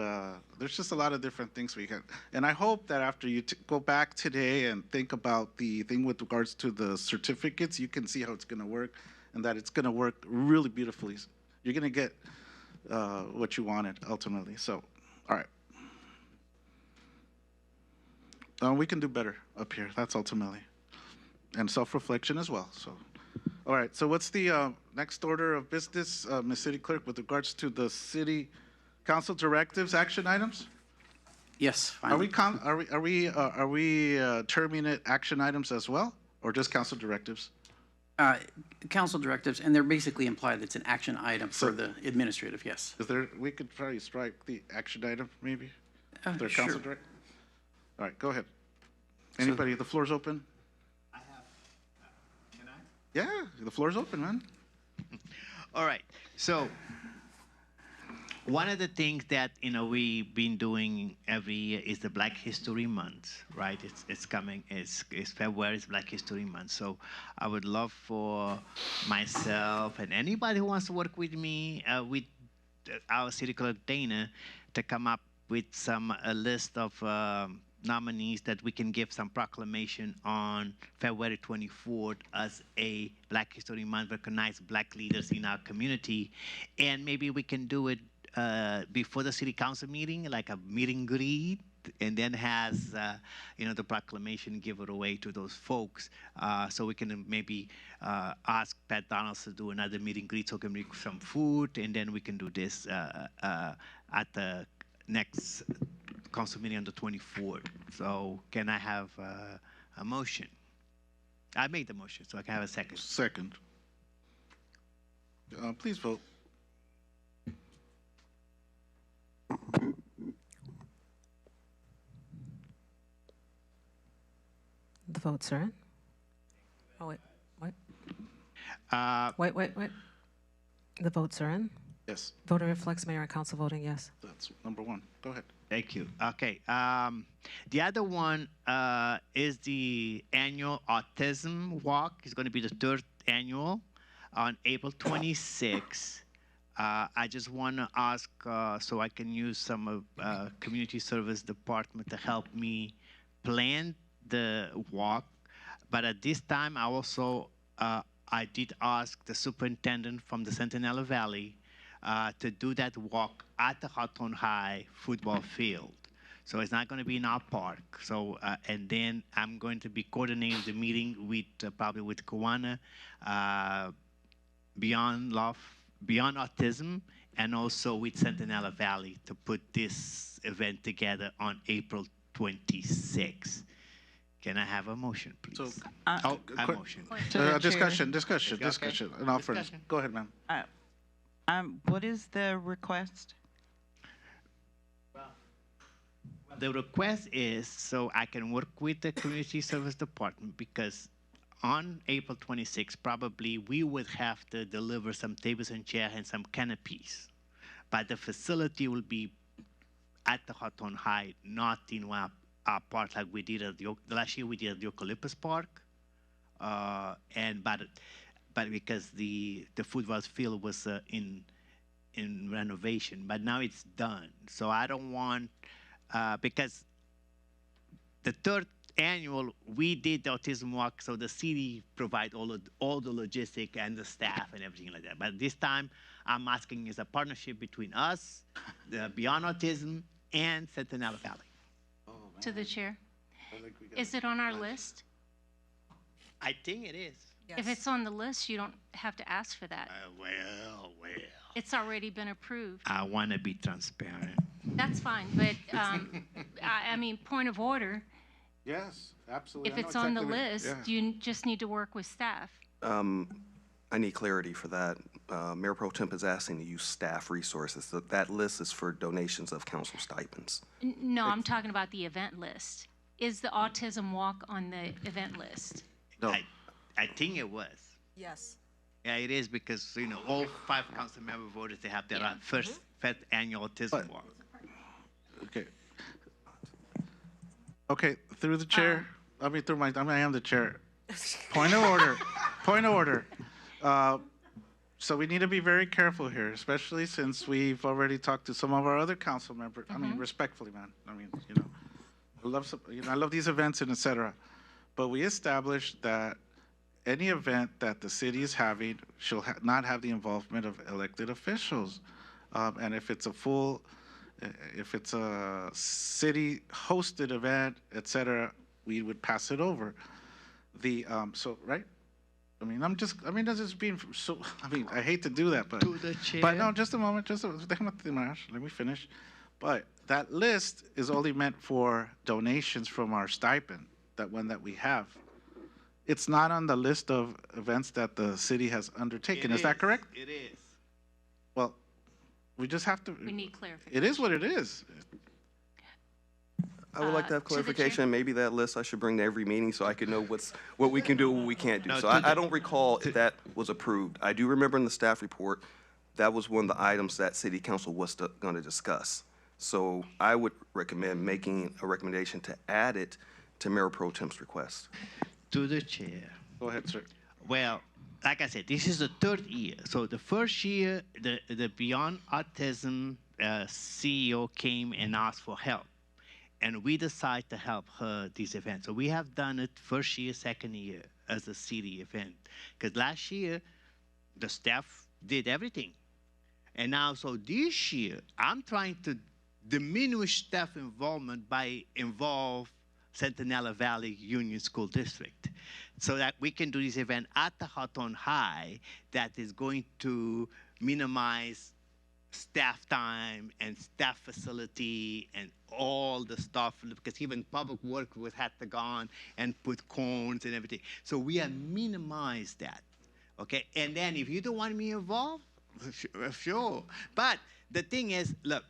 there's just a lot of different things we can. And I hope that after you go back today and think about the thing with regards to the certificates, you can see how it's going to work and that it's going to work really beautifully. You're going to get what you wanted ultimately. So, all right. We can do better up here. That's ultimately. And self-reflection as well. So, all right. So what's the next order of business, Ms. City Clerk, with regards to the city council directives, action items? Yes. Finally. Are we terming it action items as well, or just council directives? Council directives, and they're basically implied it's an action item for the administrative, yes. We could probably strike the action item, maybe? Their Sure. council direct? All right, go ahead. Anybody, the floor's open? Can I? Yeah, the floor's open, man. All right. So one of the things that we've been doing every year is the Black History Month, right? It's coming. It's February. It's Black History Month. So I would love for myself and anybody who wants to work with me, with our city clerk Dana, to come up with a list of nominees that we can give some proclamation on February 24th as a Black History Month, recognize Black leaders in our community, and maybe we can do it before the city council meeting, like a meet and greet, and then has the proclamation, give it away to those folks, so we can maybe ask Pat Donalds to do another meet and greet, so we can make some food, and then we can do this at the next council meeting on the 24th. So can I have a motion? I made the motion, so I can have a second. Second. Please vote. The votes are in. Oh, wait. Wait. The votes are in. Yes. Voting reflects mayor and council voting yes. That's number one. Go ahead. Thank you. Okay. The other one is the annual autism walk. It's going to be the third annual on April 26th. I just want to ask so I can use some of community service department to help me plan the walk. But at this time, I also I did ask the superintendent from the Centinela Valley to do that walk at the Hawthorne High football field. So it's not going to be in our park. So and then I'm going to be coordinating the meeting with probably with Kiwanis, Beyond Autism, and also with Centinela Valley to put this event together on April 26th. Can I have a motion, please? So, a quick- motion. discussion, Okay. discussion. And I'll further. Discussion. Go ahead, ma'am. What is the request? The request is so I can work with the community service department because on April 26th, probably we would have to deliver some tables and chairs and some canopies. But the facility will be at the Hawthorne High, not in our park like we did at the last year we did at the Eucalyptus Park. But because the football field was in renovation, but now it's done. So I don't want because the third annual we did the autism walk, so the city provide all the logistic and the staff and everything like that. But this time I'm asking is a partnership between us, the Beyond Autism, and Centennial Valley. To the chair. Is it on our list? I think it is. If it's on the list, you don't have to ask for that. Well. It's already been approved. I want to be transparent. That's fine, but I mean, point of order. Yes, absolutely. If it's on the list, you just need to work with staff. I need clarity for that. Mayor Pro Temp is asking to use staff resources. That list is for donations of council stipends. No, I'm talking about the event list. Is the autism walk on the event list? No. I think it was. Yes. Yeah, it is because all 5 council members voted to have their first annual autism walk. Okay. Okay, through the chair. I am the chair. Point of order. Point of order. So we need to be very careful here, especially since we've already talked to some of our other council members. I mean, respectfully, man. I mean, I love these events and et cetera. But we established that any event that the city is having shall not have the involvement of elected officials. And if it's a city-hosted event, et cetera, we would pass it over. Right? That's just being so, I hate to do that, but. To the chair. But no, just a moment, let me finish. But that list is only meant for donations from our stipend, that one that we have. It's not on the list of events that the city has undertaken. Is that correct? It is. Well, we just have to. We need clarification. It is what it is. I would like to have clarification. Maybe that list I should bring to every meeting so I could know what we can do and what we can't do. So I don't recall if that was approved. I do remember in the staff report, that was one of the items that city council was going to discuss. So I would recommend making a recommendation to add it to Mayor Pro Temp's request. To the chair. Go ahead, sir. Well, like I said, this is the 3rd year. So the first year, the Beyond Autism CEO came and asked for help. And we decided to help her this event. So we have done it first year, second year as a city event. Because last year, the staff did everything. And now, so this year, I'm trying to diminish staff involvement by involve Centennial Valley Union School District so that we can do this event at the Hawthorne High that is going to minimize staff time and staff facility and all the stuff, because even public work would have to go on and put cones and everything. So we have minimized that, okay? And then if you don't want me involved, sure. But the thing is, look,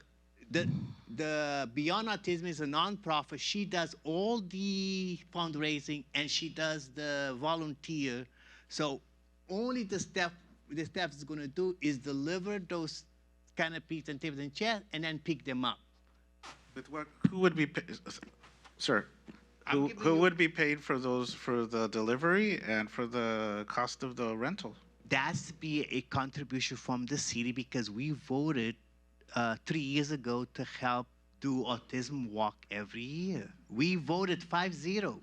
the Beyond Autism is a nonprofit. She does all the fundraising and she does the volunteer. So only the staff is going to do is deliver those canopies and tables and chairs and then pick them up. But who would be, sir? Who would be paid for the delivery and for the cost of the rental? That's be a contribution from the city because we voted 3 years ago to help do autism walk every year. We voted 5-0. To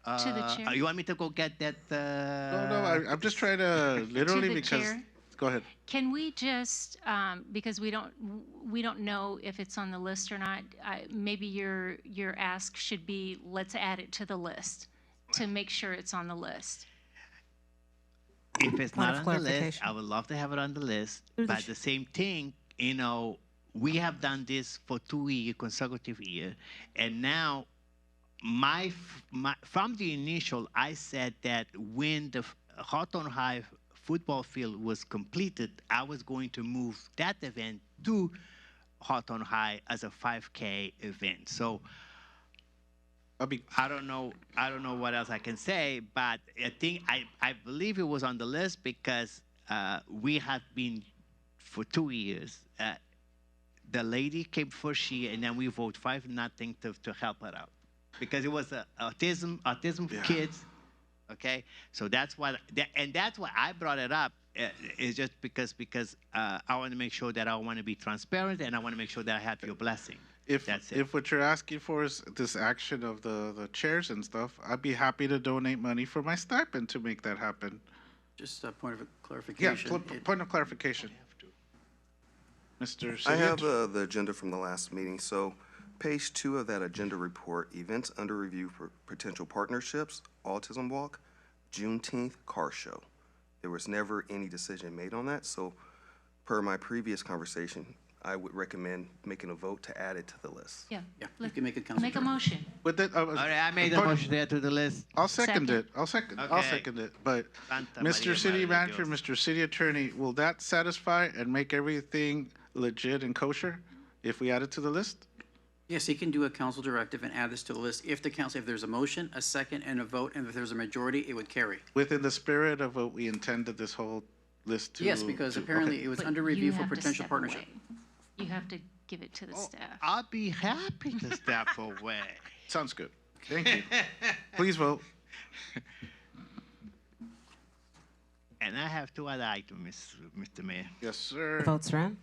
the chair. You want me to go get that? No, I'm just trying to literally because. Chair. Go ahead. Can we just, because we don't know if it's on the list or not, maybe your ask should be, let's add it to the list to make sure it's on the list. If it's not on the list, I would love to have it on the list. But the same thing, we have done this for 2 consecutive years, and now from the initial, I said that when the Hawthorne High football field was completed, I was going to move that event to Hawthorne High as a 5K event. So I don't know what else I can say, but I believe it was on the list because we have been for 2 years. The lady came first year, and then we voted 5-0 to help her out because it was autism for kids. Okay, so that's why, and that's why I brought it up. Is just because I want to make sure that I want to be transparent, and I want to make sure that I have your blessing. If what you're asking for is this action of the chairs and stuff, I'd be happy to donate money for my stipend to make that happen. Just a point of clarification. Yeah, point of clarification. Mr. I City have the agenda from the last meeting. So page 2 of that agenda report, events under review for potential partnerships, Autism Walk, Juneteenth car show. There was never any decision made on that. So per my previous conversation, I would recommend making a vote to add it to the list. Yeah. You can make a council. Make a motion. With that, All right, I made a motion there to the list. I'll second it. I'll Okay. second it. But Santa Mr. Maria City Madre Manager, Dios. Mr. City Attorney, will that satisfy and make everything legit and kosher if we add it to the list? Yes, he can do a council directive and add this to the list. If there's a motion, a second, and a vote, and if there's a majority, it would carry. Within the spirit of what we intended this whole list to. Yes, because apparently it was But under you review for have to potential step partnership. away. You have to give it to the staff. I'll be happy to step away. Sounds good. Thank you. Please vote. And I have 2 other items, Mr. Mayor. Yes, sir. Votes read.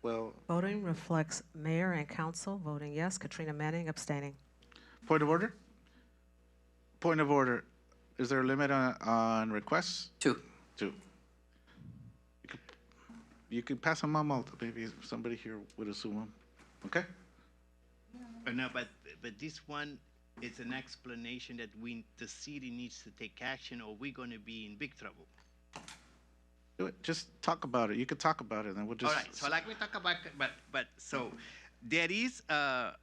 Well, Voting reflects mayor and council voting yes. Katrina Manning abstaining. point of order? Point of order. Is there a limit on requests? 2. 2. You could pass them on, maybe somebody here would assume them. Okay? No, but this one is an explanation that the city needs to take action, or we're going to be in big trouble. Do it. Just talk about it. You could talk about it, and we'll just. All right. So like we talk about, but so there is a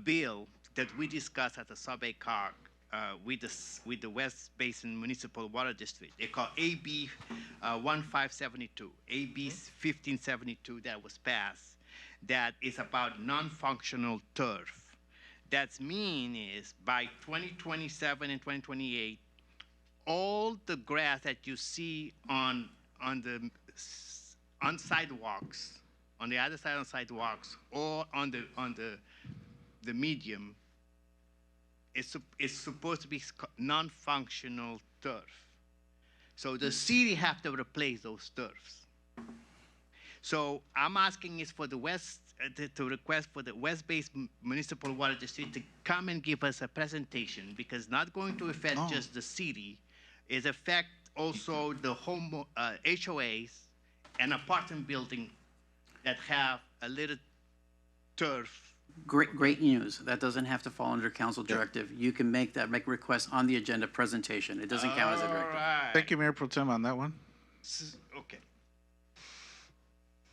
bill that we discussed at the Sub-A COG with the West Basin Municipal Water District. They call AB 1572, AB 1572 that was passed. That is about non-functional turf. That mean is by 2027 and 2028, all the grass that you see on sidewalks, on the other side of sidewalks, or on the medium, is supposed to be non-functional turf. So the city have to replace those turfs. So I'm asking is for the to request for the West Bay Municipal Water District to come and give us a presentation, because not going to affect just the city, it affect also the home HOAs and apartment building that have a little turf. Great news. That doesn't have to fall under council directive. You can make a request on the agenda presentation. It doesn't count as a directive. Right. Thank you, Mayor Pro Tem, on that one. Okay.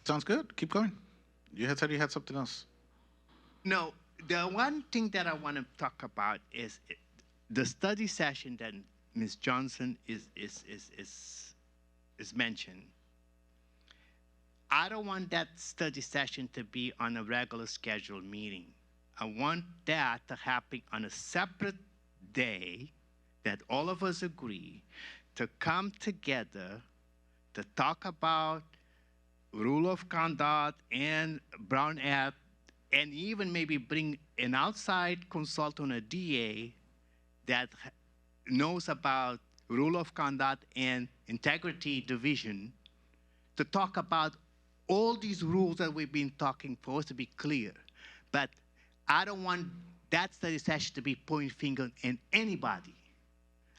Sounds good. Keep going. You had said you had something else. No, the one thing that I want to talk about is the study session that Ms. Johnson is mentioned. I don't want that study session to be on a regular scheduled meeting. I want that to happen on a separate day that all of us agree to come together to talk about rule of conduct and Brown Act, and even maybe bring an outside consultant, a DA, that knows about rule of conduct and integrity division, to talk about all these rules that we've been talking for us to be clear. But I don't want that study session to be pointing finger at anybody.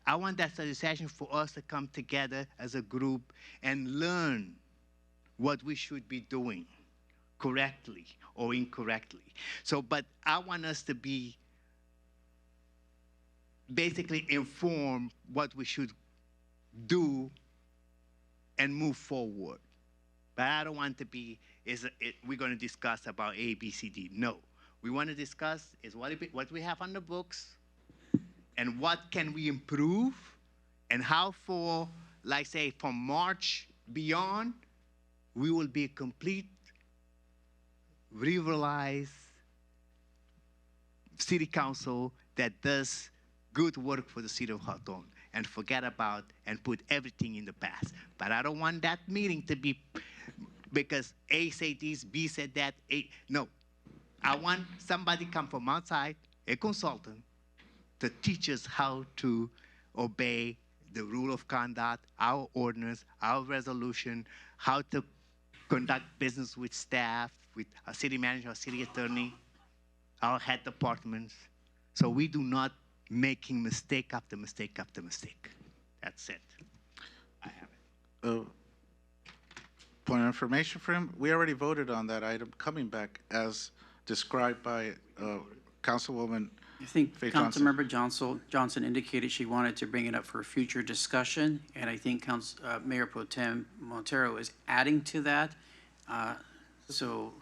I want that study session for us to come together as a group and learn what we should be doing correctly or incorrectly. So, but I want us to be basically informed what we should do and move forward. But I don't want to be, we're going to discuss about A, B, C, D. No. We want to discuss is what we have on the books and what can we improve, and how for, like say, from March beyond, we will be a complete, revitalized city council that does good work for the city of Hawthorne and forget about and put everything in the past. But I don't want that meeting to be because A said this, B said that. No, I want somebody come from outside, a consultant, to teach us how to obey the rule of conduct, our ordinance, our resolution, how to conduct business with staff, with our city manager, our city attorney, our head departments. So we do not making mistake after mistake after mistake. That's it. I have it. Point of information for him, we already voted on that item coming back as described by Councilwoman I think Faye Johnson. Councilmember Johnson indicated she wanted to bring it up for future discussion, and I think Mayor Pro Tem Montero is adding to that. So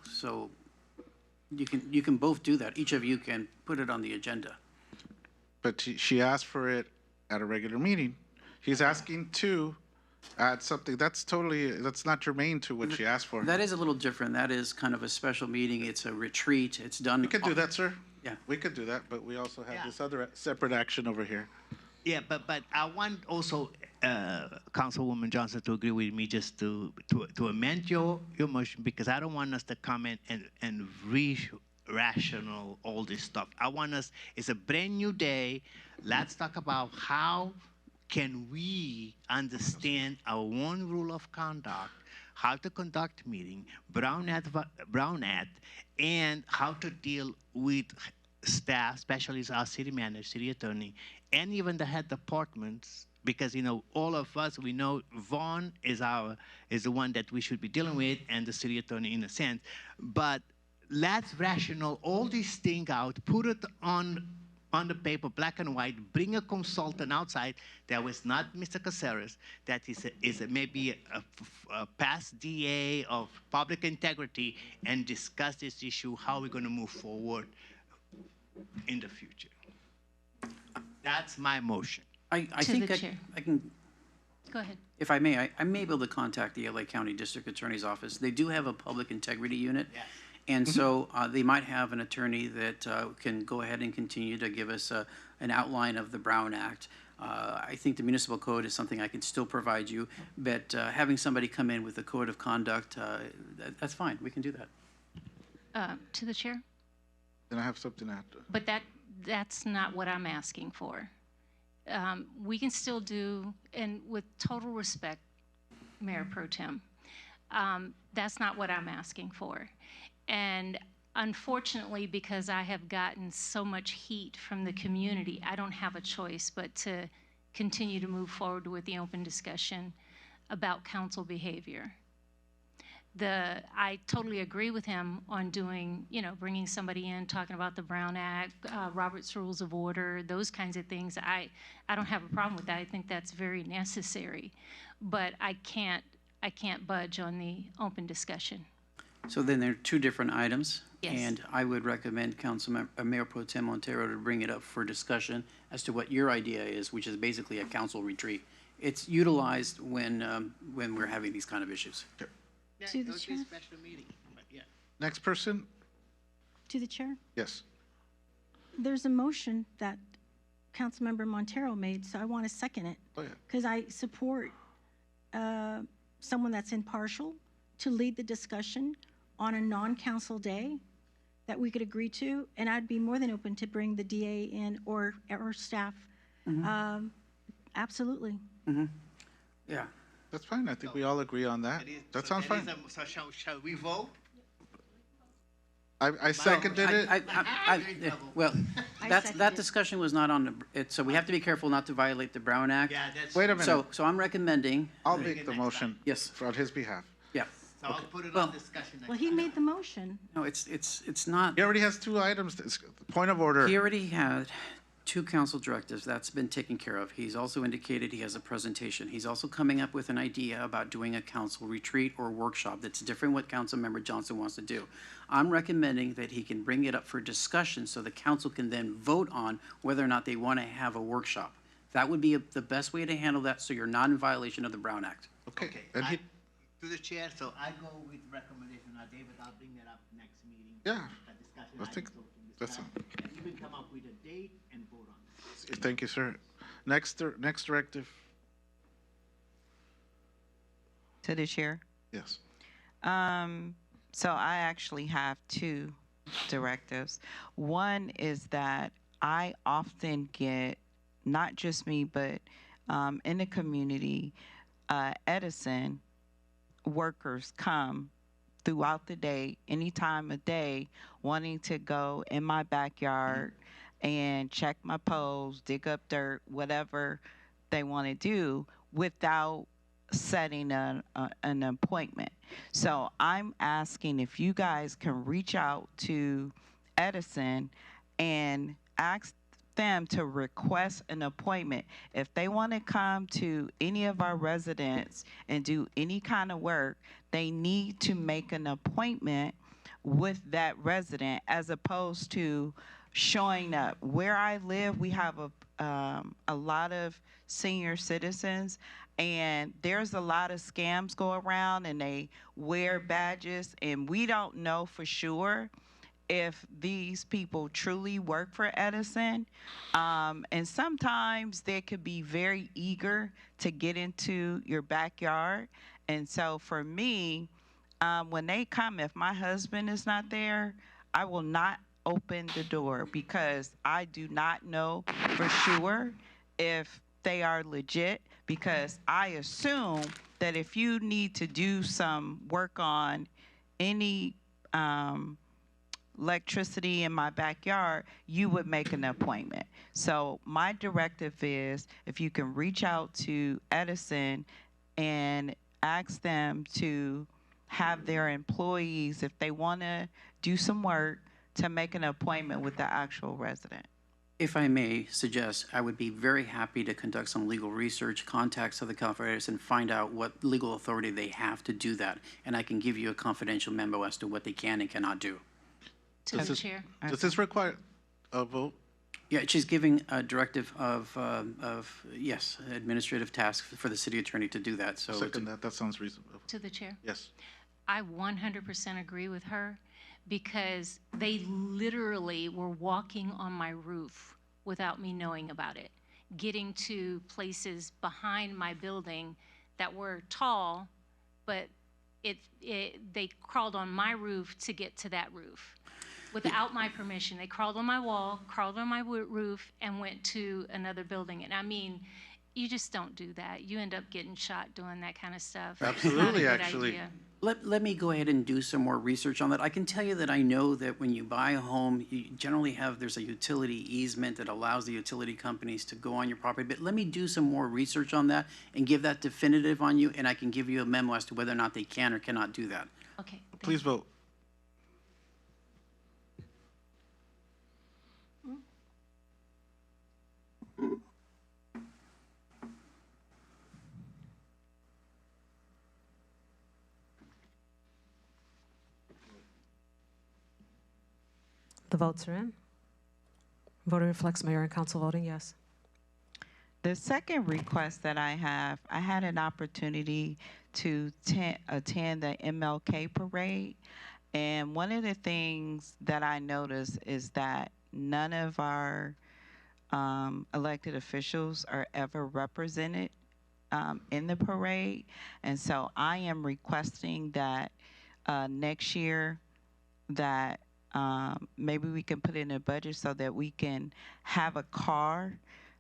you can both do that. Each of you can put it on the agenda. But she asked for it at a regular meeting. He's asking to add something. That's not germane to what she asked for. That is a little different. That is kind of a special meeting. It's a retreat. It's done. We could do that, sir. Yeah. We could do that, but we also have this other separate action over here. Yeah, but I want also Councilwoman Johnson to agree with me just to amend your motion, because I don't want us to comment and rational all this stuff. I want us, it's a brand new day. Let's talk about how can we understand our own rule of conduct, how to conduct meeting, Brown Act, and how to deal with staff, especially our city manager, city attorney, and even the head departments, because all of us, we know Vaughn is the one that we should be dealing with, and the city attorney in a sense. But let's rational all these things out, put it on the paper, black and white, bring a consultant outside that was not Mr. Caceres, that is maybe a past DA of public integrity, and discuss this issue, how we're going to move forward in the future. That's my motion. I think I can. Go ahead. If I may, I may be able to contact the LA County District Attorney's Office. They do have a public integrity unit. Yes. And so they might have an attorney that can go ahead and continue to give us an outline of the Brown Act. I think the municipal code is something I can still provide you, but having somebody come in with a code of conduct, that's fine. We can do that. To the chair? Then I have something after. But that's not what I'm asking for. We can still do, and with total respect, Mayor Pro Tem, that's not what I'm asking for. And unfortunately, because I have gotten so much heat from the community, I don't have a choice but to continue to move forward with the open discussion about council behavior. I totally agree with him on doing, bringing somebody in, talking about the Brown Act, Robert's Rules of Order, those kinds of things. I don't have a problem with that. I think that's very necessary. But I can't budge on the open discussion. So then there are two different items. Yes. And I would recommend Mayor Pro Tem Montero to bring it up for discussion as to what your idea is, which is basically a council retreat. It's utilized when we're having these kind of issues. To the chair? Next person? To the chair? Yes. There's a motion that Councilmember Montero made, so I want to second it. Oh, yeah. Because I support someone that's impartial to lead the discussion on a non-council day that we could agree to, and I'd be more than open to bring the DA in or staff. Absolutely. Yeah. That's fine. I think we all agree on that. That sounds fine. So shall we vote? I seconded it. Well, that discussion was not on it, so we have to be careful not to violate the Brown Act. Yeah, that's. Wait a minute. So I'm recommending. I'll make the motion. Yes. On his behalf. Yeah. So I'll put it on discussion. Well, he made the motion. No, it's not. He already has two items. Point of order. He already had 2 council directives. That's been taken care of. He's also indicated he has a presentation. He's also coming up with an idea about doing a council retreat or workshop that's different what Councilmember Johnson wants to do. I'm recommending that he can bring it up for discussion so the council can then vote on whether or not they want to have a workshop. That would be the best way to handle that so you're not in violation of the Brown Act. Okay. And he, To the chair, so I go with recommendation. Now, David, I'll bring that up next meeting. Yeah. That discussion I item, think so we can that's discuss, and you can come up with a date and vote on it. thank you, sir. Next directive. To the chair. Yes. So I actually have 2 directives. One is that I often get, not just me, but in the community, Edison workers come throughout the day, any time of day, wanting to go in my backyard and check my poles, dig up dirt, whatever they want to do without setting an appointment. So I'm asking if you guys can reach out to Edison and ask them to request an appointment. If they want to come to any of our residents and do any kind of work, they need to make an appointment with that resident as opposed to showing up. Where I live, we have a lot of senior citizens, and there's a lot of scams go around, and they wear badges, and we don't know for sure if these people truly work for Edison. And sometimes they could be very eager to get into your backyard. And so for me, when they come, if my husband is not there, I will not open the door because I do not know for sure if they are legit, because I assume that if you need to do some work on any electricity in my backyard, you would make an appointment. So my directive is if you can reach out to Edison and ask them to have their employees, if they want to do some work, to make an appointment with the actual resident. If I may suggest, I would be very happy to conduct some legal research, contact Southern California and find out what legal authority they have to do that. And I can give you a confidential memo as to what they can and cannot do. To the chair. Does this require a vote? Yeah, she's giving a directive of yes, administrative task for the city attorney to do that. So Second that. That sounds reasonable. To the chair. Yes. I 100% agree with her because they literally were walking on my roof without me knowing about it, getting to places behind my building that were tall, but they crawled on my roof to get to that roof without my permission. They crawled on my wall, crawled on my roof, and went to another building. And I mean, you just don't do that. You end up getting shot doing that kind of stuff. Absolutely, It's not a good actually. idea. let me go ahead and do some more research on that. I can tell you that I know that when you buy a home, you generally there's a utility easement that allows the utility companies to go on your property. But let me do some more research on that and give that definitive on you, and I can give you a memo as to whether or not they can or cannot do that. Okay. Please vote. The votes are in. Voting reflects mayor and council voting yes. The second request that I have, I had an opportunity to attend the MLK parade. And one of the things that I noticed is that none of our elected officials are ever represented in the parade. And so I am requesting that next year that maybe we can put in a budget so that we can have a car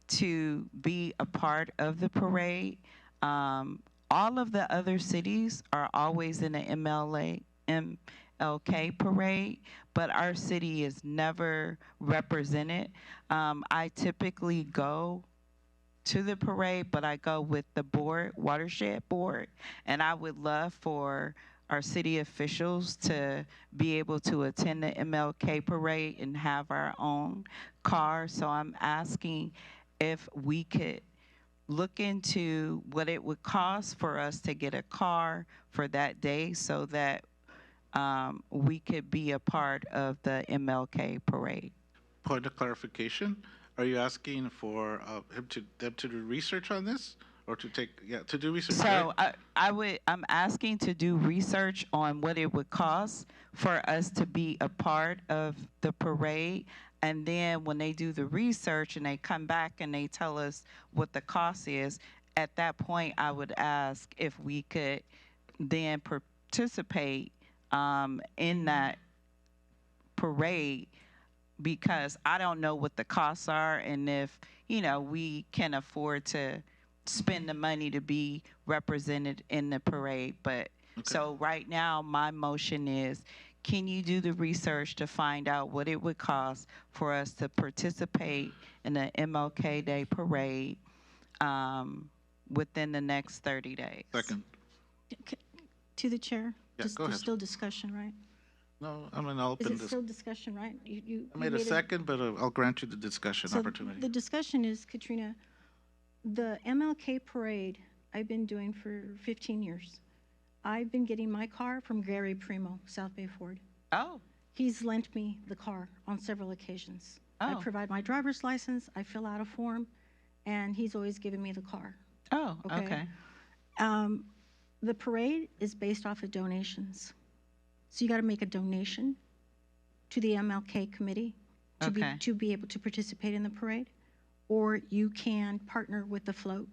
to be a part of the parade. All of the other cities are always in the MLK parade, but our city is never represented. I typically go to the parade, but I go with the board, watershed board, and I would love for our city officials to be able to attend the MLK parade and have our own car. So I'm asking if we could look into what it would cost for us to get a car for that day so that we could be a part of the MLK parade. Point of clarification, are you asking for them to do research on this? Or to do research? So right? I'm asking to do research on what it would cost for us to be a part of the parade. And then when they do the research and they come back and they tell us what the cost is, at that point I would ask if we could then participate in that parade, because I don't know what the costs are and if, we can afford to spend the money to be represented in the parade. But so right now my motion is, can you do the research to find out what it would cost for us to participate in the MLK Day parade within the next 30 days? Second. To the chair? Yeah, Just- go ahead. There's still discussion, right? No, I'm gonna Is open it this. still discussion, right? I made a second, but I'll grant you the discussion So opportunity. the discussion is, Katrina, the MLK parade I've been doing for 15 years. I've been getting my car from Gary Primo, South Bay Ford. Oh. He's lent me the car on several occasions. I Oh. provide my driver's license, I fill out a form, and he's always given me the car. Oh, okay. The parade is based off of donations. So you got to make a donation to the MLK committee to Okay. be able to participate in the parade, or you can partner with the float.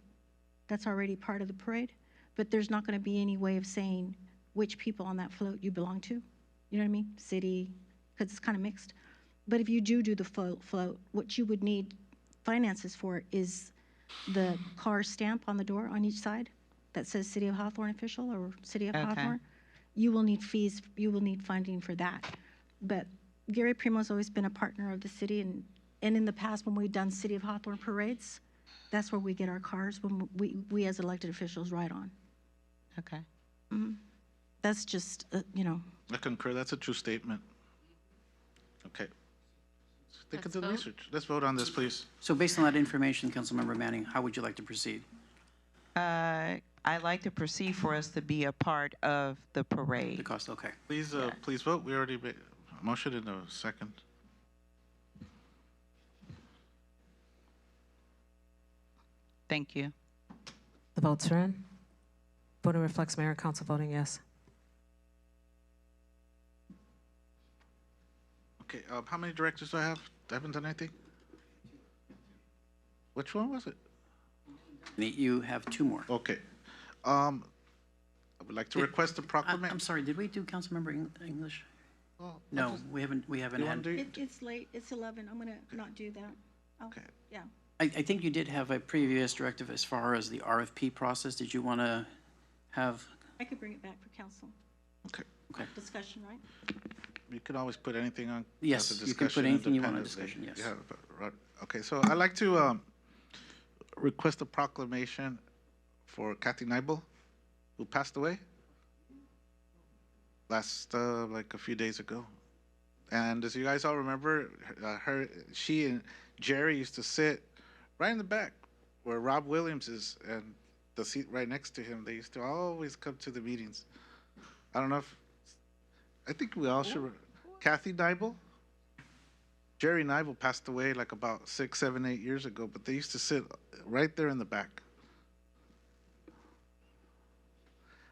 That's already part of the parade, but there's not going to be any way of saying which people on that float you belong to. You know what I mean? City, because it's kind of mixed. But if you do the float, what you would need finances for is the car stamp on the door on each side that says City of Hawthorne official or City of Okay. Hawthorne. You will need fees, you will need funding for that. But Gary Primo's always been a partner of the city, and in the past, when we've done City of Hawthorne parades, that's where we get our cars, when we as elected officials ride on. Okay. That's just, I concur, that's a true statement. Okay. Think of the research. Let's vote on this, please. So based on that information, Councilmember Manning, how would you like to proceed? I'd like to proceed for us to be a part of the parade. The cost, okay. Please, please vote. We already made a motion in a second. Thank you. The votes are in. Voting reflects mayor and council voting yes. Okay, how many directors do I have? I haven't done anything? Which one was it? You have two more. Okay. I would like to request a proclamation. I'm sorry, did we do Councilmember English? Oh, No, we haven't You wanna had. do- It's late, it's 11, I'm gonna not do that. Okay. Yeah. I think you did have a previous directive as far as the RFP process. Did you want to have? I could bring it back for council. Okay. Okay. Discussion, right? You can always put anything on. Yes, as a you can put discussion anything you want on independently. discussion, yes. Yeah, right. Okay, so I'd like to request a proclamation for Kathy Neibel, who passed away last, like a few days ago. And as you guys all remember, she and Jerry used to sit right in the back where Rob Williams is, and the seat right next to him. They used to always come to the meetings. I don't know if, I think we all should. Kathy Neibel? Jerry Neibel passed away like about 6, 7, 8 years ago, but they used to sit right there in the back.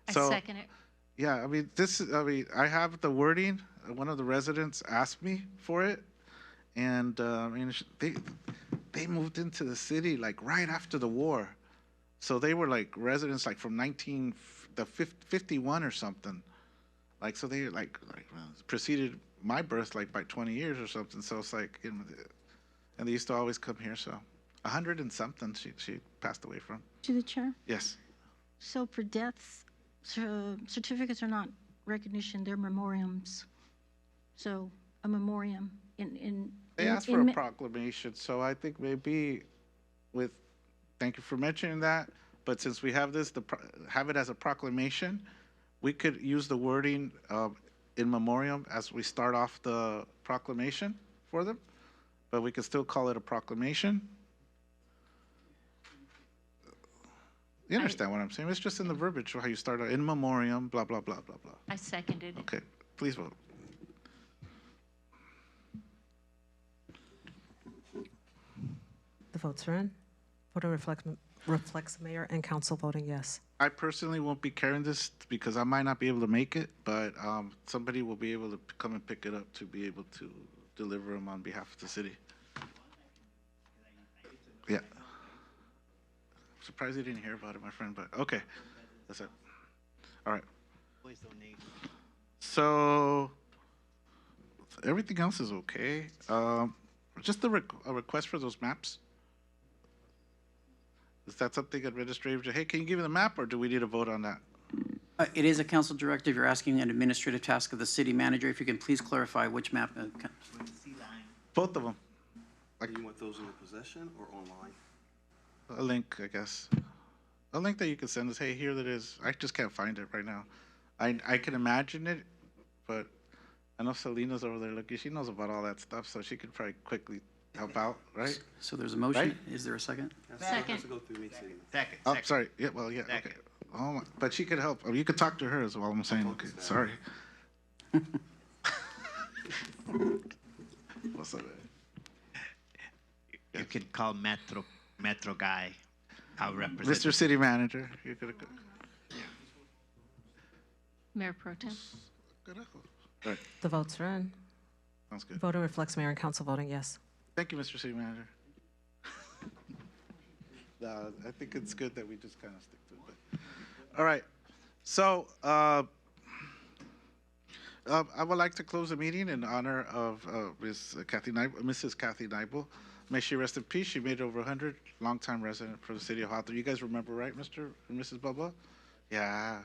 I So, second it. yeah, I have the wording. One of the residents asked me for it, and they moved into the city like right after the war, so they were like residents like from 1951 or something, like so they like preceded my birth like by 20 years or something. So it's like, and they used to always come here. So 100 and something she passed away from. To the chair? Yes. So for deaths, certificates are not recognition, they're memoriams. So a memoriam They asked for a proclamation, so I think maybe thank you for mentioning that, but since we have this, have it as a proclamation, we could use the wording in memoriam as we start off the proclamation for them, but we could still call it a proclamation. You understand what I'm saying? It's just in the verbiage, how you start out, in memoriam, blah, blah, blah, blah, blah. I seconded it. Okay, please vote. The votes are in. Voting reflects mayor and council voting yes. I personally won't be carrying this because I might not be able to make it, but somebody will be able to come and pick it up to be able to deliver them on behalf of the city. Yeah. Surprised you didn't hear about it, my friend, but okay. That's it. All right. So everything else is okay. Just a request for those maps. Is that something administrative? Hey, can you give me the map, or do we need a vote on that? It is a council directive. You're asking an administrative task of the city manager. If you can please clarify which map. Both of them. Do you want those in your possession or online? A link, I guess. A link that you can send us. Hey, here that is. I just can't find it right now. I can imagine it, but I know Selena's over there looking. She knows about all that stuff, so she could probably quickly help out, right? So there's a motion. Right? Is there a second? Second. Second. Oh, sorry. Yeah, well, yeah. Okay. Oh, but she could help. Oh, you could talk to her as well. I'm saying. Okay. Sorry. What's up, man? You can call Metro guy. I'll represent. Mr. City Manager, you could. Mayor Pro Tem. Right. The votes are in. Sounds good. Voting reflects mayor and council voting yes. Thank you, Mr. City Manager. I think it's good that we just kind of stick to it. But. All right. So I would like to close the meeting in honor of Mrs. Kathy Neibel. May she rest in peace. She made it over 100, longtime resident for the city of Hawthorne. You guys remember, right, Mr. and Mrs. Bubba? Yeah.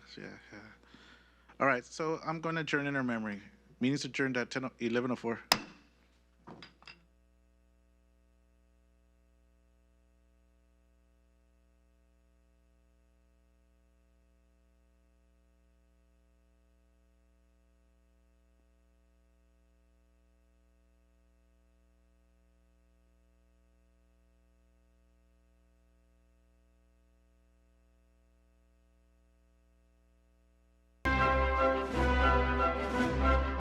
All right. So I'm going to adjourn in her memory. Meeting's adjourned at 11:04.